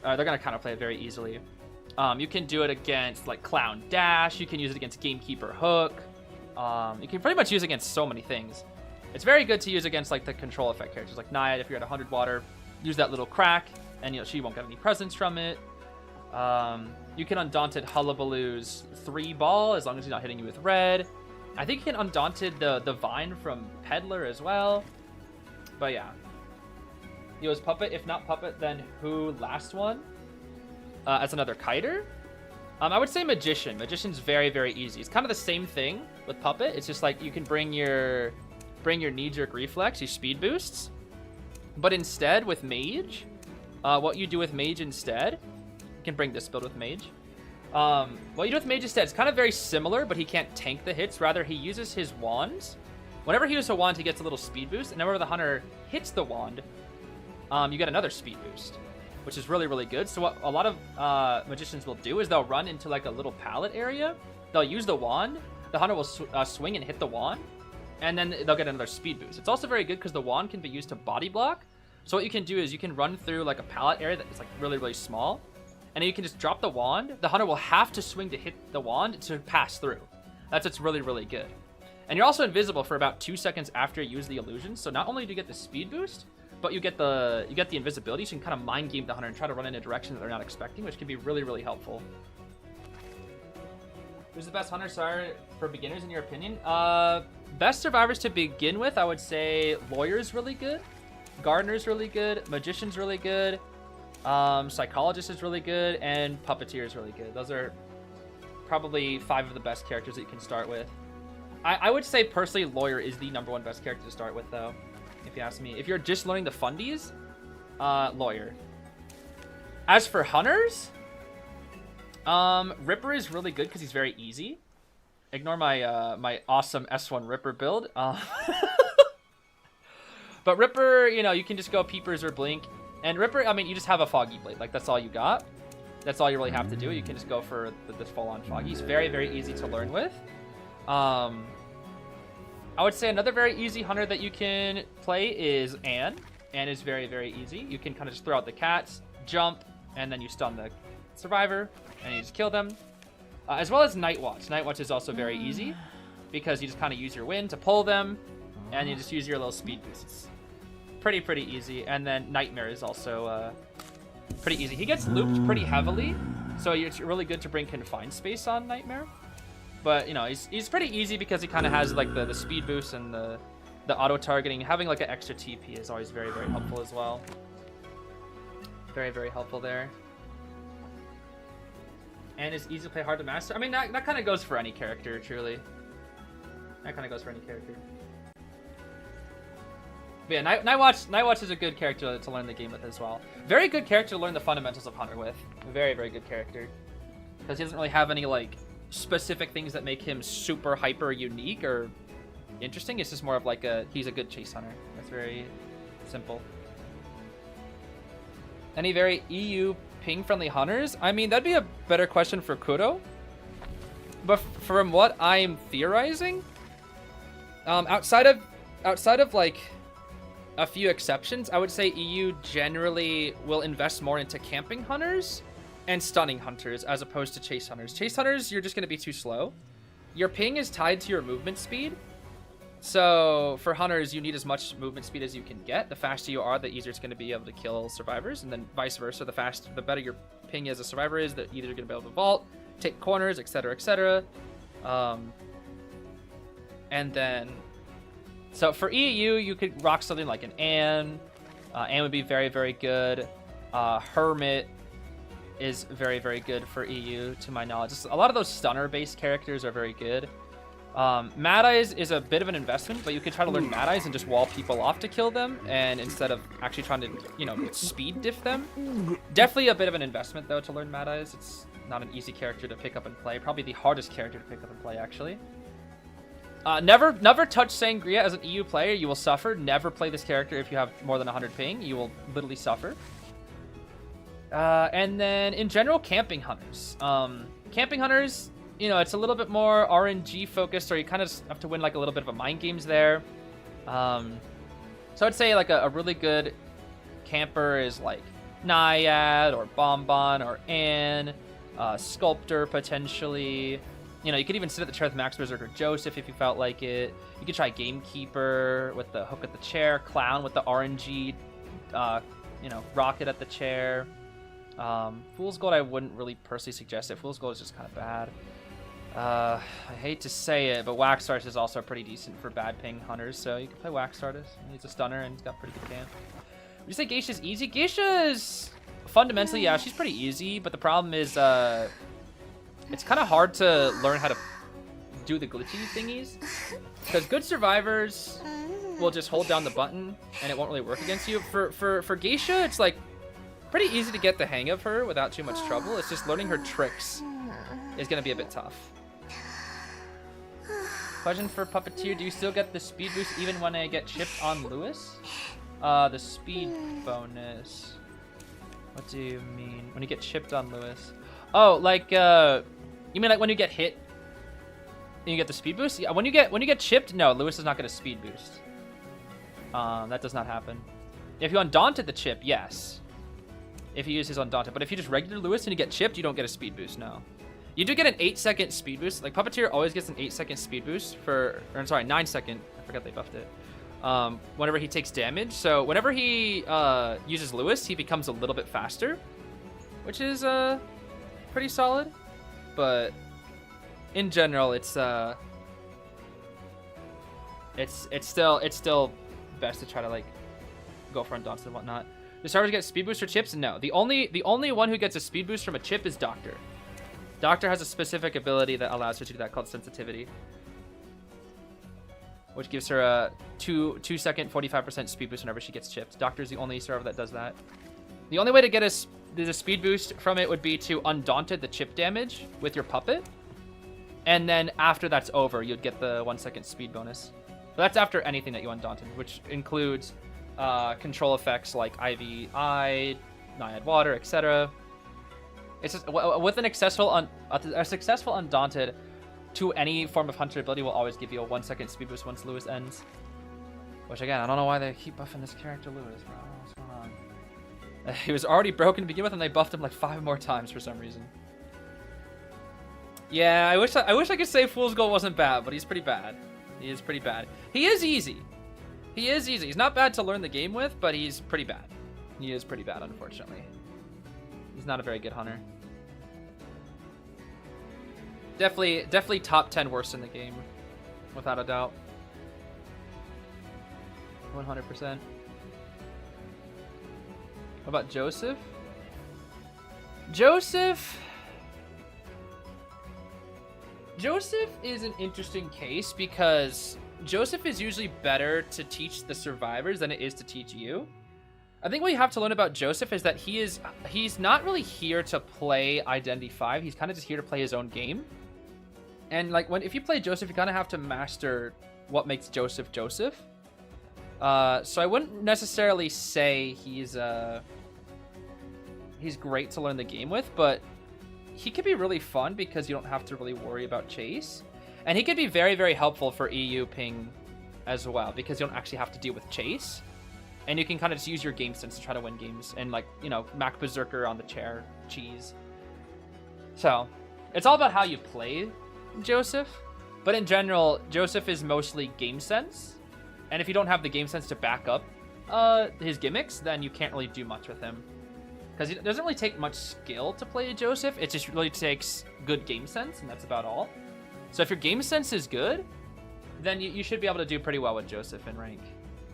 they're gonna counterplay it very easily. You can do it against like Clown Dash. You can use it against Gamekeeper Hook. You can pretty much use it against so many things. It's very good to use against like the control effect characters like Naiad. If you're at 100 water, use that little crack, and you know she won't get any presence from it. You can Undaunted Hullabaloo's 3-ball as long as he's not hitting you with red. I think you can Undaunted the Vine from Peddler as well. But yeah. Yo, is Puppet? If not Puppet, then who last one? As another kiter? I would say Magician. Magician's very, very easy. It's kind of the same thing with Puppet. It's just like you can bring your knee-jerk reflex, your speed boosts. But instead, with Mage, what you do with Mage instead, you can bring this build with Mage. What you do with Mage instead is kind of very similar, but he can't tank the hits. Rather, he uses his wands. Whenever he uses a wand, he gets a little speed boost. And whenever the Hunter hits the wand, you get another speed boost, which is really, really good. So what a lot of Magicians will do is they'll run into like a little pallet area. They'll use the wand. The Hunter will swing and hit the wand, and then they'll get another speed boost. It's also very good because the wand can be used to body block. So what you can do is you can run through like a pallet area that's like really, really small, and then you can just drop the wand. The Hunter will have to swing to hit the wand to pass through. That's what's really, really good. And you're also invisible for about 2 seconds after you use the illusion. So not only do you get the speed boost, but you get the invisibility, so you can kind of mind game the Hunter and try to run in a direction that they're not expecting, which can be really, really helpful. Who's the best Hunter Sire for beginners in your opinion? best survivors to begin with, I would say Lawyer's really good, Gardener's really good, Magician's really good, Psychologist is really good, and Puppeteer is really good. Those are probably 5 of the best characters that you can start with. I would say personally Lawyer is the #1 best character to start with though, if you ask me. If you're just learning the fundies, Lawyer. As for Hunters, Ripper is really good because he's very easy. Ignore my my awesome S1 Ripper build. But Ripper, you know, you can just go Peepers or Blink. And Ripper, I mean, you just have a Foggy Blade. Like, that's all you got. That's all you really have to do. You can just go for this full-on Foggy. He's very, very easy to learn with. I would say another very easy hunter that you can play is Anne. Anne is very, very easy. You can kind of just throw out the cats, jump, and then you stun the survivor, and you just kill them. As well as Night Watch. Night Watch is also very easy because you just kind of use your wind to pull them, and you just use your little speed boosts. Pretty, pretty easy. And then Nightmare is also pretty easy. He gets looped pretty heavily, so it's really good to bring Confined Space on Nightmare. But, you know, he's pretty easy because he kind of has, like, the speed boost and the auto-targeting. Having, like, an extra TP is always very, very helpful as well. Very, very helpful there. And it's easy to play, hard to master. I mean, that kind of goes for any character, truly. That kind of goes for any character. But yeah, Night Watch is a good character to learn the game with as well. Very good character to learn the fundamentals of Hunter with. Very, very good character. Because he doesn't really have any, like, specific things that make him super hyper unique or interesting. It's just more of like he's a good chase hunter. That's very simple. Any very EU ping friendly hunters? I mean, that'd be a better question for Kudo. But from what I'm theorizing, outside of like a few exceptions, I would say EU generally will invest more into camping hunters and stunning hunters as opposed to chase hunters. Chase hunters, you're just going to be too slow. Your ping is tied to your movement speed. So for hunters, you need as much movement speed as you can get. The faster you are, the easier it's going to be able to kill survivors. And then vice versa, the better your ping as a survivor is, the easier you're going to be able to vault, take corners, etc., etc. And then, so for EU, you could rock something like an Anne. Anne would be very, very good. Hermit is very, very good for EU, to my knowledge. Just a lot of those stunner-based characters are very good. Mad Eyes is a bit of an investment, but you could try to learn Mad Eyes and just wall people off to kill them, and instead of actually trying to, you know, speed diff them. Definitely a bit of an investment, though, to learn Mad Eyes. It's not an easy character to pick up and play. Probably the hardest character to pick up and play, actually. Never touch Sangria as an EU player. You will suffer. Never play this character if you have more than 100 ping. You will literally suffer. And then, in general, camping hunters. Camping hunters, you know, it's a little bit more RNG focused, or you kind of have to win like a little bit of a mind games there. So I'd say like a really good camper is like Naiad or Bonbon or Anne, Sculptor potentially. You know, you could even sit at the chair with Max Berserker Joseph if you felt like it. You could try Gamekeeper with the hook at the chair, Clown with the RNG, you know, rocket at the chair. Fool's Gold, I wouldn't really personally suggest it. Fool's Gold is just kind of bad. I hate to say it, but Wax Artist is also pretty decent for bad ping hunters, so you can play Wax Artist. He's a stunner and he's got pretty good camp. Would you say Geisha's easy? Geisha's fundamentally, yeah, she's pretty easy, but the problem is it's kind of hard to learn how to do the glitchy thingies, because good survivors will just hold down the button and it won't really work against you. For Geisha, it's like pretty easy to get the hang of her without too much trouble. It's just learning her tricks is going to be a bit tough. Question for Puppeteer, do you still get the speed boost even when I get chipped on Lewis? The speed bonus. What do you mean? When you get chipped on Lewis? Oh, like, you mean like when you get hit and you get the speed boost? Yeah, when you get chipped, no, Lewis does not get a speed boost. That does not happen. If you undaunted the chip, yes. If you use his undaunted. But if you just regular Lewis and you get chipped, you don't get a speed boost, no. You do get an 8-second speed boost. Like, Puppeteer always gets an 8-second speed boost for... Or, I'm sorry, 9-second. I forgot they buffed it. Whenever he takes damage. So, whenever he uses Lewis, he becomes a little bit faster. Which is pretty solid. But, in general, it's... it's still best to try to like go for Undaunted and whatnot. Do starters get speed booster chips? No. The only one who gets a speed boost from a chip is Doctor. Doctor has a specific ability that allows her to do that called sensitivity, which gives her a 2-second 45% speed boost whenever she gets chipped. Doctor's the only server that does that. The only way to get a speed boost from it would be to Undaunted the chip damage with your puppet, and then after that's over, you'd get the 1-second speed bonus. But that's after anything that you Undaunted, which includes control effects like IVI, Naiad Water, etc. It's just with a successful Undaunted to any form of hunter ability will always give you a 1-second speed boost once Lewis ends. Which again, I don't know why they keep buffing this character Lewis, bro. What's going on? He was already broken to begin with, and they buffed him like 5 more times for some reason. Yeah, I wish I could say Fool's Gold wasn't bad, but he's pretty bad. He is pretty bad. He is easy. He is easy. He's not bad to learn the game with, but he's pretty bad. He is pretty bad, unfortunately. He's not a very good hunter. Definitely top 10 worst in the game, without a doubt. 100%. What about Joseph? Joseph is an interesting case because Joseph is usually better to teach the survivors than it is to teach you. I think what you have to learn about Joseph is that he's not really here to play Identity 5. He's kind of just here to play his own game. And like if you play Joseph, you kind of have to master what makes Joseph Joseph. So I wouldn't necessarily say he's great to learn the game with, but he could be really fun because you don't have to really worry about chase. And he could be very, very helpful for EU ping as well because you don't actually have to deal with chase. And you can kind of just use your game sense to try to win games and like, you know, Mac Berserker on the chair, cheese. So it's all about how you play Joseph. But in general, Joseph is mostly game sense. And if you don't have the game sense to back up his gimmicks, then you can't really do much with him. Because it doesn't really take much skill to play Joseph. It just really takes good game sense, and that's about all. So if your game sense is good, then you should be able to do pretty well with Joseph in rank.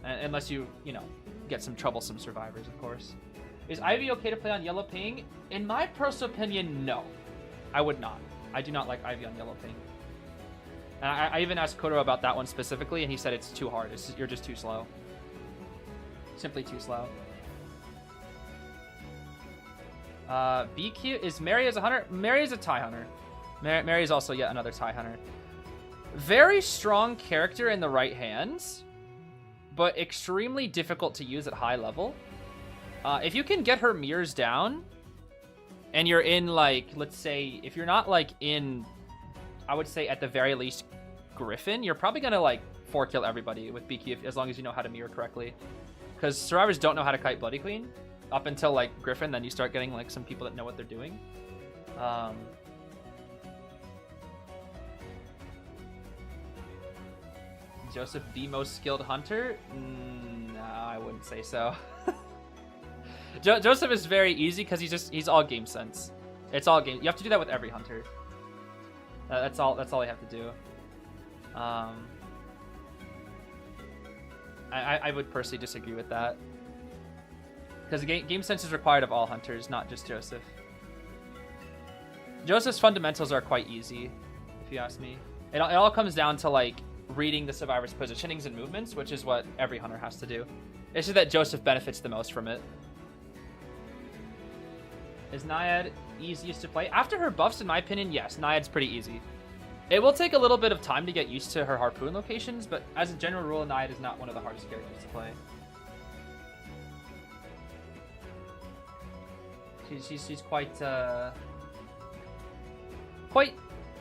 Unless you know, get some troublesome survivors, of course. Is Ivy okay to play on yellow ping? In my personal opinion, no. I would not. I do not like Ivy on yellow ping. And I even asked Kuro about that one specifically, and he said it's too hard. You're just too slow. Simply too slow. BQ, is Mary as a hunter? Mary is a tie hunter. Mary is also yet another tie hunter. Very strong character in the right hands, but extremely difficult to use at high level. If you can get her mirrors down, and you're in like, let's say, if you're not like in, I would say at the very least, Griffin, you're probably gonna like 4-kill everybody with BQ as long as you know how to mirror correctly. Because survivors don't know how to kite Bloody Queen up until like Griffin, then you start getting like some people that know what they're doing. Joseph, the most skilled hunter? No, I wouldn't say so. Joseph is very easy because he's all game sense. It's all game. You have to do that with every hunter. That's all you have to do. I would personally disagree with that. Because game sense is required of all hunters, not just Joseph. Joseph's fundamentals are quite easy, if you ask me. It all comes down to like reading the survivor's positionings and movements, which is what every hunter has to do. It's just that Joseph benefits the most from it. Is Naiad easiest to play? After her buffs, in my opinion, yes, Naiad's pretty easy. It will take a little bit of time to get used to her harpoon locations, but as a general rule, Naiad is not one of the hardest characters to play. She's quite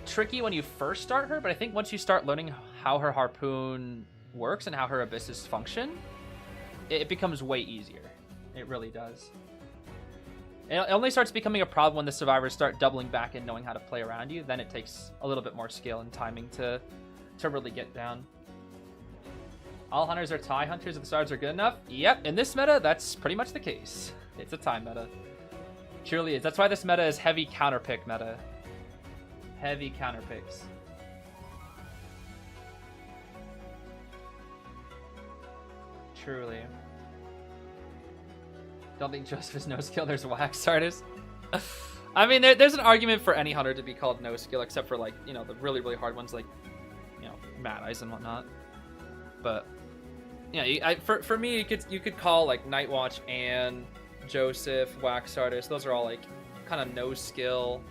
tricky when you first start her, but I think once you start learning how her harpoon works and how her abysses function, it becomes way easier. It really does. It only starts becoming a problem when the survivors start doubling back and knowing how to play around you. Then it takes a little bit more skill and timing to really get down. All hunters are tie hunters if the stars are good enough. Yep, in this meta, that's pretty much the case. It's a tie meta. Truly is. That's why this meta is heavy counterpick meta. Heavy counterpicks. Truly. Don't think Joseph is no skill. There's wax artist. I mean, there's an argument for any hunter to be called no skill, except for like, you know, the really, really hard ones like, you know, Mad Eyes and whatnot. But yeah, for me, you could call like Nightwatch and Joseph, Wax Artist. Those are all like kind of no skill,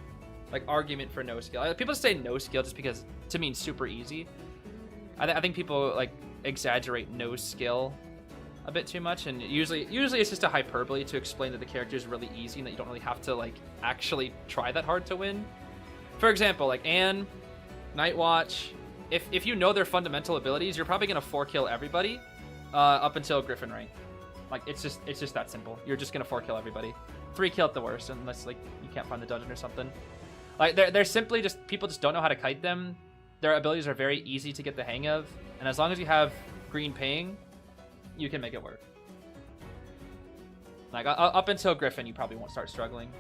like argument for no skill. People say no skill just because to mean super easy. I think people like exaggerate no skill a bit too much, and usually it's just a hyperbole to explain that the character is really easy and that you don't really have to like actually try that hard to win. For example, like Anne, Nightwatch, if you know their fundamental abilities, you're probably gonna 4-kill everybody up until Griffin rank. Like it's just that simple. You're just gonna 4-kill everybody, 3-kill at the worst, unless like you can't find the dungeon or something. Like they're simply just people just don't know how to kite them. Their abilities are very easy to get the hang of, and as long as you have green ping, you can make it work. Like up until Griffin, you probably won't start struggling.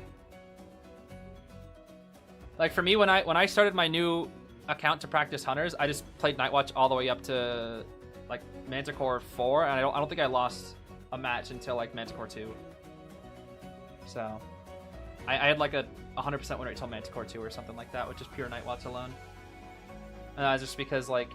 Like for me, when I started my new account to practice hunters, I just played Nightwatch all the way up to like Manticore 4, and I don't think I lost a match until like Manticore 2. So I had like a 100% win rate until Manticore 2 or something like that, which is pure Nightwatch alone. And just because like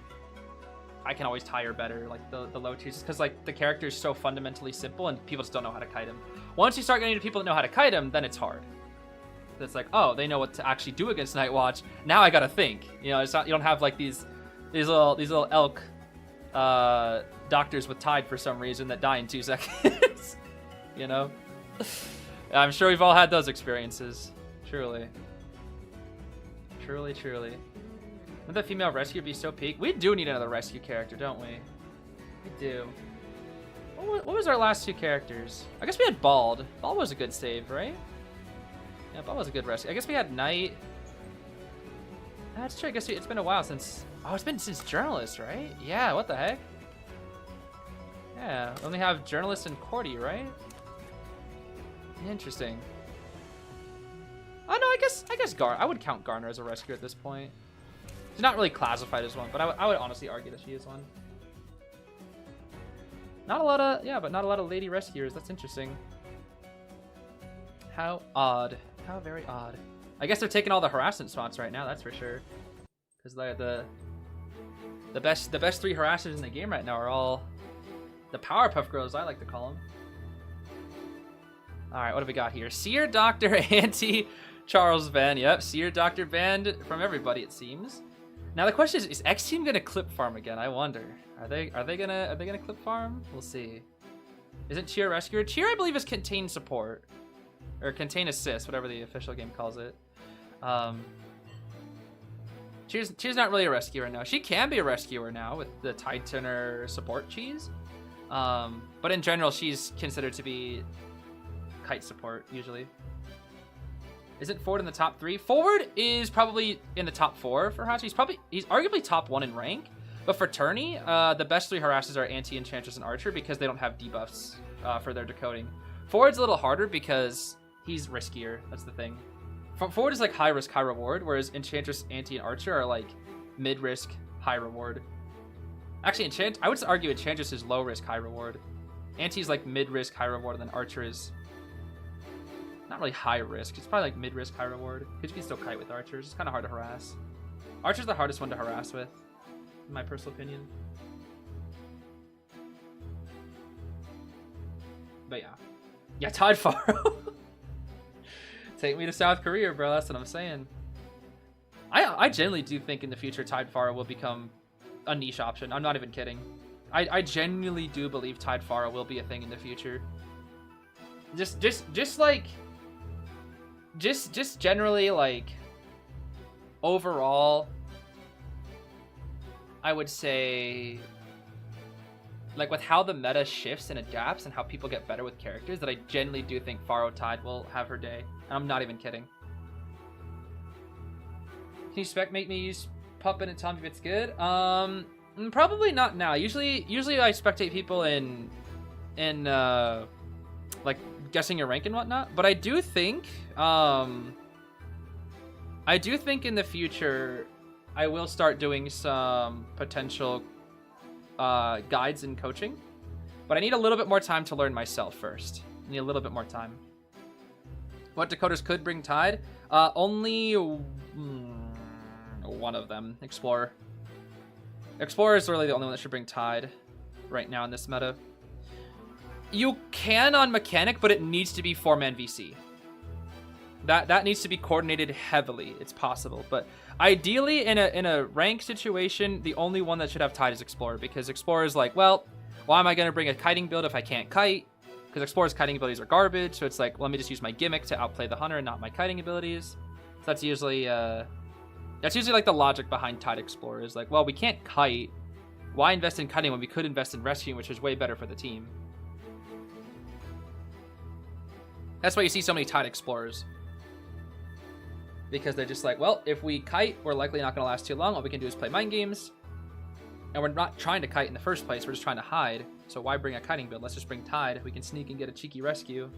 I can always tire better, like the low tiers, because like the character is so fundamentally simple and people just don't know how to kite him. Once you start getting to people that know how to kite him, then it's hard. It's like, oh, they know what to actually do against Nightwatch. Now I gotta think. You know, it's not, you don't have like these little elk doctors with Tide for some reason that die in 2 seconds. You know, I'm sure we've all had those experiences. Truly. Would the female rescue be so peak? We do need another rescue character, don't we? We do. What was our last 2 characters? I guess we had Bald. Bald was a good save, right? Yeah, Bald was a good rescue. I guess we had Knight. That's true. I guess it's been a while since... Oh, it's been since Journalist, right? Yeah, what the heck? Yeah, only have Journalist and Cordy, right? Interesting. Oh, no, I guess I would count Garner as a rescuer at this point. She's not really classified as one, but I would honestly argue that she is one. Not a lot of lady rescuers. That's interesting. How odd. How very odd. I guess they're taking all the harassment spots right now, that's for sure. Because the best 3 harassers in the game right now are all the Powerpuff Girls, I like to call them. Alright, what have we got here? Seer, Doctor, Auntie, Charles Van. Yep, Seer, Doctor, banned from everybody, it seems. Now the question is Xteam gonna clip farm again? I wonder. Are they gonna clip farm? We'll see. Isn't Cheer rescuer? Cheer, I believe, is contain support. Or contain assist, whatever the official game calls it. Cheer's not really a rescuer now. She can be a rescuer now with the Titaner support cheese. But in general, she's considered to be kite support, usually. Isn't Forward in the top 3? Forward is probably in the top 4 for Hachi. He's arguably top 1 in rank. But for tourney, the best 3 harassers are Anti, Enchantress, and Archer because they don't have debuffs for their decoding. Forward's a little harder because he's riskier. That's the thing. Forward is like high risk, high reward, whereas Enchantress, Anti, and Archer are like mid risk, high reward. Actually, I would argue Enchantress is low risk, high reward. Anti's like mid risk, high reward, and then Archer is not really high risk. It's probably like mid risk, high reward. Because you can still kite with Archers. It's kind of hard to harass. Archer's the hardest one to harass with, in my personal opinion. But yeah. Yeah, Tide Faro. Take me to South Korea, bro. That's what I'm saying. I genuinely do think in the future Tide Faro will become a niche option. I'm not even kidding. I genuinely do believe Tide Faro will be a thing in the future. Just generally, like, overall, I would say, like, with how the meta shifts and adapts and how people get better with characters, that I genuinely do think Faro Tide will have her day. And I'm not even kidding. Can you make me use Puppet and tell me if it's good? Probably not now. Usually I spectate people in like, guessing your rank and whatnot. But I do think in the future I will start doing some potential guides and coaching. But I need a little bit more time to learn myself first. I need a little bit more time. What decoders could bring Tide? Only one of them. Explorer. Explorer is really the only one that should bring Tide right now in this meta. You can on Mechanic, but it needs to be 4-man VC. That needs to be coordinated heavily. It's possible, but ideally in a rank situation, the only one that should have Tide is Explorer, because Explorer is like, well, why am I going to bring a kiting build if I can't kite? Because Explorer's kiting abilities are garbage, so it's like, let me just use my gimmick to outplay the Hunter and not my kiting abilities. So that's usually like the logic behind Tide Explorer is like, well, we can't kite. Why invest in kiting when we could invest in rescuing, which is way better for the team? That's why you see so many Tide Explorers. Because they're just like, well, if we kite, we're likely not going to last too long. All we can do is play mind games. And we're not trying to kite in the first place. We're just trying to hide. So why bring a kiting build? Let's just bring Tide. We can sneak and get a cheeky rescue.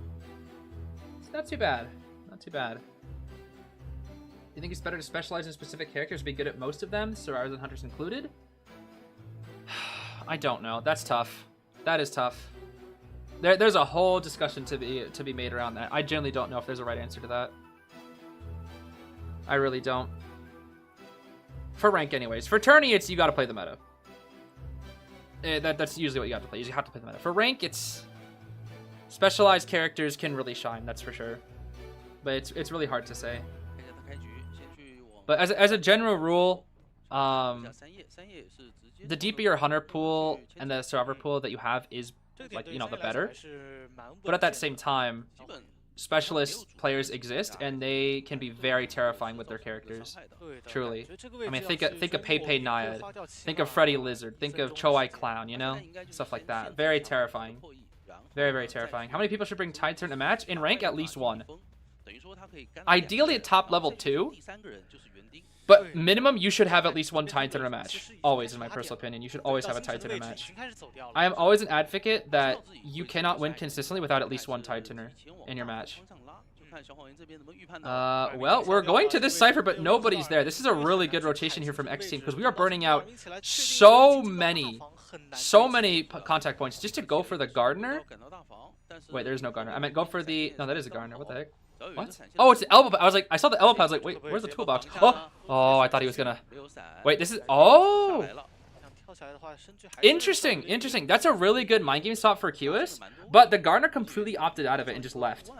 It's not too bad. Not too bad. You think it's better to specialize in specific characters, be good at most of them, survivors and hunters included? I don't know. That's tough. That is tough. There's a whole discussion to be made around that. I generally don't know if there's a right answer to that. I really don't. For rank anyways. For tourney, it's you gotta play the meta. That's usually what you have to play. You have to play the meta. For rank, it's specialized characters can really shine, that's for sure. But it's really hard to say. But as a general rule, the deeper your hunter pool and the survivor pool that you have is, like, you know, the better. But at that same time, specialist players exist, and they can be very terrifying with their characters. Truly. I mean, think of Pepe Naiad. Think of Freddy Lizard. Think of Choai Clown, you know? Stuff like that. Very terrifying. Very, very terrifying. How many people should bring Tide Turn in a match? In rank, at least one. Ideally at top level 2. But minimum, you should have at least one Tide Turn in a match. Always, in my personal opinion. You should always have a Tide Turner match. I am always an advocate that you cannot win consistently without at least one Tide Turner in your match. Well, we're going to this Cypher, but nobody's there. This is a really good rotation here from Xteam, because we are burning out so many contact points just to go for the Gardener. Wait, there's no Gardener. I meant go for the... No, that is a Gardener. What the heck? What? Oh, it's the elbow pad. I was like, I saw the elbow pad. I was like, wait, where's the toolbox? Oh, I thought he was gonna... Wait, this is... Oh! Interesting, interesting. That's a really good mind game stop for Cueist, but the Gardener completely opted out of it and just left.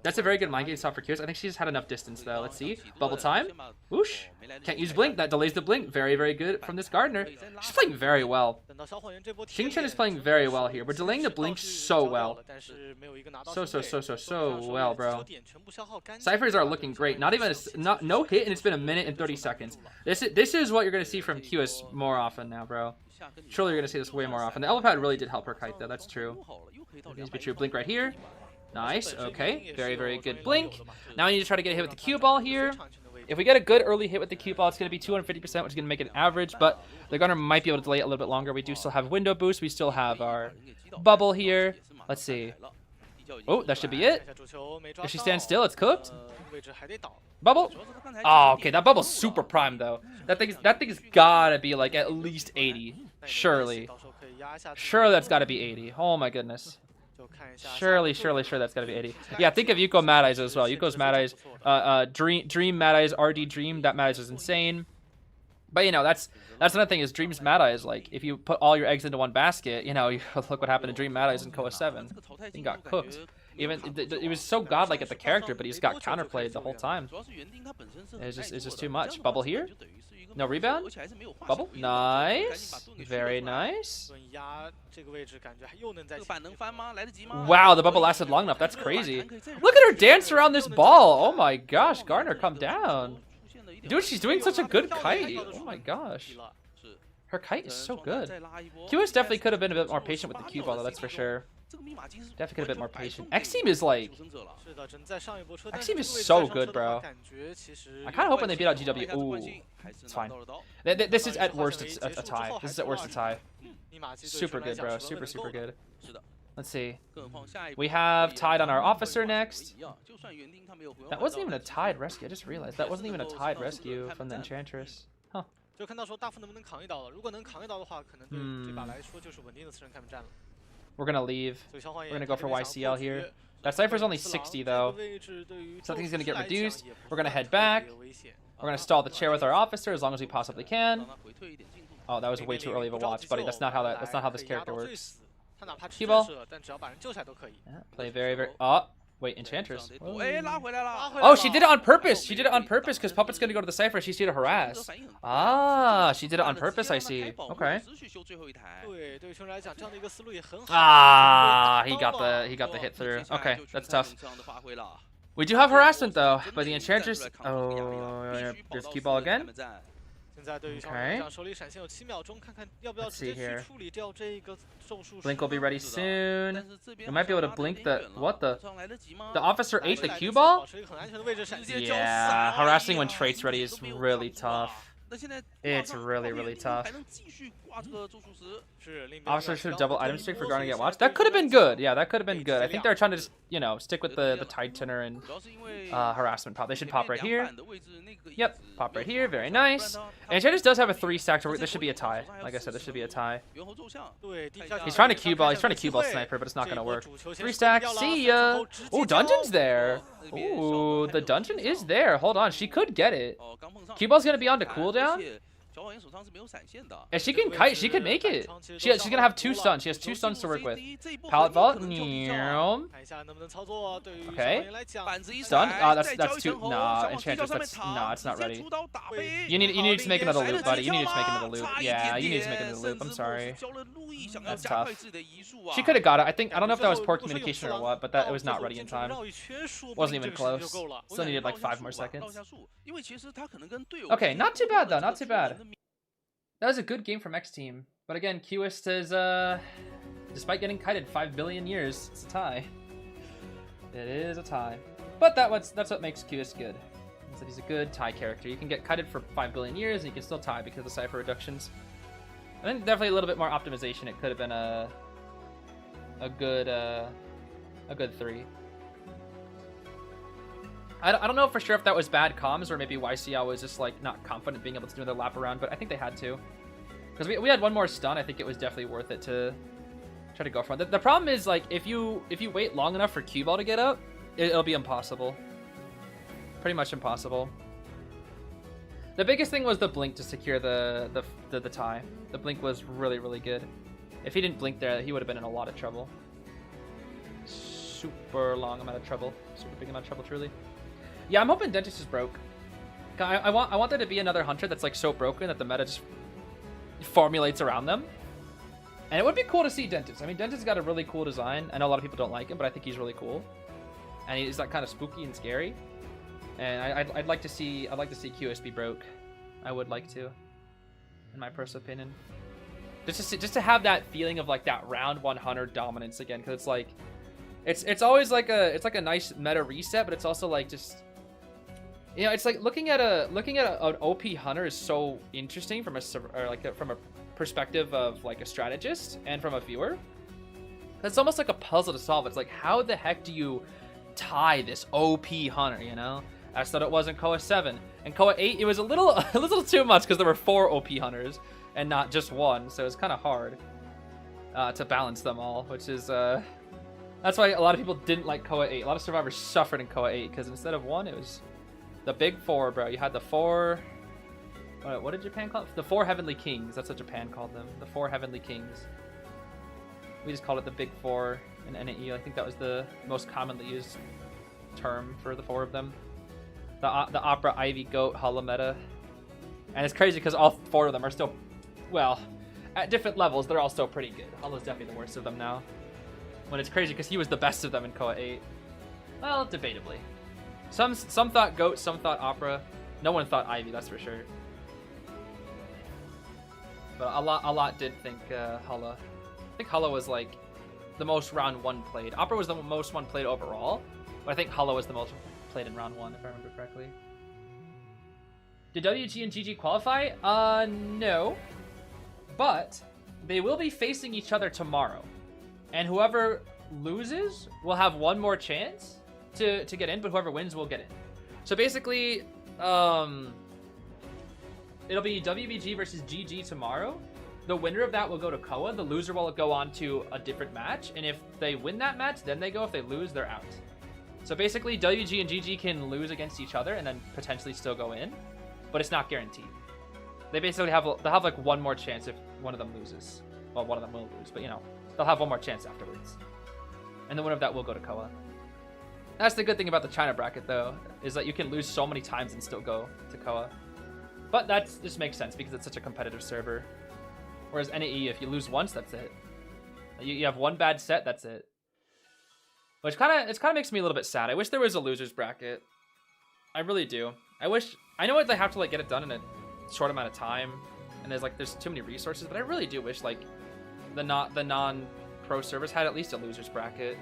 That's a very good mind game stop for Cueist. I think she just had enough distance, though. Let's see. Bubble time. Whoosh. Can't use blink. That delays the blink. Very, very good from this Gardener. She's playing very well. Xingchen is playing very well here. We're delaying the blink so well. So well, bro. Ciphers are looking great. Not even no hit, and it's been 1 minute and 30 seconds. This is what you're going to see from Cueist more often now, bro. Surely you're going to see this way more often. The elbow pad really did help her kite, though. That's true. That needs to be true. Blink right here. Nice. Okay. Very, very good blink. Now we need to try to get a hit with the cue ball here. If we get a good early hit with the cue ball, it's going to be 250%, which is going to make it an average, but the Gunner might be able to delay it a little bit longer. We do still have window boost. We still have our bubble here. Let's see. Oh, that should be it. If she stands still, it's cooked. Bubble. Oh, okay. That bubble's super prime, though. That thing's got to be like at least 80. Surely. Surely that's got to be 80. Oh, my goodness. Surely that's gotta be 80. Yeah, think of Yuko Mad Eyes as well. Yuko's Mad Eyes, Dream Mad Eyes, RD Dream. That Mad Eyes is insane. But you know, that's another thing is Dream's Mad Eyes. Like if you put all your eggs into one basket, you know, look what happened to Dream Mad Eyes in COA 7. He got cooked. Even it was so godlike at the character, but he's got counterplayed the whole time. It's just too much. Bubble here. No rebound? Bubble? Nice. Very nice. Wow, the bubble lasted long enough. That's crazy. Look at her dance around this ball. Oh my gosh, Gardener, come down. Dude, she's doing such a good kite. Oh my gosh. Her kite is so good. Cueist definitely could have been a bit more patient with the cue ball, though, that's for sure. Definitely could have been more patient. Xteam is like... Xteam is so good, bro. I kind of hope when they beat out GW... Ooh, it's fine. This is at worst a tie. This is at worst a tie. Super good, bro. Super, super good. Let's see. We have Tide on our officer next. That wasn't even a tied rescue. I just realized that wasn't even a tied rescue from the Enchantress. Huh. We're gonna leave. We're gonna go for YCL here. That Cypher's only 60 though. Something's gonna get reduced. We're gonna head back. We're gonna stall the chair with our officer as long as we possibly can. Oh, that was way too early of a watch, buddy. That's not how this character works. Cue ball. Yeah, play very, very. Oh, wait, Enchantress. Oh, she did it on purpose. She did it on purpose because Puppet's gonna go to the Cypher. She's here to harass. Ah, she did it on purpose. I see. Okay. Ah, he got the hit through. Okay, that's tough. We do have harassment though, but the Enchantress. Oh, there's cue ball again. Okay. Let's see here. Blink will be ready soon. We might be able to blink the... What the... The officer ate the cue ball? Yeah, harassing when trait's ready is really tough. It's really, really tough. Officer should have double item stick for guarding get watched. That could have been good. Yeah, that could have been good. I think they're trying to just, you know, stick with the Tide Tenor and harassment pop. They should pop right here. Yep, pop right here. Very nice. And Enchantress does have a 3 stack to work. This should be a tie. Like I said, this should be a tie. He's trying to cue ball. He's trying to cue ball sniper, but it's not going to work. 3 stack. See ya. Oh, dungeon's there. Ooh, the dungeon is there. Hold on. She could get it. Cue ball's going to be on to cooldown. And she can kite. She can make it. She's gonna have 2 stuns. She has 2 stuns to work with. Pallet vault. Okay. Stun. That's too. Nah, Enchantress. Nah, it's not ready. You need to make another loop, buddy. You need to make another loop. Yeah, you need to make another loop. I'm sorry. That's tough. She could have got it. I don't know if that was poor communication or what, but it was not ready in time. Wasn't even close. Still needed like 5 more seconds. Okay, not too bad though. Not too bad. That was a good game from Xteam. But again, Cueist is, despite getting kited 5 billion years, it's a tie. It is a tie. But that's what makes Cueist good. Is that he's a good tie character. You can get kited for 5 billion years and you can still tie because of the cipher reductions. I think definitely a little bit more optimization. It could have been a good 3. I don't know for sure if that was bad comms or maybe YCL was just like not confident being able to do another lap around, but I think they had to. Because we had 1 more stun, I think it was definitely worth it to try to go for it. The problem is like if you wait long enough for cue ball to get up, it'll be impossible. Pretty much impossible. The biggest thing was the blink to secure the tie. The blink was really, really good. If he didn't blink there, he would have been in a lot of trouble. Super long amount of trouble. Super big amount of trouble, truly. Yeah, I'm hoping Dentist is broke. I want there to be another hunter that's like so broken that the meta just formulates around them. And it would be cool to see Dentist. I mean, Dentist's got a really cool design. I know a lot of people don't like him, but I think he's really cool. And he's like kind of spooky and scary. And I'd like to see Cueist be broke. I would like to, in my personal opinion. Just to have that feeling of like that round 100 dominance again, because it's like it's always like a nice meta reset, but it's also like just, you know, it's like looking at an OP hunter is so interesting from a perspective of like a strategist and from a viewer. It's almost like a puzzle to solve. It's like, how the heck do you tie this OP hunter, you know? I thought it was in COA 7. And COA 8, it was a little too much because there were 4 OP hunters and not just 1, so it was kind of hard to balance them all, which is that's why a lot of people didn't like COA 8. A lot of survivors suffered in COA 8 because instead of 1, it was the big 4, bro. You had the 4. What did Japan call it? The 4 Heavenly Kings. That's what Japan called them. The 4 Heavenly Kings. We just called it the Big 4 in NAE. I think that was the most commonly used term for the 4 of them. The Opera, Ivy, Goat, Hollow meta. And it's crazy because all 4 of them are still, well, at different levels, they're all still pretty good. Hollow's definitely the worst of them now. When it's crazy because he was the best of them in COA 8. Well, debatably. Some thought Goat, some thought Opera. No one thought Ivy, that's for sure. But a lot did think Hollow. I think Hollow was like the most round 1 played. Opera was the most 1 played overall, but I think Hollow was the most played in round 1, if I remember correctly. Did WG and GG qualify? No. But they will be facing each other tomorrow. And whoever loses will have 1 more chance to get in, but whoever wins will get in. So basically, it'll be WBG versus GG tomorrow. the winner of that will go to COA. The loser will go on to a different match. And if they win that match, then they go. If they lose, they're out. So basically, WG and GG can lose against each other and then potentially still go in. But it's not guaranteed. They basically they'll have like one more chance if one of them loses. Well, one of them will lose, but you know, they'll have one more chance afterwards. And the winner of that will go to COA. That's the good thing about the China bracket, though, is that you can lose so many times and still go to COA. But that just makes sense because it's such a competitive server. Whereas NAE, if you lose once, that's it. You have one bad set, that's it. Which kind of makes me a little bit sad. I wish there was a losers bracket. I really do. I know they have to like get it done in a short amount of time, and there's too many resources, but I really do wish like the non-pro servers had at least a losers bracket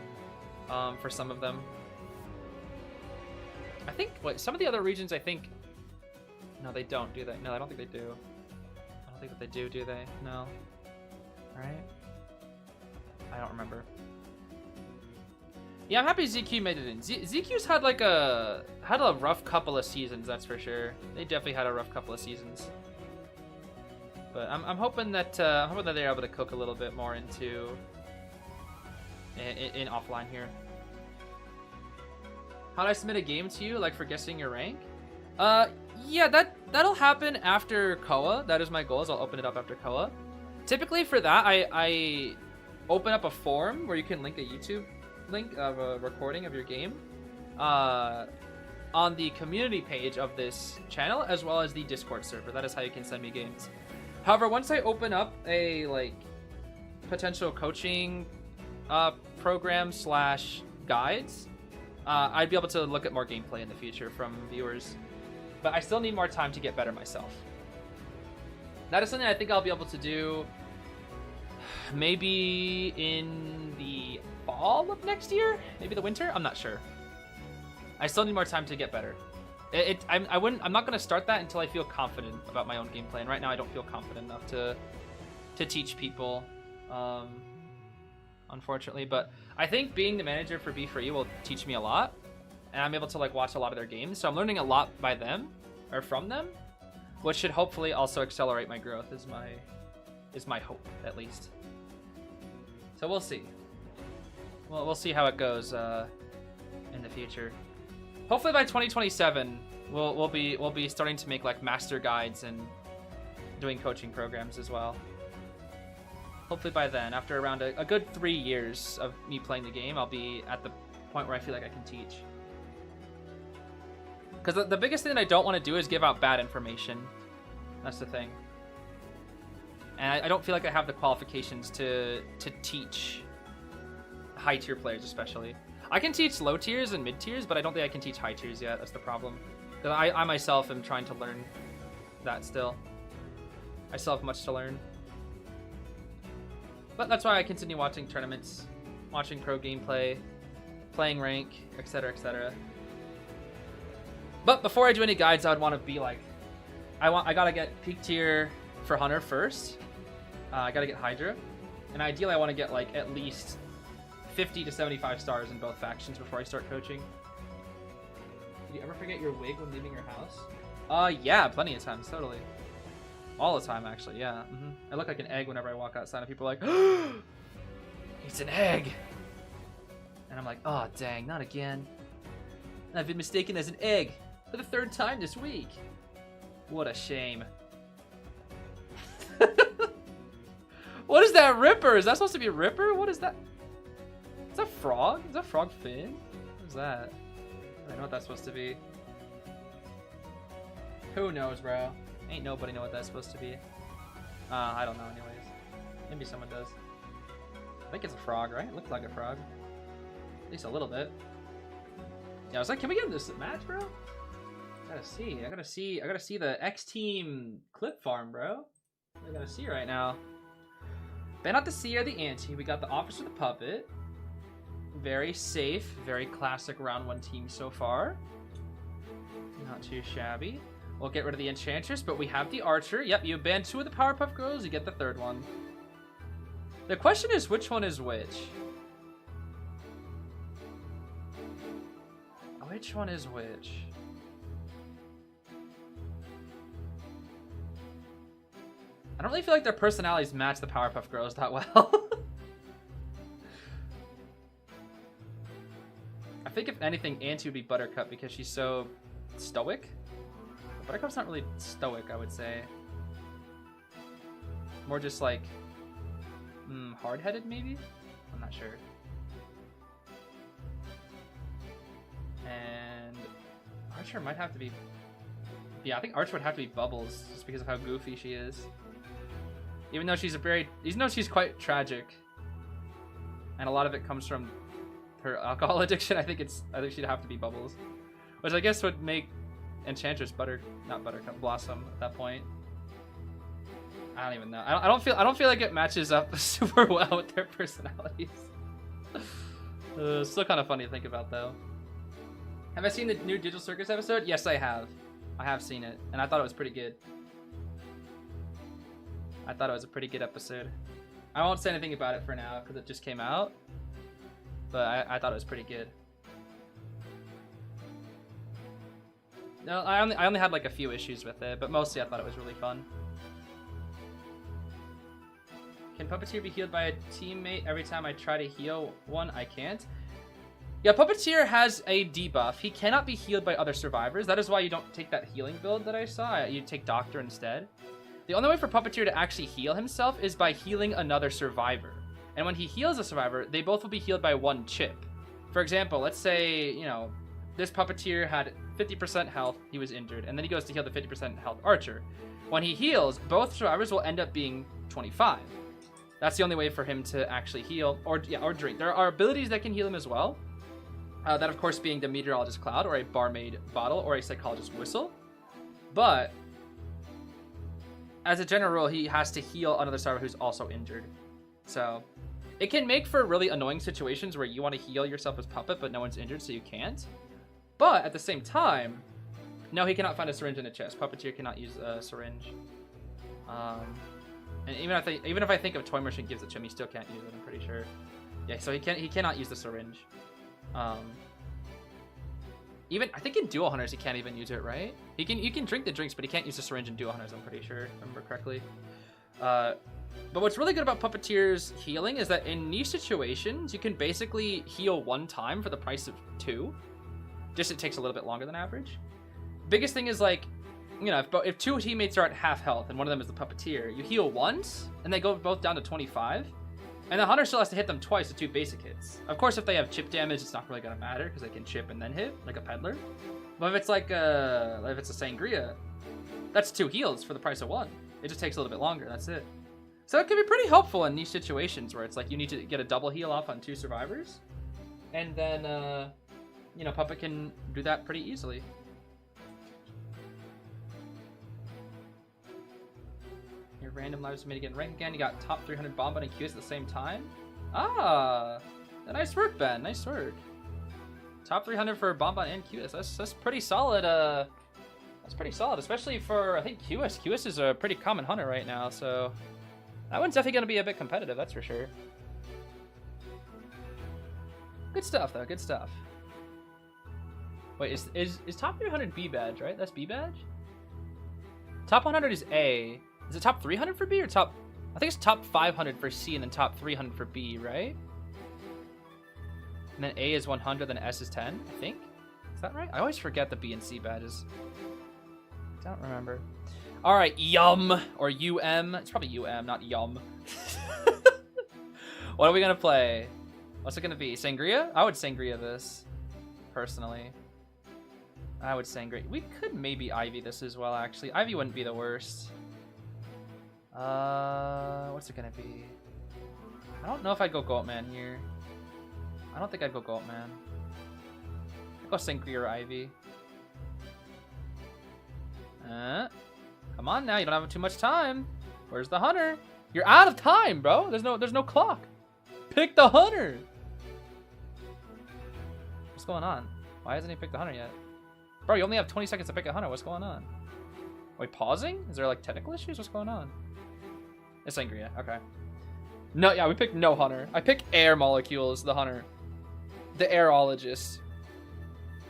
for some of them. I think some of the other regions, I think, no, they don't, do they? No, I don't think they do. I don't think that they do they? No. Right? I don't remember. Yeah, I'm happy ZQ made it in. ZQ's had a rough couple of seasons, that's for sure. They definitely had a rough couple of seasons. But I'm hoping that they're able to cook a little bit more into in offline here. How do I submit a game to you, like for guessing your rank? Yeah, that'll happen after COA. That is my goal. Is I'll open it up after COA. Typically for that, I open up a forum where you can link a YouTube link of a recording of your game on the community page of this channel, as well as the Discord server. That is how you can send me games. However, once I open up a potential coaching program / guides, I'd be able to look at more gameplay in the future from viewers. But I still need more time to get better myself. That is something I think I'll be able to do maybe in the fall of next year? Maybe the winter? I'm not sure. I still need more time to get better. I'm not going to start that until I feel confident about my own gameplay. And right now I don't feel confident enough to teach people, unfortunately. But I think being the manager for B4E will teach me a lot. And I'm able to watch a lot of their games. So I'm learning a lot by them, or from them, which should hopefully also accelerate my growth, is my hope, at least. So we'll see. Well, we'll see how it goes in the future. Hopefully by 2027, we'll be starting to make master guides and doing coaching programs as well. Hopefully by then, after around a good 3 years of me playing the game, I'll be at the point where I feel like I can teach. Because the biggest thing that I don't want to do is give out bad information. That's the thing. And I don't feel like I have the qualifications to teach high tier players, especially. I can teach low tiers and mid tiers, but I don't think I can teach high tiers yet. That's the problem. Because I myself am trying to learn that still. I still have much to learn. But that's why I continue watching tournaments, watching pro gameplay, playing rank, etc., etc. But before I do any guides, I would want to be I gotta get peak tier for Hunter first. I gotta get Hydra, and ideally I want to get at least 50 to 75 stars in both factions before I start coaching. Did you ever forget your wig when leaving your house? Yeah, plenty of times, totally. All the time, actually, yeah. I look like an egg whenever I walk outside, and people are like, it's an egg! And I'm like, oh, dang, not again. I've been mistaken as an egg for the 3rd time this week. What a shame. What is that, Ripper? Is that supposed to be a Ripper? What is that? Is that frog? Is that frog fin? What is that? I don't know what that's supposed to be. Who knows, bro? Ain't nobody know what that's supposed to be. I don't know anyways. Maybe someone does. I think it's a frog, right? It looks like a frog. At least a little bit. Yeah, I was like, can we get this match, bro? I gotta see the Xteam clip farm, bro. I gotta see right now. Ban out the Seer, the Ante. We got the Officer, the Puppet. Very safe, very classic round 1 team so far. Not too shabby. We'll get rid of the Enchantress, but we have the Archer. Yep, you ban 2 of the Powerpuff Girls, you get the 3rd one. The question is, which one is which? Which one is which? I don't really feel like their personalities match the Powerpuff Girls that well. I think if anything, Auntie would be Buttercup because she's so stoic. But Buttercup's not really stoic, I would say. More just like hard-headed, maybe? I'm not sure. And Archer might have to be... Yeah, I think Archer would have to be Bubbles just because of how goofy she is. Even though she's she's quite tragic. And a lot of it comes from her alcohol addiction, I think she'd have to be Bubbles. Which I guess would make Enchantress not Buttercup, Blossom at that point. I don't even know. I don't feel like it matches up super well with their personalities. Still kind of funny to think about though. Have I seen the new Digital Circus episode? Yes, I have. I have seen it, and I thought it was pretty good. I thought it was a pretty good episode. I won't say anything about it for now because it just came out, but I thought it was pretty good. No, I only had like a few issues with it, but mostly I thought it was really fun. Can Puppeteer be healed by a teammate every time I try to heal one? I can't. Yeah, Puppeteer has a debuff. He cannot be healed by other survivors. That is why you don't take that healing build that I saw. You take Doctor instead. The only way for Puppeteer to actually heal himself is by healing another survivor. And when he heals a survivor, they both will be healed by one chip. For example, let's say, you know, this Puppeteer had 50% health, he was injured, and then he goes to heal the 50% health Archer. When he heals, both survivors will end up being 25. That's the only way for him to actually heal or drink. There are abilities that can heal him as well. That, of course, being the Meteorologist Cloud or a Barmaid Bottle or a Psychologist Whistle. But as a general rule, he has to heal another survivor who's also injured. So it can make for really annoying situations where you want to heal yourself as Puppet, but no one's injured, so you can't. But at the same time, no, he cannot find a syringe in a chest. Puppeteer cannot use a syringe. And even if I think of Toy Merchant gives it to him, he still can't use it, I'm pretty sure. Yeah, so he cannot use the syringe. Even I think in Dual Hunters he can't even use it, right? You can drink the drinks, but he can't use the syringe in Dual Hunters, I'm pretty sure, if I remember correctly. But what's really good about Puppeteer's healing is that in niche situations, you can basically heal one time for the price of 2. Just it takes a little bit longer than average. Biggest thing is like, you know, if 2 teammates are at half health and one of them is the Puppeteer, you heal once and they go both down to 25, and the Hunter still has to hit them twice with 2 basic hits. Of course, if they have chip damage, it's not really gonna matter because they can chip and then hit like a Peddler. But if it's like if it's a Sangria, that's 2 heals for the price of 1. It just takes a little bit longer. That's it. So it can be pretty helpful in niche situations where it's like you need to get a double heal off on 2 survivors, and then you know, Puppet can do that pretty easily. Your random lives made again rank again. You got top 300 Bomb and Cueist at the same time. Ah, nice work, Ben. Nice work. Top 300 for Bomb and Cueist. That's pretty solid. That's pretty solid, especially for I think Cueist. Cueist is a pretty common hunter right now, so that one's definitely gonna be a bit competitive. That's for sure. Good stuff though. Good stuff. Wait, is top 300 B badge, right? That's B badge? Top 100 is A. Is it top 300 for B or top... I think it's top 500 for C and then top 300 for B, right? And then A is 100, then S is 10, I think? Is that right? I always forget the B and C badges. Don't remember. Alright, Yum, or UM. It's probably UM, not Yum. What are we gonna play? What's it gonna be? Sangria? I would Sangria this, personally. I would Sangria. We could maybe Ivy this as well, actually. Ivy wouldn't be the worst. What's it gonna be? I don't know if I'd go Goatman here. I don't think I'd go Goatman. I'd go Sangria or Ivy. Come on now, you don't have too much time. Where's the hunter? You're out of time, bro. There's no clock. Pick the hunter. What's going on? Why hasn't he picked the hunter yet? Bro, you only have 20 seconds to pick a hunter. What's going on? Wait, pausing? Is there like technical issues? What's going on? It's Sangria. Okay. No, yeah, we picked no hunter. I picked air molecules, the hunter. The aerologist.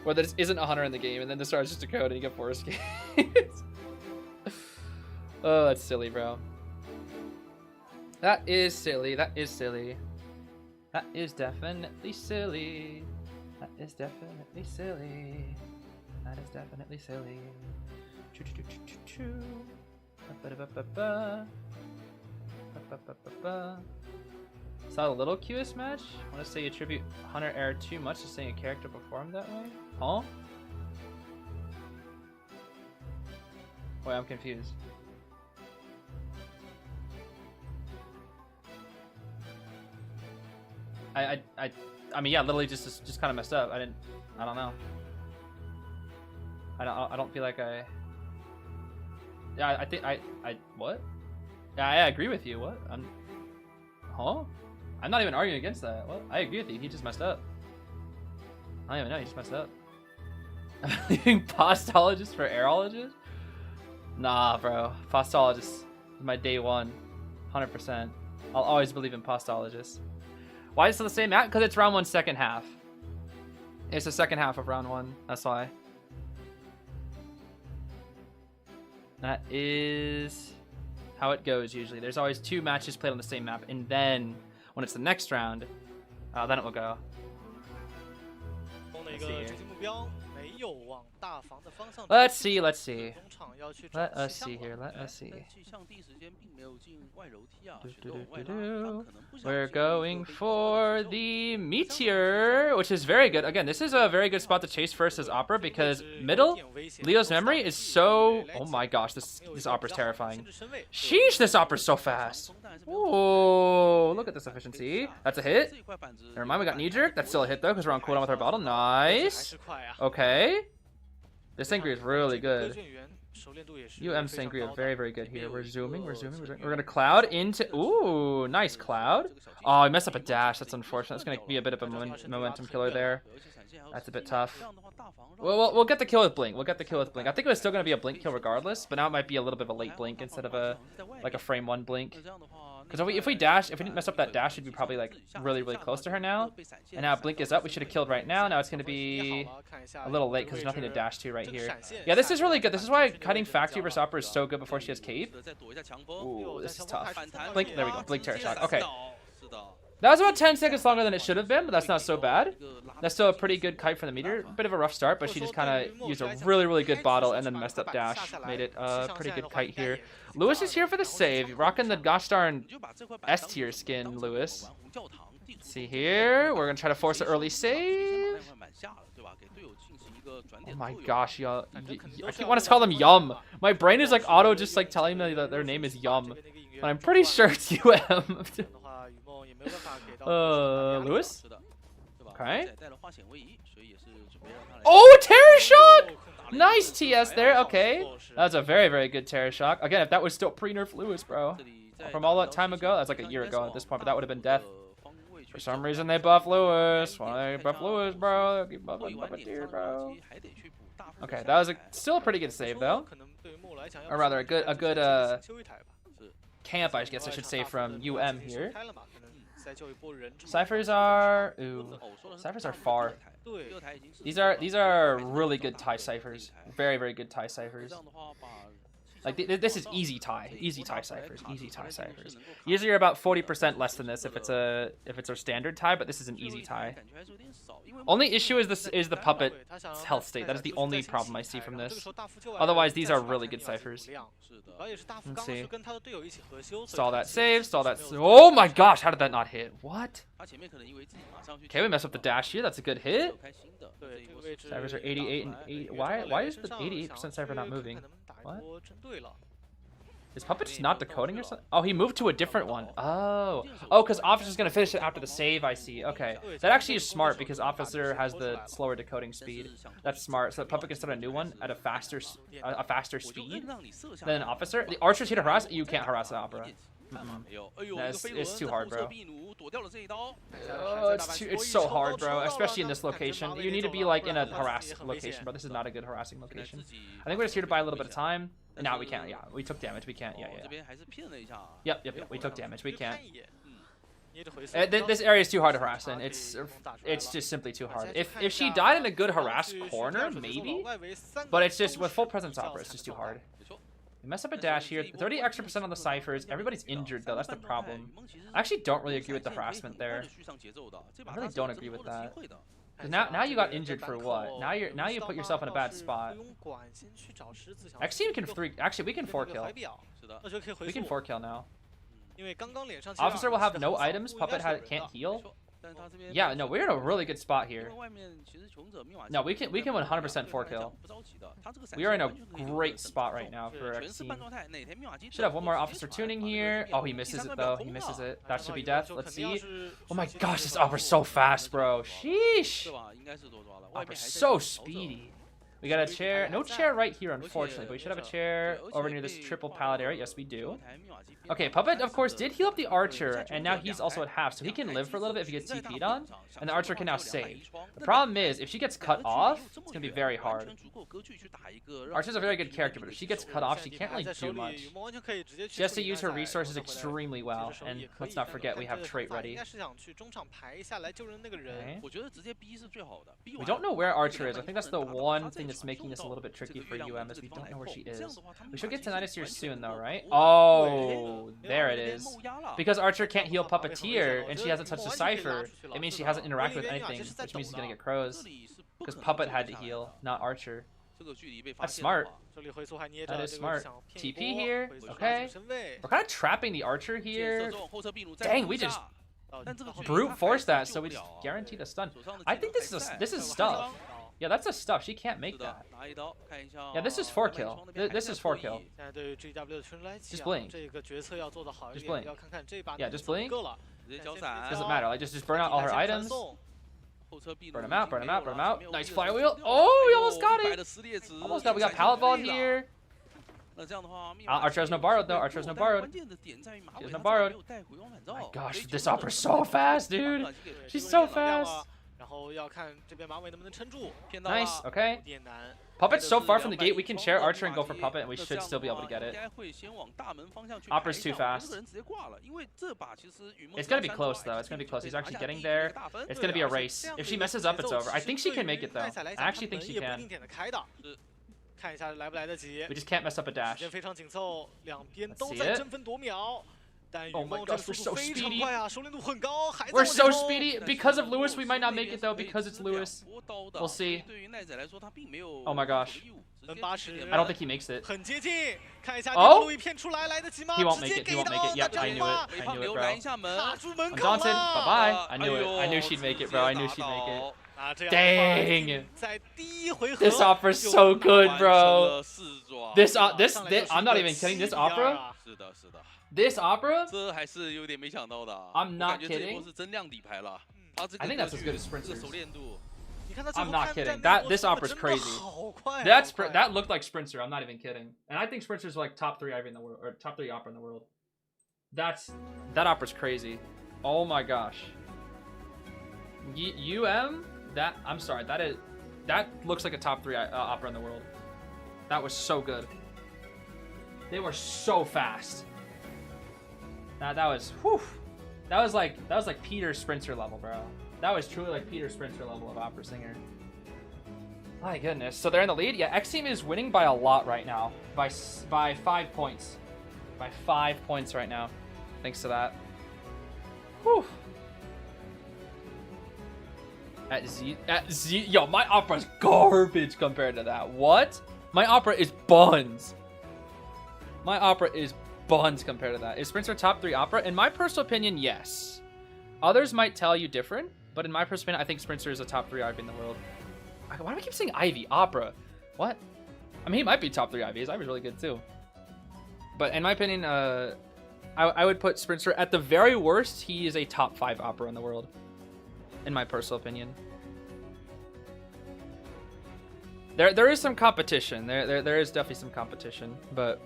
Where there isn't a hunter in the game, and then the star's just a code and you get 4 escapes. Oh, that's silly, bro. That is silly. That is silly. That is definitely silly. That is definitely silly. That is definitely silly. Choo choo choo choo choo. Ba-ba-da-ba-ba-ba. Ba-ba-ba-ba-ba. Saw a little Cueist match. Want to say you attribute Hunter error too much to saying a character performed that way? Huh? Wait, I'm confused. I mean, yeah, literally just kind of messed up. I don't know. I don't feel like yeah, I think what? Yeah, I agree with you. What? Huh? I'm not even arguing against that. What? I agree with you. He just messed up. I don't even know. He just messed up. I'm leaving postologist for aerologist? Nah, bro. Postologist is my day one. 100%. I'll always believe in postologists. Why is it the same map? Because it's round 1, second half. It's the second half of round 1. That's why. That is how it goes usually. There's always 2 matches played on the same map, and then when it's the next round, then it will go. Let's see. Let's see. Let us see here. Let us see. We're going for the Meteor, which is very good. Again, this is a very good spot to chase first as Opera because middle, Leo's memory is so... Oh my gosh, this Opera's terrifying. Sheesh, this Opera's so fast. Oh, look at this efficiency. That's a hit. Never mind, we got knee jerk. That's still a hit though because we're on cooldown with our bottle. Nice. Okay. This Sangria is really good. Sangria very, very good here. We're zooming. We're gonna cloud into... Ooh, nice cloud. Oh, I messed up a dash. That's unfortunate. It's gonna be a bit of a momentum killer there. That's a bit tough. We'll get the kill with Blink. We'll get the kill with Blink. I think it was still gonna be a Blink kill regardless, but now it might be a little bit of a late Blink instead of a frame 1 Blink. Because if we didn't mess up that dash, we'd be probably like really, really close to her now. And now Blink is up. We should have killed right now. Now it's going to be a little late because there's nothing to dash to right here. Yeah, this is really good. This is why cutting Factory versus Opera is so good before she has Cape. Ooh, this is tough. Blink, there we go. Blink Terror Shock. Okay. That was about 10 seconds longer than it should have been, but that's not so bad. That's still a pretty good kite for the Meteor. Bit of a rough start, but she just kind of used a really, really good bottle and then messed up dash. Made it a pretty good kite here. Lewis is here for the save. Rocking the gosh darn S tier skin, Lewis. Let's see here. We're going to try to force an early save. Oh my gosh, y'all. I keep wanting to call them Yum. My brain is like auto just like telling me that their name is Yum. But I'm pretty sure it's UM. Lewis? Okay. Oh, Terror Shock! Nice TS there, okay. That was a very, very good Terror Shock. Again, if that was still pre-nerf Lewis, bro. From all that time ago, that's like a year ago at this point, but that would have been death. For some reason, they buff Lewis. Why they buff Lewis, bro? They keep buffing Puppeteer, bro. Okay, that was still a pretty good save, though. Or rather, a good camp, I guess I should say, from UM here. Ciphers are... Ooh. Ciphers are far. These are really good tie ciphers. Very, very good tie ciphers. Like, this is easy tie. Easy tie ciphers. Easy tie ciphers. Usually you're about 40% less than this if it's a standard tie, but this is an easy tie. Only issue is the puppet health state. That is the only problem I see from this. Otherwise, these are really good ciphers. Let's see. Stall that save. Stall that... Oh my gosh, how did that not hit? What? Okay, we messed up the dash here. That's a good hit. Ciphers are 88 and 8. Why is the 88% cipher not moving? What? Is Puppet just not decoding or something? Oh, he moved to a different one. Oh, because Officer's going to finish it after the save, I see. Okay. That actually is smart because Officer has the slower decoding speed. That's smart. So that Puppet can start a new one at a faster speed than an Officer. The Archer's here to harass. You can't harass the Opera. It's too hard, bro. Oh, it's so hard, bro. Especially in this location. You need to be like in a harassed location, bro. This is not a good harassing location. I think we're just here to buy a little bit of time. And now we can't. Yeah, we took damage. We can't. Yeah. Yep. We took damage. We can't. This area is too hard to harass, and it's just simply too hard. If she died in a good harass corner, maybe. But it's just with full presence Opera, it's just too hard. We mess up a dash here. 30 extra % on the ciphers. Everybody's injured though. That's the problem. I actually don't really agree with the harassment there. I really don't agree with that. Because now you got injured for what? Now you put yourself in a bad spot. Xteam can actually we can 4-kill. We can 4-kill now. Officer will have no items. Puppet can't heal. Yeah, no, we're in a really good spot here. No, we can 100% 4-kill. We are in a great spot right now for Xteam. Should have one more officer tuning here. Oh, he misses it though. He misses it. That should be death. Let's see. Oh my gosh, this Opera's so fast, bro. Sheesh. Opera's so speedy. We got a chair. No chair right here, unfortunately, but we should have a chair over near this triple pallet area. Yes, we do. Okay, Puppet, of course, did heal up the Archer, and now he's also at half, so he can live for a little bit if he gets TP'd on, and the Archer can now save. The problem is, if she gets cut off, it's going to be very hard. Archer's a very good character, but if she gets cut off, she can't really do much. She has to use her resources extremely well, and let's not forget we have trait ready. Okay. We don't know where Archer is. I think that's the one thing that's making this a little bit tricky for UM, is we don't know where she is. We should get to Naiad here soon, though, right? Oh, there it is. Because Archer can't heal Puppeteer, and she hasn't touched the Cypher, it means she hasn't interacted with anything, which means he's gonna get crows. Because Puppet had to heal, not Archer. That's smart. That is smart. TP here. Okay. We're kind of trapping the Archer here. Dang, we just brute force that, so we just guarantee the stun. I think this is stuff. Yeah, that's a stuff. She can't make that. Yeah, this is 4-kill. This is 4-kill. Just blink. Just blink. Yeah, just blink. Doesn't matter. Like, just burn out all her items. Burn them out, burn them out, burn them out. Nice flywheel. Oh, we almost got it. Almost got it. We got pallet vault here. Archer has no borrowed, though. Archer has no borrowed. She has no borrowed. Oh my gosh, this Opera's so fast, dude. She's so fast. Nice, okay. Puppet's so far from the gate, we can chair Archer and go for Puppet, and we should still be able to get it. Opera's too fast. It's gonna be close, though. It's gonna be close. He's actually getting there. It's gonna be a race. If she messes up, it's over. I think she can make it, though. I actually think she can. We just can't mess up a dash. Let's see it. Oh my gosh, we're so speedy. We're so speedy. Because of Lewis, we might not make it, though, because it's Lewis. We'll see. Oh my gosh. I don't think he makes it. Oh? He won't make it. He won't make it. Yep, I knew it. I knew it, bro. I'm daunted. Bye-bye. I knew it. I knew she'd make it, bro. I knew she'd make it. Dang. This Opera's so good, bro. This I'm not even kidding. This Opera? This Opera? I'm not kidding. I think that's as good as Sprinter's. I'm not kidding. This Opera's crazy. That looked like Sprinter. I'm not even kidding. And I think Sprinter's like top 3 Ivy in the world, or top 3 Opera in the world. That Opera's crazy. Oh my gosh. I'm sorry. That looks like a top 3 Opera in the world. That was so good. They were so fast. That was whew. That was like Peter Sprinter level, bro. That was truly like Peter Sprinter level of Opera Singer. My goodness. So they're in the lead. Yeah, Xteam is winning by a lot right now. By 5 points. By 5 points right now. Thanks to that. Whew. At Z, yo, my Opera's garbage compared to that. What? My Opera is buns. My Opera is buns compared to that. Is Sprinter top 3 Opera? In my personal opinion, yes. Others might tell you different, but in my personal opinion, I think Sprinter is a top 3 Ivy in the world. Why do I keep saying Ivy? Opera. What? I mean, he might be top 3 Ivy. His Ivy's really good too. But in my opinion, I would put Sprinter at the very worst. He is a top 5 Opera in the world. In my personal opinion. There is some competition. There is definitely some competition, but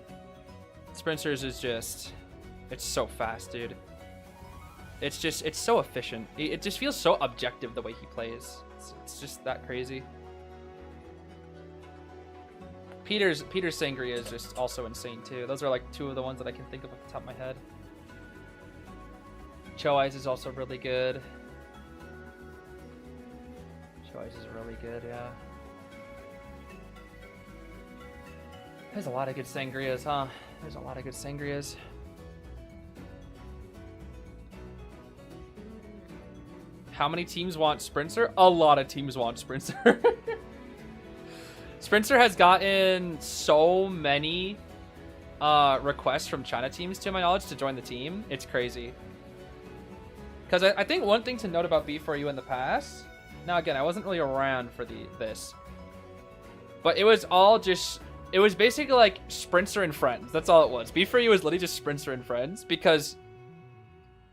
Sprinter's is just, it's so fast, dude. It's so efficient. It just feels so objective the way he plays. It's just that crazy. Peter's Sangria is just also insane too. Those are like 2 of the ones that I can think of off the top of my head. Cueist is also really good. Cueist is really good, yeah. There's a lot of good sangrias, huh? There's a lot of good sangrias. How many teams want Sprinter? A lot of teams want Sprinter. Sprinter has gotten so many requests from China teams, to my knowledge, to join the team. It's crazy. Because I think one thing to note about B4U in the past... Now, again, I wasn't really around for this. But it was all just... It was basically like Sprinter and friends. That's all it was. B4U was literally just Sprinter and friends. Because,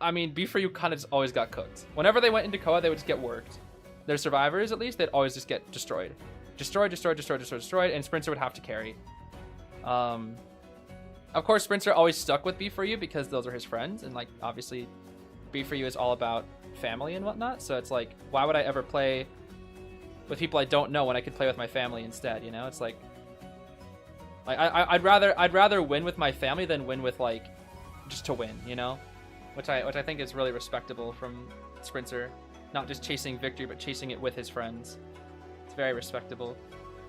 I mean, B4U kind of just always got cooked. Whenever they went into COA, they would just get worked. Their survivors, at least, they'd always just get destroyed. Destroyed, and Sprinter would have to carry. Of course, Sprinter always stuck with B4U because those are his friends. And, like, obviously, B4U is all about family and whatnot. So it's like, why would I ever play with people I don't know when I could play with my family instead, you know? It's like I'd rather win with my family than win with, like, just to win, you know? Which I think is really respectable from Sprinter. Not just chasing victory, but chasing it with his friends. It's very respectable.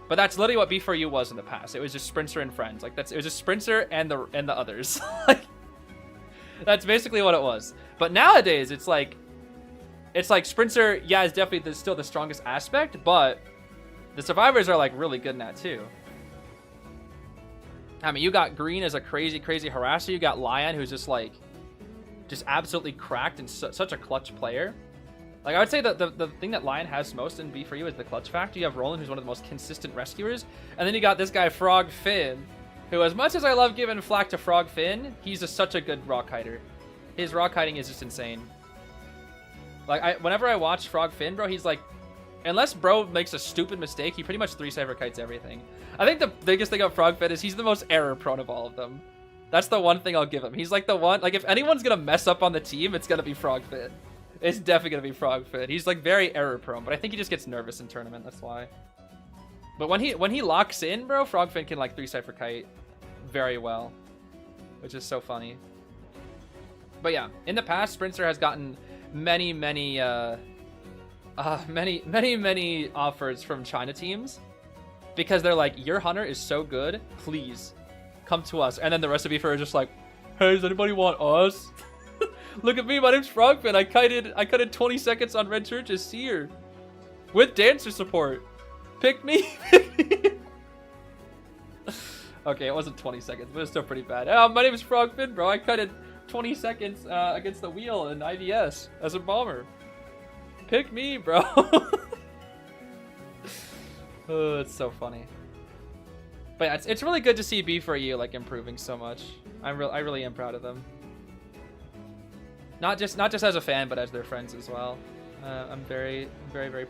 But that's literally what B4U was in the past. It was just Sprinter and friends. Like, it was just Sprinter and the others. Like, that's basically what it was. But nowadays, it's like Sprinter, yeah, is definitely still the strongest aspect, but the survivors are, like, really good in that too. I mean, you got Green as a crazy harasser. You got Lion, who's just absolutely cracked and such a clutch player. Like, I would say that the thing that Lion has most in B4U is the clutch factor. You have Roland, who's one of the most consistent rescuers. And then you got this guy, Frog Finn, who, as much as I love giving flack to Frog Finn, he's just such a good rock hider. His rock hiding is just insane. Like, whenever I watch Frog Finn, bro, he's like, unless bro makes a stupid mistake, he pretty much 3-cypher kites everything. I think the biggest thing about Frog Finn is he's the most error prone of all of them. That's the one thing I'll give him. He's like the one, like, if anyone's gonna mess up on the team, it's gonna be Frog Finn. It's definitely gonna be Frog Finn. He's, like, very error prone, but I think he just gets nervous in tournament, that's why. But when he locks in, bro, Frog Finn can, like, 3-cypher kite very well, which is so funny. But yeah, in the past, Sprinter has gotten many offers from China teams because they're like, your hunter is so good, please come to us. And then the rest of B4 are just like, hey, does anybody want us? Look at me, my name's Frogfin. I kited 20 seconds on Red Church's Seer with dancer support. Pick me. Okay, it wasn't 20 seconds, but it's still pretty bad. Oh, my name is Frogfin, bro. I kited 20 seconds against the wheel in IVS as a bomber. Pick me, bro. Oh, it's so funny. But yeah, it's really good to see B4U, like, improving so much. I really am proud of them. Not just as a fan, but as their friends as well. I'm very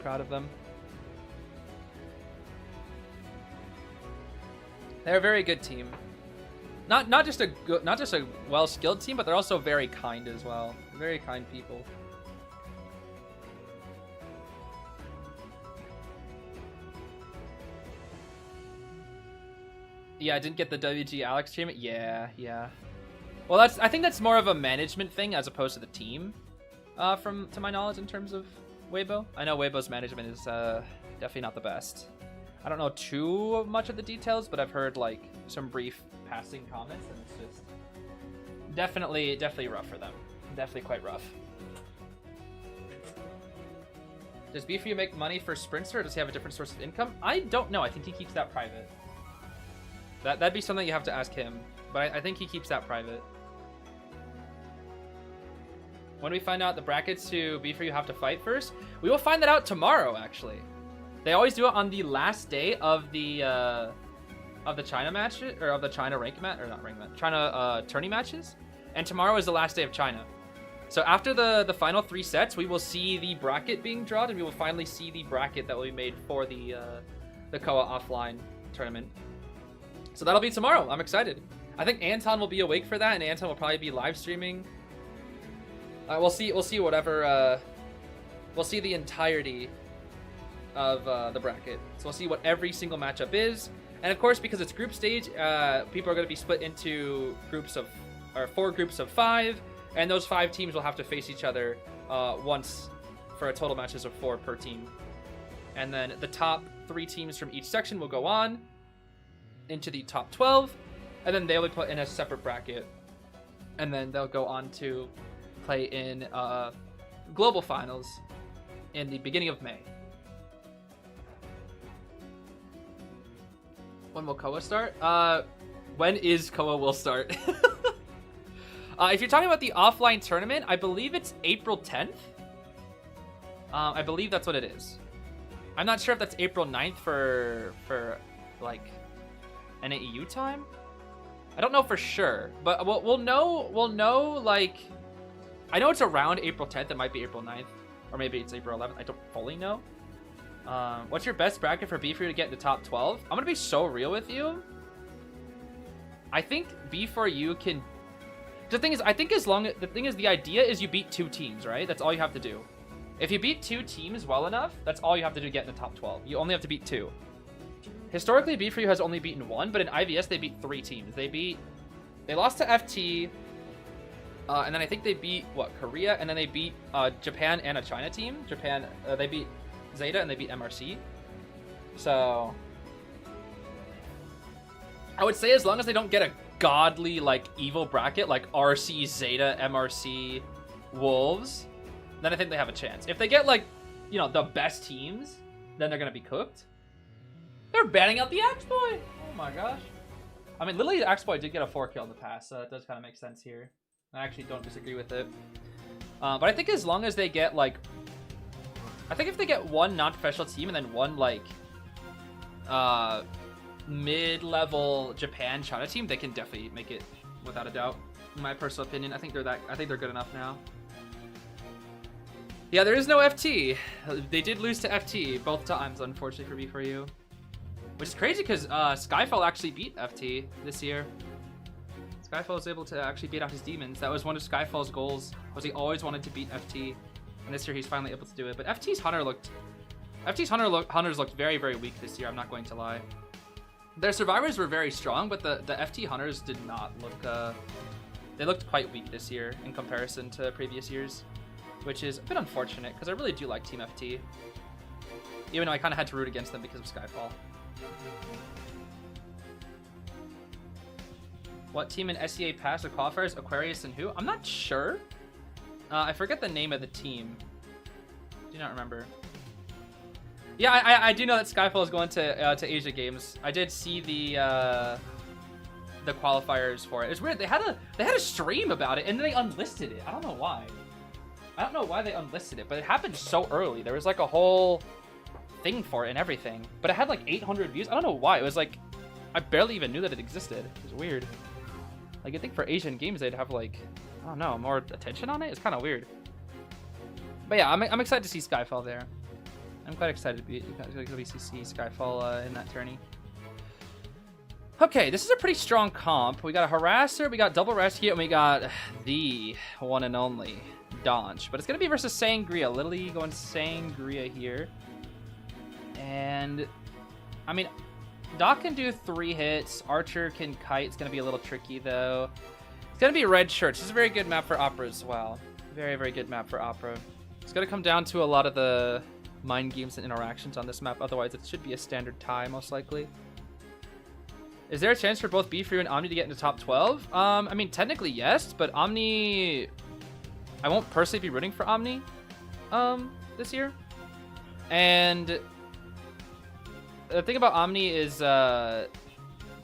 proud of them. They're a very good team. Not just a well-skilled team, but they're also very kind as well. Very kind people. Yeah, I didn't get the WG Alex treatment. Yeah. Well, I think that's more of a management thing as opposed to the team, to my knowledge, in terms of Weibo. I know Weibo's management is definitely not the best. I don't know too much of the details, but I've heard, like, some brief passing comments, and it's just definitely rough for them. Definitely quite rough. Does B4U make money for Sprinter, or does he have a different source of income? I don't know. I think he keeps that private. That'd be something you have to ask him, but I think he keeps that private. When we find out the brackets to B4U have to fight first, we will find that out tomorrow, actually. They always do it on the last day of the China match, or of the China rank match, or not rank match, China tourney matches. And tomorrow is the last day of China. So after the final 3 sets, we will see the bracket being drawn, and we will finally see the bracket that will be made for the COA offline tournament. So that'll be tomorrow. I'm excited. I think Anton will be awake for that, and Anton will probably be live streaming. We'll see whatever. We'll see the entirety of the bracket. So we'll see what every single matchup is, and of course, because it's group stage, people are going to be split into 4 groups of 5, and those 5 teams will have to face each other once for a total matches of 4 per team. And then the top 3 teams from each section will go on. into the top 12, and then they'll be put in a separate bracket, and then they'll go on to play in global finals in the beginning of May. When will COA start? When is COA will start? If you're talking about the offline tournament, I believe it's April 10th. I believe that's what it is. I'm not sure if that's April 9th for like NAEU time. I don't know for sure, but we'll know like, I know it's around April 10th. It might be April 9th, or maybe it's April 11th. I don't fully know. What's your best bracket for B4U to get in the top 12? I'm gonna be so real with you. I think B4U can. The thing is, I think the idea is you beat 2 teams, right? That's all you have to do. If you beat 2 teams well enough, that's all you have to do to get in the top 12. You only have to beat 2. Historically, B4U has only beaten 1, but in IVS they beat 3 teams. They lost to FT, and then I think they beat Korea, and then they beat Japan and a China team. Japan, they beat Zeta and they beat MRC. So I would say as long as they don't get a godly like evil bracket like RC, Zeta, MRC, Wolves, then I think they have a chance. If they get like, you know, the best teams, then they're gonna be cooked. They're banning out the Axe Boy. Oh my gosh. I mean, literally, Axe Boy did get a 4 kill in the past, so it does kind of make sense here. I actually don't disagree with it. But I think as long as they get like, I think if they get 1 non-professional team and then 1 like mid-level Japan China team, they can definitely make it without a doubt. In my personal opinion, I think they're good enough now. Yeah, there is no FT. They did lose to FT both times, unfortunately for B4U. Which is crazy because Skyfall actually beat FT this year. Skyfall was able to actually beat out his demons. That was one of Skyfall's goals, was he always wanted to beat FT. And this year he's finally able to do it. But FT's Hunters looked very, very weak this year, I'm not going to lie. Their survivors were very strong, but the FT Hunters did not look, they looked quite weak this year in comparison to previous years, which is a bit unfortunate because I really do like Team FT. Even though I kind of had to root against them because of Skyfall. What team in SEA passed the qualifiers? Aquarius and who? I'm not sure. I forget the name of the team. Do not remember. Yeah, I do know that Skyfall is going to Asia Games. I did see the qualifiers for it. It's weird. They had a stream about it and then they unlisted it. I don't know why. I don't know why they unlisted it, but it happened so early. There was like a whole thing for it and everything, but it had like 800 views. I don't know why. It was like, I barely even knew that it existed. It was weird. Like, I think for Asian games they'd have like, I don't know, more attention on it. It's kind of weird. But yeah, I'm excited to see Skyfall there. I'm quite excited to see Skyfall in that tourney. Okay, this is a pretty strong comp. We got a Harasser, we got Double Rescue, and we got the one and only Donch. But it's going to be versus Sangria. Literally going Sangria here. And, I mean, Doc can do 3 hits. Archer can kite. It's going to be a little tricky, though. It's going to be Red Shirts. This is a very good map for Opera as well. Very, very good map for Opera. It's going to come down to a lot of the mind games and interactions on this map. Otherwise, it should be a standard tie, most likely. Is there a chance for both B4U and Omni to get into top 12? I mean, technically, yes. But Omni... I won't personally be rooting for Omni this year. And... the thing about Omni is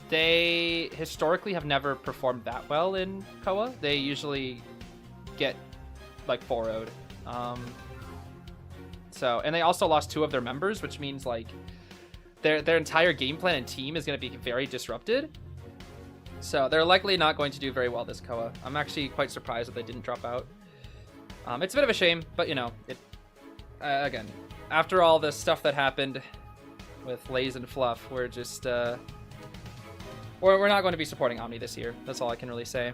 they historically have never performed that well in COA. They usually get like 4-0'd. And they also lost 2 of their members, which means like their entire game plan and team is going to be very disrupted. So they're likely not going to do very well this COA. I'm actually quite surprised that they didn't drop out. It's a bit of a shame, but you know, again, after all the stuff that happened with Lays and Fluff, we're just we're not going to be supporting Omni this year. That's all I can really say.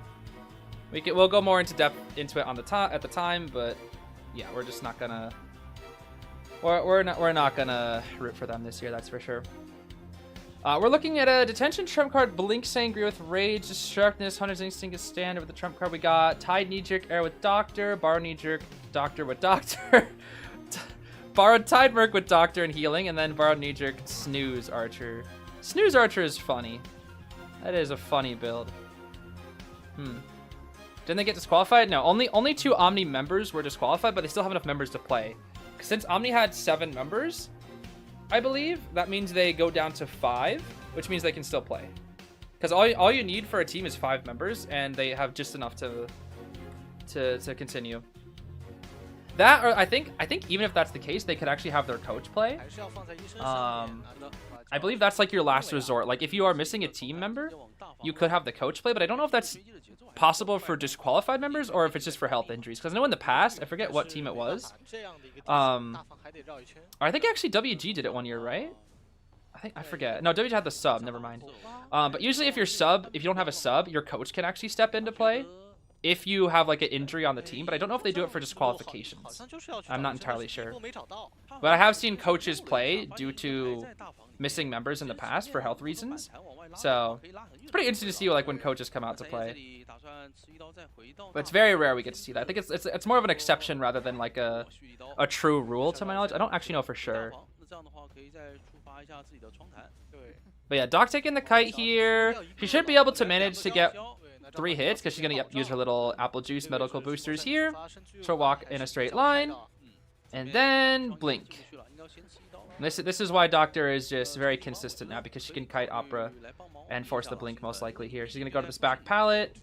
We'll go more into depth into it at the time, but yeah, we're just not gonna we're not gonna root for them this year. That's for sure. We're looking at a detention trump card, Blink Sangria with Rage, Sharpness, Hunter's Instinct is standard with the trump card. We got Tide Knee Jerk, Air with Doctor, Borrow Knee Jerk, Doctor with Doctor. Borrowed Tide Merc with Doctor and Healing, and then Borrowed Knee Jerk, Snooze Archer. Snooze Archer is funny. That is a funny build. Didn't they get disqualified? No, only 2 Omni members were disqualified, but they still have enough members to play. Since Omni had 7 members, I believe, that means they go down to 5, which means they can still play. Because all you need for a team is 5 members, and they have just enough to continue. That, or I think even if that's the case, they could actually have their coach play. I believe that's like your last resort. Like if you are missing a team member, you could have the coach play, but I don't know if that's possible for disqualified members or if it's just for health injuries. Because I know in the past, I forget what team it was. I think actually WG did it one year, right? I forget. No, WG had the sub. Never mind. But usually if you don't have a sub, your coach can actually step into play if you have like an injury on the team. But I don't know if they do it for disqualifications. I'm not entirely sure. But I have seen coaches play due to missing members in the past for health reasons. So it's pretty interesting to see like when coaches come out to play. But it's very rare we get to see that. I think it's more of an exception rather than like a true rule to my knowledge. I don't actually know for sure. But yeah, Doc taking the kite here. She should be able to manage to get 3 hits because she's going to use her little apple juice medical boosters here. She'll walk in a straight line. And then blink. And this is why Doctor is just very consistent now, because she can kite Opera and force the blink most likely here. She's going to go to this back pallet.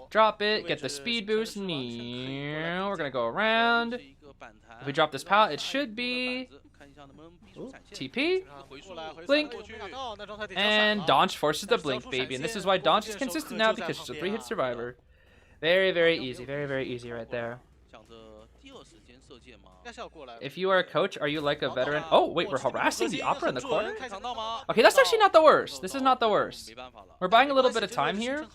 Drop it. Get the speed boost. We're going to go around. If we drop this pallet, it should be... Ooh, TP, blink, and Donch forces the blink, baby. And this is why Donch is consistent now, because she's a 3-hit survivor. Very, very easy. Very, very easy right there. If you are a coach, are you like a veteran? Oh, wait, we're harassing the Opera in the corner? Okay, that's actually not the worst. This is not the worst. We're buying a little bit of time here.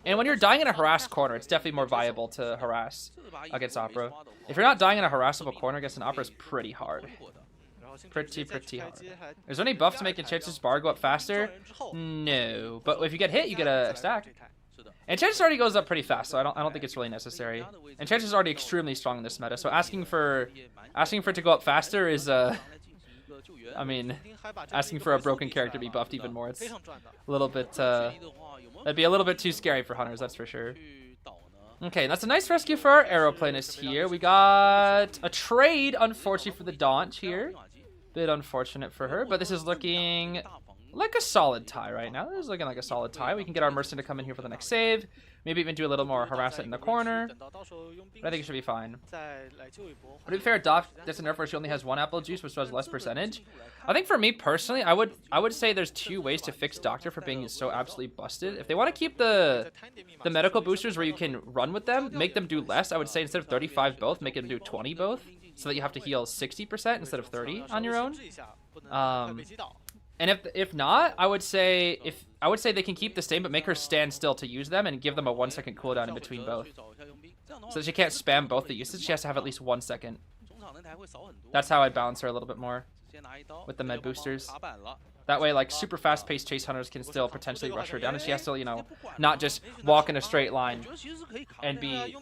And when you're dying in a harassed corner, it's definitely more viable to harass against Opera. If you're not dying in a harassable corner against an Opera, it's pretty hard. Pretty hard. Is there any buff to make Enchantress's bar go up faster? No. But if you get hit, you get a stack. Enchantress already goes up pretty fast, so I don't think it's really necessary. Enchantress is already extremely strong in this meta, so asking for it to go up faster is I mean, asking for a broken character to be buffed even more. It's a little bit that'd be a little bit too scary for hunters, that's for sure. Okay, that's a nice rescue for our aeroplanist here. We got a trade, unfortunately, for the Donch here. Bit unfortunate for her, but this is looking like a solid tie right now. This is looking like a solid tie. We can get our Mercer to come in here for the next save. Maybe even do a little more harassment in the corner. But I think it should be fine. But to be fair, Doc gets a nerf where she only has 1 apple juice, which does less percentage. I think for me personally, I would say there's 2 ways to fix Doctor for being so absolutely busted. If they want to keep the medical boosters where you can run with them, make them do less. I would say instead of 35 both, make them do 20 both, so that you have to heal 60% instead of 30 on your own. And if not, I would say they can keep the same, but make her stand still to use them and give them a 1-second cooldown in between both. So that she can't spam both the uses. She has to have at least 1 second. That's how I'd balance her a little bit more with the med boosters. That way, like, super fast-paced chase hunters can still potentially rush her down, and she has to, you know, not just walk in a straight line and be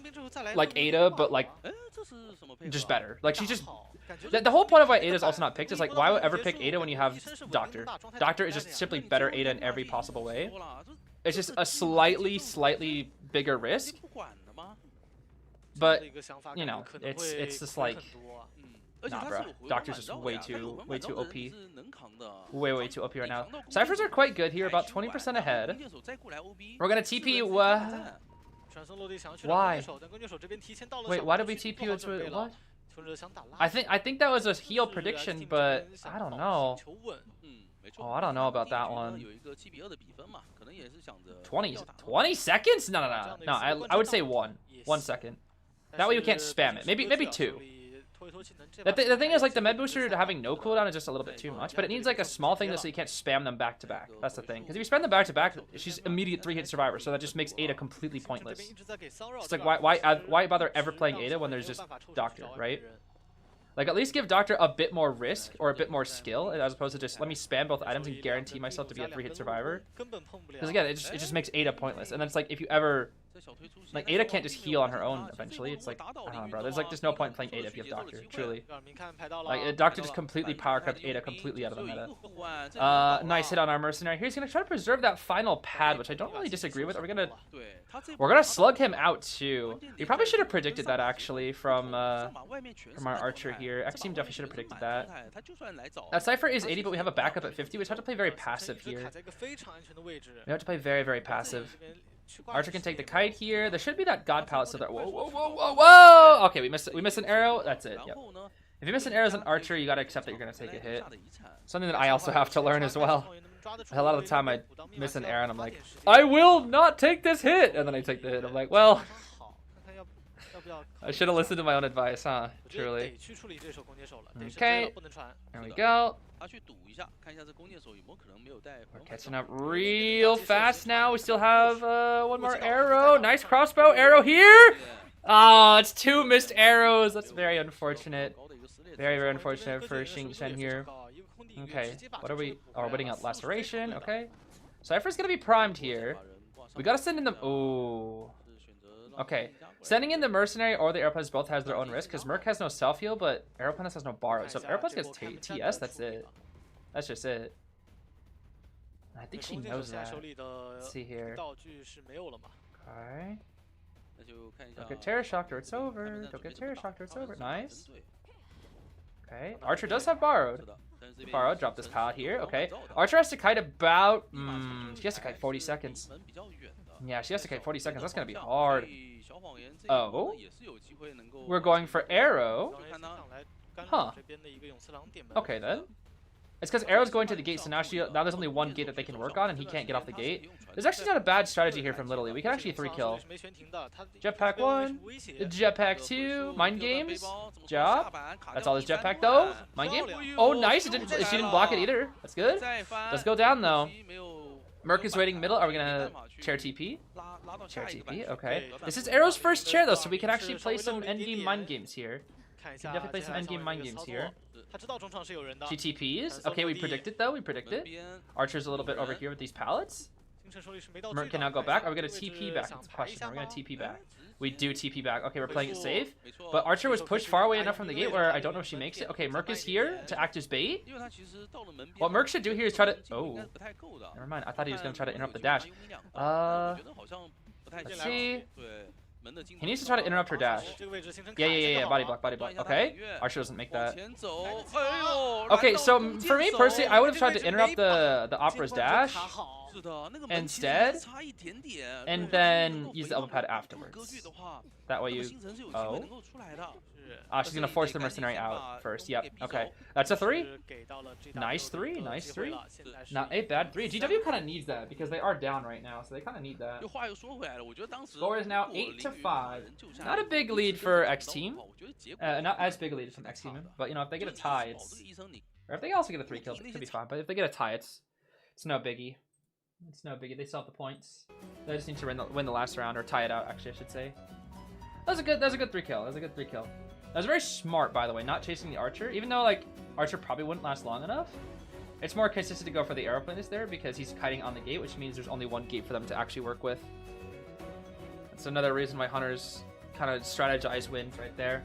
like Ada, but like just better. Like she's just the whole point of why Ada is also not picked is like, why would ever pick Ada when you have Doctor? Doctor is just simply better Ada in every possible way. It's just a slightly bigger risk, but you know, it's just like. Nah, bro. Doctor's just way too OP. Way too OP right now. Ciphers are quite good here, about 20% ahead. We're gonna TP. Why? Wait, why did we TP into it? What? I think that was a heal prediction, but I don't know. Oh, I don't know about that one. 20 seconds? No. I would say 1 second. That way you can't spam it. Maybe 2. The thing is, like, the med booster having no cooldown is just a little bit too much, but it needs like a small thing so you can't spam them back to back. That's the thing. Because if you spam them back to back, she's immediate 3-hit survivor, so that just makes Ada completely pointless. It's like, why bother ever playing Ada when there's just Doctor, right? Like, at least give Doctor a bit more risk or a bit more skill, as opposed to just let me spam both items and guarantee myself to be a 3-hit survivor. Because again, it just makes Ada pointless. And then it's like, if you ever Like, Ada can't just heal on her own eventually. It's like, I don't know, bro. There's no point in playing Ada if you have Doctor, truly. Like, Doctor just completely power crept Ada completely out of the meta. Nice hit on our Mercenary. He's going to try to preserve that final pad, which I don't really disagree with. We're going to slug him out, too. We probably should have predicted that, actually, from our Archer here. Xteam definitely should have predicted that. That Cypher is 80, but we have a backup at 50. We just have to play very passive here. We have to play very, very passive. Archer can take the kite here. There should be that God Palette so that. Whoa, whoa, whoa, whoa, whoa! Okay, we missed an arrow. That's it. Yep. If you miss an arrow as an Archer, you gotta accept that you're gonna take a hit. Something that I also have to learn as well. A lot of the time I miss an arrow and I'm like, I will not take this hit, and then I take the hit. I'm like, well, I should have listened to my own advice, huh? Truly. Okay. There we go. We're catching up real fast now. We still have one more arrow. Nice crossbow arrow here. Oh, it's 2 missed arrows. That's very unfortunate. Very, very unfortunate for Xing Shen here. Okay, what are we? Oh, we're winning out laceration. Okay. Cypher's gonna be primed here. We gotta send in the. Oh. Okay. Sending in the Mercenary or the Aeroplanist both has their own risk because Merc has no self heal, but Aeroplanist has no borrow. So if Aeroplanist gets TS, that's it. That's just it. I think she knows that. Let's see here. Okay. Don't get Terror Shocked or it's over. Don't get Terror Shocked or it's over. Nice. Okay. Archer does have borrowed. Borrowed. Drop this pallet here. Okay. Archer has to kite about. She has to kite 40 seconds. Yeah, she has to kite 40 seconds. That's gonna be hard. Oh. We're going for arrow. Huh. Okay then. It's because arrow's going to the gate, so now there's only 1 gate that they can work on, and he can't get off the gate. There's actually not a bad strategy here from Little Lee. We can actually 3-kill. Jetpack 1, Jetpack 2, Mind Games, job. That's all this Jetpack though. Mind Game. Oh, nice. She didn't block it either. That's good. Let's go down though. Merc is waiting middle. Are we gonna chair TP? Chair TP. Okay. This is Arrow's first chair though, so we can actually play some endgame mind games here. We can definitely play some endgame mind games here. GTPs. Okay, we predicted though. We predicted. Archer's a little bit over here with these pallets. Merc can now go back. Are we gonna TP back? That's the question. Are we gonna TP back? We do TP back. Okay, we're playing it safe. But Archer was pushed far away enough from the gate where I don't know if she makes it. Okay, Merc is here to act as bait. What Merc should do here is try to... Oh. Never mind. I thought he was going to try to interrupt the dash. Let's see. He needs to try to interrupt her dash. Yeah. Body block, body block. Okay. Archer doesn't make that. Okay, so for me personally, I would have tried to interrupt the Opera's dash instead, and then use the elbow pad afterwards. That way you... Oh. She's going to force the Mercenary out first. Yep. Okay. That's a 3. Nice 3. Nice 3. Not a bad 3. GW kind of needs that because they are down right now, so they kind of need that. Score is now 8-5. Not a big lead for Xteam. Not as big a lead from Xteam, but you know, if they get a tie, it's... Or if they also get a 3 kill, it could be fine. But if they get a tie, it's no biggie. It's no biggie. They still have the points. They just need to win the last round, or tie it out, actually, I should say. That was a good 3 kill. That was a good 3 kill. That was very smart, by the way, not chasing the Archer. Even though, like, Archer probably wouldn't last long enough. It's more consistent to go for the Aeroplanist there because he's kiting on the gate, which means there's only 1 gate for them to actually work with. That's another reason why Hunters kind of strategize wins right there.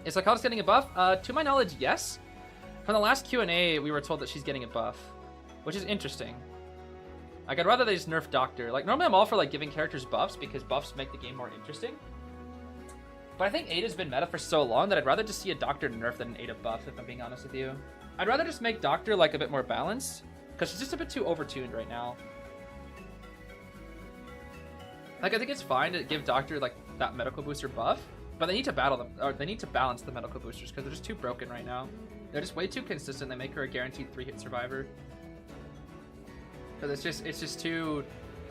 Is Lycalis getting a buff? To my knowledge, yes. From the last Q&A, we were told that she's getting a buff, which is interesting. Like, I'd rather they just nerf Doctor. Like, normally I'm all for, like, giving characters buffs because buffs make the game more interesting. But I think Ada's been meta for so long that I'd rather just see a Doctor nerf than an Ada buff, if I'm being honest with you. I'd rather just make Doctor, like, a bit more balanced because she's just a bit too overtuned right now. Like, I think it's fine to give Doctor, like, that medical booster buff, but they need to battle them, or they need to balance the medical boosters because they're just too broken right now. They're just way too consistent. They make her a guaranteed 3-hit survivor. Because it's just too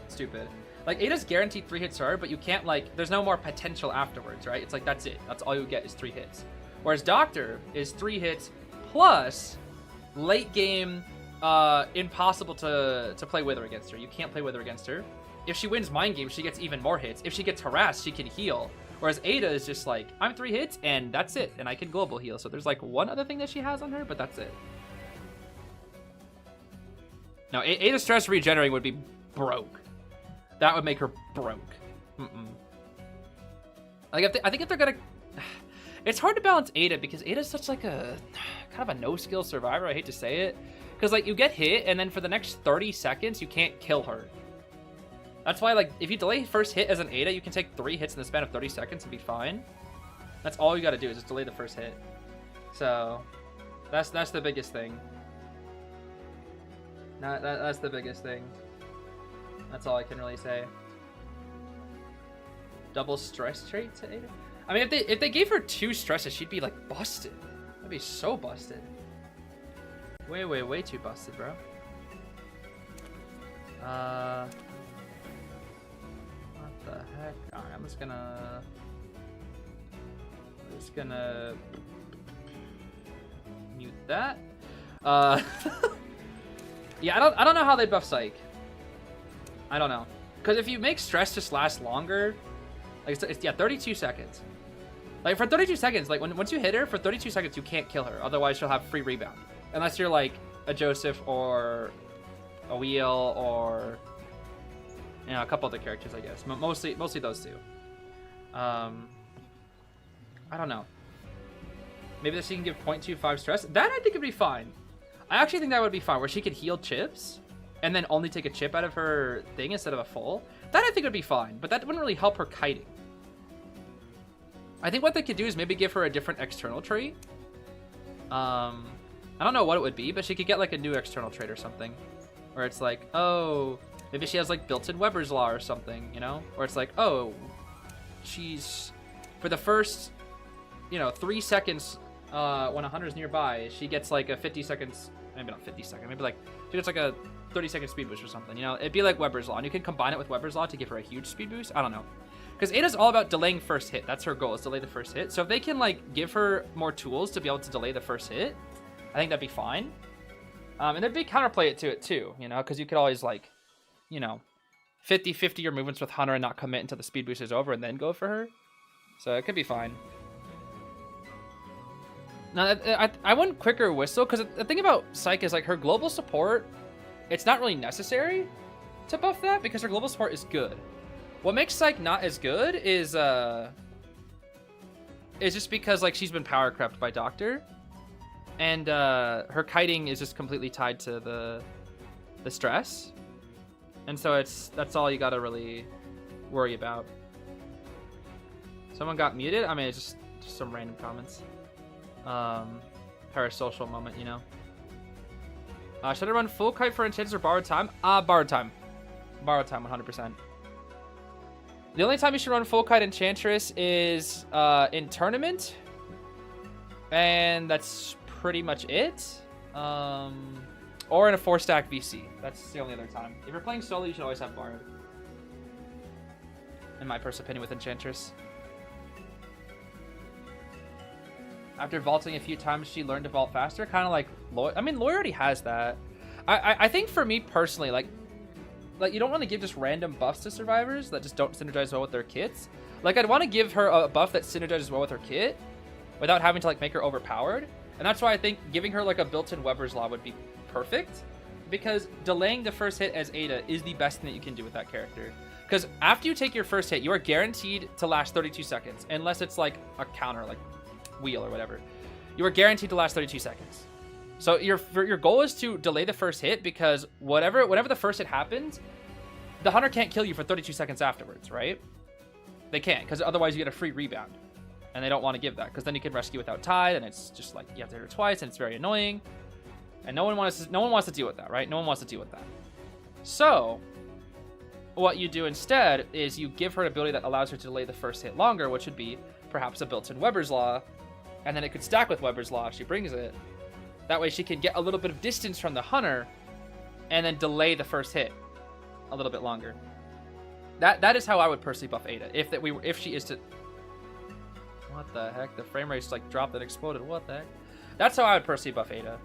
stupid. Like, Ada's guaranteed 3 hits her, but you can't, like, there's no more potential afterwards, right? It's like, that's it. That's all you get is 3 hits. Whereas Doctor is 3 hits plus late game impossible to play with or against her. You can't play with her against her. If she wins Mind Game, she gets even more hits. If she gets harassed, she can heal. Whereas Ada is just like, I'm 3 hits and that's it. And I can global heal. So there's like one other thing that she has on her, but that's it. Now, Ada's stress regenerating would be broke. That would make her broke. Like I think if they're gonna, it's hard to balance Ada because Ada's such like a kind of a no skill survivor. I hate to say it, because like you get hit and then for the next 30 seconds you can't kill her. That's why like if you delay first hit as an Ada, you can take 3 hits in the span of 30 seconds and be fine. That's all you got to do is just delay the first hit. So that's the biggest thing. That's the biggest thing. That's all I can really say. Double stress trait to Ada? I mean, if they gave her 2 stresses, she'd be like busted. That'd be so busted. Way too busted, bro. What the heck? Alright, I'm just gonna mute that. Yeah, I don't know how they buff Psych. I don't know. Because if you make stress just last longer, like it's 32 seconds. Like for 32 seconds, like once you hit her for 32 seconds, you can't kill her. Otherwise, she'll have free rebound. Unless you're like a Joseph or a Wheel or a couple other characters, I guess. Mostly those two. I don't know. Maybe that she can give 0.25 stress. That I think would be fine. I actually think that would be fine, where she could heal chips and then only take a chip out of her thing instead of a full. That I think would be fine, but that wouldn't really help her kiting. I think what they could do is maybe give her a different external trait. I don't know what it would be, but she could get like a new external trait or something. Where it's like, oh, maybe she has like built-in Weber's Law or something, you know? Or it's like, oh, she's, for the first, 3 seconds when a hunter's nearby, she gets like a 50 seconds, maybe not 50 seconds, maybe like, she gets like a 30-second speed boost or something, It'd be like Weber's Law, and you can combine it with Weber's Law to give her a huge speed boost. I don't know. Because Ada's all about delaying first hit. That's her goal, is delay the first hit. So if they can like give her more tools to be able to delay the first hit, I think that'd be fine. And there'd be counterplay to it too, because you could always like, 50-50 your movements with Hunter and not commit until the speed boost is over and then go for her. So it could be fine. Now, I wouldn't quicker whistle, because the thing about Psyche is like her global support, it's not really necessary to buff that because her global support is good. What makes Psyche not as good is just because like she's been power crept by Doctor, and her kiting is just completely tied to the stress, and so that's all you gotta really worry about. Someone got muted. I mean, it's just some random comments. Parasocial moment, should I run full kite for Enchantress or borrowed time? Borrowed time. Borrowed time, 100%. The only time you should run full kite Enchantress is in tournament, and that's pretty much it. Or in a 4-stack VC. That's the only other time. If you're playing solo, you should always have borrowed. In my personal opinion, with Enchantress. After vaulting a few times, she learned to vault faster, kind of like Loy. I mean, Loy already has that. I think for me personally, like you don't want to give just random buffs to survivors that just don't synergize well with their kits. Like, I'd want to give her a buff that synergizes well with her kit without having to like make her overpowered. And that's why I think giving her like a built-in Weber's Law would be perfect, because delaying the first hit as Ada is the best thing that you can do with that character. Because after you take your first hit, you are guaranteed to last 32 seconds, unless it's like a counter, like Wheel or whatever. You are guaranteed to last 32 seconds. So your goal is to delay the first hit, because whatever the first hit happens, the hunter can't kill you for 32 seconds afterwards, right? They can't, because otherwise you get a free rebound, and they don't want to give that, because then you can rescue without tide, and it's just like you have to hit her twice, and it's very annoying, and no one wants to deal with that, right? No one wants to deal with that. So what you do instead is you give her an ability that allows her to delay the first hit longer, which would be perhaps a built-in Weber's Law, and then it could stack with Weber's Law if she brings it. That way she can get a little bit of distance from the hunter and then delay the first hit a little bit longer. That is how I would personally buff Ada. If she is to... What the heck? The frame rate's like dropped and exploded. What the heck? That's how I would personally buff Ada.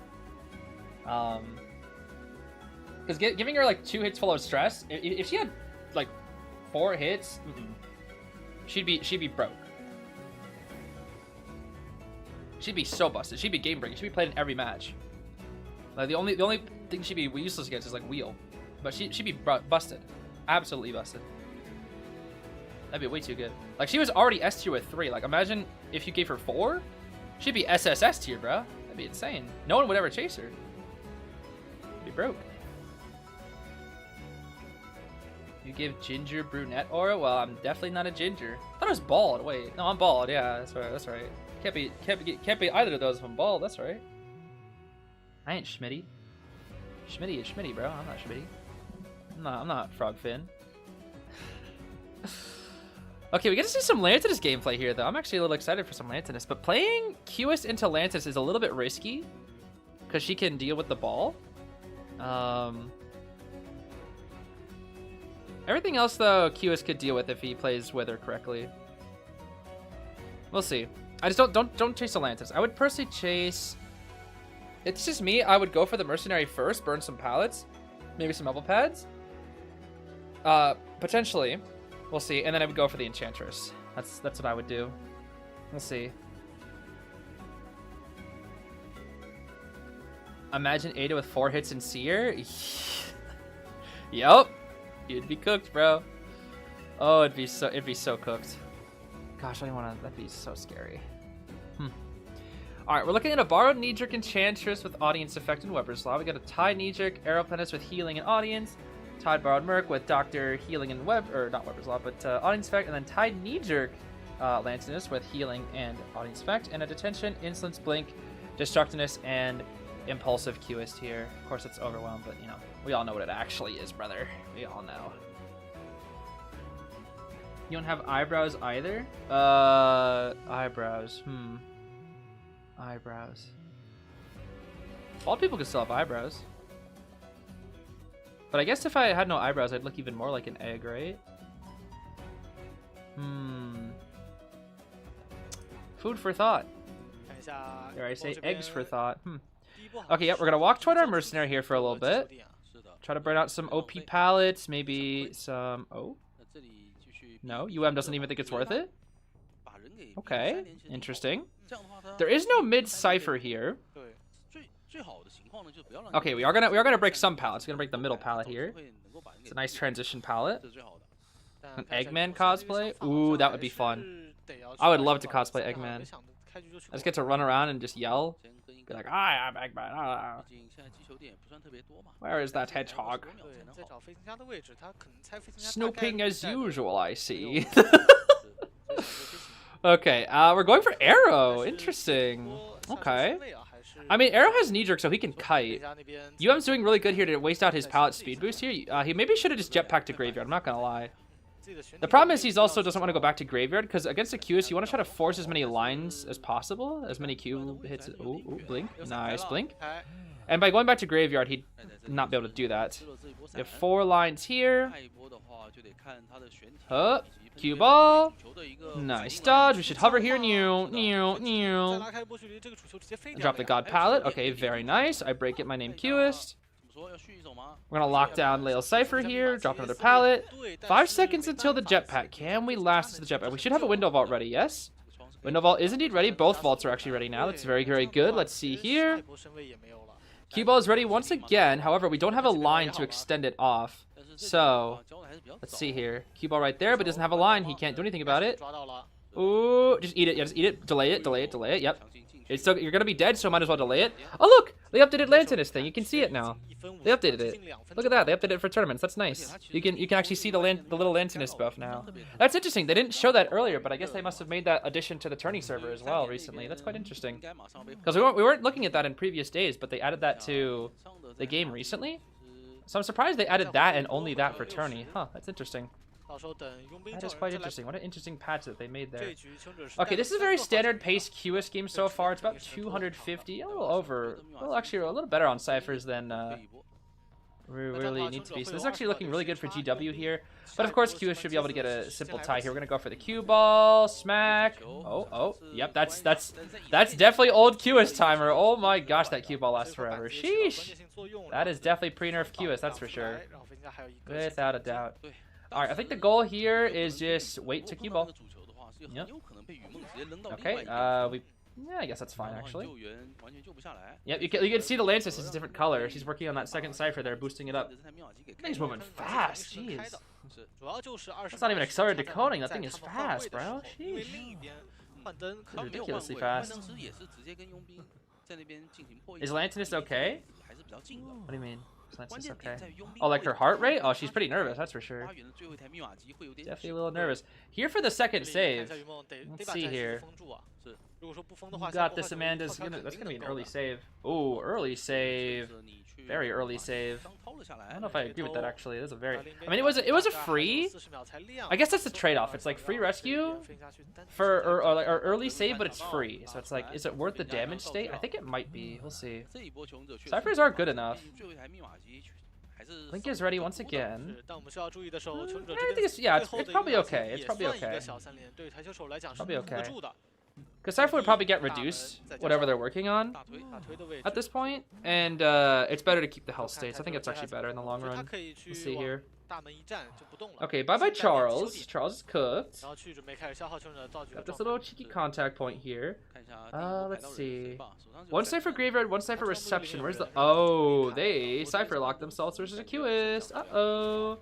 Because giving her like 2 hits full of stress, if she had like 4 hits, she'd be broke. She'd be so busted. She'd be game breaking. She'd be played in every match. Like the only thing she'd be useless against is like Wheel, but she'd be busted, absolutely busted. That'd be way too good. Like, she was already S tier with 3. Like, imagine if you gave her 4. She'd be SSS tier, bro. That'd be insane. No one would ever chase her. Be broke. You give ginger brunette aura? Well, I'm definitely not a ginger. I thought I was bald. Wait, no, I'm bald. Yeah, that's right. That's right. Can't be either of those if I'm bald. That's right. I ain't Schmitty. Schmitty is Schmitty, bro. I'm not Schmitty. I'm not Frogfin. Okay, we get to see some Lantinus gameplay here, though. I'm actually a little excited for some Lantinus, but playing Cueist into Lantinus is a little bit risky because she can deal with the ball. Everything else, though, Cueist could deal with if he plays with her correctly. We'll see. I just don't chase the Lantinus. I would personally chase. It's just me. I would go for the mercenary first, burn some pallets, maybe some level pads. Potentially. We'll see. And then I would go for the Enchantress. That's what I would do. We'll see. Imagine Ada with 4 hits in Seer. Yup. You'd be cooked, bro. Oh, it'd be so cooked. Gosh, I don't want to. That'd be so scary. All right, we're looking at a borrowed knee-jerk Enchantress with audience effect and Weber's Law. We got a tied knee-jerk Aeroplanist with healing and audience. Tied borrowed Merc with Doctor healing and not Weber's Law, but audience effect, and then tied knee-jerk Lantinus with healing and audience effect, and a detention, insolence, blink, destructiveness, and impulsive Cueist here. Of course, it's overwhelmed, but you know, we all know what it actually is, brother. We all know. You don't have eyebrows either? Eyebrows. Eyebrows. Bald people could still have eyebrows. But I guess if I had no eyebrows, I'd look even more like an egg, right? Food for thought. Dare I say eggs for thought. Okay, yep, we're gonna walk toward our mercenary here for a little bit. Try to burn out some OP pallets, maybe some... Oh? No, UM doesn't even think it's worth it? Okay, interesting. There is no mid-cipher here. Okay, we are gonna break some pallets. We're gonna break the middle pallet here. It's a nice transition pallet. An Eggman cosplay? Ooh, that would be fun. I would love to cosplay Eggman. I just get to run around and just yell. Be like, I'm Eggman. Where is that hedgehog? Snooping as usual, I see. Okay, we're going for Arrow. Interesting. Okay. I mean, Arrow has knee-jerk, so he can kite. UM's doing really good here to waste out his pallet speed boost here. He maybe should have just jetpacked to Graveyard, I'm not gonna lie. The problem is he's also doesn't want to go back to Graveyard, because against the Cueist, you want to try to force as many lines as possible. As many Q hits. Ooh, blink. Nice, blink. And by going back to Graveyard, he'd not be able to do that. You have 4 lines here. Cue ball. Nice dodge. We should hover here. Drop the God Pallet. Okay, very nice. I break it. My name Cueist. We're gonna lock down Lael Cypher here. Drop another pallet. 5 seconds until the jetpack. Can we last to the jetpack? We should have a window vault ready. Yes. Window vault is indeed ready. Both vaults are actually ready now. That's very, very good. Let's see here. Cue ball is ready once again. However, we don't have a line to extend it off. So, let's see here. Cue ball right there, but doesn't have a line. He can't do anything about it. Ooh, just eat it. Yeah, just eat it. Delay it. Delay it. Delay it. Yep. It's still, you're gonna be dead, so might as well delay it. Oh look, they updated Lantinus thing. You can see it now. They updated it. Look at that. They updated it for tournaments. That's nice. You can actually see the little Lantinus buff now. That's interesting. They didn't show that earlier, but I guess they must have made that addition to the tourney server as well recently. That's quite interesting. Because we weren't looking at that in previous days, but they added that to the game recently. So I'm surprised they added that and only that for tourney. Huh? That's interesting. That is quite interesting. What an interesting patch that they made there. Okay, this is a very standard pace Cueist game so far. It's about 250, a little over. Well, actually, a little better on ciphers than we really need to be. So this is actually looking really good for GW here. But of course, Cueist should be able to get a simple tie here. We're gonna go for the cue ball, smack. Oh, yep. That's definitely old Cueist timer. Oh my gosh, that cue ball lasts forever. Sheesh. That is definitely pre-nerf Cueist, that's for sure. Without a doubt. Alright, I think the goal here is just wait to cue ball. Yep. Okay, we Yeah, I guess that's fine, actually. 救援完全救不下来。 Yep, you can see the Lantis is a different color. She's working on that second cipher there, boosting it up. 这台密码机给开 Thing's 了 moving fast, jeez. 是 主要就是20 That's not even 码 accelerated 时间 decoding, that 在 thing is 他们换 fast, 位的时 bro. 候因为 Sheesh. 另一边换灯可能他没有 ridiculously 换位， fast. 当时也是直接跟佣兵在那边进行破译。 Is Lantis okay? 还是比较近的。 What do you mean? Is 关 Lantis 键 okay? 点在于佣兵 Oh, like her heart rate? Oh, she's pretty nervous, that's for sure. 花园的最后一台密码机会有点 Definitely a little nervous. Here for the second 看一 save. 下云梦得 Let's 得把 see 战 here. 士封住啊。是。如果说不封的 You 话， got this, Amanda's gonna. That's gonna be an early save. Oh, early save. Very early save. I don't know if I agree with that actually. It is a very. I mean, it was a free. I guess that's the trade-off. It's like free rescue for or early save, but it's free. So it's like, is it worth the damage state? I think it might be. We'll see. Ciphers are good enough. Link is ready once again. 但我们需要注意的是，求生者 I think it's yeah, it's probably okay. It's probably 也算一 okay. 个小三连，对台球手来讲是 Probably 控得 okay. 住的。 Because Cypher would probably get reduced, whatever they're working on 大推 打推的位置 at this point, and it's better to keep the health states. I think it's actually better in the long 所以他 run. 可以去 Let's see 往 here. 大门一站就不动了。 Okay, bye bye 先站点修 Charles. 点 Charles is cooked. 然后去准备开始消耗求生者的道具和 Got this 装 little 备。 cheeky contact point here. 看一下第一波 Let's 排到人 see. 谁吧手上就 One 有三 cipher 个 graveyard, one cipher reception. Where's the? Oh, they cipher locked themselves versus a Cueist. Uh-oh.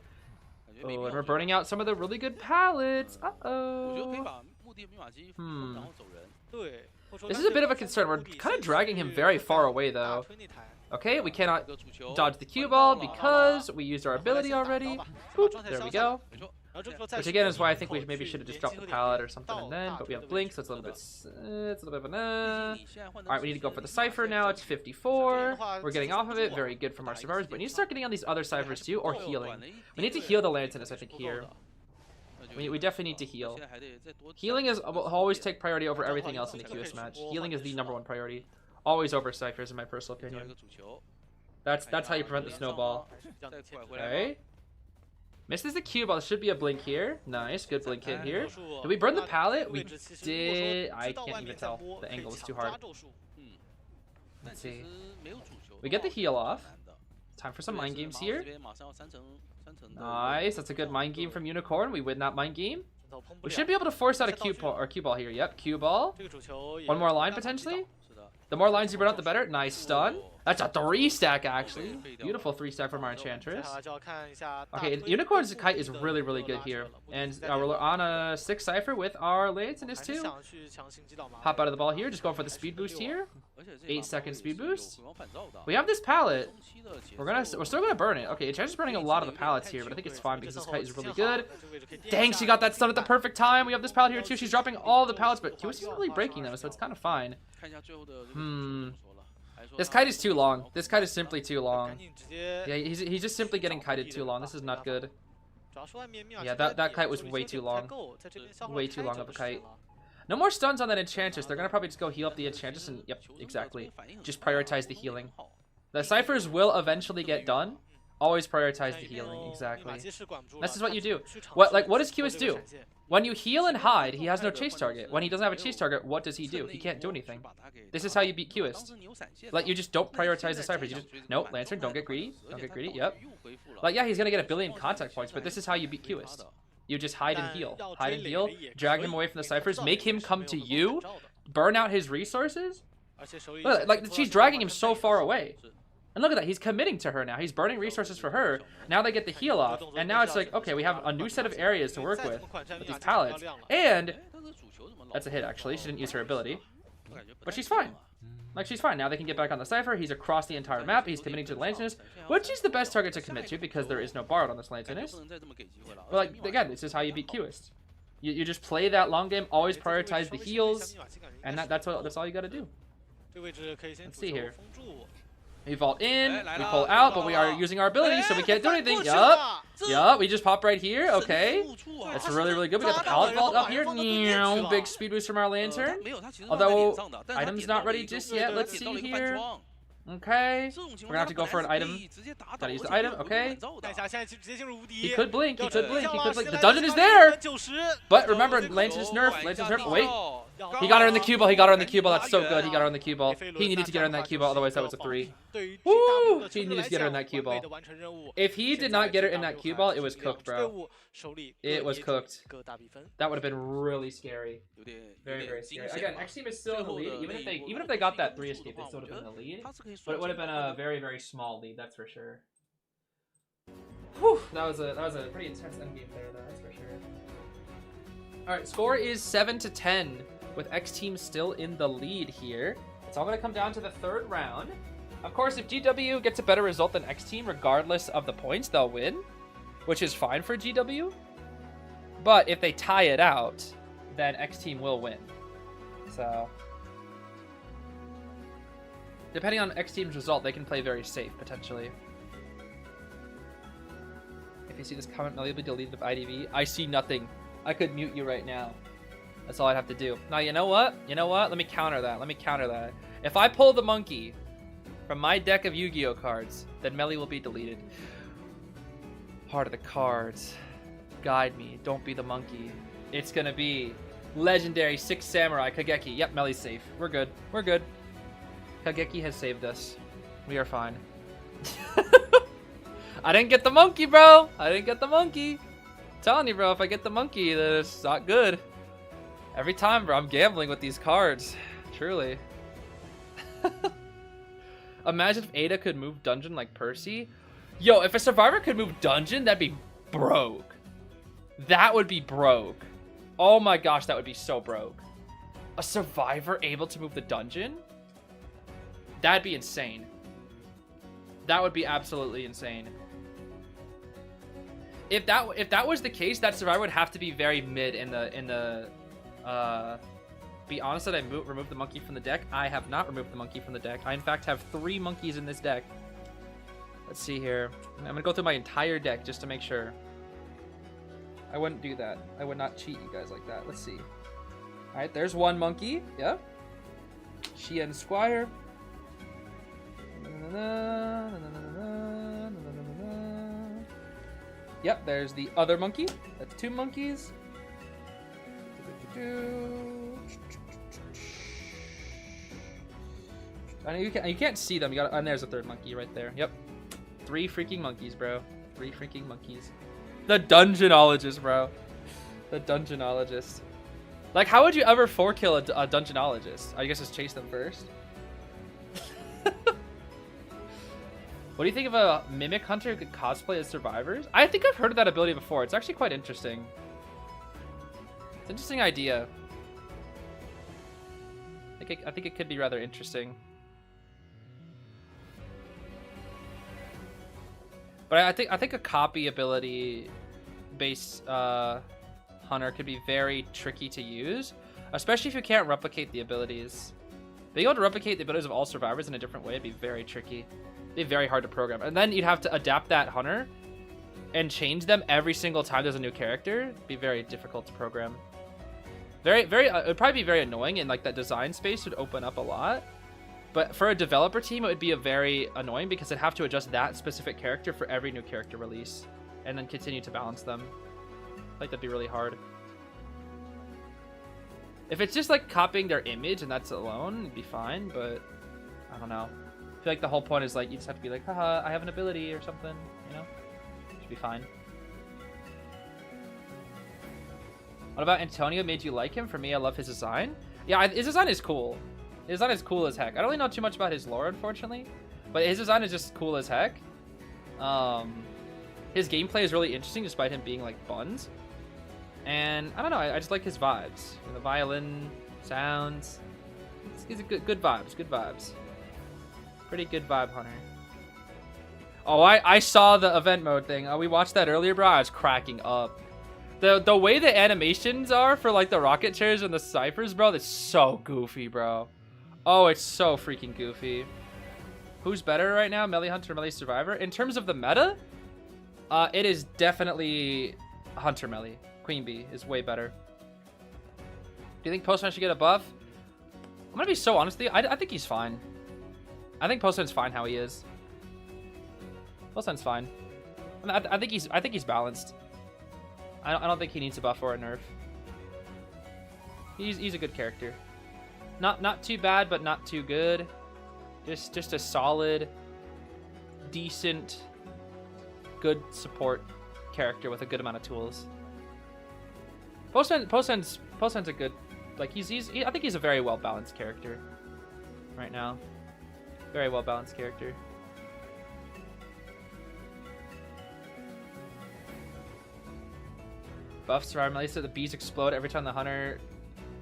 感觉没 Oh, 必 and 要 we're burning out some of the really good pallets. 我觉得可以 Uh-oh. 把墓地的密码机封然后走人。对，或者说 This 当 is a 这 bit 个 of a concern. We're 目的 kind of 是 dragging him 去 very 大 far away, 大 though. 推那台 Okay, we 一 cannot 个主球 dodge the cue 换 ball 到了 because we used our ability already. 先把 Boop, 状态 there we 消下来 go. 没错，然后这个时候再 Which 去 again is why I 门 think 口 we maybe 去 should have just 连 dropped 接 the 点 pallet or something 到 and then, 大 but we 推 have 的位 blink, 置 so it's a little bit, it's a little bit of an 毕竟你现在换 All right, we need to go for the cipher now. It's 54. We're getting off of it. Very good from our survivors, but we need to start getting on these other ciphers too, or healing. We need to heal the Lantinus, I think, here. We definitely need to heal. 现在还得再多 Healing is will always take priority over everything else in the QS match. Healing is the #1 priority. Always over ciphers, in my personal 找一 opinion. 个主球， That's how you prevent the snowball. 还是比较能切 再拐 合 回来 Okay. Misses the cue ball. Should be a blink here. Nice, good blink hit here. 咒术 Did we burn the 那 pallet? 这个 We 位置其实如果说 did. I 知道 can't 外 even 面在 tell. 摸 The 可以 angle was 强 too 抓 hard. 咒术 嗯， Let's 但其 see. 实没有主球 We get the heal off. 蛮难的 Time for some 特别 mind 是 games 马奥 here. 这边马上要三层的 Nice. That's a good mind game from Unicorn. We win that mind game. 拳头碰不 We 了 should be able to force out a cue ball or cue ball here. Yep, cue ball. 这个主球也 One more line 让他击倒 potentially. 是的 The more lines you burn out, the better. Nice stun. That's a 3-stack actually. Beautiful 3-stack from our 接 Enchantress. 下来就要看一下大 Okay, 推 Unicorn's 对 kite 目 is 的 really, 如 really 何 good 拉 here. 扯了目的 And 是在 we're 点 on a 6 cipher with our Lantinus 还是 too. 想去强行击倒马 Hop out of the ball here, just going for the speed boost here. 而且这 8 把 second 马 speed 奥也 boost. 是有回光返照的 We have this pallet. 中期的节 We're still gonna burn it. Okay, Enchantress is burning a lot of the pallets here, but I think it's fine because this kite is really good. Dang, she got that stun at the perfect time. We have this pallet here too. She's dropping all the pallets, but Cueist isn't really breaking them, so it's kind of fine. 看一下最后的这个主球 Hmm. 怎么说了还是说 This 他 kite is too long. This kite is simply too 赶 long. 紧直接 Yeah, he's just simply getting kited too long. This is not good. 主要是外面密码 Yeah, 机的 that 点 kite was 处理 way 修 too 剪不太 long. 够在这边消耗了 Way too 太 long 久 of a 的时间 kite. 了 No more stuns on that Enchantress. They're gonna probably just go heal up the Enchantress and yep, exactly. Just prioritize the healing. The ciphers will eventually get done. Always prioritize the 像一边 healing. 密码 Exactly. 机是管不住 This 了 is what 他 you 只 do. 能去尝 What 试 like what does 做 Cueist 这个 do? 闪现 When you heal and hide, he has no chase target. When he doesn't have a chase target, what does he do? He can't do anything. This is how you beat Cueist. Like you just don't prioritize the ciphers. You just nope, Lantern, don't get greedy. Don't get greedy. Yep. Like yeah, he's gonna get a billion contact points, but this is how you beat Cueist. You just hide and heal. Hide and heal, drag him away from the ciphers, make him come to you, burn out his resources. 而且手里 Look, like she's dragging him so far away. And look at that, he's committing to her now. He's burning resources for her. Now they get the heal off, and now it's like, okay, we have a new set of areas to work with these pallets. And that's a hit actually. She didn't use her ability, but she's fine. Like she's fine. Now they can get back on the cipher. He's across the entire map. He's committing to the Lantinus, which is the best target to commit to because there is no bard on this Lantinus. But like again, this is how you beat Cueist. You just play that long game. Always prioritize the heals, and that's all you got to do. 这个位置可以先 Let's 主 see 球 here. 封住 We vault in, we pull out, but we are using our abilities, so we can't do anything. 过去 Yup, 了 yup. We just pop right here. Okay, that's really, really good. We got the pallet vault up here. Big speed boost from our lantern. Although item's not ready just yet. Let's see here. Okay, we're gonna have to go for an item. Gotta use the item. Okay. 看一下现在直接进入无敌 He could blink. He 要 could 直 blink. 接 He 了 could blink. 现 The 在 dungeon is 来 there. 90 But remember, Lantinus nerf. Lantinus nerf. Wait. He got her in the cue ball. He got her in the cue ball. That's so good. He got her in the cue ball. He needed to get her in that cue ball. Otherwise, that was a 3. Woo! He needed to get her in that cue ball. If he did not get her in that cue ball, it was cooked, bro. It was cooked. That would have been really scary. Very, very scary. Again, Xteam is still in the lead. Even if they got that 3 escape, they still would have been in the lead. But it would have been a very, very small lead. That's for sure. Whew, that was a pretty intense endgame there, though, that's for sure. Alright, score is 7-10, with Xteam still in the lead here. It's all going to come down to the 3rd round. Of course, if GW gets a better result than Xteam, regardless of the points, they'll win, which is fine for GW. But if they tie it out, then Xteam will win. So, depending on Xteam's result, they can play very safe, potentially. If you see this comment, Melly will be deleted of IDV. I see nothing. I could mute you right now. That's all I'd have to do. Now, you know what? You know what? Let me counter that. Let me counter that. If I pull the monkey from my deck of Yu-Gi-Oh cards, then Melly will be deleted. Heart of the cards. Guide me. Don't be the monkey. It's gonna be legendary 6 Samurai Kageki. Yep, Melly's safe. We're good. We're good. Kageki has saved us. We are fine. I didn't get the monkey, bro. I didn't get the monkey. I'm telling you, bro, if I get the monkey, then it's not good. Every time, bro, I'm gambling with these cards. Truly. Imagine if Ada could move dungeon like Percy. Yo, if a survivor could move dungeon, that'd be broke. That would be broke. Oh my gosh, that would be so broke. A survivor able to move the dungeon? That'd be insane. That would be absolutely insane. If that was the case, that survivor would have to be very mid in the be honest that I removed the monkey from the deck. I have not removed the monkey from the deck. I in fact have 3 monkeys in this deck. Let's see here. I'm gonna go through my entire deck just to make sure. I wouldn't do that. I would not cheat you guys like that. Let's see. All right, there's 1 monkey. Yep. Shien Squire. Yep, there's the other monkey. That's 2 monkeys. I know you can't see them. You got, and there's a 3rd monkey right there. Yep, 3 freaking monkeys, bro. 3 freaking monkeys. The Dungeonologist, bro. The Dungeonologist. Like, how would you ever 4-kill a Dungeonologist? I guess just chase them first. What do you think of a Mimic Hunter who could cosplay as survivors? I think I've heard of that ability before. It's actually quite interesting. It's an interesting idea. I think it could be rather interesting. But I think a copy ability based hunter could be very tricky to use, especially if you can't replicate the abilities. Being able to replicate the abilities of all survivors in a different way would be very tricky. It'd be very hard to program. And then you'd have to adapt that hunter and change them every single time there's a new character. It'd be very difficult to program. It would probably be very annoying, and like that design space would open up a lot. But for a developer team, it would be a very annoying because they'd have to adjust that specific character for every new character release and then continue to balance them. Like, that'd be really hard. If it's just like copying their image and that's alone, it'd be fine, but I don't know. I feel like the whole point is like you just have to be like, haha, I have an ability or something, you know? Should be fine. What about Antonio? Made you like him? For me, I love his design. Yeah, his design is cool. His design is cool as heck. I don't really know too much about his lore, unfortunately, but his design is just cool as heck. His gameplay is really interesting despite him being like buns. And I don't know, I just like his vibes. The violin sounds. It's good vibes, good vibes. Pretty good vibe, Hunter. Oh, I saw the event mode thing. We watched that earlier, bro. I was cracking up. The way the animations are for like the rocket chairs and the ciphers, bro, that's so goofy, bro. Oh, it's so freaking goofy. Who's better right now, Melee Hunter or Melee Survivor? In terms of the meta, it is definitely Hunter Melee. Queen Bee is way better. Do you think Postman should get a buff? I'm gonna be so honest with you. I think he's fine. I think Postman's fine how he is. Postman's fine. I think he's balanced. I don't think he needs a buff or a nerf. He's a good character. Not too bad, but not too good. Just a solid, decent, good support character with a good amount of tools. Posen's a good, like I think he's a very well balanced character right now. Very well balanced character. Buffs are at least that the bees explode every time the hunter,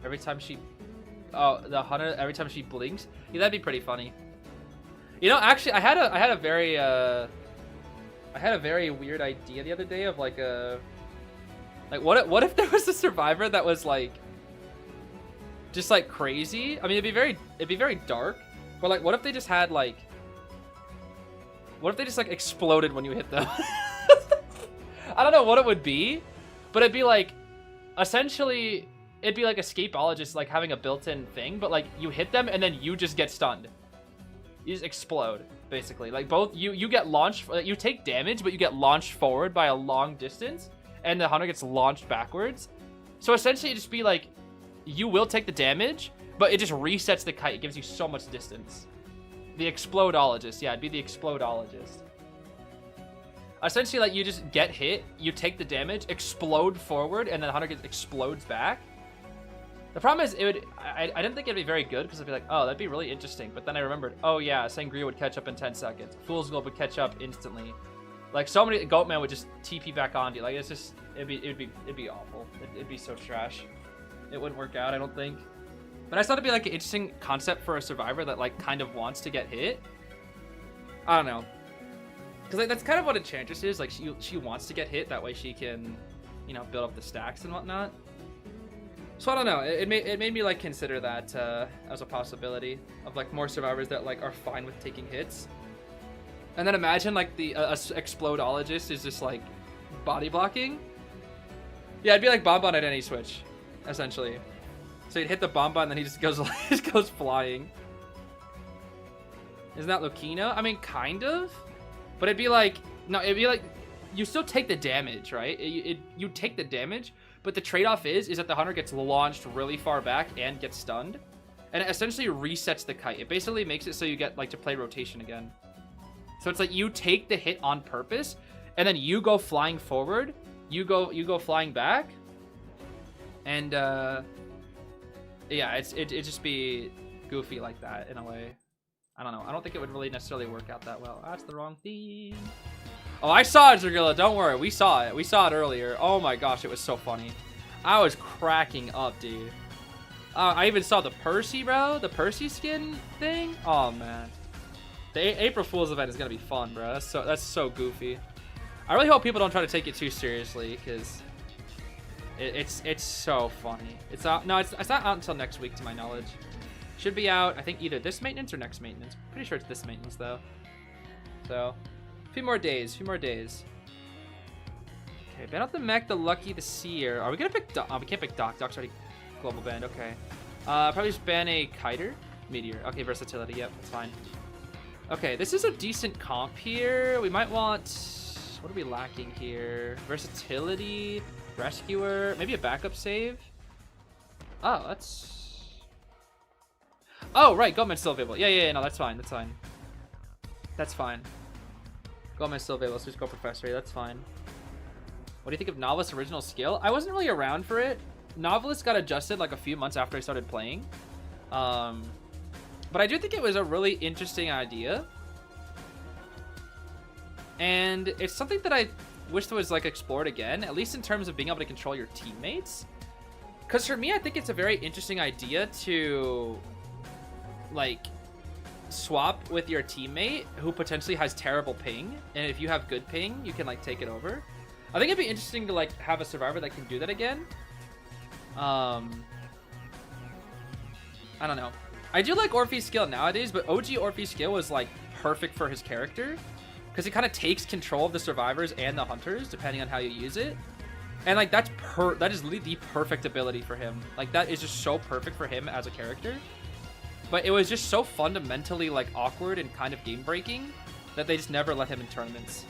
every time she blinks. Yeah, that'd be pretty funny. You know, actually, I had a very weird idea the other day of like what if there was a survivor that was like just like crazy? I mean, it'd be very dark, but like what if they just had like exploded when you hit them? I don't know what it would be, but it'd be like essentially it'd be like escapologist like having a built-in thing, but like you hit them and then you just get stunned. You just explode, basically. Like both you get launched, you take damage, but you get launched forward by a long distance, and the hunter gets launched backwards. So essentially, it'd just be like you will take the damage, but it just resets the kite. It gives you so much distance. The explodologist, yeah, it'd be the explodologist. Essentially, like you just get hit, you take the damage, explode forward, and then the hunter explodes back. The problem is, I didn't think it'd be very good because I'd be like, oh, that'd be really interesting. But then I remembered, oh yeah, Sangria would catch up in 10 seconds. Fool's Gold would catch up instantly. Like so many, Goatman would just TP back on you. Like it's just, it'd be awful. It'd be so trash. It wouldn't work out, I don't think. But I thought it'd be like an interesting concept for a survivor that like kind of wants to get hit. I don't know, because like that's kind of what Enchantress is. Like she wants to get hit, that way she can, you know, build up the stacks and whatnot. So I don't know, it made me like consider that as a possibility of like more survivors that like are fine with taking hits. And then imagine like the explodologist is just like body blocking. Yeah, it'd be like Bonbon at any switch, essentially. So you'd hit the Bonbon and then he just goes flying. Isn't that Lucino? I mean, kind of, but it'd be like you still take the damage, right? You take the damage. But the trade-off is that the hunter gets launched really far back and gets stunned. And it essentially resets the kite. It basically makes it so you get like to play rotation again. So it's like you take the hit on purpose, and then you go flying forward, you go flying back. And yeah, it'd just be goofy like that in a way. I don't know. I don't think it would really necessarily work out that well. That's the wrong theme. Oh, I saw it, Zergilla. Don't worry. We saw it. We saw it earlier. Oh my gosh, it was so funny. I was cracking up, dude. I even saw the Percy, bro. The Percy skin thing. Oh, man. The April Fool's event is going to be fun, bro. That's so goofy. I really hope people don't try to take it too seriously, because it's so funny. It's out. No, it's not out until next week, to my knowledge. Should be out, I think, either this maintenance or next maintenance. Pretty sure it's this maintenance, though. So... few more days. Okay, ban out the mech, the lucky, the seer. Are we gonna pick Doc? Oh, we can't pick Doc. Doc's already global banned. Okay. Probably just ban a kiter, meteor. Okay, versatility. Yep, that's fine. Okay, this is a decent comp here. We might want. What are we lacking here? Versatility, rescuer, maybe a backup save. Oh, that's. Oh, right. Goatman's still available. Yeah. No, that's fine. That's fine. Goatman's still available, so just go Professor. That's fine. What do you think of Novelist original skill? I wasn't really around for it. Novelist got adjusted like a few months after I started playing. But I do think it was a really interesting idea. And it's something that I wish was like explored again, at least in terms of being able to control your teammates. Because for me, I think it's a very interesting idea to like swap with your teammate who potentially has terrible ping, and if you have good ping, you can like take it over. I think it'd be interesting to like have a survivor that can do that again. I don't know. I do like Orphe's skill nowadays, but OG Orphe's skill was like perfect for his character because it kind of takes control of the survivors and the hunters depending on how you use it. And like that is literally the perfect ability for him. Like that is just so perfect for him as a character. But it was just so fundamentally like awkward and kind of game breaking that they just never let him in tournaments.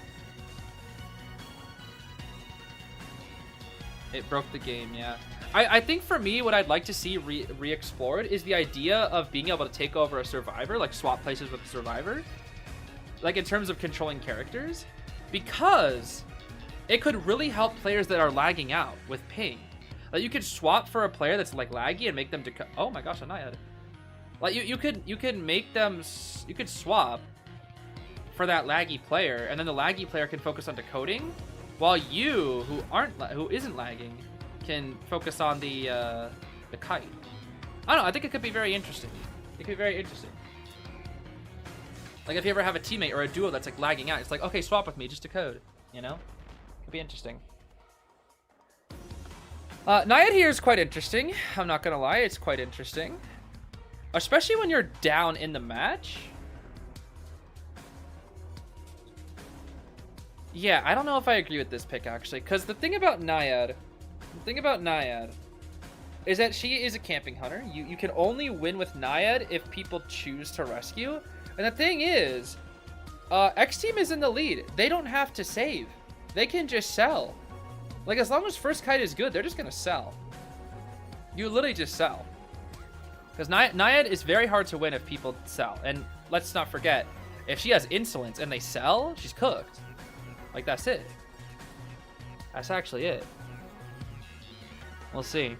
It broke the game, yeah. I think for me, what I'd like to see re-explored is the idea of being able to take over a survivor, like swap places with a survivor, like in terms of controlling characters, because it could really help players that are lagging out with ping. Like you could swap for a player that's like laggy and make them oh my gosh, a Naiad. Like you could make them, you could swap for that laggy player, and then the laggy player can focus on decoding, while you who isn't lagging can focus on the kite. I don't know. I think it could be very interesting. It could be very interesting. Like if you ever have a teammate or a duo that's like lagging out, it's like, okay, swap with me, just decode. You know, could be interesting. Naiad here is quite interesting. I'm not gonna lie, it's quite interesting, especially when you're down in the match. Yeah, I don't know if I agree with this pick actually, because the thing about Naiad is that she is a camping hunter. You can only win with Naiad if people choose to rescue. And the thing is, Xteam is in the lead. They don't have to save. They can just sell. Like, as long as first kite is good, they're just going to sell. You literally just sell. Because Naiad is very hard to win if people sell. And let's not forget, if she has insolence and they sell, she's cooked. Like, that's it. That's actually it. We'll see.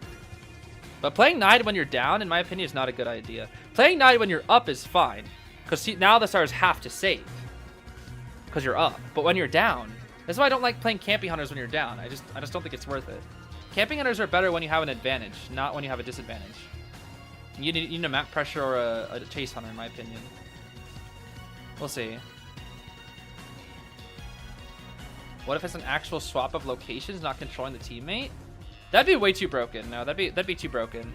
But playing Naiad when you're down, in my opinion, is not a good idea. Playing Naiad when you're up is fine. Because now the stars have to save. Because you're up. But when you're down, that's why I don't like playing camping hunters when you're down. I just don't think it's worth it. Camping hunters are better when you have an advantage, not when you have a disadvantage. You need a map pressure or a chase hunter, in my opinion. We'll see. What if it's an actual swap of locations, not controlling the teammate? That'd be way too broken. No, that'd be too broken.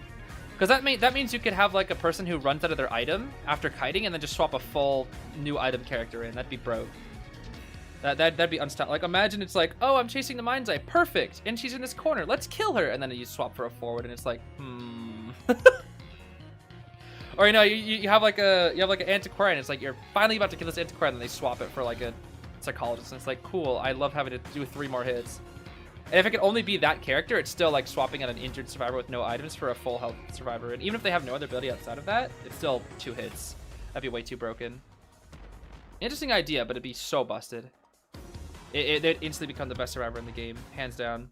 Because that means you could have like a person who runs out of their item after kiting and then just swap a full new item character in. That'd be broke. That'd be unstoppable. Like imagine it's like, oh, I'm chasing the mind's eye, perfect, and she's in this corner. Let's kill her, and then you swap for a forward, and it's like, Or you know, you have like an antiquarian. It's like you're finally about to kill this antiquarian, and they swap it for like a psychologist, and it's like, cool. I love having to do 3 more hits. And if it could only be that character, it's still like swapping out an injured survivor with no items for a full health survivor. And even if they have no other ability outside of that, it's still 2 hits. That'd be way too broken. Interesting idea, but it'd be so busted. They'd instantly become the best survivor in the game, hands down,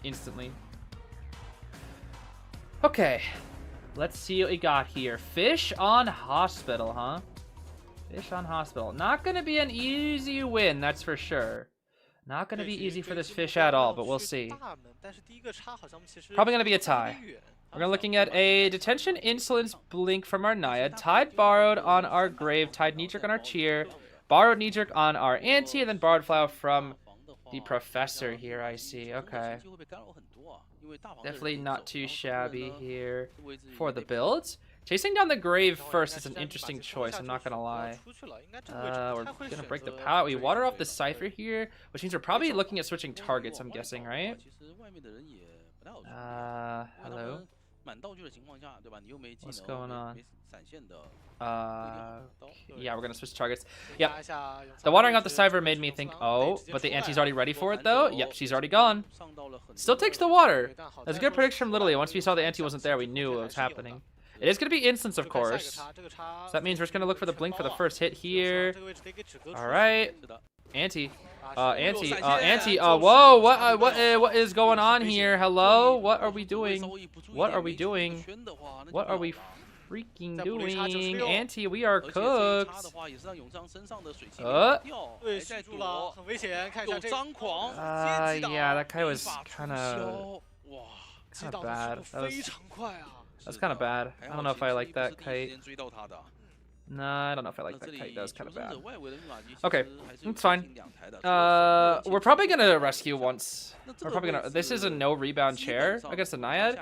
instantly. Okay, let's see what we got here. Fish on Hospital, huh? Fish on Hospital. Not gonna be an easy win, that's for sure. Not going to be easy for this fish at all, but we'll see. Probably going to be a tie. We're going to looking at a Detention Insolence Blink from our Naiad. Tide Borrowed on our Grave. Tide Knee-Jerk on our Cheer. Borrowed Knee-Jerk on our Anti. And then Borrowed Flower from the Professor here, I see. Okay. Definitely not too shabby here for the builds. Chasing down the Grave first is an interesting choice, I'm not gonna lie. We're gonna break the pallet. We water off the Cypher here, which means we're probably looking at switching targets, I'm guessing, right? Hello? What's going on? Yeah, we're gonna switch targets. Yep. The watering off the Cypher made me think, oh, but the Anti's already ready for it though? Yep, she's already gone. Still takes the water. That's a good prediction from Literally. Once we saw the Anti wasn't there, we knew what was happening. It is going to be instance, of course. So that means we're just going to look for the blink for the first hit here. All right. Anti. Anti. Whoa, what is going on here? Hello? What are we doing? What are we doing? What are we freaking doing? Anti, we are cooked. Yeah, that guy was kind of bad. That's kind of bad. I don't know if I like that kite. Nah, I don't know if I like that kite. That was kind of bad. Okay, it's fine. We're probably gonna rescue once. We're probably gonna. This is a no rebound chair against the Naiad.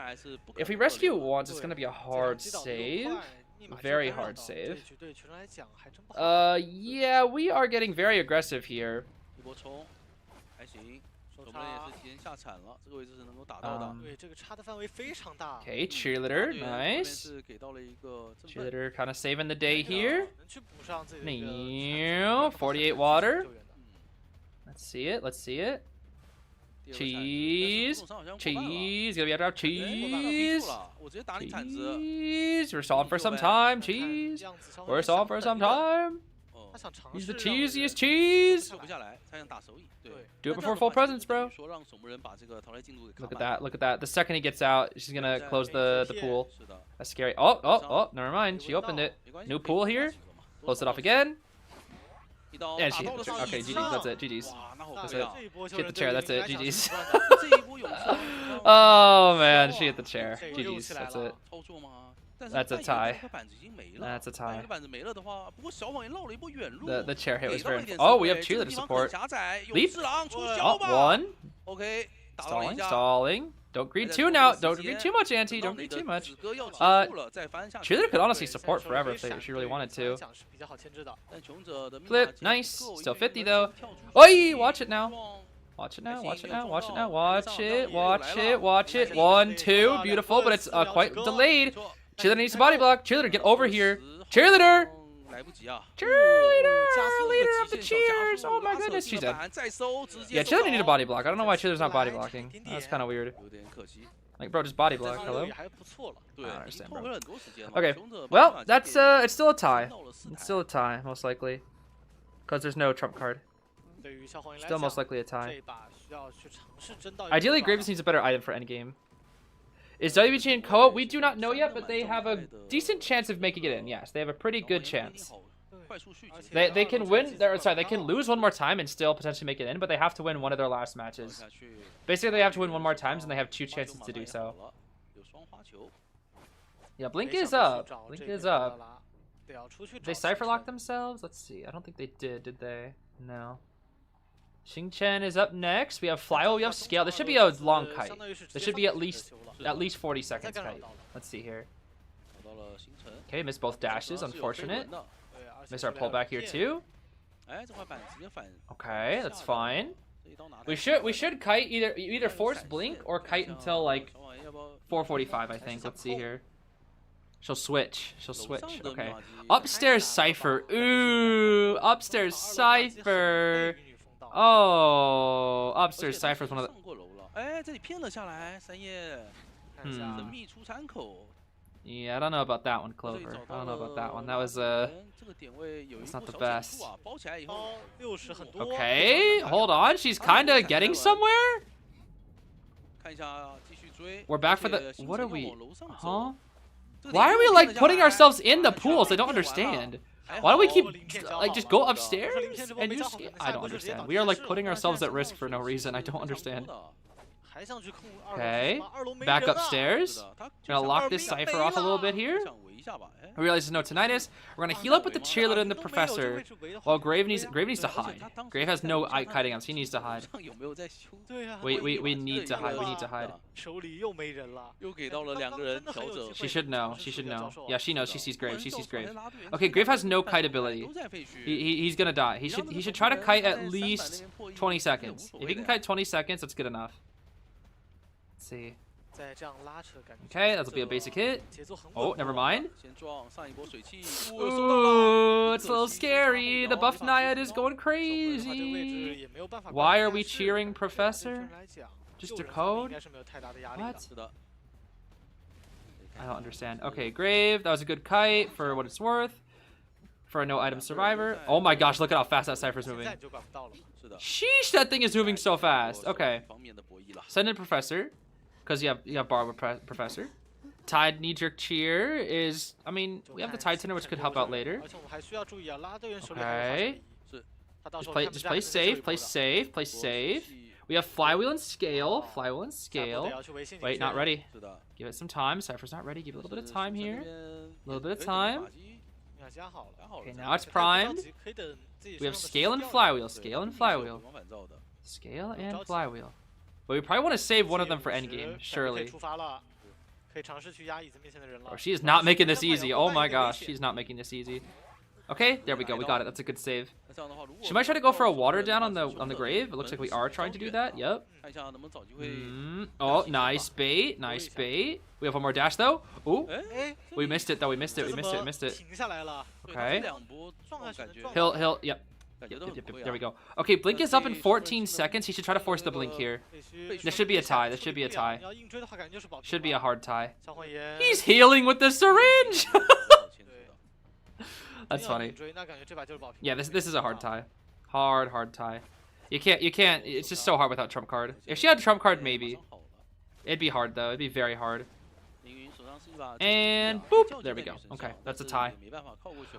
If we rescue once, it's gonna be a hard save. Very hard save. Yeah, we are getting very aggressive here. Okay, Cheerleader, nice. Cheerleader kind of saving the day here. 48 water. Let's see it, let's see it. cheese, cheese, gonna be out of cheese, cheese. We're solved for some time, cheese. We're solved for some time. He's the cheesiest cheese. Do it before full presence, bro. Look at that, look at that. The second he gets out, she's gonna close the pool. That's scary. Oh, never mind. She opened it. New pool here. Close it off again. And she hit the chair. Okay, GG's. That's it. GG's. That's it. She hit the chair. That's it. GG's. Oh man, she hit the chair. GG's. That's it. That's a tie. That's a tie. The chair hit was very. Oh, we have cheerleader support. Leap. Oh, one. Stalling. Stalling. Don't greed too now. Don't greed too much, Auntie. Don't greed too much. Cheerleader could honestly support forever if she really wanted to. Flip. Nice. Still 50 though. Oi! Watch it now. Watch it now. Watch it now. Watch it now. Watch it. Watch it. Watch it. 1, 2. Beautiful, but it's quite delayed. Cheerleader needs a body block. Cheerleader, get over here. Cheerleader! Cheerleader! Leader of the cheers! Oh my goodness, she's dead. Yeah, Cheerleader needed a body block. I don't know why Cheerleader's not body blocking. That's kind of weird. Like, bro, just body block. Hello? I don't understand, bro. Okay, well, that's, it's still a tie. It's still a tie, most likely. Because there's no trump card. Still most likely a tie. Ideally, Graves needs a better item for endgame. Is WBG and COA? We do not know yet, but they have a decent chance of making it in. Yes, they have a pretty good chance. They can win. Sorry, they can lose one more time and still potentially make it in, but they have to win one of their last matches. Basically, they have to win one more times, and they have 2 chances to do so. Yeah, Blink is up. Blink is up. Did they cipher lock themselves? Let's see. I don't think they did they? No. Xing Chen is up next. We have Flywheel, we have Scale. This should be a long kite. This should be at least 40 seconds kite. Let's see here. Okay, missed both dashes, unfortunate. Missed our pullback here too. Okay, that's fine. We should kite either force Blink or kite until like 4:45, I think. Let's see here. She'll switch. She'll switch. Okay. Upstairs Cypher. Ooh, upstairs Cypher. Oh, upstairs Cypher's one of the. Yeah, I don't know about that one, Clover. I don't know about that one. That was it's not the best. Okay, hold on. She's kind of getting somewhere. We're back for the. What are we? Huh? Why are we like putting ourselves in the pools? I don't understand. Why do we keep like just go upstairs and just? I don't understand. We are like putting ourselves at risk for no reason. I don't understand. Okay, back upstairs. Gonna lock this Cypher off a little bit here. I realize there's no tinnitus. We're gonna heal up with the cheerleader and the professor. While Grave needs to hide. Grave has no kiting up, so he needs to hide. We need to hide. We need to hide. She should know. She should know. Yeah, she knows. She sees Grave. She sees Grave. Okay, Grave has no kite ability. He's gonna die. He should try to kite at least 20 seconds. If he can kite 20 seconds, that's good enough. Let's see. Okay, that'll be a basic hit. Oh, never mind. Ooh, it's a little scary. The buff Naiad is going crazy. Why are we cheering Professor? Just a code? What? I don't understand. Okay, Grave. That was a good kite for what it's worth. For a no-item survivor. Oh my gosh, look at how fast that Cypher's moving. Sheesh, that thing is moving so fast. Okay. Send in Professor. Because you have Bar Professor. Tide knee-jerk cheer is... I mean, we have the Tide Tender, which could help out later. Okay. Just play safe, play safe, play safe. We have Flywheel and Scale. Flywheel and Scale. Wait, not ready. Give it some time. Cypher's not ready. Give it a little bit of time here. A little bit of time. Okay, now it's primed. We have Scale and Flywheel. Scale and Flywheel. Scale and Flywheel. But we probably want to save one of them for endgame, surely. Oh, she is not making this easy. Oh my gosh, she's not making this easy. Okay, there we go. We got it. That's a good save. She might try to go for a water down on the grave. It looks like we are trying to do that. Yep. Oh, nice bait. Nice bait. We have one more dash though. Ooh. We missed it though. We missed it. We missed it. We missed it. Okay. He'll. Yep. There we go. Okay, blink is up in 14 seconds. He should try to force the blink here. This should be a tie. This should be a tie. Should be a hard tie. He's healing with the syringe. That's funny. Yeah, this is a hard tie. Hard tie. You can't. It's just so hard without trump card. If she had a trump card, maybe. It'd be hard though. It'd be very hard. And boop. There we go. Okay, that's a tie.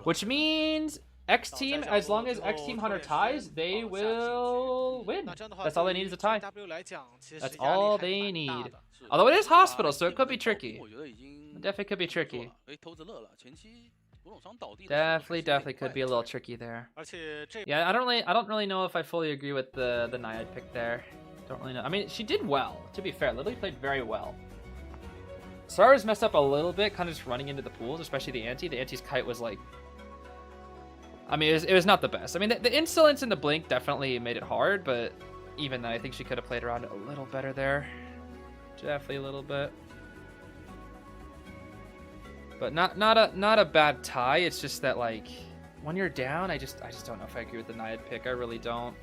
Which means Xteam, as long as Xteam Hunter ties, they will win. That's all they need is a tie. That's all they need. Although it is hospital, so it could be tricky. It definitely could be tricky. Definitely could be a little tricky there. Yeah, I don't really know if I fully agree with the Naiad pick there. Don't really know. I mean, she did well, to be fair. Literally played very well. Sara's messed up a little bit, kind of just running into the pools, especially the anti. The anti's kite was like, I mean, it was not the best. I mean, the insolence and the blink definitely made it hard, but even then, I think she could have played around it a little better there. Definitely a little bit. But not a bad tie. It's just that, like, when you're down, I just don't know if I agree with the Naiad pick. I really don't.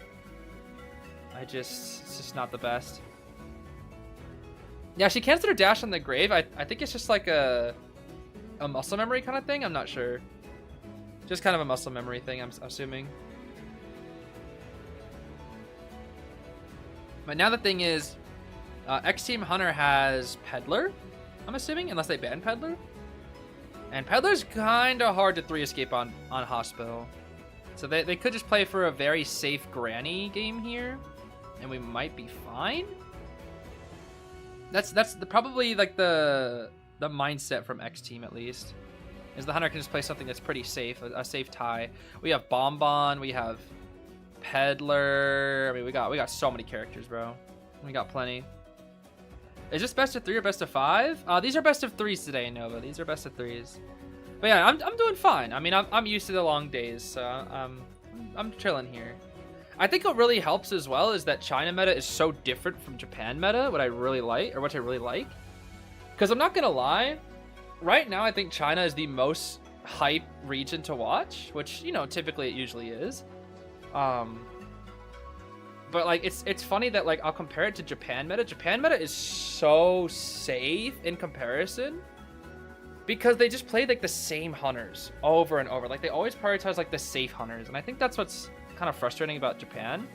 It's just not the best. Yeah, she cancelled her dash on the grave. I think it's just like a muscle memory kind of thing. I'm not sure. Just kind of a muscle memory thing, I'm assuming. But now the thing is, Xteam Hunter has Peddler, I'm assuming, unless they ban Peddler. And Peddler's kind of hard to 3 escape on Hospital. So they could just play for a very safe Granny game here, and we might be fine. That's probably like the mindset from Xteam at least. Is the Hunter can just play something that's pretty safe, a safe tie. We have Bonbon, we have Peddler. I mean, we got so many characters, bro. We got plenty. Is this best of 3 or best of 5? These are best of 3s today, Nova. These are best of 3s. But yeah, I'm doing fine. I mean, I'm used to the long days, so I'm chilling here. I think what really helps as well is that China meta is so different from Japan meta. What I really like, because I'm not gonna lie. Right now, I think China is the most hype region to watch, which, you know, typically it usually is. But like, it's funny that, like, I'll compare it to Japan meta. Japan meta is so safe in comparison because they just play like the same hunters over and over. Like, they always prioritize like the safe hunters, and I think that's what's kind of frustrating about Japan.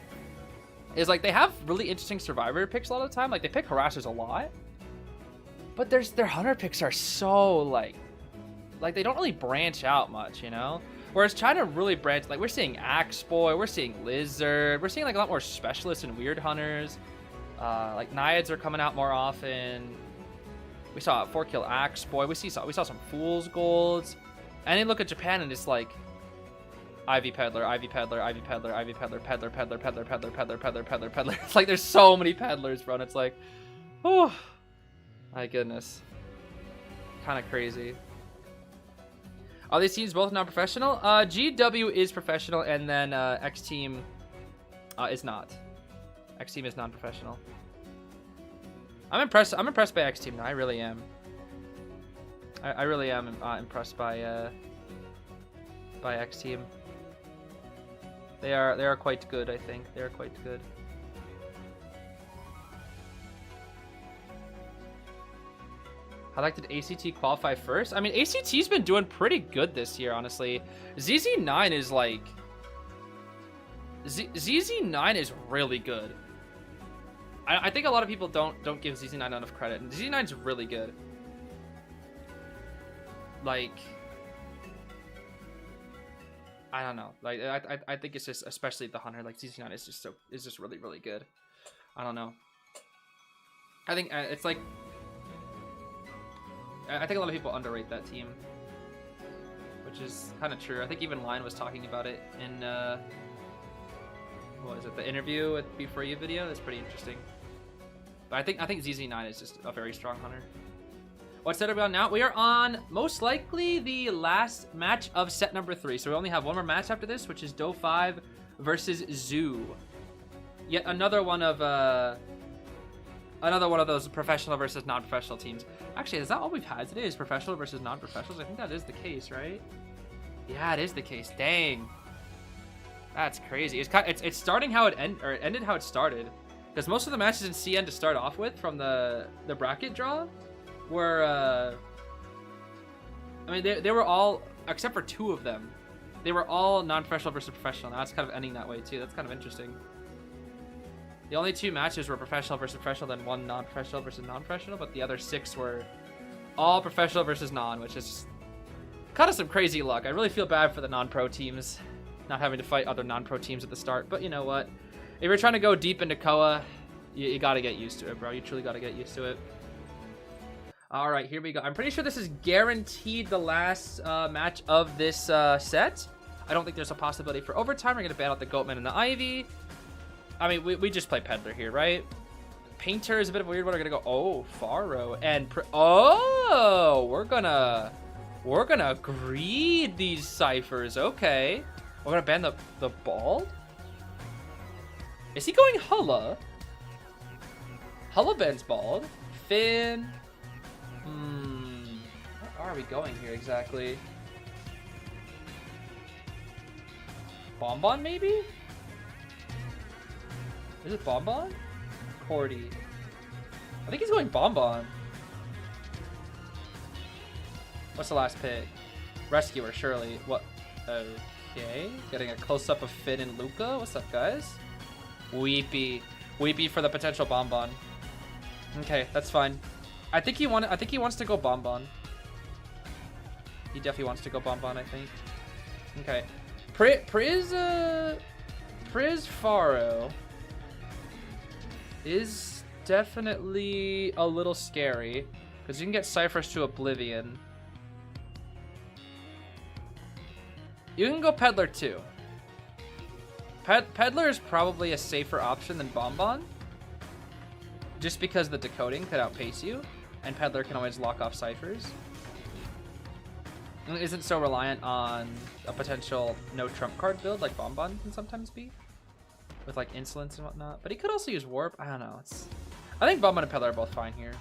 Is like they have really interesting survivor picks a lot of the time. Like, they pick harassers a lot. But their hunter picks are so like they don't really branch out much, you know? Whereas China really branched. Like, we're seeing Axe Boy, we're seeing Lizard, we're seeing like a lot more specialists and weird hunters. Like Naiads are coming out more often. We saw a 4-kill Axe Boy. We saw some Fool's Golds. And then look at Japan and it's like Ivy Peddler, Ivy Peddler, Ivy Peddler, Ivy Peddler, Peddler, Peddler, Peddler, Peddler, Peddler, Peddler, Peddler, Peddler. It's like there's so many Peddlers, bro. And it's like, oh. My goodness. Kind of crazy. Are these teams both non-professional? GW is professional, and then Xteam is not. Xteam is non-professional. I'm impressed by Xteam now. I really am. I really am impressed by Xteam. They are quite good, I think. They are quite good. How like did ACT qualify first? I mean, ACT's been doing pretty good this year, honestly. ZZ9 is like... ZZ9 is really good. I think a lot of people don't give ZZ9 enough credit, and ZZ9's really good. Like... I don't know. Like, I think it's just, especially the Hunter, like ZZ9 is just really, really good. I don't know. I think it's like... I think a lot of people underrate that team, which is kind of true. I think even Line was talking about it in what was it, the interview with Before You video. That's pretty interesting. But I think ZZ9 is just a very strong hunter. What set are we on now? We are on most likely the last match of set number 3. So we only have one more match after this, which is Do5 versus Zoo. Yet another one of those professional versus non-professional teams. Actually, is that all we've had today? Is professional versus non-professionals? I think that is the case, right? Yeah, it is the case. Dang. That's crazy. It's starting how it ended how it started, because most of the matches in CN to start off with from the bracket draw were I mean they were all, except for 2 of them, they were all non-professional versus professional. Now it's kind of ending that way too. That's kind of interesting. The only 2 matches were professional versus professional, then 1 non-professional versus non-professional, but the other 6 were all professional versus non, which is kind of some crazy luck. I really feel bad for the non-pro teams not having to fight other non-pro teams at the start, but you know what? If you're trying to go deep into COA, you got to get used to it, bro. You truly got to get used to it. All right, here we go. I'm pretty sure this is guaranteed the last match of this set. I don't think there's a possibility for overtime. We're going to ban out the Goatman and the Ivy. I mean, we just play Peddler here, right? Painter is a bit of a weird one. We're going to go, oh, Faro. And, oh, we're gonna greed these ciphers. Okay. We're going to ban the Bald? Is he going Hulla? Hulla bans Bald. Finn. Where are we going here exactly? Bonbon, maybe? Is it Bonbon? Cordy. I think he's going Bonbon. What's the last pick? Rescuer, surely. What? Okay. Getting a close-up of Finn and Luca. What's up, guys? Weepy. Weepy for the potential Bonbon. Okay, that's fine. I think he wants to go Bonbon. He definitely wants to go Bonbon, I think. Okay. Priz Faro is definitely a little scary, because you can get ciphers to Oblivion. You can go Peddler too. Peddler is probably a safer option than Bonbon, just because the decoding could outpace you, and Peddler can always lock off ciphers. And it isn't so reliant on a potential no trump card build like Bonbon can sometimes be, with like insolence and whatnot. But he could also use Warp. I don't know. I think Bonbon and Peddler are both fine here.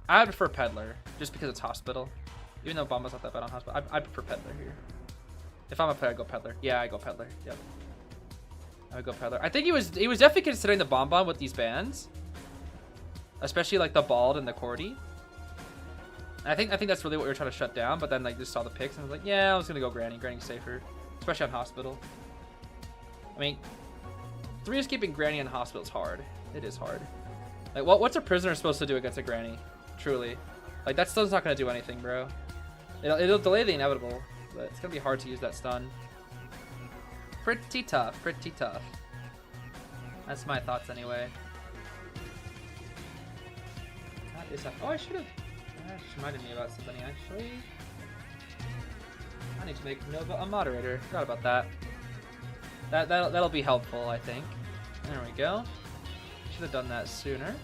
I would prefer Peddler just because it's Hospital, even though Bonbon's not that bad on Hospital. I prefer Peddler here. If I'm a player, I go Peddler. Yeah, I go Peddler. Yep. I would go Peddler. I think he was definitely considering the Bonbon with these bans, especially like the Bald and the Cordy. And I think that's really what we were trying to shut down. But then like just saw the picks and was like, yeah, I was gonna go Granny. Granny's safer, especially on Hospital. I mean, 3 escaping Granny on Hospital is hard. It is hard. Like, what's a prisoner supposed to do against a Granny? Truly, like that stun's not gonna do anything, bro. It'll delay the inevitable, but it's gonna be hard to use that stun. Pretty tough, pretty tough. That's my thoughts anyway. That is oh, I should have. That just reminded me about something actually. I need to make Nova a moderator. Forgot about that. That'll be helpful, I think. There we go. Should have done that sooner.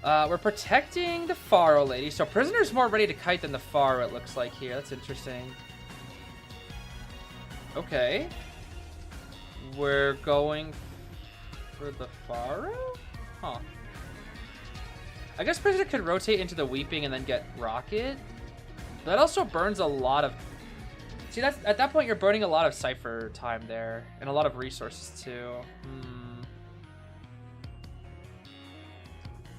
We're protecting the Faro lady. So Prisoner's more ready to kite than the Faro, it looks like here. That's interesting. Okay. We're going for the Faro? Huh. I guess Prisoner could rotate into the Weeping and then get Rocket. But that also burns a lot of... See, that's, at that point, you're burning a lot of Cypher time there. And a lot of resources, too.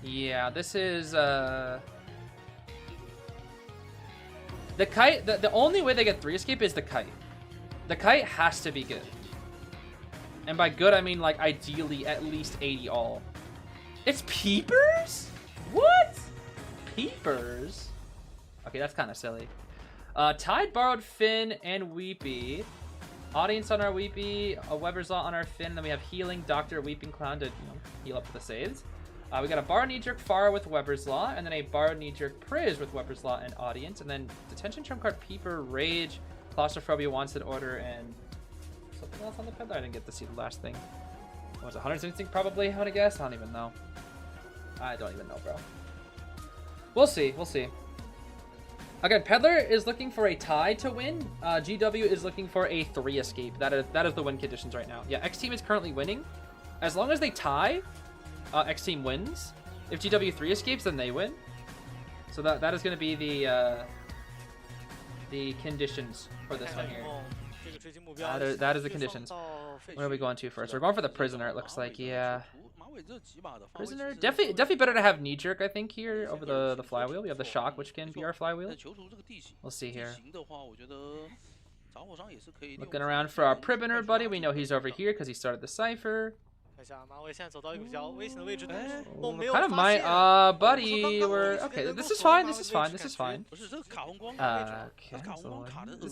Yeah, this is... The Kite... The only way they get 3 escape is the Kite. The Kite has to be good. And by good, I mean, like, ideally at least 80 all. It's Peepers? What? Peepers? Okay, that's kind of silly. Tide borrowed Finn and Weepy. Audience on our Weepy, a Weber's Law on our Finn, then we have Healing, Doctor, Weeping Clown to heal up the saves. We got a Bar Knee-Jerk Faro with Weber's Law, and then a Bar Knee-Jerk Priz with Weber's Law and Audience, and then Detention Trump card Peeper, Rage, Claustrophobia, Wanted Order, and something else on the Peddler. I didn't get to see the last thing. What was it, Hunter's Instinct probably, I want to guess? I don't even know. I don't even know, bro. We'll see, we'll see. Again, Peddler is looking for a tie to win. GW is looking for a 3 escape. That is the win conditions right now. Yeah, Xteam is currently winning. As long as they tie, Xteam wins. If GW 3 escapes, then they win. So that is going to be the conditions for this one here. That is the conditions. Where are we going to first? We're going for the prisoner, it looks like. Yeah. Prisoner, definitely better to have knee jerk, I think, here over the flywheel. We have the shock, which can be our flywheel. We'll see here. Looking around for our prisoner buddy. We know he's over here because he started the cipher. Kind of my buddy. We're okay. This is fine. This is fine. This is fine. Okay.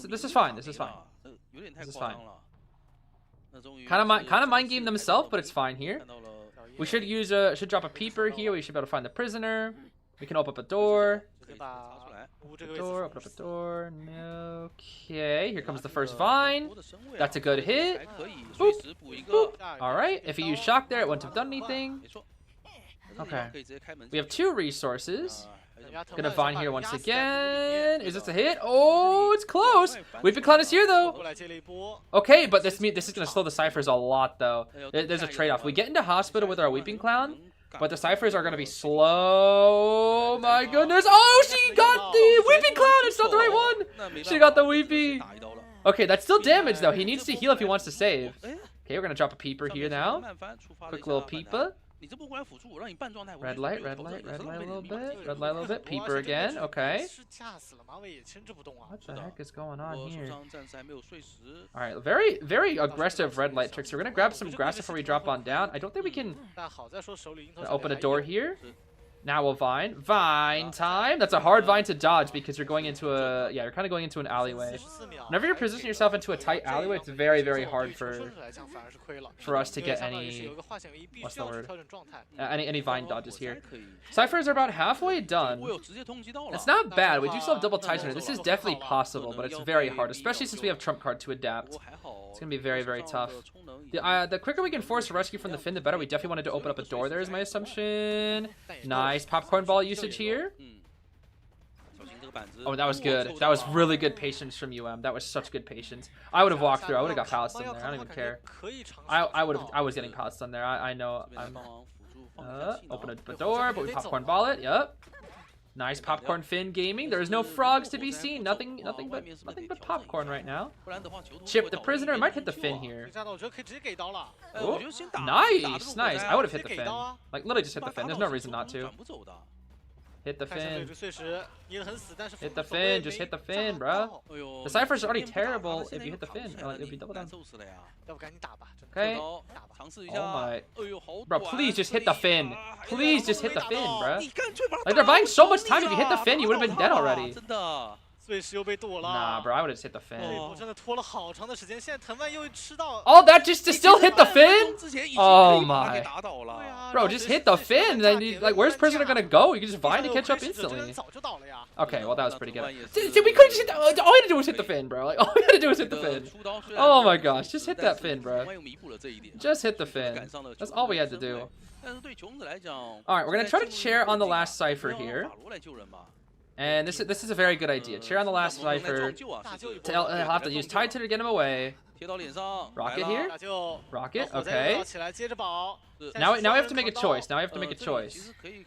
This is fine. This is fine. This is fine. Kind of mind game themselves, but it's fine here. We should use should drop a peeper here. We should be able to find the prisoner. We can open up a door. Open up a door. Okay, here comes the first vine. That's a good hit. Boop, boop. All right, if he used shock there, it wouldn't have done anything. Okay, we have 2 resources. Gonna vine here once again. Is this a hit? Oh, it's close. Weeping Clown is here though. Okay, but this is gonna slow the ciphers a lot though. There's a trade-off. We get into hospital with our Weeping Clown, but the ciphers are gonna be slow. Oh my goodness. Oh, she got the Weeping Clown. It's not the right one. She got the Weepy. Okay, that's still damage though. He needs to heal if he wants to save. Okay, we're gonna drop a peeper here now. Quick little peeper. Red light, red light, red light a little bit. Red light a little bit. Peeper again. Okay. What the heck is going on here? Alright, very aggressive red light tricks. We're gonna grab some grass before we drop on down. I don't think we can open a door here. Now we'll vine. Vine time. That's a hard vine to dodge because you're going into a... Yeah, you're kind of going into an alleyway. Whenever you're positioning yourself into a tight alleyway, it's very, very hard for us to get any... What's the word? Any vine dodges here. Ciphers are about halfway done. It's not bad. We do still have double Titan. This is definitely possible, but it's very hard, especially since we have trump card to adapt. It's going to be very, very tough. The quicker we can force a rescue from the Finn, the better. We definitely wanted to open up a door there is my assumption. Nice popcorn ball usage here. Oh, that was good. That was really good patience from UM. That was such good patience. I would have walked through. I would have got pallets in there. I don't even care. I was getting pallets in there. I know. Open a door, but we popcorn ball it. Yep. Nice popcorn Finn gaming. There is no frogs to be seen. Nothing but popcorn right now. Chip the prisoner. Might hit the Finn here. Oh, nice, nice. I would have hit the Finn. Like literally just hit the Finn. There's no reason not to. Hit the Finn. Hit the Finn. Just hit the Finn, bro. The ciphers are already terrible if you hit the Finn. Like, it'd be double down. Okay. Oh my. Bro, please just hit the Finn. Please just hit the Finn, bro. Like, they're buying so much time. If you hit the Finn, you would have been dead already. Nah, bro, I would have hit the Finn. Oh, that just to still hit the Fin? Oh my. Bro, just hit the Fin. Then like, where's prisoner gonna go? You can just vine to catch up instantly. Okay, well, that was pretty good. Dude, we couldn't just hit the, all we had to do was hit the Fin, bro. Like, all we had to do was hit the Fin. Oh my gosh, just hit that Fin, bro. Just hit the Fin. That's all we had to do. Alright, we're gonna try to chair on the last cipher here. And this is a very good idea. Chair on the last cipher. I'll have to use Titan to get him away. Rocket here. Rocket. Okay. Now we have to make a choice. Now we have to make a choice. Hit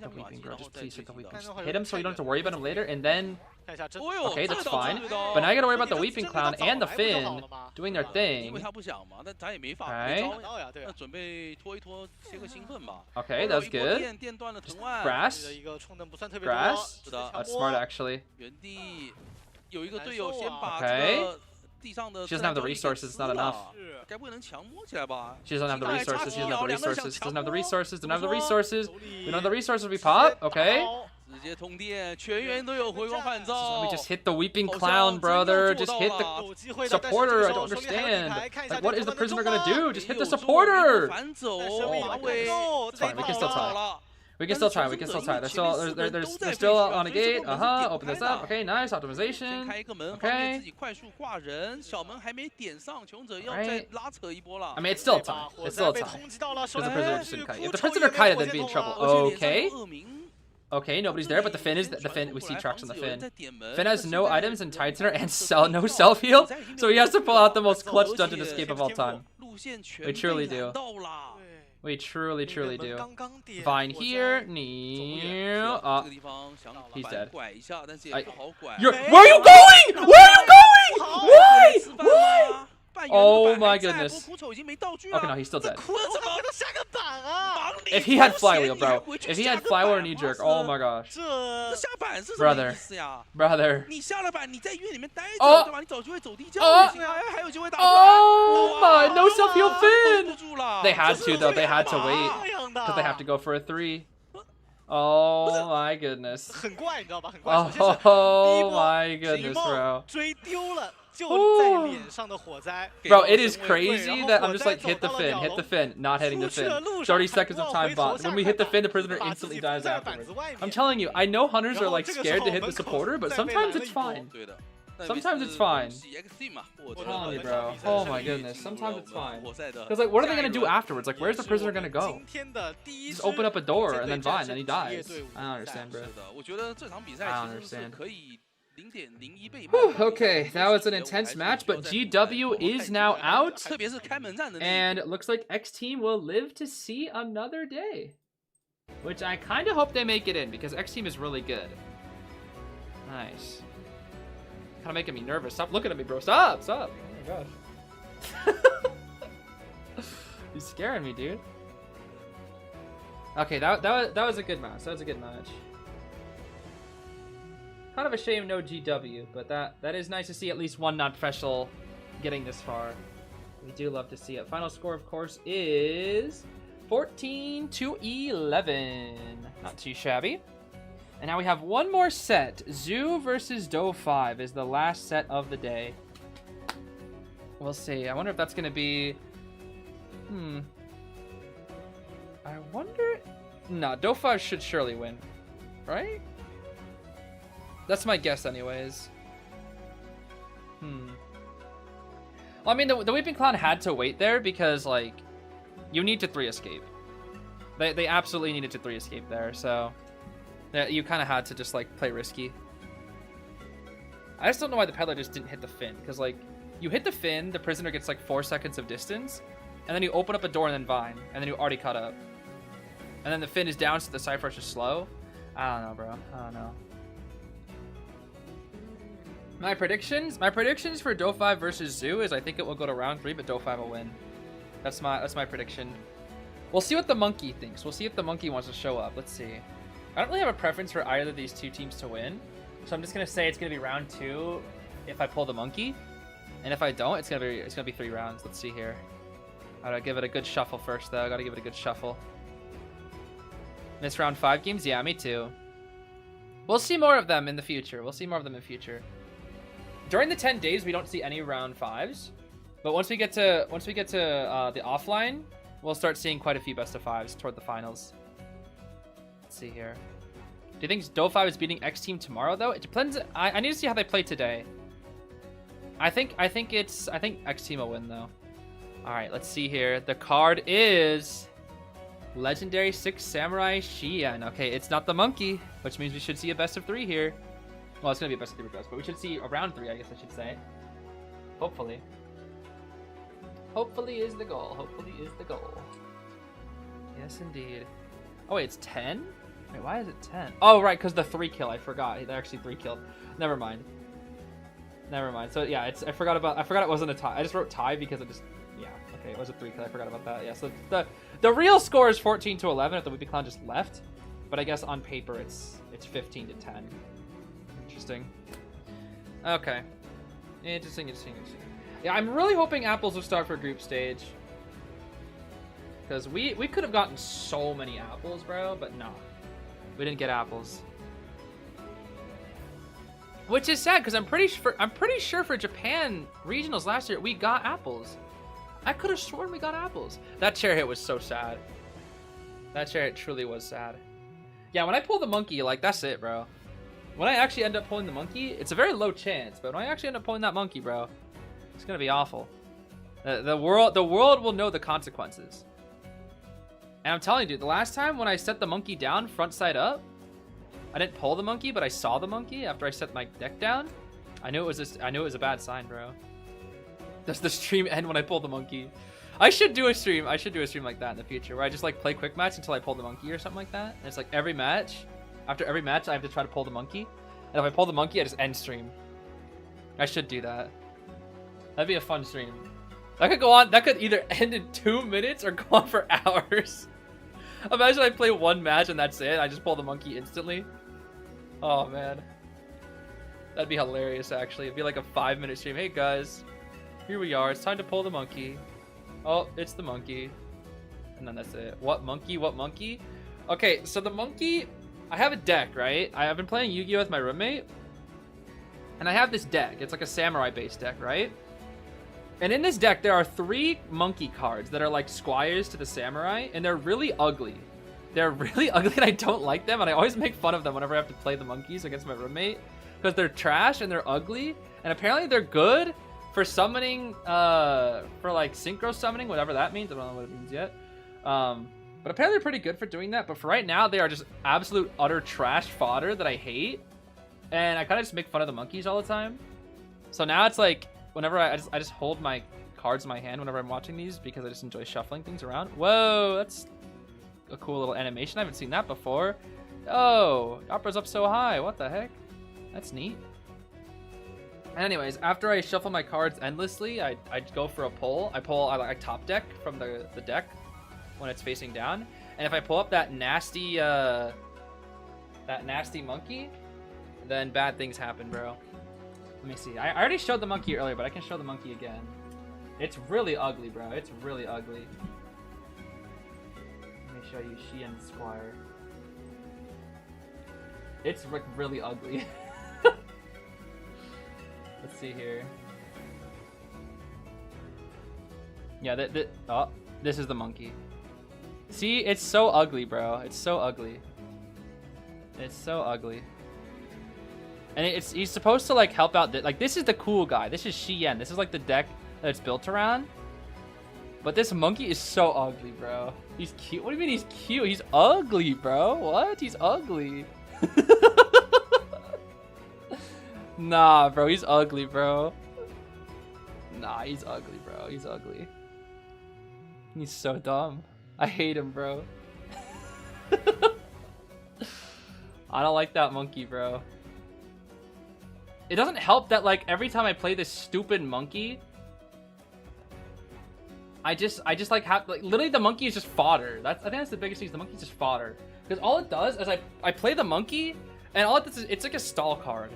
the weeping, bro. Just please hit the weeping. Just hit him so you don't have to worry about him later. And then... Okay, that's fine. But now you gotta worry about the Weeping Clown and the Finn doing their thing. Okay. Okay, that was good. Just grass. Grass. That's smart, actually. Okay. She doesn't have the resources, it's not enough. She doesn't have the resources, she doesn't have the resources, doesn't have the resources, doesn't have the resources. We don't have the resources, we pop. Okay. Let me just hit the Weeping Clown, brother. Just hit the supporter. I don't understand. Like, what is the prisoner gonna do? Just hit the supporter. Oh, it's fine. We can still tie. We can still try. We can still try. They're still on a gate. Open this up. Okay, nice optimization. Okay. Right. I mean, it's still a tie. It's still a tie. Because the prisoner just didn't kite. If the prisoner kited, they'd be in trouble. Okay. Okay, nobody's there, but the Finn is the Finn. We see tracks on the Finn. Finn has no items and Tightener and no self heal, so he has to pull out the most clutch dungeon escape of all time. We truly do. We truly do. Vine here. He's dead. Where are you going? Where are you going? Why? 吃饭 Why? 吗？扮演 Oh 的板 my 还在 goodness 不苦丑已经没道具 Okay, 了 no, he's still dead. 哭了怎么给他下个板啊！忙里 If he had 偷闲 flywheel, 你还 bro. 回去 If he 下 had 个 flywheel 板 knee 吗 jerk, oh my gosh. 这下板是什么 Brother 意思呀？ Brother. 你下了板，你在医院里面待哦着，对吧？你找机会走地窖哦也行啊，还有机会打出来。 Oh 哇 my, no self-heal 绷 fin. 不住了 They had 这 to 是 though. They 为 had to 嘛 wait 这样的 because they have to go for a 3. Oh my goodness. 很怪，你知道吧？很怪。首先是第一 Oh 波 my 皮 goodness, 梦 bro. 追丢了，就 Ooh 在脸上的火灾。 Bro, it is 给到神位 crazy 然 that 后 I'm 火 just 灾 like hit the 走到了 fin, 鸟 hit 笼 the fin, not hitting the 出去的 fin. 路上 30 还 seconds 不 of 忘 time 回头 bot. 下 When we 个 hit the 板 fin, the prisoner 把 instantly 自己 dies 封在板 afterwards. 子外面 I'm telling you, I know hunters 然 are 后 like 这个 scared 时候 to hit the 门口 supporter, but 再被 sometimes 拦了 it's 一波 fine. 对的。 Sometimes it's fine. Xteam 嘛，我 I'm 觉得 telling you, 本 bro. 场比赛 Oh 是 my 利 goodness. 进入 Sometimes 了 it's 我们 fine. 活塞的 Because like, what are they 下一 gonna do 轮 afterwards? Like, where's the 也是 prisoner 我 gonna 们 go? 今天的第一 Just 支 open up a door 舰 and 队 then 战 Vine, 胜 then he 职业 dies. 队伍 I don't 比赛 understand, bro. 是的，我觉得这场比 I 赛 don't 其实是 understand. 可以0.01倍。 Okay, that was an intense match, but GW is now out. 特别是开门战的那 And it looks like Xteam will live to see another day. Which I kind of hope they make it in, because Xteam is really good. Nice. Kind of making me nervous. Stop looking at me, bro. Stop, stop. Oh my gosh. You're scaring me, dude. Okay, that was a good match. That was a good match. Kind of a shame no GW, but that is nice to see at least one non-professional getting this far. We do love to see it. Final score, of course, is 14-11. Not too shabby. And now we have one more set. Zoo versus Do5 is the last set of the day. We'll see. I wonder if that's going to be... I wonder... No, Do5 should surely win. Right? That's my guess anyways. Well, I mean, the Weeping Clown had to wait there because, like, you need to 3 escape. They absolutely needed to 3 escape there, so... You kind of had to just, like, play risky. I just don't know why the Peddler just didn't hit the fin, because, like, you hit the fin, the prisoner gets, like, 4 seconds of distance, and then you open up a door and then Vine, and then you already caught up. And then the fin is down, so the side rush is slow. I don't know, bro. I don't know. My predictions for Do5 versus Zoo is I think it will go to round 3, but Do5 will win. That's my prediction. We'll see what the monkey thinks. We'll see if the monkey wants to show up. Let's see. I don't really have a preference for either of these two teams to win, so I'm just gonna say it's gonna be round 2 if I pull the monkey, and if I don't, it's gonna be 3 rounds. Let's see here. I gotta give it a good shuffle first, though. I gotta give it a good shuffle. Miss round 5 games? Yeah, me too. We'll see more of them in the future. We'll see more of them in the future. During the 10 days, we don't see any round 5s, but once we get to the offline, we'll start seeing quite a few best of 5s toward the finals. Let's see here. Do you think Do5 is beating Xteam tomorrow though? It depends. I need to see how they play today. I think Xteam will win though. All right, let's see here. The card is Legendary 6 Samurai Xian. Okay, it's not the monkey, which means we should see a best of 3 here. Well, it's gonna be a best of 3 regardless, but we should see a round 3, I guess I should say. Hopefully. Hopefully is the goal. Hopefully is the goal. Yes, indeed. Oh wait, it's 10? Wait, why is it 10? Oh, right, because the 3 kill. I forgot. They're actually 3 killed. Never mind. Never mind. So yeah, I forgot it wasn't a tie. I just wrote tie because it just, yeah. Okay, it was a 3 kill. I forgot about that. Yeah. So the real score is 14-11 if the Weeping Clown just left, but I guess on paper it's 15-10. Interesting. Okay. Interesting. Yeah, I'm really hoping Apples will start for group stage. Because we could have gotten so many apples, bro, but no. We didn't get apples. Which is sad, because I'm pretty sure for Japan regionals last year, we got apples. I could have sworn we got apples. That chair hit was so sad. That chair hit truly was sad. Yeah, when I pull the monkey, like, that's it, bro. When I actually end up pulling the monkey, it's a very low chance, but when I actually end up pulling that monkey, bro, it's gonna be awful. The world will know the consequences. And I'm telling you, dude, the last time when I set the monkey down front side up, I didn't pull the monkey, but I saw the monkey after I set my deck down. I knew it was a bad sign, bro. Does the stream end when I pull the monkey? I should do a stream like that in the future, where I just like play quick match until I pull the monkey or something like that. And it's like every match, after every match, I have to try to pull the monkey. And if I pull the monkey, I just end stream. I should do that. That'd be a fun stream. That could go on. That could either end in 2 minutes or go on for hours. Imagine I play one match and that's it. I just pull the monkey instantly. Oh man, that'd be hilarious. Actually, it'd be like a 5-minute stream. Hey guys, here we are. It's time to pull the monkey. Oh, it's the monkey, and then that's it. What monkey? What monkey? Okay, so the monkey. I have a deck, right? I've been playing Yu-Gi-Oh with my roommate, and I have this deck. It's like a samurai-based deck, right? And in this deck, there are 3 monkey cards that are like squires to the samurai, and they're really ugly. They're really ugly, and I don't like them, and I always make fun of them whenever I have to play the monkeys against my roommate, because they're trash and they're ugly, and apparently they're good for summoning, for like synchro summoning, whatever that means. I don't know what it means yet. But apparently they're pretty good for doing that, but for right now, they are just absolute utter trash fodder that I hate, and I kind of just make fun of the monkeys all the time. So now it's like, whenever I just hold my cards in my hand whenever I'm watching these, because I just enjoy shuffling things around. Whoa, that's a cool little animation. I haven't seen that before. Oh, Opera's up so high. What the heck? That's neat. Anyways, after I shuffle my cards endlessly, I go for a pull. I top deck from the deck when it's facing down. And if I pull up that nasty monkey, then bad things happen, bro. Let me see. I already showed the monkey earlier, but I can show the monkey again. It's really ugly, bro. It's really ugly. Let me show you she and Squire. It's like really ugly. Let's see here. Yeah, oh, this is the monkey. See, it's so ugly, bro. It's so ugly. It's so ugly. And he's supposed to like help out. Like, this is the cool guy. This is Xian. This is like the deck that it's built around. But this monkey is so ugly, bro. He's cute. What do you mean he's cute? He's ugly, bro. What? He's ugly. Nah, bro. He's ugly, bro. Nah, he's ugly, bro. He's ugly. He's so dumb. I hate him, bro. I don't like that monkey, bro. It doesn't help that, like, every time I play this stupid monkey, I just like have, like, literally the monkey is just fodder. I think that's the biggest thing, is the monkey's just fodder. Because all it does is I play the monkey, and all it does is, it's like a stall card.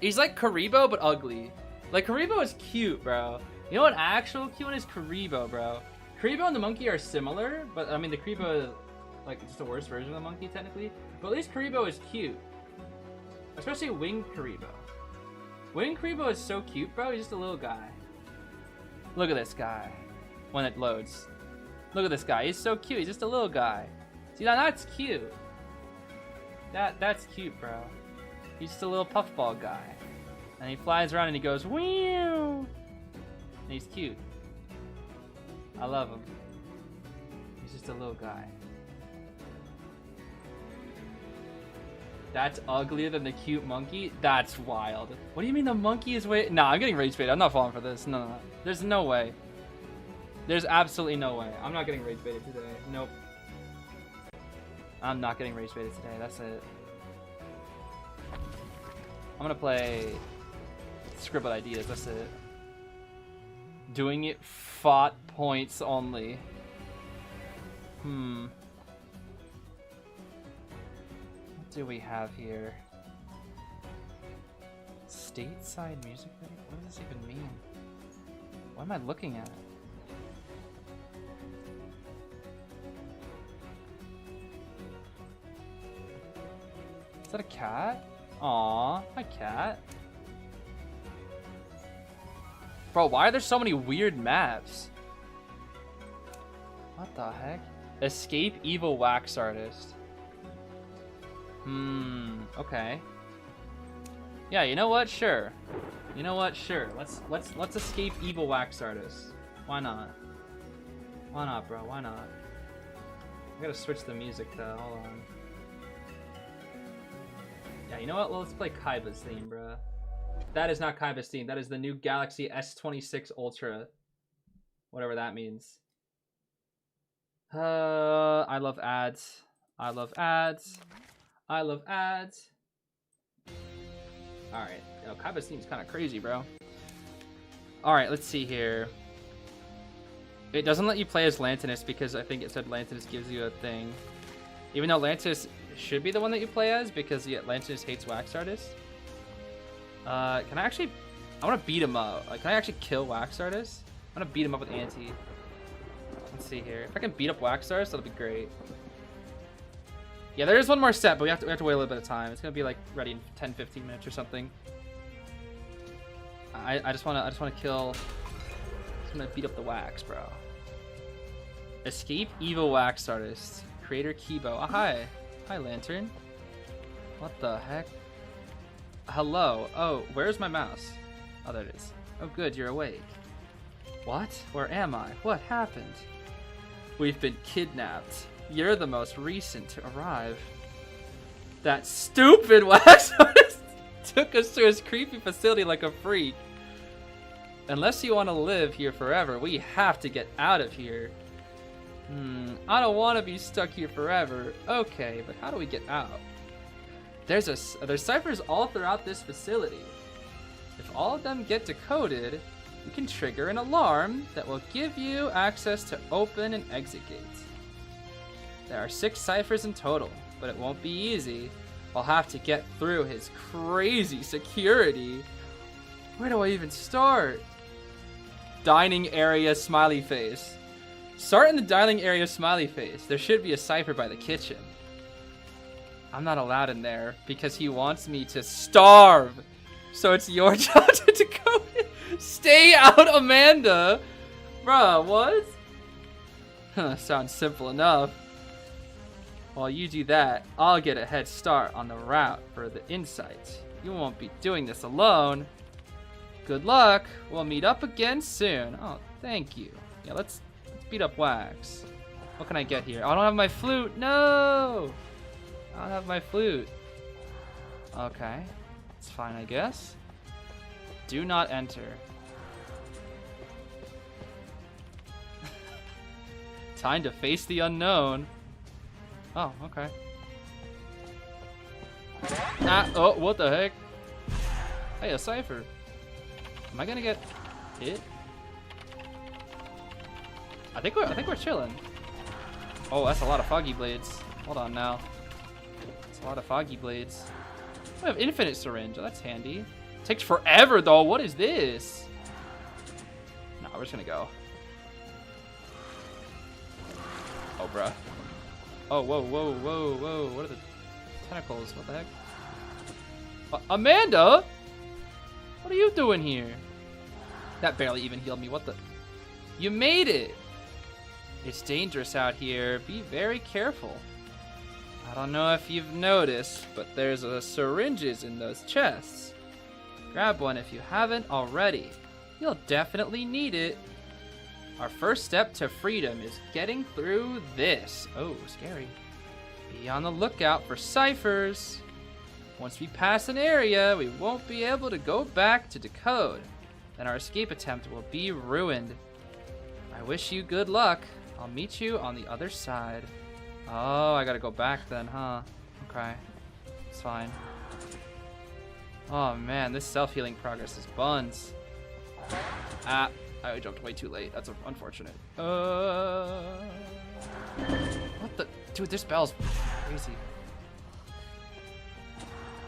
He's like Karibo, but ugly. Like, Karibo is cute, bro. You know what actual cute one is? Karibo, bro. Karibo and the monkey are similar, but, I mean, the Karibo is, like, just a worse version of the monkey, technically. But at least Karibo is cute. Especially Winged Karibo. Winged Karibo is so cute, bro. He's just a little guy. Look at this guy when it loads. Look at this guy. He's so cute. He's just a little guy. See, now that's cute. That's cute, bro. He's just a little puffball guy. And he flies around and he goes, "Whew!" And he's cute. I love him. He's just a little guy. That's uglier than the cute monkey? That's wild. What do you mean the monkey is way... Nah, I'm getting rage baited. I'm not falling for this. No, no, no. There's no way. There's absolutely no way. I'm not getting rage baited today. Nope. I'm not getting rage baited today. That's it. I'm gonna play Scribbled Ideas. That's it. Doing it fought points only. What do we have here? Stateside music video? What does this even mean? What am I looking at? Is that a cat? Aw, hi cat. Bro, why are there so many weird maps? What the heck? Escape Evil Wax Artist. Okay. Yeah, you know what? Sure. You know what? Sure. Let's escape Evil Wax Artist. Why not? Why not, bro? Why not? I gotta switch the music though. Hold on. Yeah, you know what? Well, let's play Kaiba's theme, bro. That is not Kaiba's theme. That is the new Galaxy S26 Ultra. Whatever that means. I love ads. I love ads. I love ads. Alright. Yo, Kaiba seems kind of crazy, bro. Alright, let's see here. It doesn't let you play as Lantinus because I think it said Lantinus gives you a thing. Even though Lantinus should be the one that you play as because yeah, Lantinus hates Wax Artist. Can I actually... I want to beat him up. Like, can I actually kill Wax Artist? I'm going to beat him up with Anti. Let's see here. If I can beat up Wax Artist, that'll be great. Yeah, there is one more step, but we have to wait a little bit of time. It's going to be like ready in 10-15 minutes or something. I just want to kill... I'm going to beat up the Wax, bro. Escape Evil Wax Artist. Creator Kibo. Oh, hi. Hi, Lantern. What the heck? Hello. Oh, where's my mouse? Oh, there it is. Oh, good, you're awake. What? Where am I? What happened? We've been kidnapped. You're the most recent to arrive. That stupid wax artist took us to his creepy facility like a freak. Unless you want to live here forever, we have to get out of here. I don't want to be stuck here forever. Okay, but how do we get out? There's ciphers all throughout this facility. If all of them get decoded, you can trigger an alarm that will give you access to open and exit gates. There are 6 ciphers in total, but it won't be easy. I'll have to get through his crazy security. Where do I even start? Dining area smiley face. Start in the dining area smiley face. There should be a cipher by the kitchen. I'm not allowed in there because he wants me to starve. So it's your job to decode it. Stay out, Amanda. Bruh, what? Huh, sounds simple enough. While you do that, I'll get a head start on the route for the insight. You won't be doing this alone. Good luck. We'll meet up again soon. Oh, thank you. Yeah, let's beat up Wax. What can I get here? I don't have my flute. No! I don't have my flute. Okay. It's fine, I guess. Do not enter. Time to face the unknown. Oh, okay. Ah, oh, what the heck? Hey, a cipher. Am I gonna get hit? I think we're chilling. Oh, that's a lot of foggy blades. Hold on now. That's a lot of foggy blades. We have infinite syringe. Oh, that's handy. Takes forever though. What is this? No, we're just gonna go. Oh, bruh. Oh, whoa, whoa, whoa, whoa. What are the tentacles? What the heck? Amanda? What are you doing here? That barely even healed me. What the? You made it! It's dangerous out here. Be very careful. I don't know if you've noticed, but there's syringes in those chests. Grab one if you haven't already. You'll definitely need it. Our first step to freedom is getting through this. Oh, scary. Be on the lookout for ciphers. Once we pass an area, we won't be able to go back to decode. Then our escape attempt will be ruined. I wish you good luck. I'll meet you on the other side. Oh, I gotta go back then, huh? Okay. It's fine. Oh man, this self-healing progress is buns. Ah, I jumped way too late. That's unfortunate. What the? Dude, this bell's crazy.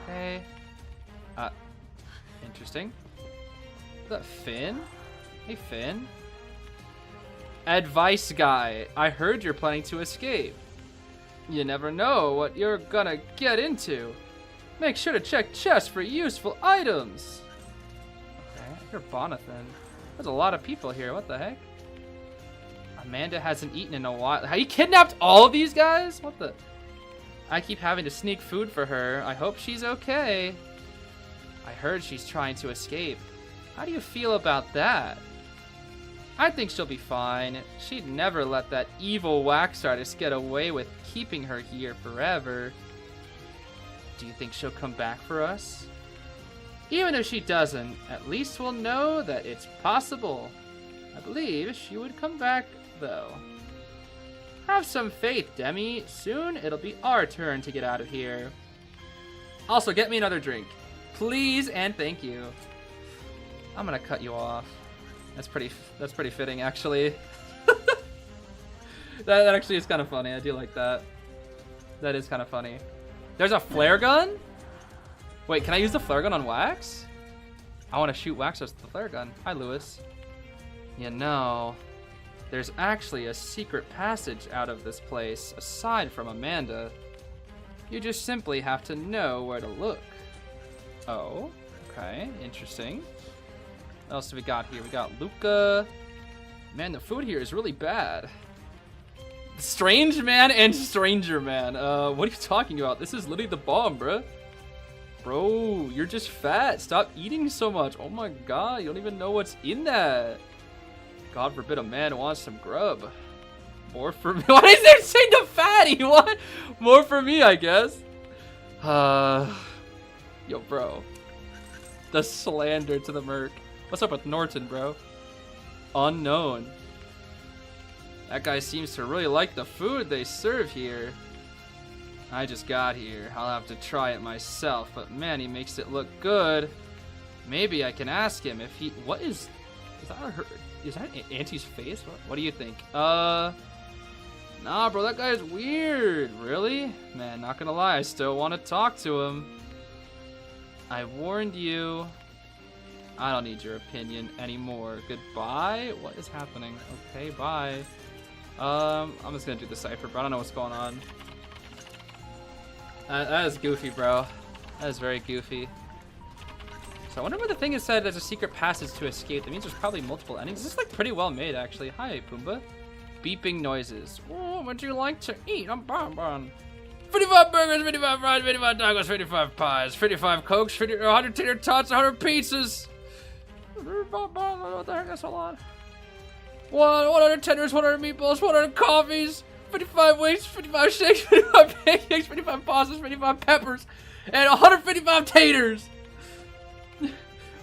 Okay. Interesting. Is that Finn? Hey, Finn. Advice guy. I heard you're planning to escape. You never know what you're gonna get into. Make sure to check chests for useful items. Okay, you're Bonathan. There's a lot of people here. What the heck? Amanda hasn't eaten in a while. Have you kidnapped all of these guys? What the? I keep having to sneak food for her. I hope she's okay. I heard she's trying to escape. How do you feel about that? I think she'll be fine. She'd never let that evil wax artist get away with keeping her here forever. Do you think she'll come back for us? Even if she doesn't, at least we'll know that it's possible. I believe she would come back, though. Have some faith, Demi. Soon it'll be our turn to get out of here. Also, get me another drink. Please and thank you. I'm gonna cut you off. That's pretty fitting, actually. that actually is kind of funny. I do like that. That is kind of funny. There's a flare gun? Wait, can I use the flare gun on Wax? I want to shoot Wax with the flare gun. Hi, Lewis. You know, there's actually a secret passage out of this place, aside from Amanda. You just simply have to know where to look. Oh, okay, interesting. What else do we got here? We got Luca. Man, the food here is really bad. Strange Man and Stranger Man. What are you talking about? This is literally the bomb, bruh. Bro, you're just fat. Stop eating so much. Oh my god, you don't even know what's in that. God forbid a man wants some grub. More for me. Why is there saying the fatty? What? More for me, I guess. Yo, bro. The slander to the merc. What's up with Norton, bro? Unknown. That guy seems to really like the food they serve here. I just got here. I'll have to try it myself, but man, he makes it look good. Maybe I can ask him if he... What is that her... Is that Auntie's face? What do you think? Nah, bro, that guy's weird. Really? Man, not gonna lie, I still want to talk to him. I warned you. I don't need your opinion anymore. Goodbye? What is happening? Okay, bye. I'm just gonna do the cipher, bro. I don't know what's going on. That is goofy, bro. That is very goofy. So I wonder what the thing is said there's a secret passage to escape. That means there's probably multiple endings. This is like pretty well made, actually. Hi, Pumbaa. Beeping noises. Oh, what do you like to eat? I'm bon. 55 burgers, 55 fries, 55 tacos, 55 pies, 55 cokes, 100 tater tots, 100 pizzas. What the heck? That's a lot. 100 tenders, 100 meatballs, 100 coffees, 55 wings, 55 shakes, 55 pancakes, 55 pastas, 55 peppers, and 155 taters.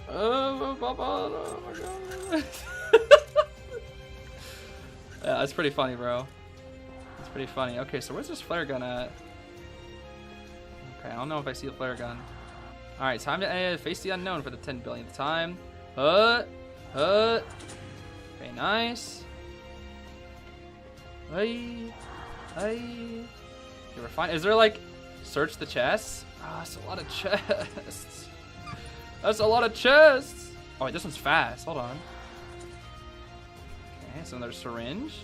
Oh my god. Yeah, that's pretty funny, bro. That's pretty funny. Okay, so where's this flare gun at? Okay, I don't know if I see the flare gun. Alright, time to face the unknown for the 10 billionth time. Okay, nice. Hey. You were fine. Is there like search the chests? Ah, that's a lot of chests. That's a lot of chests. Oh wait, this one's fast. Hold on. Okay, so there's syringe.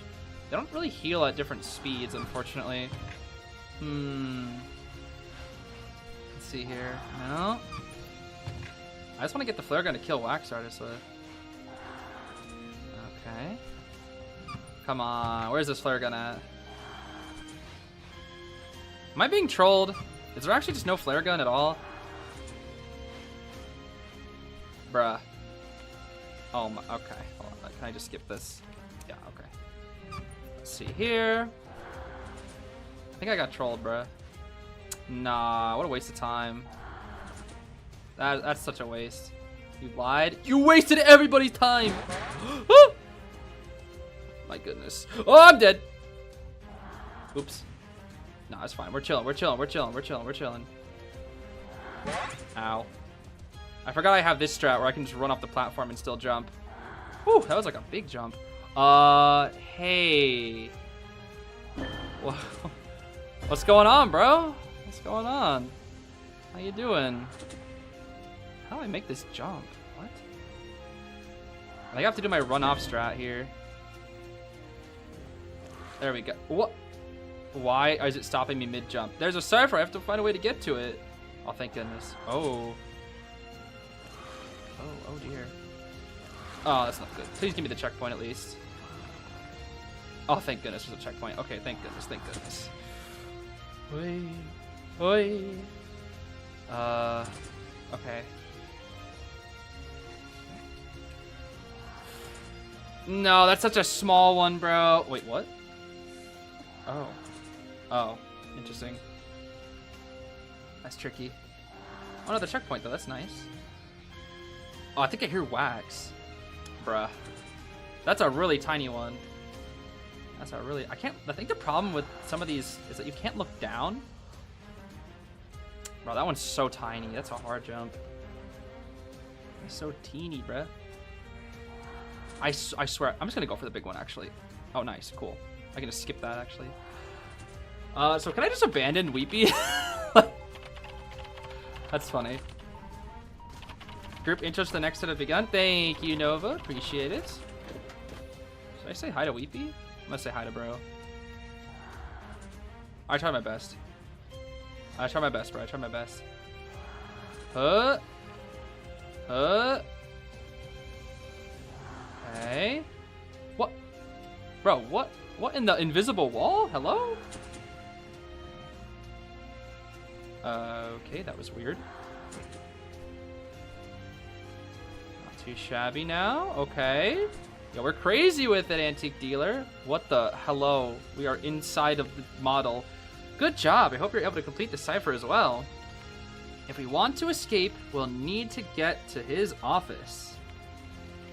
They don't really heal at different speeds, unfortunately. Let's see here. No. I just want to get the flare gun to kill Wax Artist with. Okay. Come on. Where's this flare gun at? Am I being trolled? Is there actually just no flare gun at all? Bruh. Oh my, okay. Hold on. Can I just skip this? Yeah, okay. Let's see here. I think I got trolled, bruh. Nah, what a waste of time. That's such a waste. You lied. You wasted everybody's time. My goodness. Oh, I'm dead. Oops. No, it's fine. We're chilling. We're chilling. We're chilling. We're chilling. We're chilling. Ow. I forgot I have this strat where I can just run off the platform and still jump. Whew, that was like a big jump. Hey. Whoa. What's going on, bro? What's going on? How you doing? How do I make this jump? What? I think I have to do my run-off strat here. There we go. What? Why is it stopping me mid-jump? There's a cipher. I have to find a way to get to it. Oh, thank goodness. Oh. Oh dear. Oh, that's not good. Please give me the checkpoint at least. Oh, thank goodness there's a checkpoint. Okay, thank goodness, thank goodness. Oi. Oi. Okay. No, that's such a small one, bro. Wait, what? Oh. Oh, interesting. That's tricky. Oh, another checkpoint, though. That's nice. Oh, I think I hear Wax. Bruh. That's a really tiny one. That's a really... I think the problem with some of these is that you can't look down. Bro, that one's so tiny. That's a hard jump. He's so teeny, bruh. I swear, I'm just gonna go for the big one, actually. Oh, nice, cool. I can just skip that, actually. So can I just abandon Weepy? That's funny. Group intros to the next set have begun. Thank you, Nova. Appreciate it. Should I say hi to Weepy? I'm gonna say hi to bro. I try my best. I try my best, bro. I try my best. Okay. What? Bro, what? What in the invisible wall? Hello? Okay, that was weird. Not too shabby now. Okay. Yo, we're crazy with it, Antique Dealer. What the? Hello. We are inside of the model. Good job. I hope you're able to complete the cipher as well. If we want to escape, we'll need to get to his office.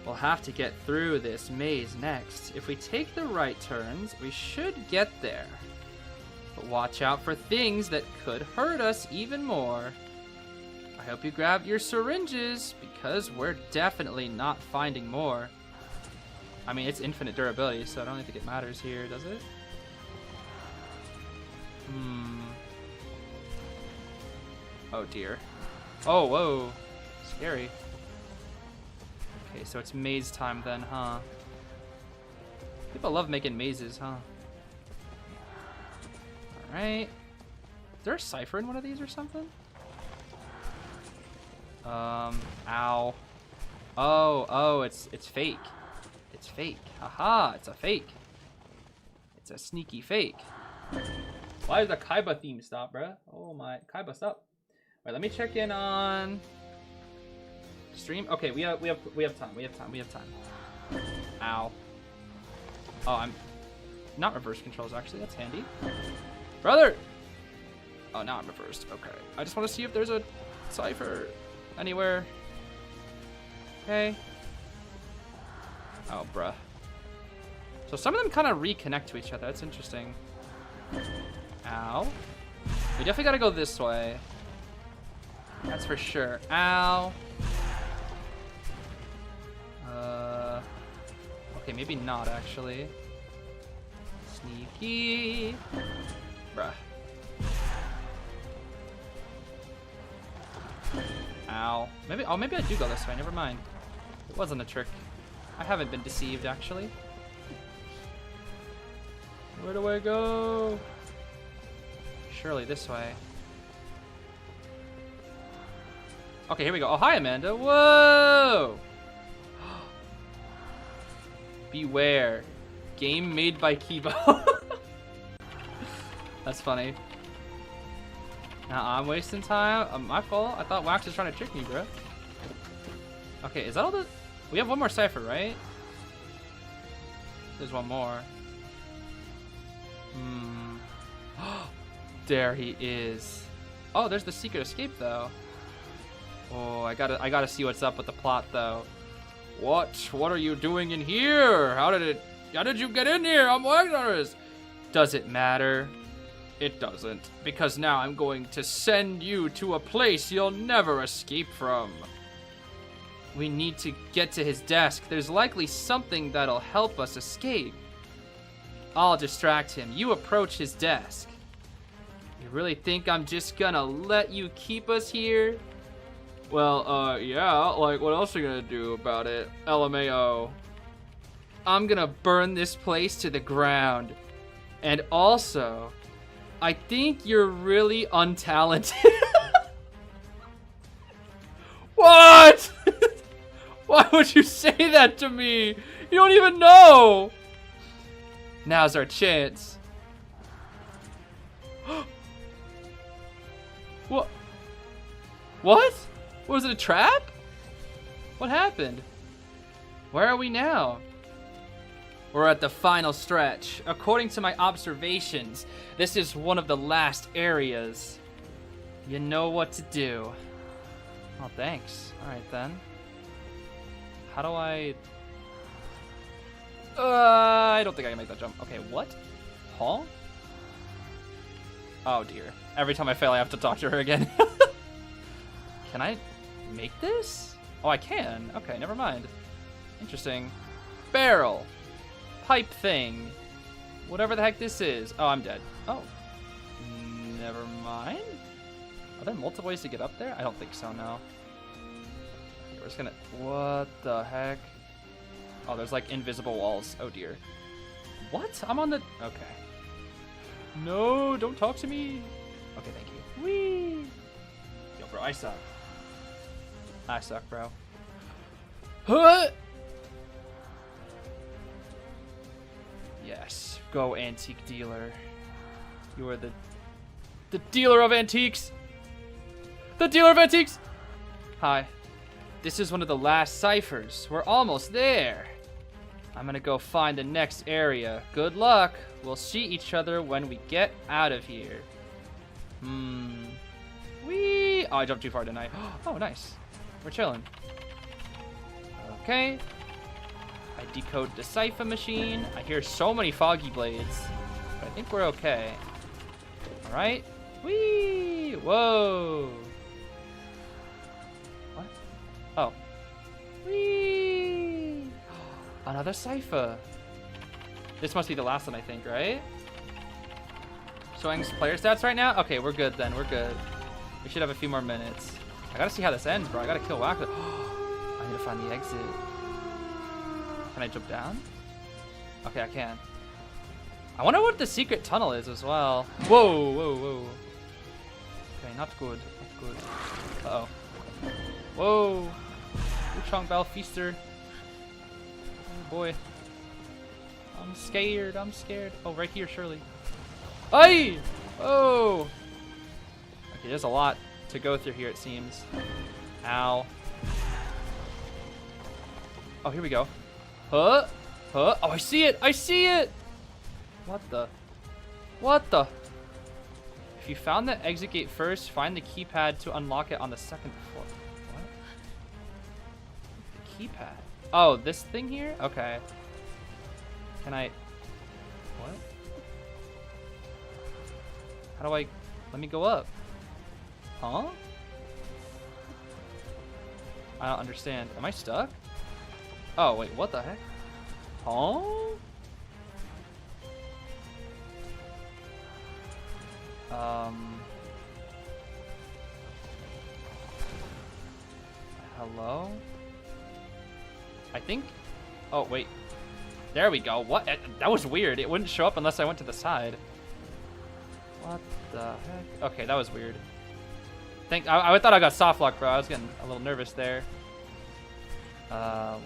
We'll have to get through this maze next. If we take the right turns, we should get there. But watch out for things that could hurt us even more. I hope you grab your syringes, because we're definitely not finding more. I mean, it's infinite durability, so I don't think it matters here, does it? Oh dear. Oh, whoa. Scary. Okay, so it's maze time then, huh? People love making mazes, huh? Alright. Is there a cipher in one of these or something? Ow. Oh, it's fake. It's fake. Haha, it's a fake. It's a sneaky fake. Why did the Kaiba theme stop, bruh? Oh my, Kaiba, stop. Wait, let me check in on stream. Okay, we have time. Ow. Oh, I'm not reverse controls actually. That's handy. Brother! Oh, now I'm reversed. Okay. I just want to see if there's a cipher anywhere. Okay. Oh, bruh. So some of them kind of reconnect to each other. That's interesting. Ow. We definitely gotta go this way. That's for sure. Ow. Okay, maybe not actually. Sneaky. Bruh. Ow. Maybe I do go this way. Never mind. It wasn't a trick. I haven't been deceived actually. Where do I go? Surely this way. Okay, here we go. Oh, hi, Amanda. Whoa! Beware. Game made by Kibo. That's funny. Now I'm wasting time. My fault. I thought Wax was trying to trick me, bro. Okay, is that all the... We have one more cipher, right? There's one more. There he is. Oh, there's the secret escape, though. Oh, I gotta see what's up with the plot, though. What are you doing in here? How did you get in here? I'm Wagner's. Does it matter? It doesn't, because now I'm going to send you to a place you'll never escape from. We need to get to his desk. There's likely something that'll help us escape. I'll distract him. You approach his desk. You really think I'm just gonna let you keep us here? Well, yeah, like, what else are you gonna do about it? LMAO. I'm gonna burn this place to the ground. And also, I think you're really untalented. What? Why would you say that to me? You don't even know. Now's our chance. What? What? Was it a trap? What happened? Where are we now? We're at the final stretch. According to my observations, this is one of the last areas. You know what to do. Oh, thanks. Alright then. How do I don't think I can make that jump. Okay, what? Huh? Oh dear. Every time I fail, I have to talk to her again. Can I make this? Oh, I can. Okay, never mind. Interesting. Barrel. Pipe thing. Whatever the heck this is. Oh, I'm dead. Oh. Never mind. Are there multiple ways to get up there? I don't think so, no. We're just gonna... What the heck? Oh, there's like invisible walls. Oh, dear. What? I'm on the... Okay. No, don't talk to me. Okay, thank you. Whee! Yo, bro, I suck. I suck, bro. Huh! Yes. Go, antique dealer. You are the dealer of antiques. The dealer of antiques! Hi. This is one of the last ciphers. We're almost there. I'm gonna go find the next area. Good luck. We'll see each other when we get out of here. Whee! Oh, I jumped too far, didn't I? Oh, nice. We're chilling. Okay. I decode the cipher machine. I hear so many foggy blades. But I think we're okay. Alright. Whee! Whoa! What? Oh. Whee! Another cipher. This must be the last one, I think, right? Showing player stats right now? Okay, we're good then. We're good. We should have a few more minutes. I gotta see how this ends, bro. I gotta kill Whacker. I need to find the exit. Can I jump down? Okay, I can. I wonder what the secret tunnel is as well. Whoa, whoa, whoa. Okay, not good. Not good. Uh-oh. Whoa. Wuchang Bell Feaster. Oh, boy. I'm scared. I'm scared. Oh, right here, surely. Aye! Oh! Okay, there's a lot to go through here, it seems. Ow. Oh, here we go. Huh? Huh? Oh, I see it! I see it! What the? What the? If you found the exit gate first, find the keypad to unlock it on the second floor. What? The keypad? Oh, this thing here? Okay. Can I... What? How do I... Let me go up. Huh? I don't understand. Am I stuck? Oh, wait, what the heck? Huh? Hello? I think... Oh, wait. There we go. What? That was weird. It wouldn't show up unless I went to the side. What the heck? Okay, that was weird. I thought I got soft lock, bro. I was getting a little nervous there. What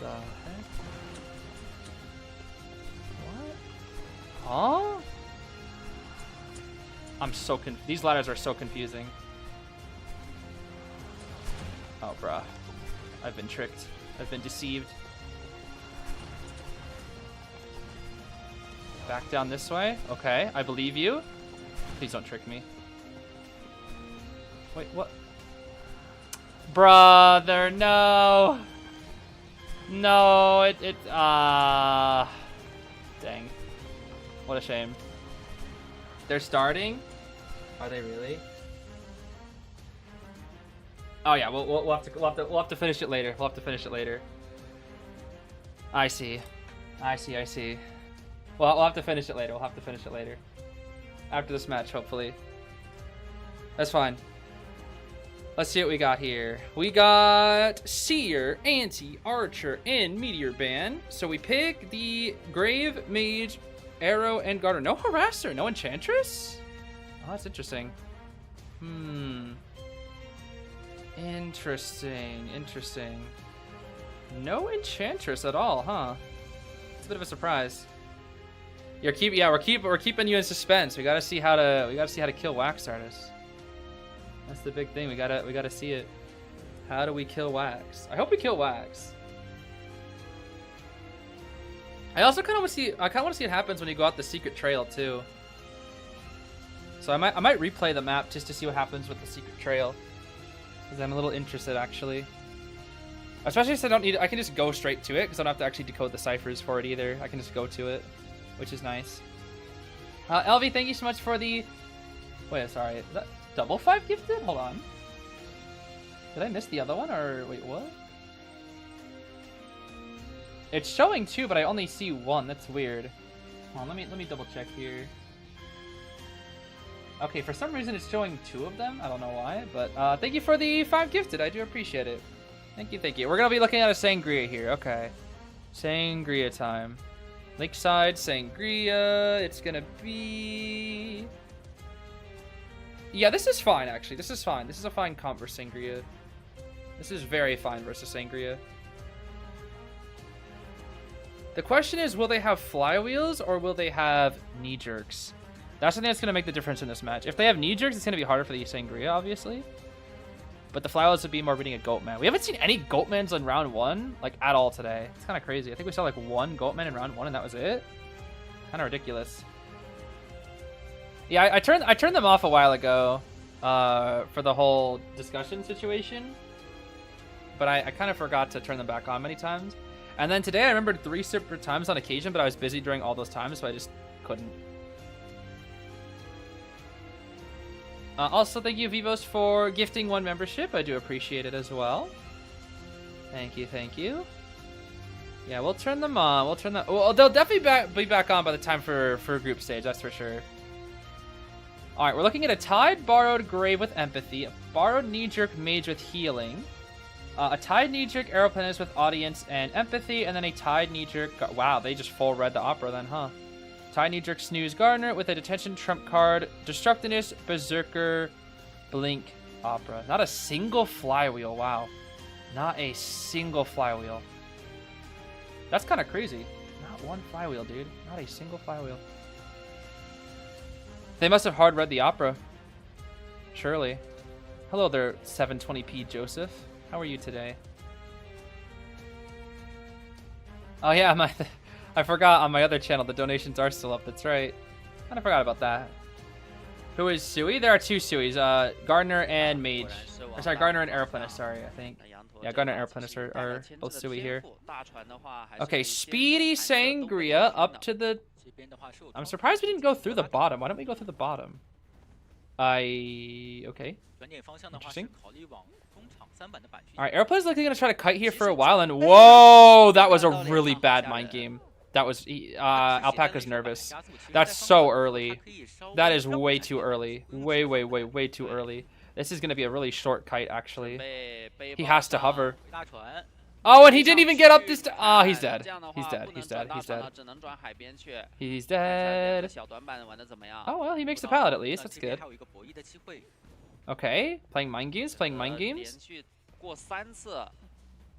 the heck? What? Huh? I'm so these ladders are so confusing. Oh, bruh. I've been tricked. I've been deceived. Back down this way. Okay, I believe you. Please don't trick me. Wait, what? Brother, no. No, dang. What a shame. They're starting? Are they really? Oh yeah, we'll have to finish it later. We'll have to finish it later. I see. I see. Well, we'll have to finish it later. We'll have to finish it later. After this match, hopefully. That's fine. Let's see what we got here. We got Seer, Anti, Archer, and Meteor Band. So we pick the Grave, Mage, Arrow, and Garter. No Harasser, no Enchantress? Oh, that's interesting. Interesting. No Enchantress at all, huh? It's a bit of a surprise. We're keeping you in suspense. We gotta see how to kill Wax Artist. That's the big thing. We gotta see it. How do we kill Wax? I hope we kill Wax. I also kind of want to see. I kind of want to see what happens when you go out the secret trail too. So I might replay the map just to see what happens with the secret trail, because I'm a little interested actually. Especially since I can just go straight to it because I don't have to actually decode the ciphers for it either. I can just go to it, which is nice. LV, thank you so much for the. Wait, sorry. Is that double 5 gifted? Hold on. Did I miss the other one, or wait, what? It's showing 2, but I only see 1. That's weird. Hold on, let me double check here. Okay, for some reason it's showing 2 of them. I don't know why, but thank you for the 5 gifted. I do appreciate it. Thank you, thank you. We're gonna be looking at a sangria here. Okay, sangria time. Lakeside sangria. It's gonna be. Yeah, this is fine actually. This is fine. This is a fine comp for sangria. This is very fine versus sangria. The question is, will they have flywheels or will they have knee jerks? That's something that's going to make the difference in this match. If they have knee jerks, it's going to be harder for the sangria, obviously. But the flywheels would be more beating a Goatman. We haven't seen any Goatmans in round 1, like, at all today. It's kind of crazy. I think we saw, like, 1 Goatman in round 1, and that was it. Kind of ridiculous. Yeah, I turned them off a while ago for the whole discussion situation. But I kind of forgot to turn them back on many times. And then today I remembered 3 separate times on occasion, but I was busy during all those times, so I just couldn't. Also, thank you, Vivos, for gifting 1 membership. I do appreciate it as well. Thank you, thank you. Yeah, we'll turn them on. We'll turn them. Well, they'll definitely be back on by the time for group stage. That's for sure. All right, we're looking at a tied borrowed grave with empathy, a borrowed knee jerk mage with healing, a tied knee jerk aeroplanist with audience and empathy, and then a tied knee jerk. Wow, they just full read the opera then, huh? Tied knee jerk snooze Gardner with a detention trump card, destructinist berserker blink opera. Not a single flywheel. Wow, not a single flywheel. That's kind of crazy. Not 1 flywheel, dude. Not a single flywheel. They must have hard read the opera. Surely. Hello there, 720p Joseph. How are you today? Oh yeah, I forgot on my other channel the donations are still up. That's right. Kind of forgot about that. Who is Sui? There are 2 Suis. Gardner and Mage. Or, sorry, Gardner and Aeroplanist. Sorry, I think. Yeah, Gardner and Aeroplanist are both Sui here. Okay, Speedy Sangria up to the. I'm surprised we didn't go through the bottom. Why don't we go through the bottom? Okay. Interesting. Alright, Aeroplan's likely going to try to kite here for a while, and whoa! That was a really bad mind game. That was... Alpaca's nervous. That's so early. That is way too early. Way too early. This is going to be a really short kite, actually. He has to hover. Oh, and he didn't even get up this time. Oh, he's dead. He's dead. He's dead. He's dead. He's dead. Oh, well, he makes the pallet at least. That's good. Okay, playing mind games, playing mind games.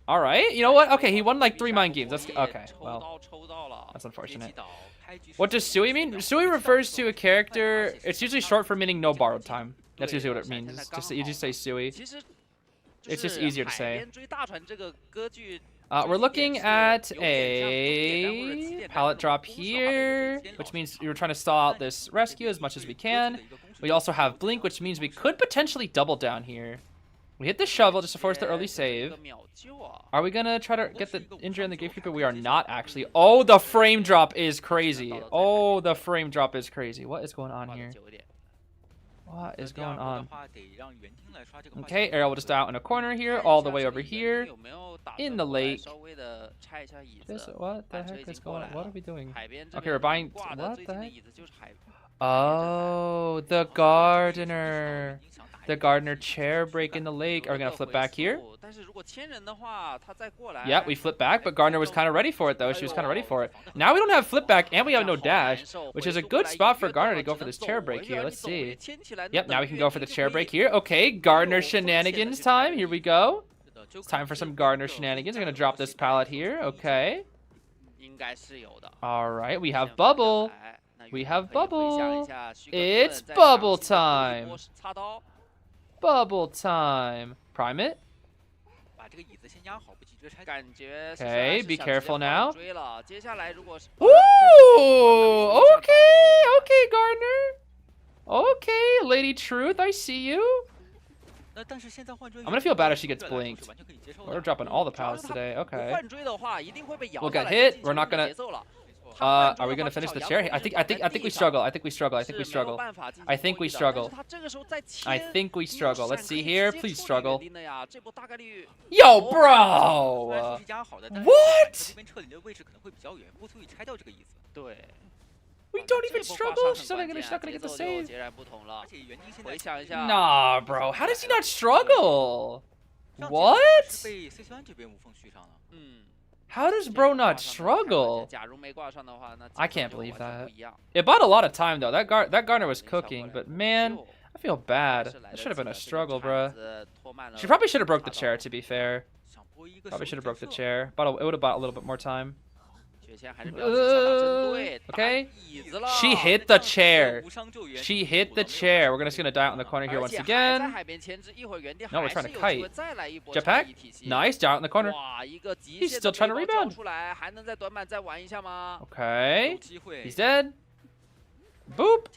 All right, you know what? Okay, he won like 3 mind games. That's okay. Well, that's unfortunate. What does Sui mean? Sui refers to a character. It's usually short for meaning no borrowed time. That's usually what it means. It's just you just say Sui. It's just easier to say. We're looking at a pallet drop here, which means we're trying to stall out this rescue as much as we can. We also have Blink, which means we could potentially double down here. We hit the shovel just to force the early save. Are we going to try to get the injury on the Gatekeeper? We are not, actually. Oh, the frame drop is crazy. Oh, the frame drop is crazy. What is going on here? What is going on? Okay, Arrow will just out in a corner here, all the way over here, in the lake. What the heck is going on? What are we doing? Okay, we're buying... What the heck? Oh, the gardener. The gardener chair break in the lake. Are we going to flip back here? Yeah, we flip back, but Gardner was kind of ready for it, though. She was kind of ready for it. Now we don't have flip back, and we have no dash, which is a good spot for Gardner to go for this chair break here. Let's see. Yep, now we can go for the chair break here. Okay, Gardner shenanigans time. Here we go. It's time for some Gardner shenanigans. We're going to drop this pallet here. Okay. All right, we have Bubble. We have Bubble. It's Bubble time. Bubble time. Prime it. Okay, be careful now. Ooh! Okay, Gardner. Okay, Lady Truth, I see you. I'm gonna feel bad if she gets blinked. We're dropping all the pallets today. Okay. We'll get hit. We're not gonna... Are we gonna finish the chair? I think we struggle. I think we struggle. I think we struggle. I think we struggle. I think we struggle. Let's see here. Please struggle. Yo, bro! What? We don't even struggle. She's not gonna get the save. Nah, bro. How does he not struggle? What? How does bro not struggle? I can't believe that. It bought a lot of time though. That Garner was cooking, but man, I feel bad. That should have been a struggle, bro. She probably should have broke the chair, to be fair. Probably should have broke the chair. But it would have bought a little bit more time. Okay. She hit the chair. She hit the chair. We're just gonna die out in the corner here once again. No, we're trying to kite. Jetpack. Nice. Down in the corner. He's still trying to rebound. Okay. He's dead. Boop.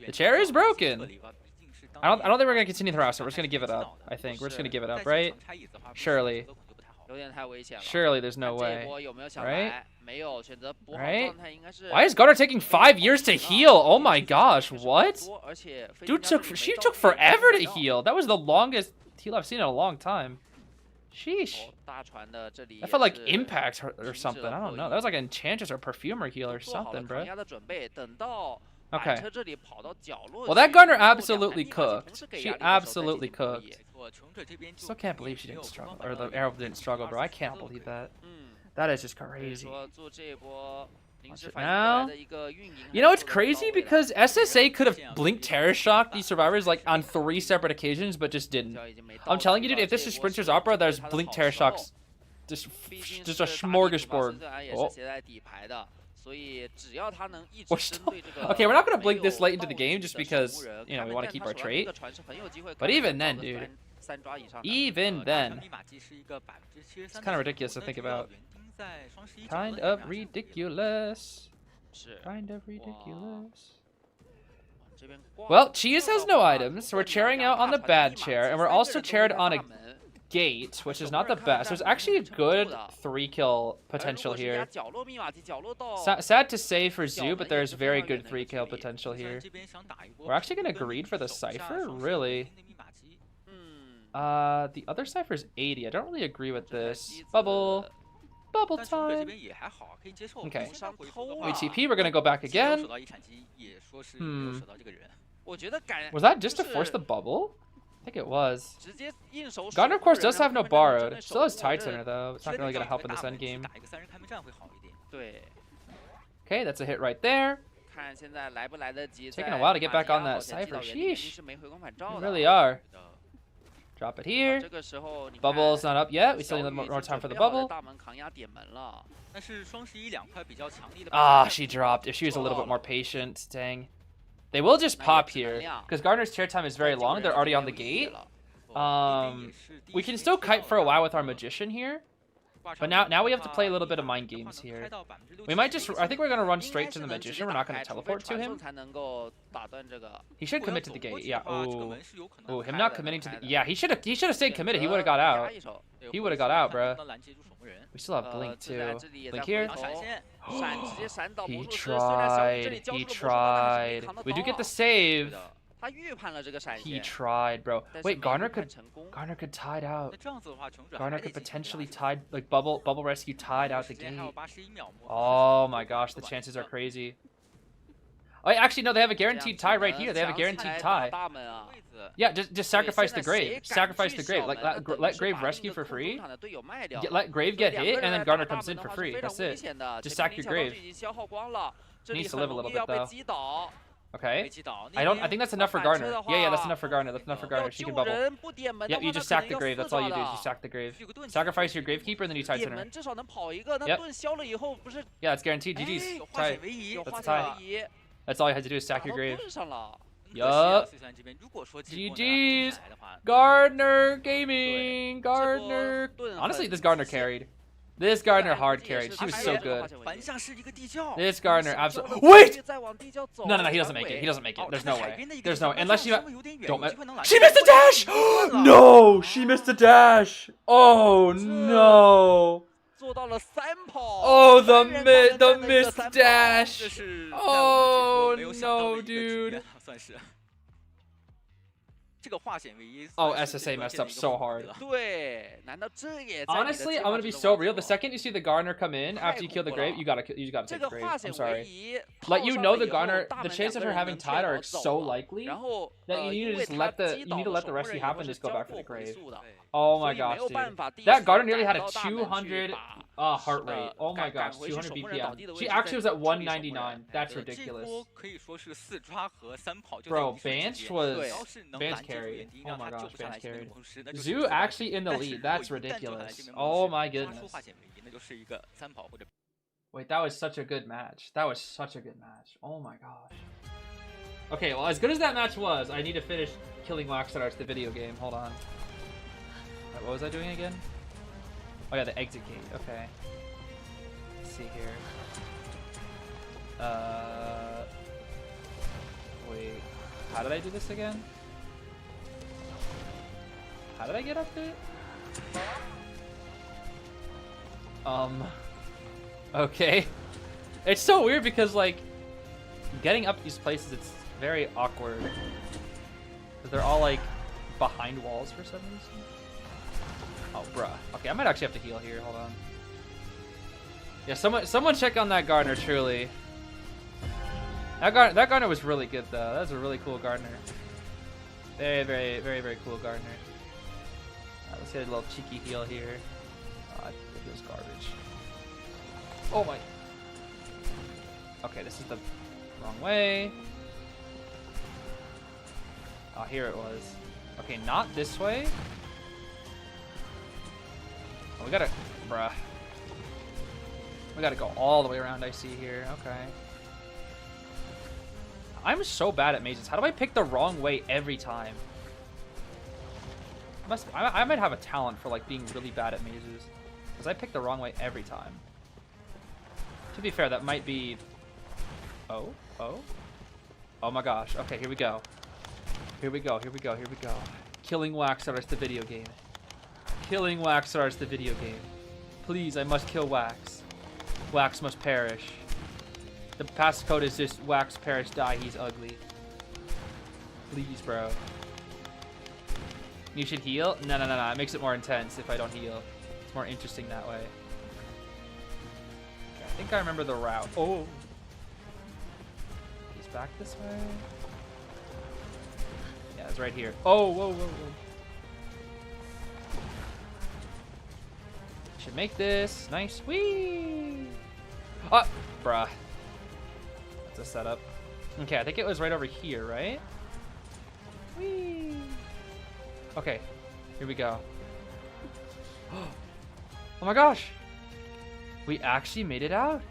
The chair is broken. I don't think we're gonna continue the harassment. We're just gonna give it up. I think we're just gonna give it up, right? Surely. Surely there's no way. Right? Right? Why is Garner taking 5 years to heal? Oh my gosh, what? Dude she took forever to heal. That was the longest heal I've seen in a long time. Sheesh. That felt like impact or something. I don't know. That was like an enchantress or perfumer heal or something, bro. Okay. Well, that Garner absolutely cooked. She absolutely cooked. Still can't believe she didn't struggle, or the arrow didn't struggle, bro. I can't believe that. That is just crazy. Now, you know it's crazy because SSA could have blinked terror shocked these survivors like on 3 separate occasions, but just didn't. I'm telling you, dude, if this is Sprinter's Opera, there's blink terror shocks, just a smorgasbord. Oh. Okay, we're not gonna blink this late into the game just because we want to keep our trait. But even then, dude, even then, it's kind of ridiculous to think about. Kind of ridiculous. Kind of ridiculous. Well, Cheese has no items, so we're chairing out on the bad chair, and we're also chaired on a gate, which is not the best. There's actually a good 3-kill potential here. Sad to say for Zoo, but there's very good 3-kill potential here. We're actually gonna greed for the Cypher? Really? The other Cypher's 80. I don't really agree with this. Bubble time. Okay. ATP, we're gonna go back again. Was that just to force the bubble? I think it was. Garner, of course, does have no borrowed. Still has Tide Center, though. It's not really gonna help in this endgame. Okay, that's a hit right there. Taking a while to get back on that Cypher. Sheesh. You really are. Drop it here. Bubble's not up yet. We still need a little more time for the bubble. Ah, she dropped. If she was a little bit more patient, dang. They will just pop here because Gardner's chair time is very long. They're already on the gate. We can still kite for a while with our magician here, but now we have to play a little bit of mind games here. We might just. I think we're gonna run straight to the magician. We're not gonna teleport to him. He should commit to the gate. Yeah. Oh, him not committing to the. Yeah, he should have stayed committed. He would have got out. He would have got out, bruh. We still have blink too. Blink here. He tried. He tried. We do get the save. He tried, bro. Wait, Garner could tide out. Garner could potentially tide, like bubble rescue tide out the gate. Oh my gosh, the chances are crazy. Oh, actually, no, they have a guaranteed tie right here. They have a guaranteed tie. Yeah, just sacrifice the Grave. Sacrifice the Grave. Like let Grave rescue for free. Let Grave get hit, and then Garner comes in for free. That's it. Just sack your Grave. Needs to live a little bit though. Okay. I think that's enough for Garner. Yeah, that's enough for Garner. That's enough for Garner. She can bubble. Yep, you just sack the Grave. That's all you do. You sack the Grave. Sacrifice your Gravekeeper and then you tie center. Yep. Yeah, it's guaranteed. GG's. Tie. That's a tie. That's all you had to do is sack your Grave. Yup. GG's. Gardner Gaming. Gardner. Honestly, this Gardner carried. This Gardner hard carried. She was so good. This Gardner absolutely. Wait! No, he doesn't make it. He doesn't make it. There's no way. There's no way. Unless you don't. She missed the dash! No! She missed the dash! Oh no! 做到了3跑。 Oh, the 人帮人 mid, the 干了一个 missed 3跑 dash. 这是在 Oh, 我们解说没有想到的 no, 一个局 dude. 面算是。这个化险为夷。 Oh, 算是 SSA 最关 messed 键的 up 一个 so 回合 hard. 了对，难道这也在你的 Honestly, 计 I'm 划 gonna 之 be 中 so 吗 real. The second you see the Gardener come in 太 after you 恐 kill the 怖 grave, 了 you gotta 这 take the 个 grave. 化 I'm 险为 sorry. 夷， Like, you 套上 know 了 the 以后 Gardener, 大 the 门 chances 两 of 个 her 人 having 能 Tide 推 are 倒 so 走了 likely 然后 that you need 因 to 为 just 他 let the 击 you 倒 need to 了 let the 守门 rescue 人以后 happen, 是 just go 交 back for 货 the 回 grave. 溯的， Oh 所 my 以没 gosh, 有 dude. 办法第一 That 时 Gardener 间 nearly 赶 had a 到大门去 200 把 heart rate. Oh my 赶 gosh, 回去守 200 门人倒 BPM. 地的位 She 置 actually was 再 at 处理守门人 199. That's 几 ridiculous. 乎可以说是4抓和3跑就在 Bro, 一瞬之 Banch 间 was 对，要是能 Banch 拦截住 carried. 眼睛 Oh 让 my 他救 gosh, 不下来 Banch 前面 carried. 同时那就是 Zoo 失败 actually in the 但是 lead. 如果 That's 一旦救下来 ridiculous. 前面 Oh 同 my 时抓出 goodness. 化险为夷那就是一个3跑或者 Wait, that was such a good match. That was such a good match. Oh my gosh. Okay, well, as good as that match was, I need to finish killing Waxstars, the video game. Hold on. Wait, what was I doing again? Oh yeah, the exit gate. Okay. Let's see here. Wait. How did I do this again? How did I get up there? Okay. It's so weird because, like, getting up these places, it's very awkward. Because they're all, like, behind walls for some reason. Oh, bruh. Okay, I might actually have to heal here. Hold on. Yeah, someone check on that Gardener, truly. That Gardener was really good, though. That was a really cool Gardener. Very, very, very, very cool Gardener. Let's get a little cheeky heal here. Oh, I think it was garbage. Oh my. Okay, this is the wrong way. Oh, here it was. Okay, not this way. Oh, we gotta, bruh. We gotta go all the way around, I see here. Okay. I'm so bad at mazes. How do I pick the wrong way every time? I might have a talent for, like, being really bad at mazes. Because I pick the wrong way every time. To be fair, that might be... Oh? Oh my gosh. Okay, here we go. Here we go. Killing Waxstars, the video game. Killing Waxstars, the video game. Please, I must kill Wax. Wax must perish. The passcode is just Wax, perish, die, he's ugly. Please, bro. You should heal? No. It makes it more intense if I don't heal. It's more interesting that way. Okay, I think I remember the route. Oh. He's back this way. Yeah, it's right here. Oh, whoa. Should make this. Nice. Whee! Ah, bruh. That's a setup. Okay, I think it was right over here, right? Whee! Okay, here we go. Oh my gosh! We actually made it out.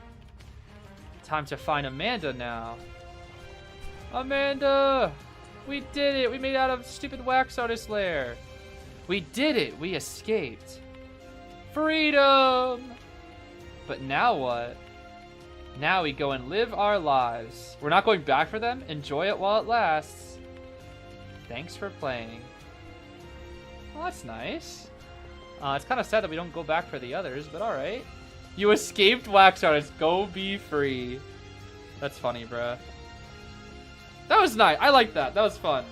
Time to find Amanda now. Amanda! We did it! We made it out of stupid Wax Artist lair. We did it! We escaped. Freedom! But now what? Now we go and live our lives. We're not going back for them. Enjoy it while it lasts. Thanks for playing. Well, that's nice. It's kind of sad that we don't go back for the others, but alright. You escaped Wax Artist. Go be free. That's funny, bruh. That was nice. I like that. That was fun.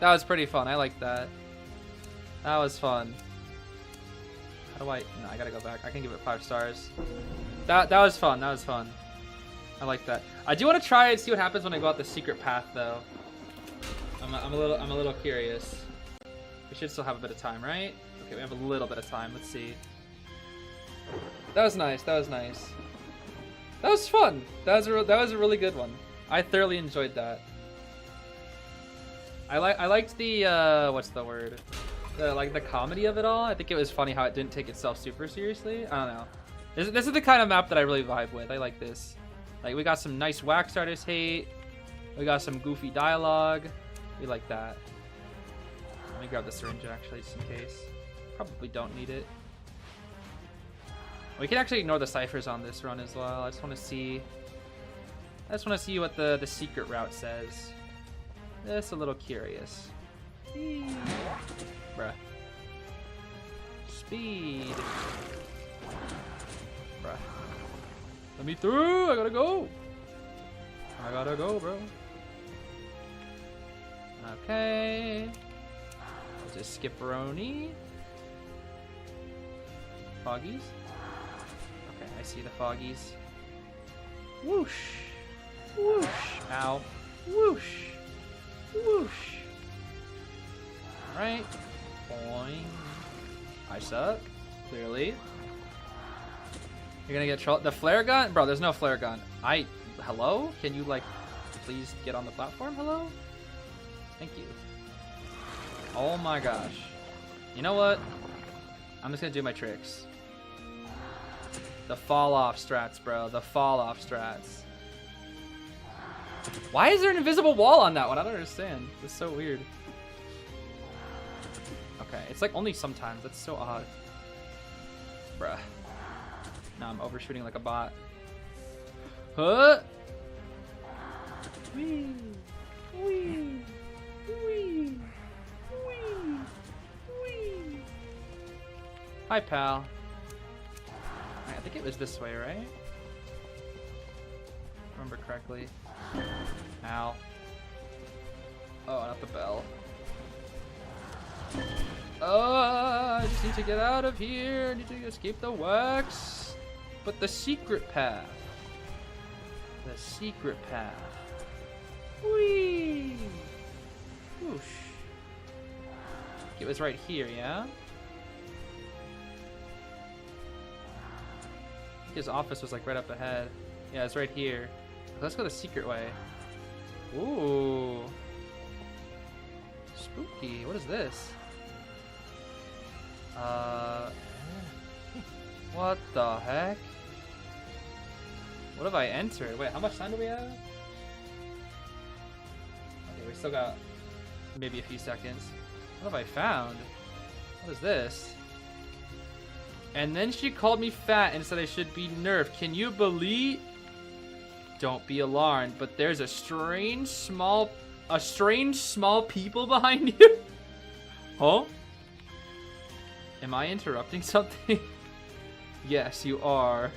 That was pretty fun. I like that. That was fun. How do I... No, I gotta go back. I can give it 5 stars. That was fun. That was fun. I like that. I do want to try and see what happens when I go out the secret path, though. I'm a little curious. We should still have a bit of time, right? Okay, we have a little bit of time. Let's see. That was nice. That was nice. That was fun. That was a really good one. I thoroughly enjoyed that. I liked the what's the word? The comedy of it all. I think it was funny how it didn't take itself super seriously. I don't know. This is the kind of map that I really vibe with. I like this. Like, we got some nice Wax Artist hate. We got some goofy dialogue. We like that. Let me grab the syringe actually, just in case. Probably don't need it. We can actually ignore the ciphers on this run as well. I just want to see what the secret route says. Just a little curious. Bruh. Speed. Bruh. Let me through. I gotta go. I gotta go, bro. Okay. Let's just skip Roni. Foggies. Okay, I see the foggies. Whoosh. Whoosh. Ow. Whoosh. Whoosh. Alright. Boing. I suck. Clearly. You're gonna get trolled. The flare gun? Bro, there's no flare gun. Hello? Can you, like, please get on the platform? Hello? Thank you. Oh my gosh. You know what? I'm just gonna do my tricks. The fall off strats, bro. The fall off strats. Why is there an invisible wall on that one? I don't understand. It's so weird. Okay, it's like only sometimes. That's so odd. Bruh. Now I'm overshooting like a bot. Huh? Wee. Wee. Wee. Wee. Wee. Hi, pal. I think it was this way, right? Remember correctly. Ow. Oh, not the bell. I just need to get out of here. I need to escape the wax. But the secret path. The secret path. Whee! Whoosh. It was right here, yeah? I think his office was like right up ahead. Yeah, it's right here. Let's go the secret way. Ooh. Spooky. What is this? What the heck? What have I entered? Wait, how much time do we have? Okay, we still got maybe a few seconds. What have I found? What is this? And then she called me fat and said I should be nerfed. Can you believe? Don't be alarmed, but there's a strange small people behind you. Huh? Am I interrupting something? Yes, you are.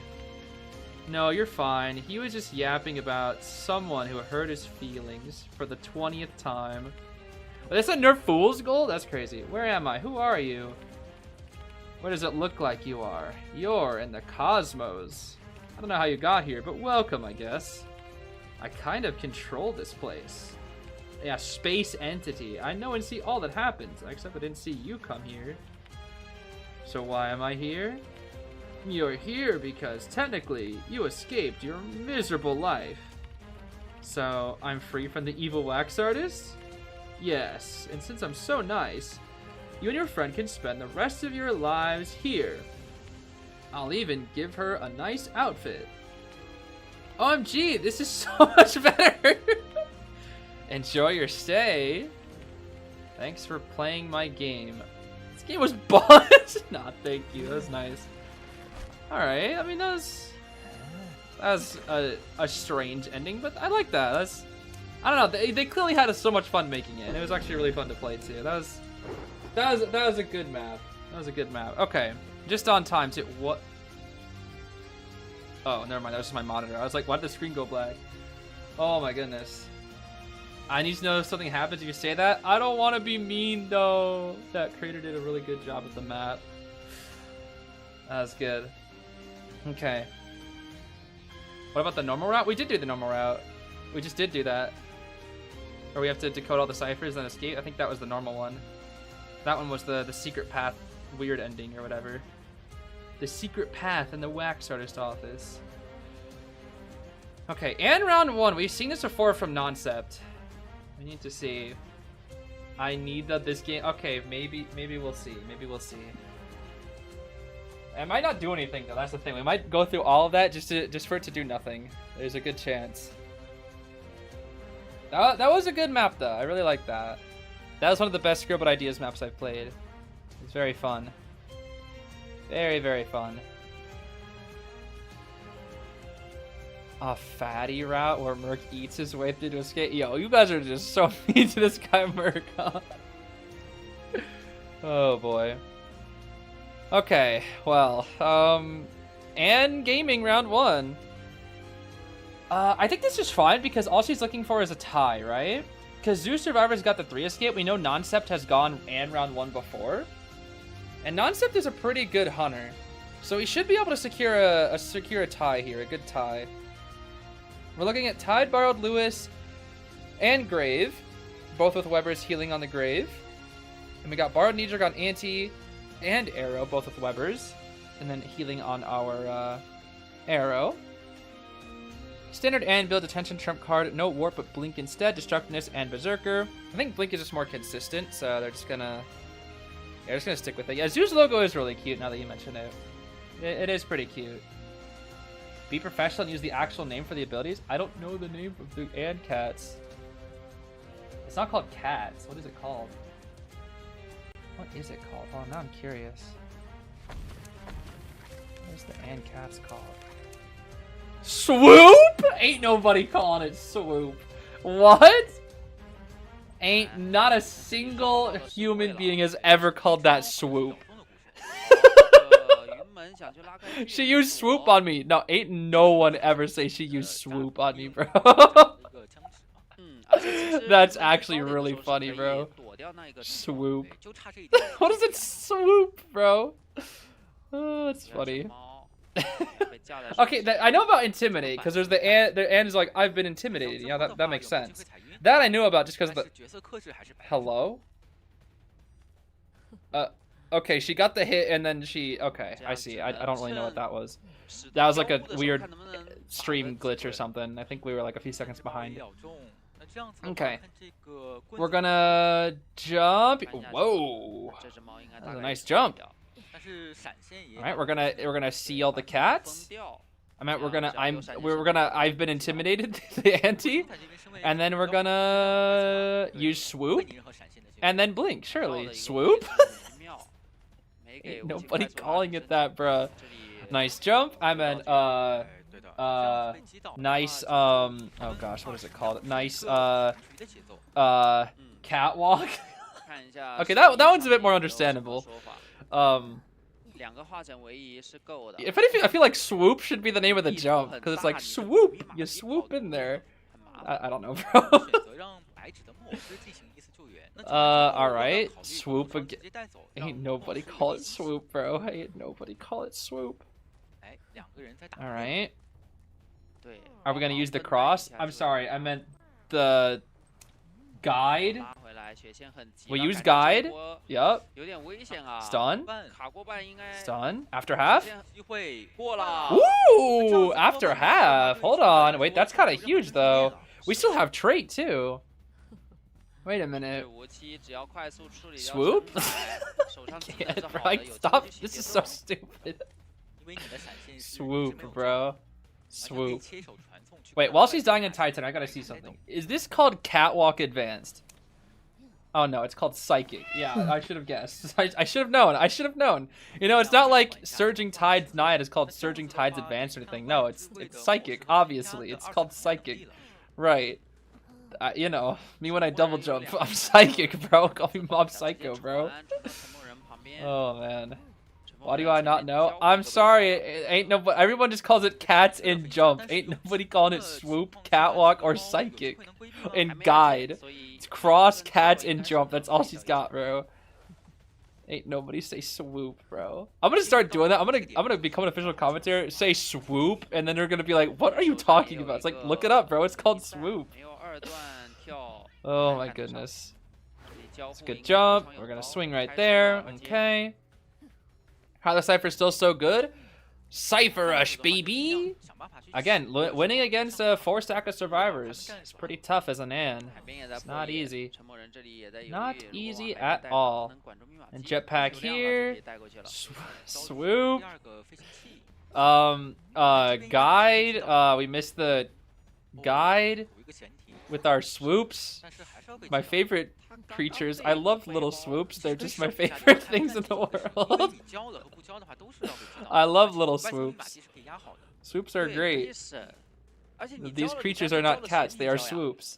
No, you're fine. He was just yapping about someone who hurt his feelings for the 20th time. But that's a Nerf Fool's Gold? That's crazy. Where am I? Who are you? What does it look like you are? You're in the cosmos. I don't know how you got here, but welcome, I guess. I kind of control this place. Yeah, space entity. I know and see all that happens, except I didn't see you come here. So why am I here? You're here because technically you escaped your miserable life. So I'm free from the evil wax artist? Yes, and since I'm so nice, you and your friend can spend the rest of your lives here. I'll even give her a nice outfit. OMG, this is so much better. Enjoy your stay. Thanks for playing my game. This game was boss. Nah, thank you. That was nice. Alright, I mean, that was a strange ending, but I like that. I don't know, they clearly had so much fun making it, and it was actually really fun to play too. That was a good map. That was a good map. Okay, just on time to what? Oh, never mind. That was just my monitor. I was like, why did the screen go black? Oh my goodness. I need to know if something happens if you say that. I don't want to be mean though. That creator did a really good job with the map. That was good. Okay. What about the normal route? We did do the normal route. We just did do that. Or we have to decode all the ciphers and escape. I think that was the normal one. That one was the secret path weird ending or whatever. The secret path in the wax artist office. Okay, and round one. We've seen this before from Noncept. We need to see. I need this game. Okay, maybe we'll see. Maybe we'll see. It might not do anything though. That's the thing. We might go through all of that just for it to do nothing. There's a good chance. That was a good map though. I really like that. That was one of the best Scribbled Ideas maps I've played. It was very fun. Very, very fun. A fatty route where Merc eats his way through to escape. Yo, you guys are just so mean to this guy, Merc. Huh? Oh boy. Okay, well, and gaming round 1. I think this is fine because all she's looking for is a tie, right? Because Zoo Survivor's got the 3 escape. We know Noncept has gone and round 1 before. And Noncept is a pretty good hunter. So we should be able to secure a tie here, a good tie. We're looking at Tide, Borrowed, Lewis, and Grave. Both with Weber's healing on the Grave. And we got Borrowed Knee-Jerk on Anti and Arrow, both with Weber's. And then healing on our Arrow. Standard and build attention trump card. No Warp, but Blink instead. Destructiveness and Berserker. I think Blink is just more consistent, so they're just gonna... Yeah, they're just gonna stick with it. Yeah, Zoo's logo is really cute now that you mention it. It is pretty cute. Be professional and use the actual name for the abilities. I don't know the name of the and cats. It's not called cats. What is it called? What is it called? Oh, now I'm curious. What is the and cats called? Swoop? Ain't nobody calling it swoop. What? Ain't not a single human being has ever called that swoop. She used swoop on me. No, ain't no one ever say she used swoop on me, bro. That's actually really funny, bro. Swoop. What is it, swoop, bro? Oh, that's funny. Okay, I know about intimidate because there's the and is like I've been intimidated. Yeah, that makes sense. That I knew about just because of the. Hello. Okay, she got the hit and then she. Okay, I see. I don't really know what that was. That was like a weird stream glitch or something. I think we were like a few seconds behind. Okay, we're gonna jump. Whoa, that was a nice jump. All right, we're gonna seal the cats. I meant I've been intimidated, the ante, and then we're gonna use swoop, and then blink. Surely swoop. Ain't nobody calling it that, bruh. Nice jump. I meant nice oh gosh, what is it called? Nice catwalk. Okay, that one's a bit more understandable. If anything, I feel like swoop should be the name of the jump because it's like swoop. You swoop in there. I don't know, bro. All right, swoop again. Ain't nobody call it swoop, bro. Ain't nobody call it swoop. All right. Are we gonna use the cross? I'm sorry, I meant the guide. We use guide. Yup. Stun. Stun. After half. Ooh, after half. Hold on. Wait, that's kind of huge though. We still have trait too. Wait a minute. Swoop? I can't, bro. Stop. This is so stupid. Swoop, bro. Swoop. Wait, while she's dying in Titan, I gotta see something. Is this called Catwalk Advanced? Oh no, it's called Psychic. Yeah, I should have guessed. I should have known. I should have known. You know, it's not like Surging Tides Naiad is called Surging Tides Advanced or anything. No, it's Psychic, obviously. It's called Psychic. Right. You know, me when I double jump, I'm Psychic, bro. Call me Mob Psycho, bro. Oh, man. Why do I not know? I'm sorry, ain't nobody. Everyone just calls it cats and jump. Ain't nobody calling it swoop, catwalk, or psychic. And guide. It's cross, cats, and jump. That's all she's got, bro. Ain't nobody say swoop, bro. I'm gonna start doing that. I'm gonna become an official commentator. Say swoop, and then they're gonna be like, "What are you talking about?" It's like, look it up, bro. It's called swoop. Oh my goodness. It's a good jump. We're gonna swing right there. Okay. How the Cypher's still so good? Cypher Rush, baby! Again, winning against a 4-stack of survivors is pretty tough as an An. It's not easy. Not easy at all. And jetpack here. Swoop. Guide. We missed the guide with our swoops. My favorite creatures. I love little swoops. They're just my favorite things in the world. I love little swoops. Swoops are great. These creatures are not cats. They are swoops.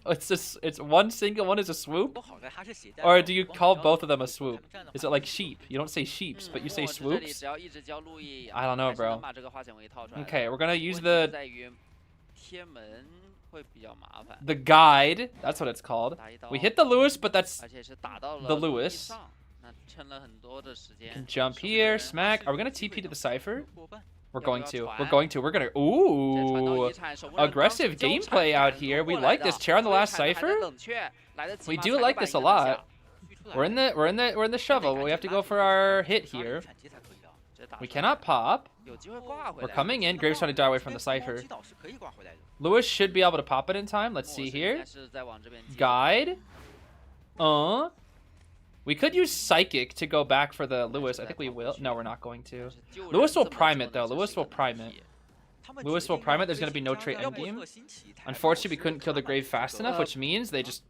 It's one single one is a swoop? 不好的它是携带 Or 的 do you 光 call 标 both of them a 这 swoop? 样的 Is it 话 like sheep? You don't say sheeps, but you say 这里 swoops? 只要一直教路易 I don't know, 还是能 bro. 把这个花显位套出来的 Okay, we're gonna use 问题 the 在于贴门会比较麻烦 the guide. That's what it's called. 打一刀 We hit the Lewis, but that's 而且是打到了 the 路易 Lewis. 上那撑了很多的时间 Can jump 守门 here, 人 smack. Are we gonna TP to the cipher? 过半 We're 要不 going 要 to. 传 We're going to. We're gonna. 再传到 Ooh. 一铲守门人 Aggressive 当时纠缠 gameplay out 赶 here. We 过来 like 的 this chair on the 所以 last 铲子还在 cipher. 冷却来得及 We 吗 do 踩 like 板 this a 一下 lot. 锯出来 We're in the shovel. We have to go for our hit here. 这打 We 出来 cannot pop. 有机会挂回 We're 来 coming in. Graves trying to die away from the cipher. Lewis should be able to pop it in time. Let's see 应 here. 该是在往这边接 Guide. We could use Psychic to go back for the Lewis. I think we will. No, we're not going to. 但是救人 Lewis will 这么 prime 做 it, 呢 though. 这 Lewis 是一 will 个 prime 问 it. 题 Lewis will prime it. There's gonna be no trait endgame. Unfortunately, we couldn't kill the Grave fast enough, which means they just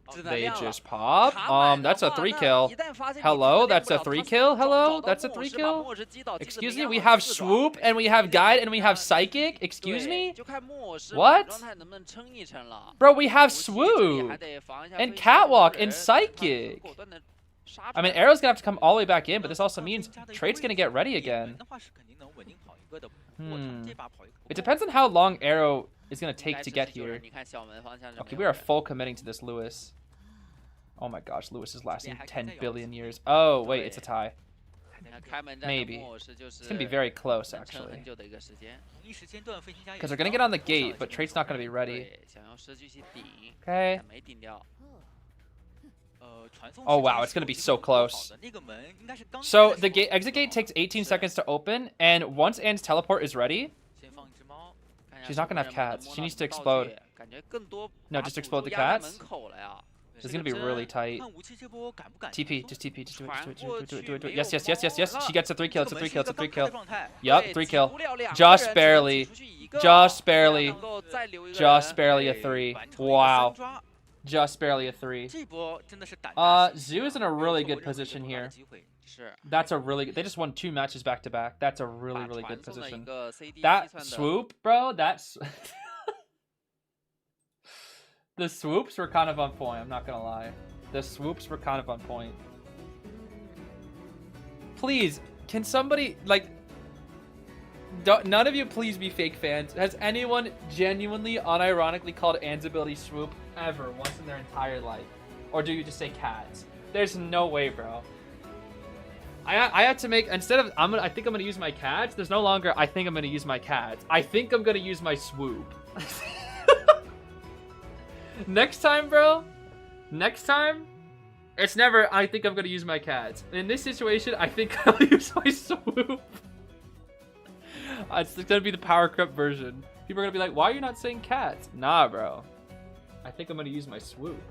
pop. That's a 3 kill. Hello, that's a 3 kill. Hello, that's a 3 kill. Excuse me, we have swoop and we have guide and we have psychic. Excuse me, What? bro. We have swoop and catwalk and psychic. I mean, Arrow's gonna have to come all the way back in, but this also means Trait's gonna get ready again. It depends on how long Arrow is gonna take to get here. Okay, we are full committing to this Lewis. Oh my gosh, Lewis is lasting 10 billion years. Oh wait, it's a tie. Maybe. It's gonna be very close actually. Because they're gonna get on the gate, but Trait's not gonna be ready. Okay. Oh wow, it's gonna be so close. So the exit gate takes 18 seconds to open, and once Anne's teleport is ready, she's not gonna have cats. She needs to explode. No, just explode the cats. This is gonna be really tight. TP, just TP, just do it. Yes. She gets a 3 kill. It's a 3 kill. It's a 3 kill. Yup, 3 kill. Just barely. Just barely. Just barely a 3. Wow. Just barely a 3. Zoo is in a really good position here. That's a really good. They just won 2 matches back to back. That's a really good position. That swoop, bro. That's the swoops were kind of on point. I'm not gonna lie. The swoops were kind of on point. Please, can somebody like? None of you please be fake fans. Has anyone genuinely, unironically called Anne's ability swoop ever once in their entire life? Or do you just say cats? There's no way, bro. I had to make, instead of, I think I'm gonna use my cats. There's no longer, I think I'm gonna use my cats. I think I'm gonna use my swoop. Next time, bro. Next time. It's never, I think I'm gonna use my cats. In this situation, I think I'll use my swoop. It's gonna be the power creep version. People are gonna be like, why are you not saying cats? Nah, bro. I think I'm gonna use my swoop.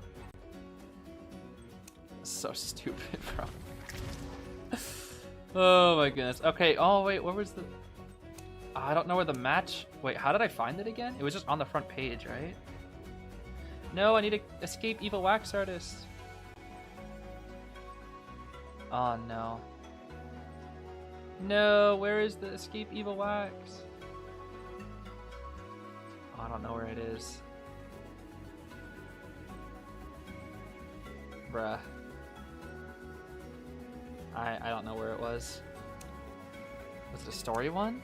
So stupid, bro. Oh my goodness. Okay, oh wait, where was the... I don't know where the match... Wait, how did I find it again? It was just on the front page, right? No, I need to escape evil wax artist. Oh no. No, where is the escape evil wax? Oh, I don't know where it is. Bruh. I don't know where it was. Was it a story one?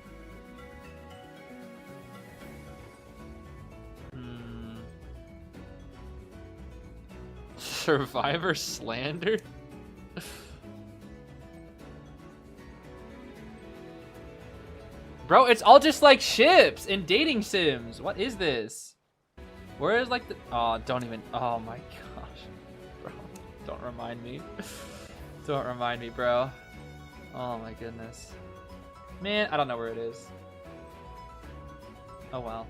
Survivor slander? Bro, it's all just like ships and dating sims. What is this? Where is like the... Oh, don't even... Oh my gosh. Bro, don't remind me. Don't remind me, bro. Oh my goodness. Man, I don't know where it is. Oh well.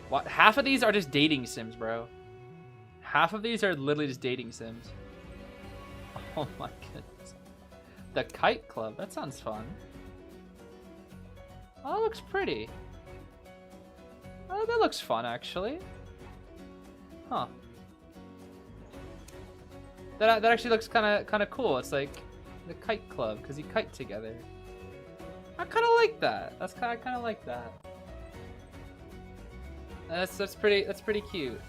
What? Half of these are just dating sims, bro. Half of these are literally just dating sims. Oh my goodness. The Kite Club. That sounds fun. Oh, that looks pretty. Oh, that looks fun, actually. Huh. That actually looks kind of cool. It's like the Kite Club because you kite together. I kind of like that. I kind of like that. That's pretty cute.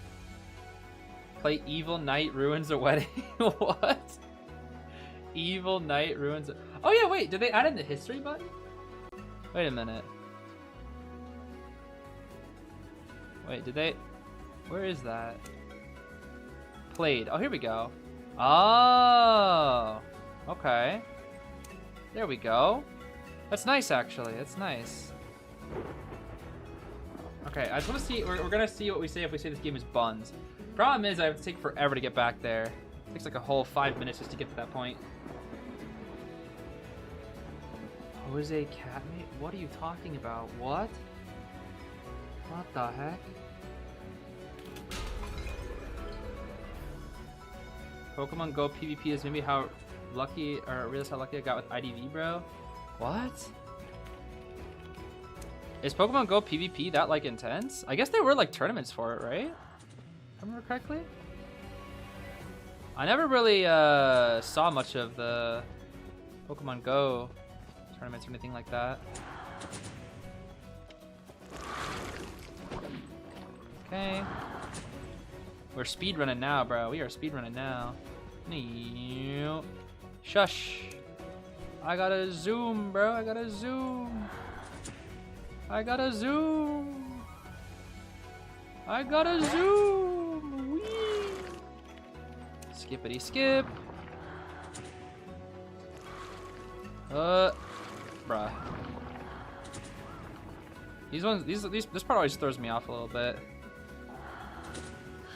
Play Evil Knight Ruins a Wedding. What? Evil Knight Ruins. Oh yeah, wait. Did they add in the history button? Wait a minute. Wait, did they? Where is that? Played. Oh, here we go. Oh. Okay. There we go. That's nice, actually. That's nice. Okay, I just want to see. We're gonna see what we say if we say this game is buns. Problem is, I have to take forever to get back there. It takes like a whole 5 minutes just to get to that point. Jose Catmate? What are you talking about? What? What the heck? Pokemon Go PvP is maybe how lucky, or realize how lucky I got with IDV, bro. What? Is Pokemon Go PvP that like intense? I guess there were like tournaments for it, right? If I remember correctly? I never really saw much of the Pokemon Go tournaments or anything like that. Okay. We're speedrunning now, bro. We are speedrunning now. Shush. I gotta zoom, bro. I gotta zoom. I gotta zoom. I gotta zoom. Whee. Skippity skip. Bruh. This part always throws me off a little bit.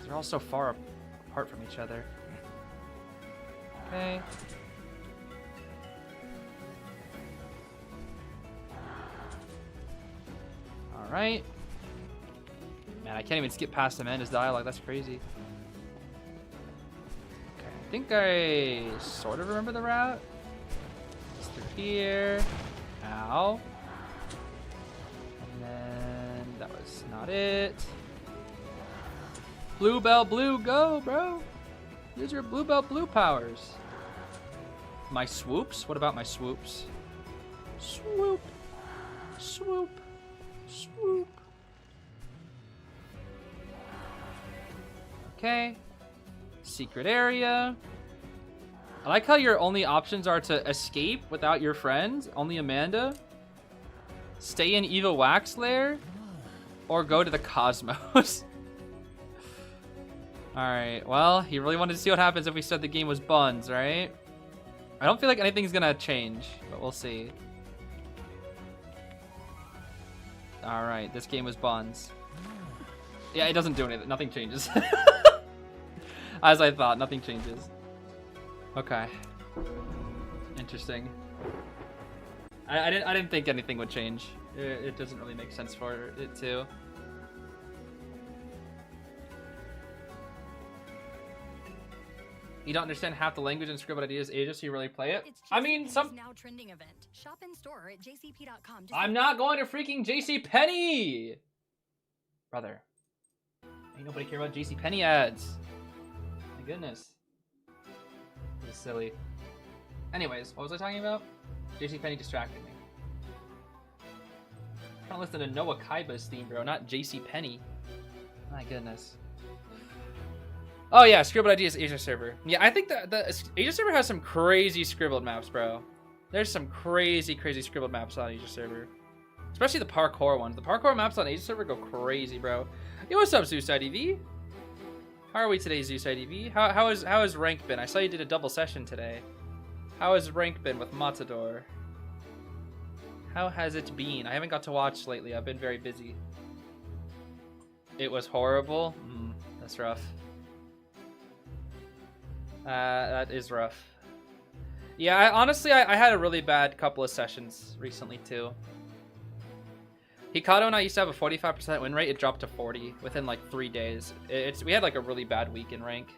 They're all so far apart from each other. Okay. Alright. Man, I can't even skip past Amanda's dialogue. That's crazy. Okay, I think I sort of remember the route. It's through here. Ow. And then that was not it. Blue Bell Blue, go, bro. Use your Blue Bell Blue powers. My swoops? What about my swoops? Swoop. Swoop. Swoop. Okay. Secret area. I like how your only options are to escape without your friends, only Amanda, stay in Eva Wax Lair, or go to the Cosmos. Alright, well, he really wanted to see what happens if we said the game was buns, right? I don't feel like anything's gonna change, but we'll see. Alright, this game was buns. Yeah, it doesn't do anything. Nothing changes. As I thought, nothing changes. Okay. Interesting. I didn't think anything would change. It doesn't really make sense for it to. You don't understand half the language in Scribbled Ideas Asia, so you really play it? I mean, some now trending event. Shop in store at jcp.com. I'm not going to freaking JCPenney! Brother. Ain't nobody care about JCPenney ads. My goodness. This is silly. Anyways, what was I talking about? JCPenney distracted me. I'm trying to listen to Noah Kaiba's theme, bro, not JCPenney. My goodness. Oh yeah, Scribbled Ideas Asia server. Yeah, I think the Asia server has some crazy Scribbled maps, bro. There's some crazy Scribbled maps on Asia server. Especially the parkour ones. The parkour maps on Asia server go crazy, bro. Yo, what's up, Zeus IDV? How are we today, Zeus IDV? How has rank been? I saw you did a double session today. How has rank been with Matador? How has it been? I haven't got to watch lately. I've been very busy. It was horrible? That's rough. That is rough. Yeah, honestly, I had a really bad couple of sessions recently, too. Hikato and I used to have a 45% win rate. It dropped to 40 within, like, 3 days. We had, like, a really bad week in rank.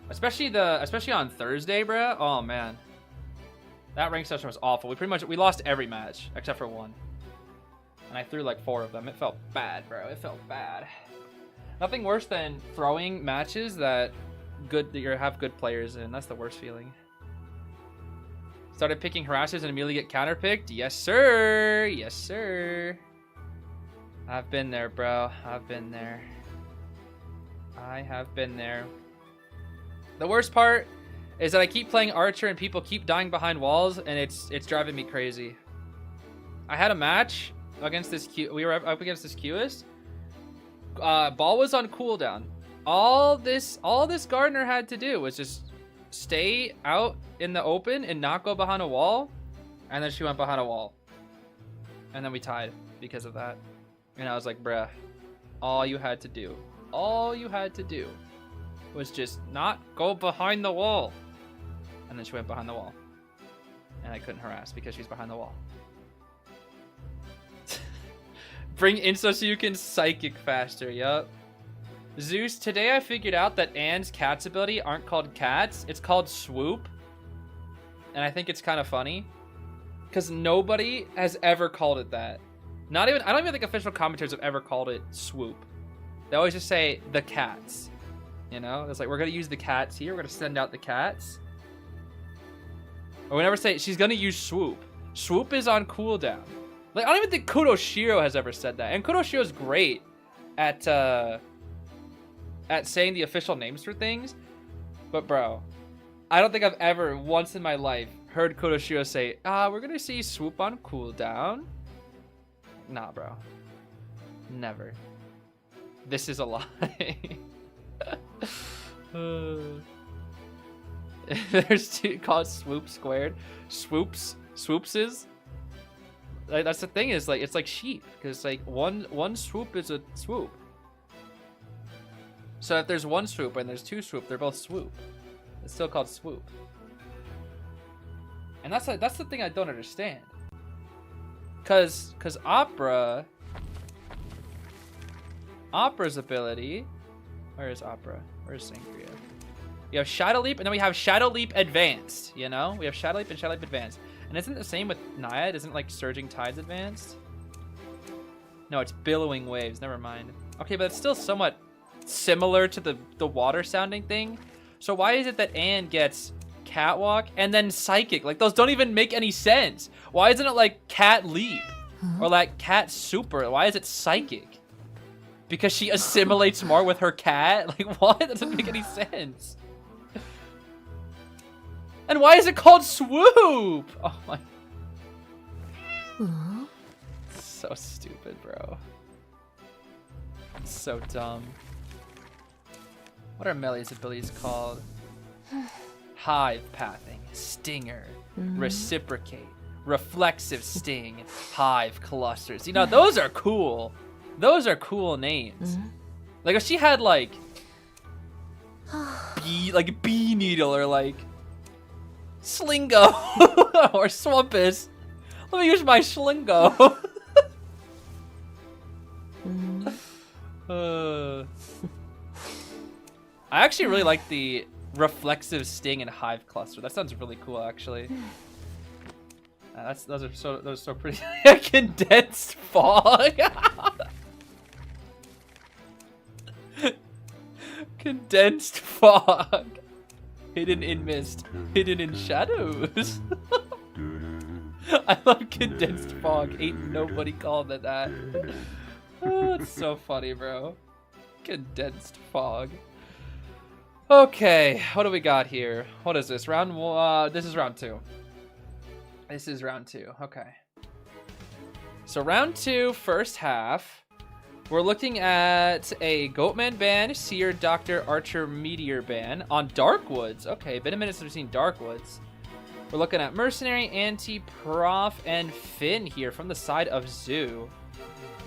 Especially on Thursday, bro. Oh, man. That rank session was awful. We lost every match, except for one. And I threw, like, 4 of them. It felt bad, bro. It felt bad. Nothing worse than throwing matches that you have good players in. That's the worst feeling. Started picking harassers and immediately get counterpicked. Yes, sir. Yes, sir. I've been there, bro. I've been there. I have been there. The worst part is that I keep playing Archer and people keep dying behind walls, and it's driving me crazy. I had a match against this we were up against this Cueist. Ball was on cooldown. All this Gardener had to do was just stay out in the open and not go behind a wall, and then she went behind a wall. And then we tied because of that. And I was like, bruh, all you had to do was just not go behind the wall. And then she went behind the wall. And I couldn't harass because she's behind the wall. Bring insta so you can psychic faster, yup. Zeus, today I figured out that Anne's cat's ability aren't called cats, it's called swoop. And I think it's kind of funny. Because nobody has ever called it that. I don't even think official commentators have ever called it swoop. They always just say the cats. You know? It's like, we're going to use the cats here. We're going to send out the cats. Or we never say, she's going to use swoop. Swoop is on cooldown. Like, I don't even think Kudoshiro has ever said that. And Kudoshiro's great at saying the official names for things. But, bro, I don't think I've ever, once in my life, heard Kudoshiro say, we're going to see swoop on cooldown. Nah, bro. Never. This is a lie. There's two called swoop squared. Swoopses. Like, that's the thing, is like, it's like sheep, because like one swoop is a swoop. So if there's one swoop and there's two swoop, they're both swoop. It's still called swoop. And that's the thing I don't understand. Cause Opera's ability, where is Opera? Where's Sangria? We have Shadow Leap, and then we have Shadow Leap Advanced, you know? We have Shadow Leap and Shadow Leap Advanced. And isn't it the same with Naiad? Isn't like Surging Tides Advanced? No, it's Billowing Waves, never mind. Okay, but it's still somewhat similar to the water sounding thing. So why is it that Anne gets Catwalk and then Psychic? Like, those don't even make any sense. Why isn't it like Cat Leap? Or like Cat Super? Why is it Psychic? Because she assimilates more with her cat? Like, why? That doesn't make any sense. And why is it called Swoop? Oh my. So stupid, bro. So dumb. What are Melly's abilities called? Hive Pathing, Stinger, Reciprocate, Reflexive Sting, Hive Clusters. You know, those are cool. Those are cool names. Like, if she had like Bee Needle or like Slingo or Swampus. Let me use my Schlingo. I actually really like the Reflexive Sting and Hive Cluster. That sounds really cool, actually. Those are so pretty. Condensed Fog. Condensed Fog. Hidden in mist. Hidden in shadows. I love Condensed Fog. Ain't nobody called it that. Oh, it's so funny, bro. Condensed Fog. Okay, what do we got here? What is this? Round one? This is round two. This is round two. Okay. So round two, first half. We're looking at a Goatman ban, Seer, Doctor, Archer, Meteor ban on Darkwoods. Okay, been a minute since we've seen Darkwoods. We're looking at Mercenary, Anti, Prof, and Finn here from the side of Zoo.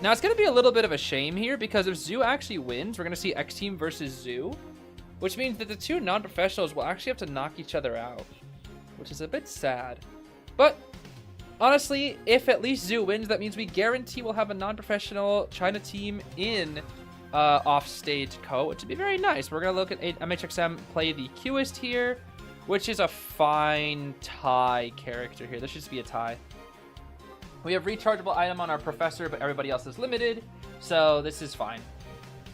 Now, it's going to be a little bit of a shame here because if Zoo actually wins, we're going to see Xteam versus Zoo, which means that the two non-professionals will actually have to knock each other out, which is a bit sad. But honestly, if at least Zoo wins, that means we guarantee we'll have a non-professional China team in off-stage COA, which would be very nice. We're going to look at MHXM play the Cueist here, which is a fine tie character here. This should just be a tie. We have rechargeable item on our Professor, but everybody else is limited, so this is fine.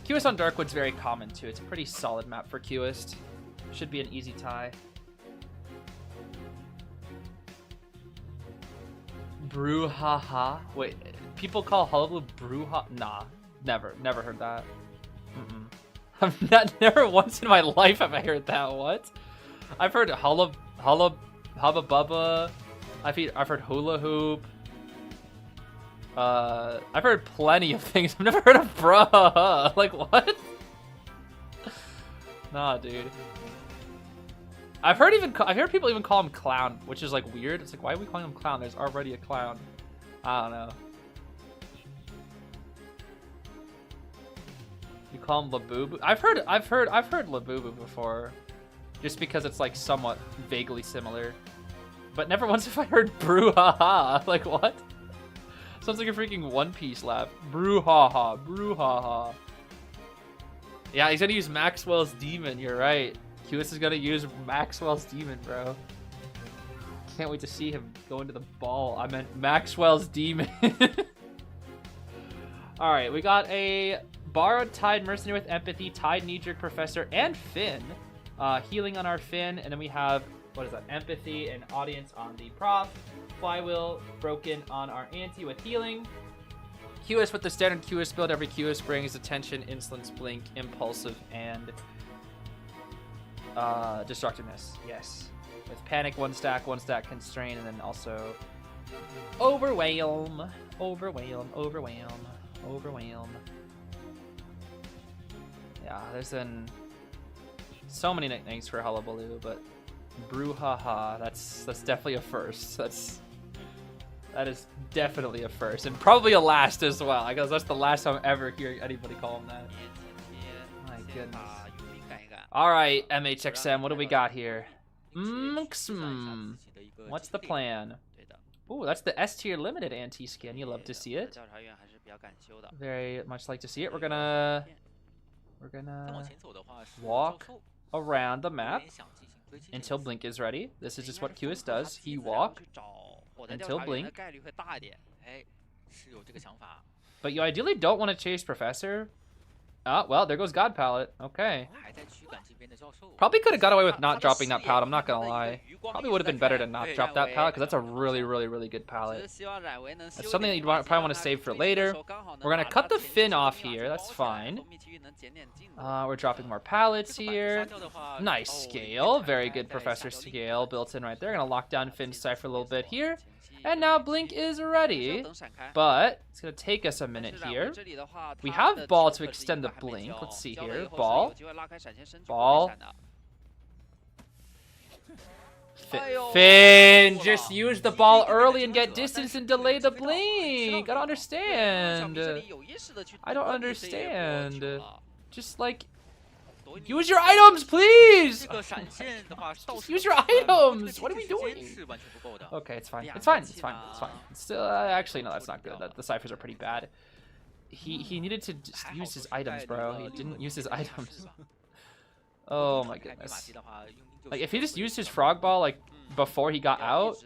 Cueist on Darkwood's very common, too. It's a pretty solid map for Cueist. Should be an easy tie. Brouhaha. Wait, people call Hullabaloo Brouhaha? Nah, never heard that. I've never once in my life have I heard that. What? I've heard hubba bubba. I've heard hula hoop. I've heard plenty of things. I've never heard of bruh. Like what? Nah, dude. I've heard people even call him clown, which is like weird. It's like, why are we calling him clown? There's already a clown. I don't know. You call him Labubu? I've heard Labubu before, just because it's like somewhat vaguely similar, but never once have I heard brouhaha. Like what? Sounds like a freaking One Piece laugh. Brouhaha, brouhaha. Yeah, he's gonna use Maxwell's Demon. You're right. Cueist is gonna use Maxwell's Demon, bro. Can't wait to see him go into the ball. I meant Maxwell's Demon. All right, we got a Borrowed Tide Mercenary with Empathy, Tide Knee-Jerk Professor, and Finn. Healing on our Finn, and then we have, what is that, Empathy and Audience on the Prof. Flywheel Broken on our Anti with Healing. Cueist with the standard Cueist build. Every Cueist brings Attention, Insolence, Blink, Impulsive, and Destructiveness. Yes. With Panic, one stack Constrain, and then also Overwhelm. Yeah, there's been so many nicknames for Hullabaloo, but brouhaha, that's definitely a first. That is definitely a first, and probably a last as well. I guess that's the last time I'm ever hearing anybody call him that. My goodness. All right, MHXM, what do we got here? What's the plan? Ooh, that's the S tier limited anti-skin. You love to see it. Very much like to see it. We're gonna walk around the map until Blink is ready. This is just what Cueist does. He walk until Blink. But you ideally don't want to chase Professor. Oh, well, there goes God Palette. Okay. Probably could have got away with not dropping that palette, I'm not gonna lie. Probably would have been better to not drop that palette, because that's a really good palette. That's something that you'd probably want to save for later. We're gonna cut the Fin off here, that's fine. We're dropping more palettes here. Nice scale, very good Professor scale built in right there. Gonna lock down Fin's Cypher a little bit here. And now Blink is ready, but it's going to take us a minute here. We have Ball to extend the Blink. Let's see here. Ball. Finn, just use the ball early and get distance and delay the Blink. I don't understand. Just like, use your items, please! Just use your items! What are we doing? Okay, it's fine. It's fine. Still, actually, no, that's not good. The ciphers are pretty bad. He needed to just use his items, bro. He didn't use his items. Oh my goodness. Like, if he just used his frog ball, like, before he got out,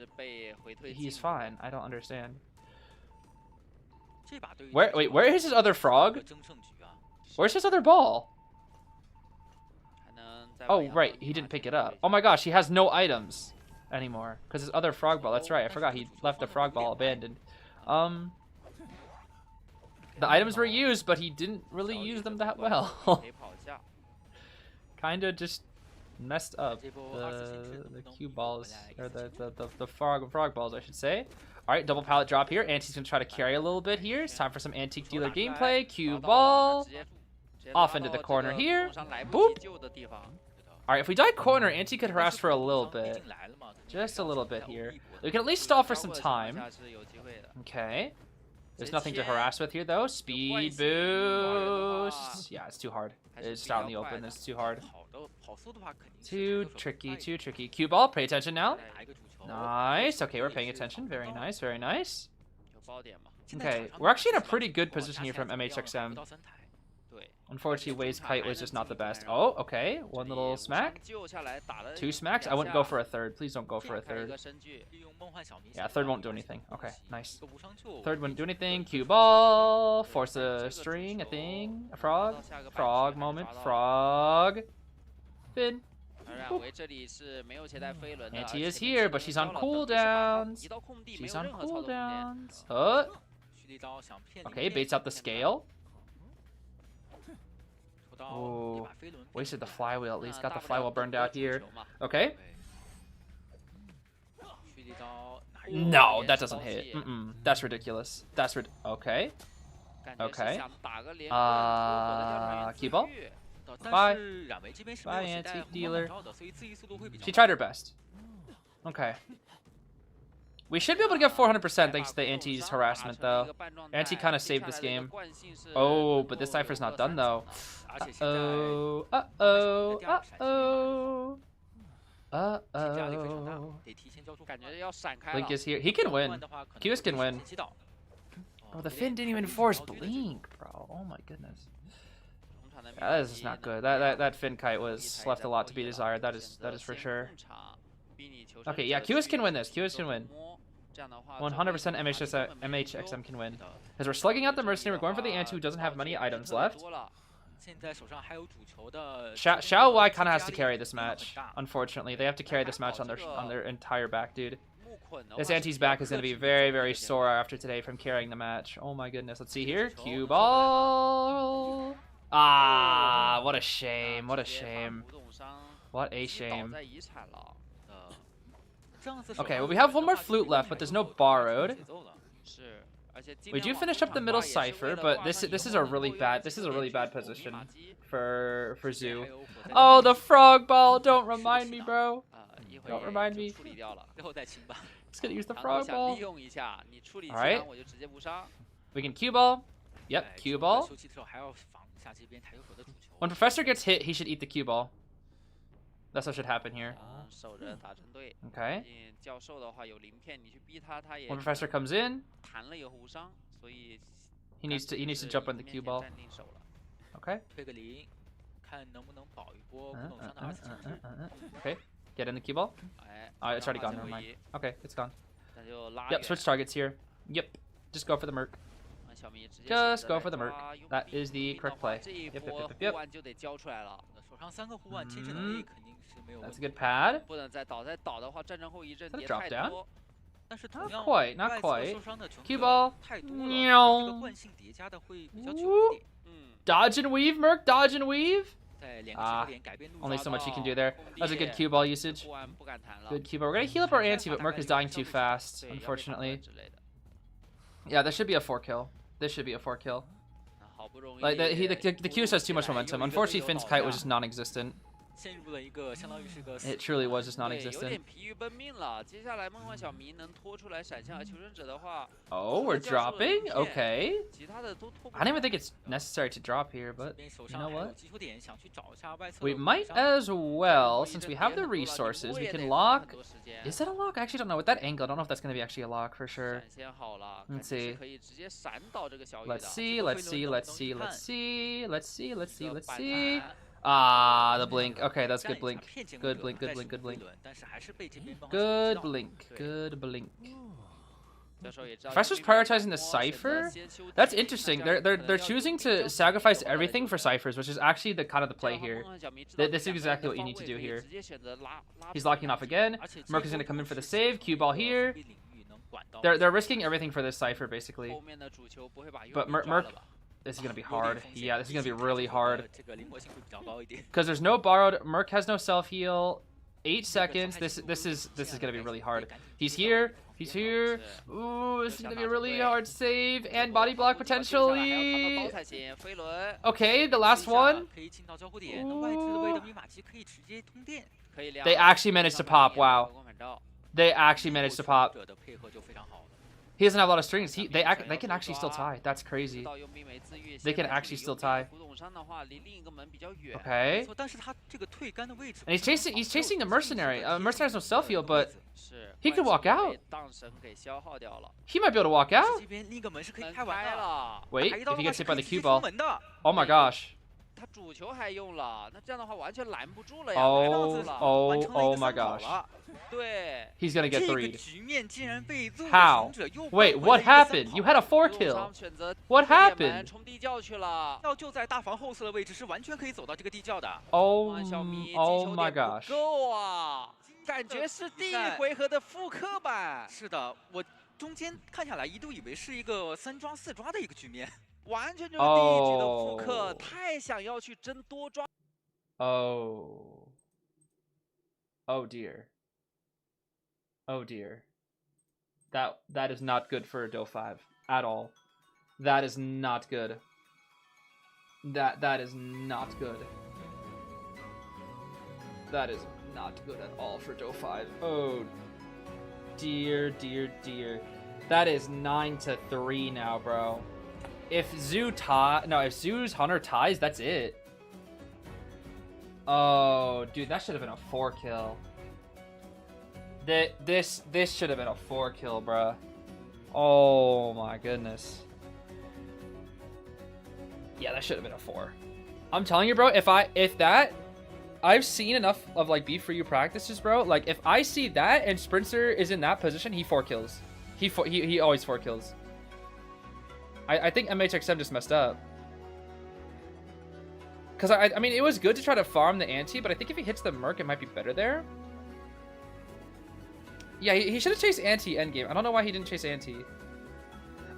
he's fine. I don't understand. Wait, where is his other frog? Where's his other ball? Oh, right, he didn't pick it up. Oh my gosh, he has no items anymore. Because his other frog ball, that's right, I forgot he left the frog ball abandoned. The items were used, but he didn't really use them that well. Kinda just messed up the cue balls, or the frog balls, I should say. Alright, double pallet drop here. Anti's gonna try to carry a little bit here. It's time for some Antique Dealer gameplay. Cue ball. Off into the corner here. Boop. Alright, if we die corner, Anti could harass for a little bit. Just a little bit here. We can at least stall for some time. Okay. There's nothing to harass with here, though. Speed boost. Yeah, it's too hard. It's out in the open. It's too hard. Too tricky. Cue ball. Pay attention now. Nice. Okay, we're paying attention. Very nice. Okay, we're actually in a pretty good position here from MHXM. Unfortunately, Wade's kite was just not the best. Oh, okay. One little smack. Two smacks. I wouldn't go for a third. Please don't go for a third. Yeah, third won't do anything. Okay, nice. Third wouldn't do anything. Cue ball. Force a string, a thing. A frog. Frog moment. Frog. Fin. Anti is here, but she's on cooldowns. Okay, baits out the scale. Oh, wasted the flywheel. At least got the flywheel burned out here. Okay. No, that doesn't hit. That's ridiculous. That's okay. Okay. Cue ball. Bye. Bye, antique dealer. She tried her best. Okay. We should be able to get 400% thanks to the Anti's harassment, though. Anti kind of saved this game. Oh, but this cipher's not done, though. Uh-oh. Uh-oh. Uh-oh. Uh-oh. Blink is here. He can win. Cueist can win. Oh, the Finn didn't even force Blink, bro. Oh, my goodness. Yeah, this is not good. That Finn kite was left a lot to be desired. That is for sure. Okay, yeah, Cueist can win this. Cueist can win. 100% MHXM can win. Because we're slugging out the mercenary. We're going for the Ant who doesn't have many items left. Xiao Y kind of has to carry this match. Unfortunately, they have to carry this match on their entire back, dude. This Anti's back is going to be very, very sore after today from carrying the match. Oh my goodness. Let's see here. Cue ball. Ah, what a shame. What a shame. What a shame. Okay, well we have one more flute left, but there's no borrowed. We do finish up the middle cipher, but this is a really bad position for Zoo. Oh, the frog ball! Don't remind me, bro. Don't remind me. Just gonna use the frog ball. All right. We can cue ball. Yep, cue ball. When Professor gets hit, he should eat the cue ball. That's what should happen here. Okay. When Professor comes in, he needs to jump on the cue ball. Okay. Okay. Get in the cue ball. Oh, it's already gone. Never mind. Okay, it's gone. Yep. Switch targets here. Yep. Just go for the merc. Just go for the merc. That is the correct play. Yep. That's a good pad. Is that a drop down? Not quite, not quite. Cue ball. Dodge and weave, Merc. Dodge and weave. Only so much you can do there. That was a good cue ball usage. Good cue ball. We're going to heal up our anti, but Merc is dying too fast, unfortunately. Yeah, that should be a 4-kill. This should be a 4-kill. Like, the Cueist has too much momentum. Unfortunately, Finn's kite was just non-existent. It truly was just non-existent. Oh, we're dropping? Okay. I don't even think it's necessary to drop here, but you know what? We might as well, since we have the resources, we can lock. Is that a lock? I actually don't know. With that angle, I don't know if that's going to be actually a lock for sure. Let's see. Let's see, let's see, let's see, let's see, let's see, let's see, let's see. Ah, the blink. Okay, that's good blink. Good blink, good blink, good blink. Good blink, good blink. Professor's prioritizing the cipher? That's interesting. They're choosing to sacrifice everything for ciphers, which is actually the kind of the play here. This is exactly what you need to do here. He's locking off again. Merc is going to come in for the save. Cue ball here. They're risking everything for this cipher, basically. But Merc... This is going to be hard. Yeah, this is going to be really hard. Because there's no borrowed. Merc has no self-heal. 8 seconds. This is going to be really hard. He's here. He's here. Ooh, this is going to be a really hard save. And body block potentially. Okay, the last one. Ooh. They actually managed to pop. Wow. They actually managed to pop. He doesn't have a lot of strings. They can actually still tie. That's crazy. They can actually still tie. Okay. And he's chasing the mercenary. Mercenary has no self heal, but he could walk out. He might be able to walk out. Wait, if he gets hit by the cue ball. Oh my gosh. Oh my gosh. He's gonna get 3'd. How? Wait, what happened? You had a 4-kill. What happened? Oh my gosh. 中间看下来一度以为是一个3抓4抓的一个局面。完全就是第一局的复刻，哦太想要去争多抓。Oh. Oh dear. Oh dear. That is not good for a Do5 at all. That is not good. That is not good. That is not good at all for Do5. Oh dear, dear, dear. That is 9-3 now, bro. If Zoo's Hunter ties, that's it. Oh, dude, that should have been a 4 kill. This should have been a 4 kill, bruh. Oh my goodness. Yeah, that should have been a 4. I'm telling you, bro, if that, I've seen enough of like Beef For You practices, bro. Like if I see that and Sprinter is in that position, he 4 kills. He always 4 kills. I think MHXM just messed up. Because, I mean, it was good to try to farm the ante, but I think if he hits the Merc, it might be better there. Yeah, he should have chased ante endgame. I don't know why he didn't chase ante.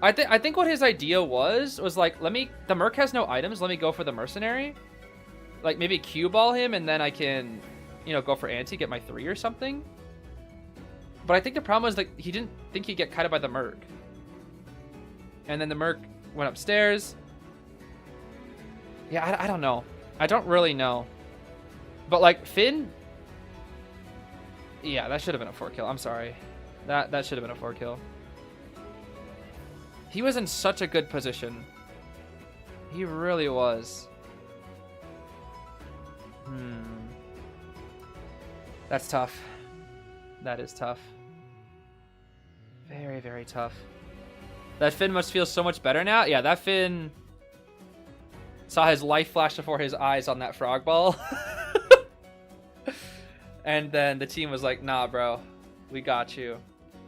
I think what his idea was like, the Merc has no items, let me go for the Mercenary. Like, maybe Q-ball him, and then I can, you know, go for ante, get my 3 or something. But I think the problem was, like, he didn't think he'd get kited by the Merc. And then the Merc went upstairs. Yeah, I don't know. I don't really know. But, like, Finn... Yeah, that should have been a 4 kill. I'm sorry. That should have been a 4 kill. He was in such a good position. He really was. That's tough. That is tough. Very, very tough. That Finn must feel so much better now. Yeah, that Finn saw his life flash before his eyes on that frog ball. And then the team was like, nah, bro, we got you.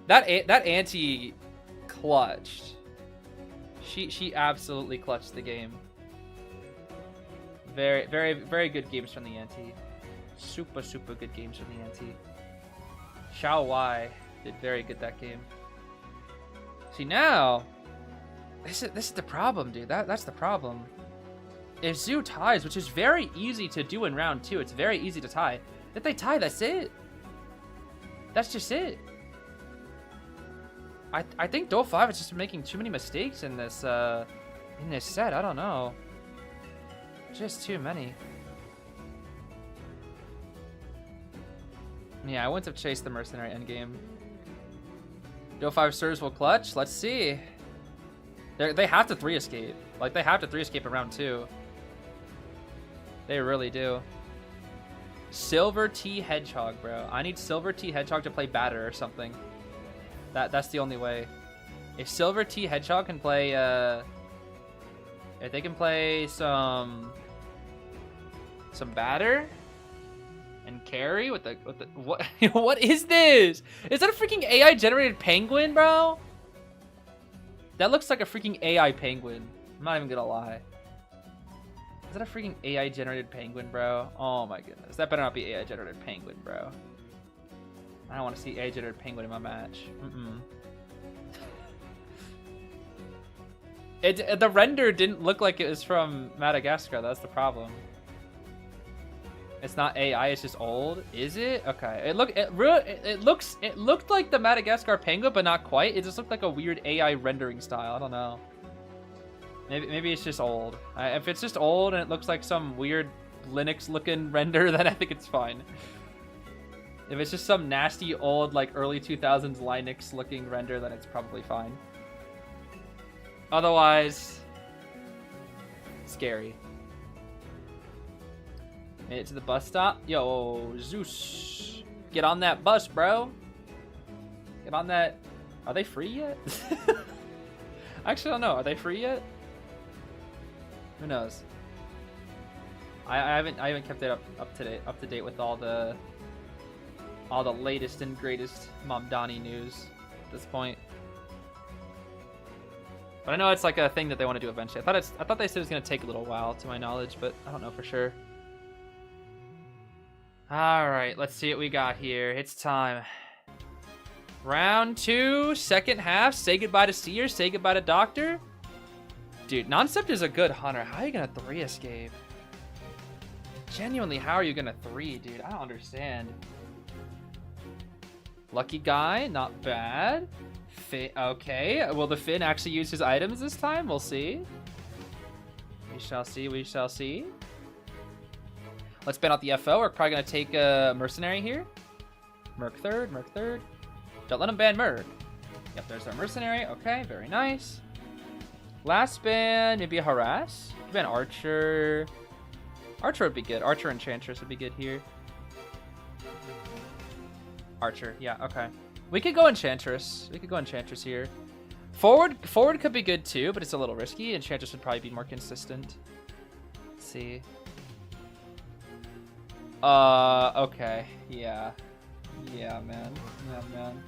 That ante clutched. She absolutely clutched the game. Very, very, very good games from the ante. Super, super good games from the ante. Xiao Wai did very good that game. See, now, this is the problem, dude. That's the problem. If Zoo ties, which is very easy to do in round 2, it's very easy to tie. If they tie, that's it. That's just it. I think Do5 is just making too many mistakes in this set. I don't know. Just too many. Yeah, I wouldn't have chased the Mercenary endgame. Do5 serves will clutch. Let's see. They have to 3 escape. Like, they have to 3 escape in round 2. They really do. Silver T Hedgehog, bro. I need Silver T Hedgehog to play batter or something. That's the only way. If Silver T Hedgehog can play, if they can play some batter and carry with the what what is this? Is that a freaking AI generated penguin, bro? That looks like a freaking AI penguin. I'm not even gonna lie. Is that a freaking AI generated penguin, bro? Oh my goodness. That better not be AI generated penguin, bro. I don't want to see AI generated penguin in my match. The render didn't look like it was from Madagascar. That's the problem. It's not AI, it's just old. Is it? Okay. It looked like the Madagascar penguin, but not quite. It just looked like a weird AI rendering style. I don't know. Maybe it's just old. If it's just old and it looks like some weird Linux-looking render, then I think it's fine. If it's just some nasty old, like, early 2000s Linux-looking render, then it's probably fine. Otherwise, scary. Made it to the bus stop. Yo, Zeus. Get on that bus, bro. Get on that. Are they free yet? I actually don't know. Are they free yet? Who knows? I haven't kept it up to date with all the latest and greatest Mamdani news at this point. But I know it's like a thing that they want to do eventually. I thought they said it was gonna take a little while, to my knowledge, but I don't know for sure. All right, let's see what we got here. It's time. Round 2, second half. Say goodbye to Seer, say goodbye to Doctor. Dude, Noncept is a good hunter. How are you gonna 3 escape? Genuinely, how are you gonna 3, dude? I don't understand. Lucky guy, not bad. Okay, will the Finn actually use his items this time? We'll see. We shall see, we shall see. Let's ban out the FO. We're probably gonna take a Mercenary here. Merc third, Merc third. Don't let him ban Merc. Yep, there's our Mercenary. Okay, very nice. Last ban, maybe a Harass. Ban Archer. Archer would be good. Archer Enchantress would be good here. Archer, yeah, okay. We could go Enchantress. We could go Enchantress here. Forward could be good too, but it's a little risky. Enchantress would probably be more consistent. Let's see. Okay. Yeah. Yeah, man. Yeah, man.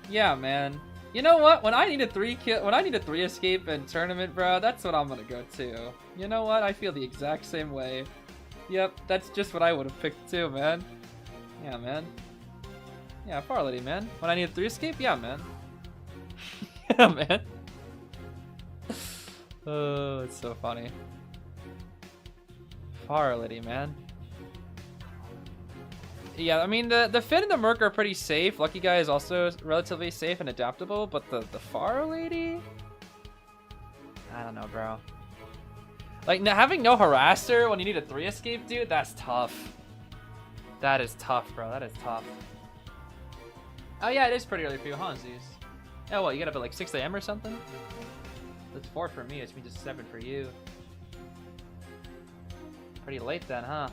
Yeah, man. You know what? When I need a 3 escape in tournament, bro, that's what I'm gonna go to. You know what? I feel the exact same way. Yep, that's just what I would have picked too, man. Yeah, man. Yeah, Far Lady, man. When I need a 3 escape, yeah, man. Yeah, man. Oh, it's so funny. Far Lady, man. Yeah, I mean, the Finn and the Merc are pretty safe. Lucky Guy is also relatively safe and adaptable, but the Far Lady? I don't know, bro. Like, having no Harasser when you need a 3 escape, dude, that's tough. That is tough, bro. That is tough. Oh, yeah, it is pretty early for you, huh, Zeez? Oh, what, you got up at like 6 AM or something? That's 4 for me, which means it's 7 for you. Pretty late then, huh?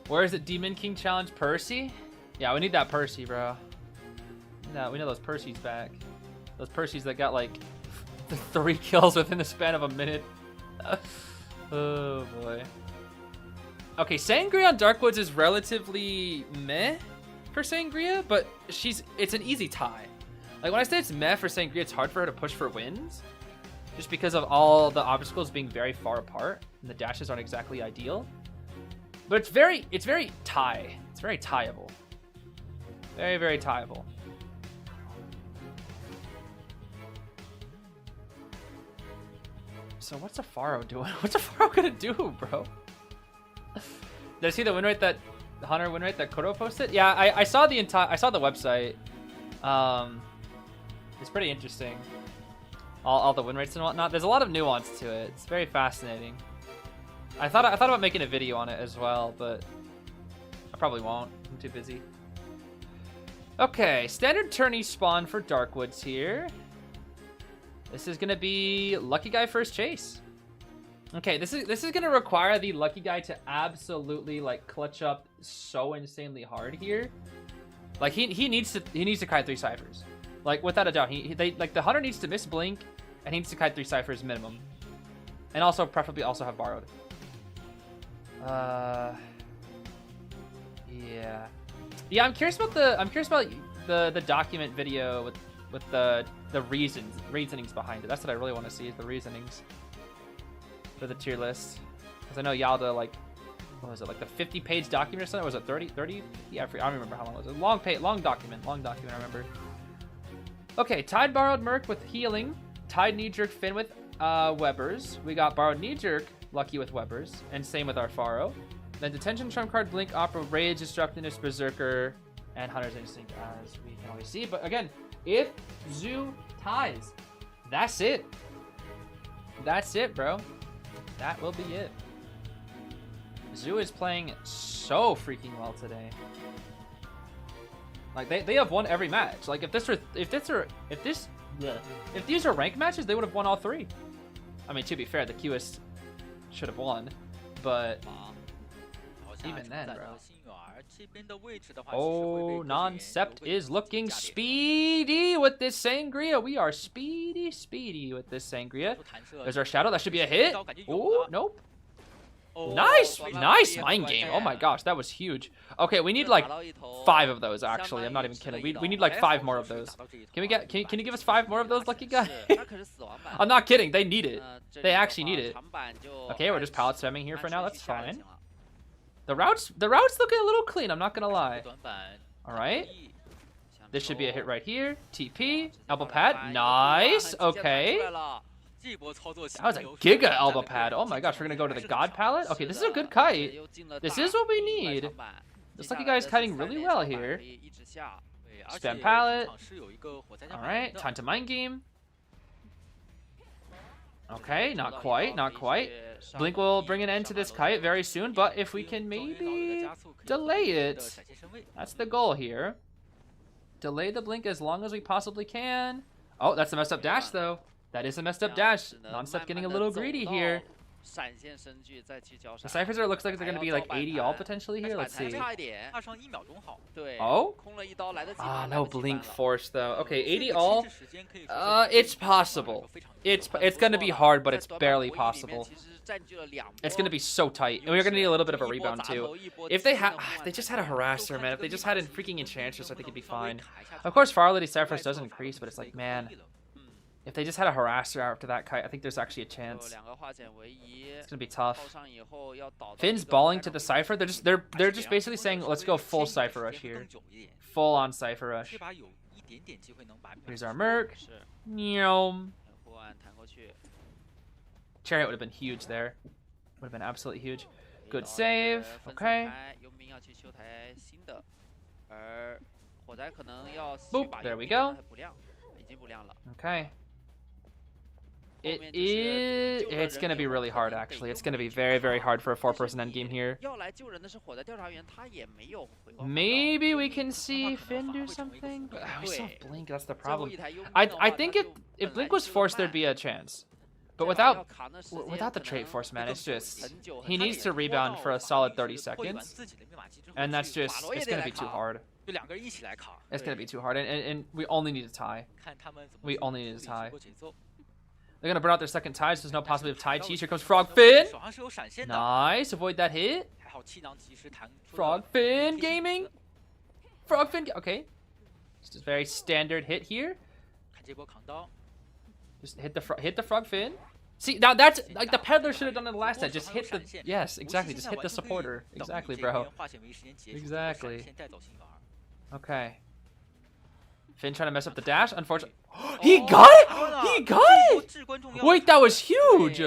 Where is it? Demon King challenge Percy? Yeah, we need that Percy, bro. No, we know those Percys back. Those Percys that got like 3 kills within the span of a minute. Oh boy. Okay, Sangria on Darkwoods is relatively meh for Sangria, but it's an easy tie. Like when I say it's meh for Sangria, it's hard for her to push for wins, just because of all the obstacles being very far apart and the dashes aren't exactly ideal. But it's very tie. It's very tieable. Very, very tieable. So what's a Faro doing? What's a Faro gonna do, bro? Did I see the win rate that the Hunter win rate that Koro posted? Yeah, I saw the website. It's pretty interesting. All the win rates and whatnot. There's a lot of nuance to it. It's very fascinating. I thought about making a video on it as well, but I probably won't. I'm too busy. Okay, standard tourney spawn for Darkwoods here. This is gonna be Lucky Guy first chase. Okay, this is gonna require the Lucky Guy to absolutely like clutch up so insanely hard here. Like he needs to kite 3 ciphers. Like without a doubt, the Hunter needs to miss blink and he needs to kite 3 ciphers minimum, and also preferably also have borrowed. Yeah, I'm curious about the document video with the reasonings behind it. That's what I really want to see, is the reasonings for the tier list. Because I know Yalda, like, what was it, like the 50-page document or something? Or was it 30? Yeah, I don't remember how long it was. Long document, I remember. Okay, Tide borrowed Merc with healing. Tide knee-jerk Finn with Webbers. We got borrowed knee-jerk Lucky with Webbers, and same with our Faro. Then Detention, Trump Card, Blink, Opera, Rage, Destructiveness, Berserker, and Hunter's Instinct, as we can always see. But again, if Zoo ties, that's it. That's it, bro. That will be it. Zoo is playing so freaking well today. Like they have won every match. Like if these are ranked matches, they would have won all 3. I mean, to be fair, the Cueist should have won, but even then, bro. Oh, Noncept is looking speedy with this Sangria. We are speedy with this Sangria. There's our Shadow. That should be a hit. Oh, nope. Nice mind game. Oh my gosh, that was huge. Okay, we need like 5 of those, actually. I'm not even kidding. We need like 5 more of those. Can you give us 5 more of those, Lucky Guy? I'm not kidding. They need it. They actually need it. Okay, we're just pallet spamming here for now. That's fine. The route's looking a little clean, I'm not gonna lie. All right. This should be a hit right here. TP, elbow pad, nice. Okay. That was a giga elbow pad. Oh my gosh, we're gonna go to the God palette. Okay, this is a good kite. This is what we need. Looks like you guys kiting really well here. Spam palette. All right, time to mind game. Okay, not quite, not quite. Blink will bring an end to this kite very soon, but if we can maybe delay it, that's the goal here. Delay the blink as long as we possibly can. Oh, that's a messed up dash though. That is a messed up dash. Non-step getting a little greedy here. The ciphers looks like they're going to be like 80 all potentially here. Let's see. Oh? Ah, no blink force though. Okay, 80 all. It's possible. It's going to be hard, but it's barely possible. It's going to be so tight. And we're going to need a little bit of a rebound too. If they just had a harasser, man. If they just had a freaking enchantress, I think it'd be fine. Of course, Farlady ciphers doesn't increase, but it's like, man. If they just had a harasser after that kite, I think there's actually a chance. It's gonna be tough. Finn's balling to the cipher. They're just basically saying, let's go full cipher rush here. Full on cipher rush. Here's our Merc. Chariot would have been huge there. Would have been absolutely huge. Good save. Okay. Boop. There we go. Okay. It's going to be really hard, actually. It's going to be very, very hard for a 4-person endgame here. Maybe we can see Finn do something? But we still have Blink, that's the problem. I think if Blink was forced, there'd be a chance. But without the trait force, man, it's just... He needs to rebound for a solid 30 seconds. And that's just... It's going to be too hard. It's going to be too hard. And we only need a tie. We only need a tie. They're going to burn out their second tie, so there's no possibility of tie cheese. Here comes Frog Finn. Nice. Avoid that hit. Frog Finn gaming. Frog Finn. Okay. Just a very standard hit here. Just hit the Frog Finn. See, now that's like the Peddler should have done it the last time. Just hit the... Yes, exactly. Just hit the supporter. Exactly, bro. Exactly. Okay. Finn trying to mess up the dash. Unfortunately, he got it. He got it. Wait, that was huge.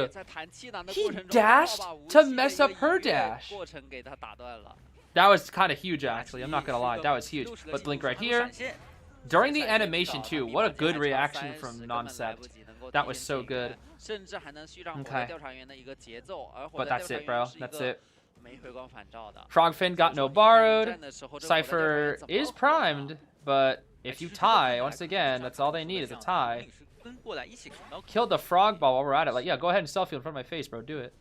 He dashed to mess up her dash. That was kind of huge, actually. I'm not gonna lie, that was huge. But Blink right here. During the animation too, what a good reaction from Noncept. That was so good. Okay. But that's it, bro. That's it. Frogfin got no borrowed. Cypher is primed, but if you tie, once again, that's all they need is a tie. Killed the frog ball while we're at it. Like, yeah, go ahead and selfie in front of my face, bro. Do it.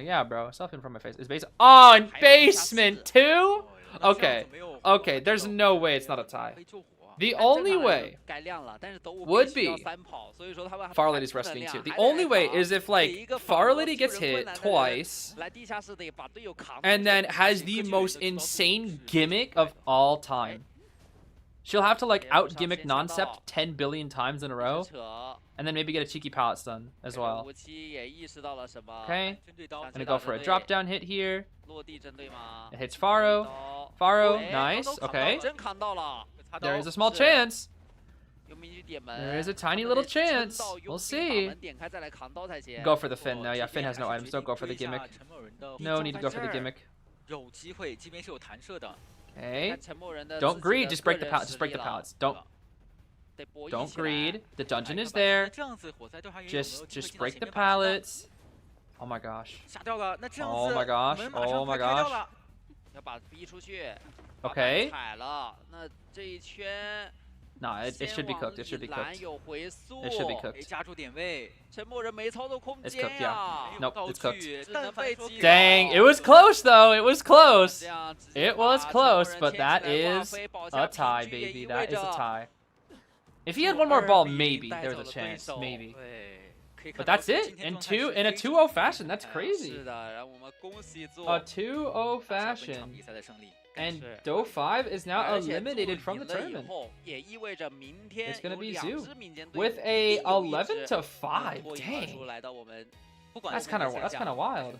Yeah, bro. Selfie in front of my face. Is base? Oh, in basement too? Okay. Okay, there's no way it's not a tie. The only way would be Farlady's wrestling too. The only way is if like Farlady gets hit twice and then has the most insane gimmick of all time. She'll have to like out gimmick Noncept 10 billion times in a row and then maybe get a cheeky pallet stun as well. Okay, gonna go for a drop down hit here. It hits Faro. Faro, nice. Okay. There is a small chance. There is a tiny little chance. We'll see. Go for the Finn. No, yeah, Finn has no items. Don't go for the gimmick. No need to go for the gimmick. Okay. Don't greed. Just break the pallets. Just break the pallets. Don't greed. The dungeon is there. Just break the pallets. Oh my gosh. Oh my gosh. Oh my gosh. Okay. Nah, it should be cooked. It should be cooked. It should be cooked. It's cooked, yeah. Nope, it's cooked. Dang, it was close though. It was close. It was close, but that is a tie, baby. That is a tie. If he had one more ball, maybe there's a chance. Maybe. But that's it. In a 2-0 fashion. That's crazy. A 2-0 fashion. And Do 5 is now eliminated from the tournament. It's gonna be Zoo with a 11-5. Dang, that's kind of wild.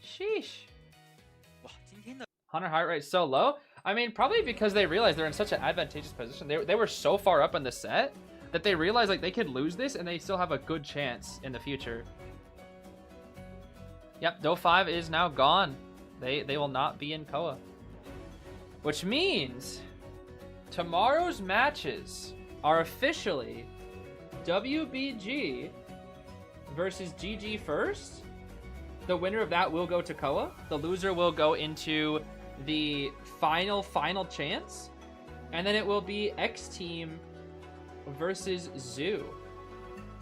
Sheesh. Hunter heart rate so low? I mean, probably because they realized they're in such an advantageous position. They were so far up in the set that they realized like they could lose this and they still have a good chance in the future. Yep, Do 5 is now gone. They will not be in COA. Which means tomorrow's matches are officially WBG versus GG first. The winner of that will go to COA. The loser will go into the final chance. And then it will be Xteam versus Zoo.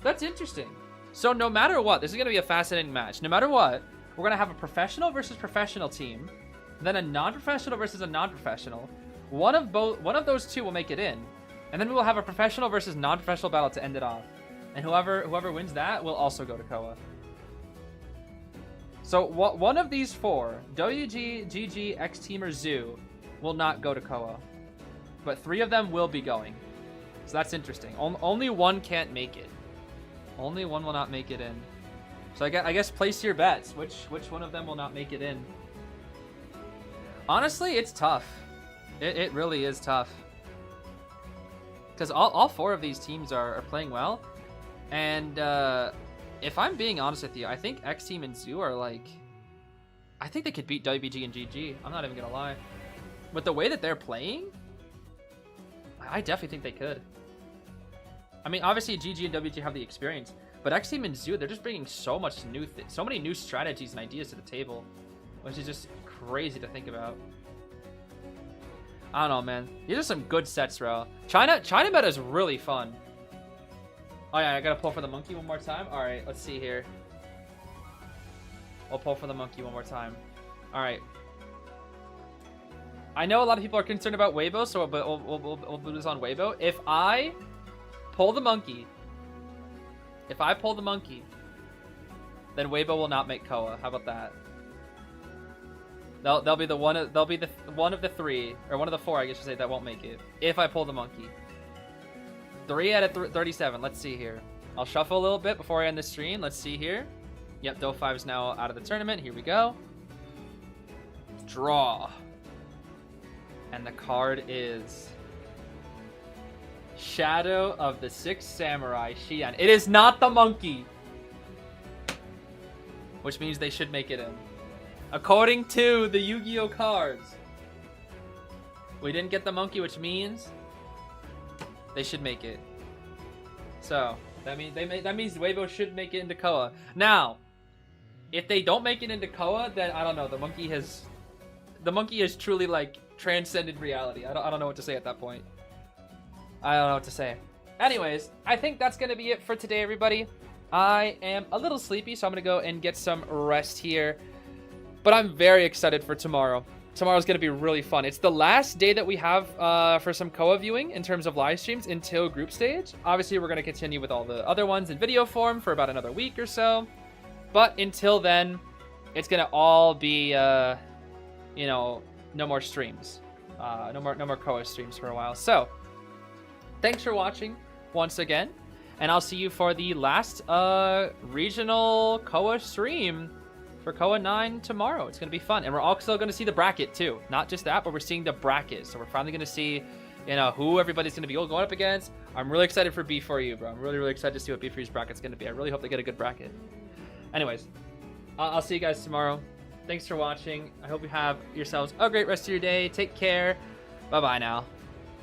That's interesting. So no matter what, this is going to be a fascinating match. No matter what, we're going to have a professional versus professional team, then a non-professional versus a non-professional. One of those two will make it in. And then we will have a professional versus non-professional battle to end it off. And whoever wins that will also go to COA. So one of these four, WG, GG, Xteam, or Zoo, will not go to COA. But 3 of them will be going. So that's interesting. Only one can't make it. Only one will not make it in. So I guess place your bets. Which one of them will not make it in? Honestly, it's tough. It really is tough. Because all 4 of these teams are playing well. And if I'm being honest with you, I think Xteam and Zoo are like... I think they could beat WBG and GG. I'm not even going to lie. With the way that they're playing, I definitely think they could. I mean, obviously GG and WG have the experience, but Xteam and Zoo, they're just bringing so much so many new strategies and ideas to the table, which is just crazy to think about. I don't know, man. These are some good sets, bro. China meta is really fun. Oh yeah, I gotta pull for the monkey one more time. All right, let's see here. I'll pull for the monkey one more time. All right. I know a lot of people are concerned about Weibo, so we'll do this on Weibo. If I pull the monkey, then Weibo will not make COA. How about that? They'll be the one of the 3, or one of the 4, I guess you say, that won't make it. If I pull the monkey. 3 out of 37. Let's see here. I'll shuffle a little bit before I end the stream. Let's see here. Yep, Do 5 is now out of the tournament. Here we go. Draw. And the card is Shadow of the Sixth Samurai, Xian. It is not the monkey. Which means they should make it in. According to the Yu-Gi-Oh cards. We didn't get the monkey, which means they should make it. So, that means Weibo should make it into COA. Now, if they don't make it into COA, then I don't know, the monkey has truly like transcended reality. I don't know what to say at that point. I don't know what to say. Anyways, I think that's going to be it for today, everybody. I am a little sleepy, so I'm going to go and get some rest here. But I'm very excited for tomorrow. Tomorrow's going to be really fun. It's the last day that we have for some COA viewing in terms of live streams until group stage. Obviously, we're going to continue with all the other ones in video form for about another week or so. But until then, it's going to all be, you know, no more streams. No more COA streams for a while. So, thanks for watching once again. And I'll see you for the last regional COA stream for COA 9 tomorrow. It's going to be fun. And we're also going to see the bracket too. Not just that, but we're seeing the bracket. So we're finally going to see, you know, who everybody's going to be going up against. I'm really excited for B4U, bro. I'm really, really excited to see what B4U's bracket's going to be. I really hope they get a good bracket. Anyways, I'll see you guys tomorrow. Thanks for watching. I hope you have yourselves a great rest of your day. Take care. Bye-bye now.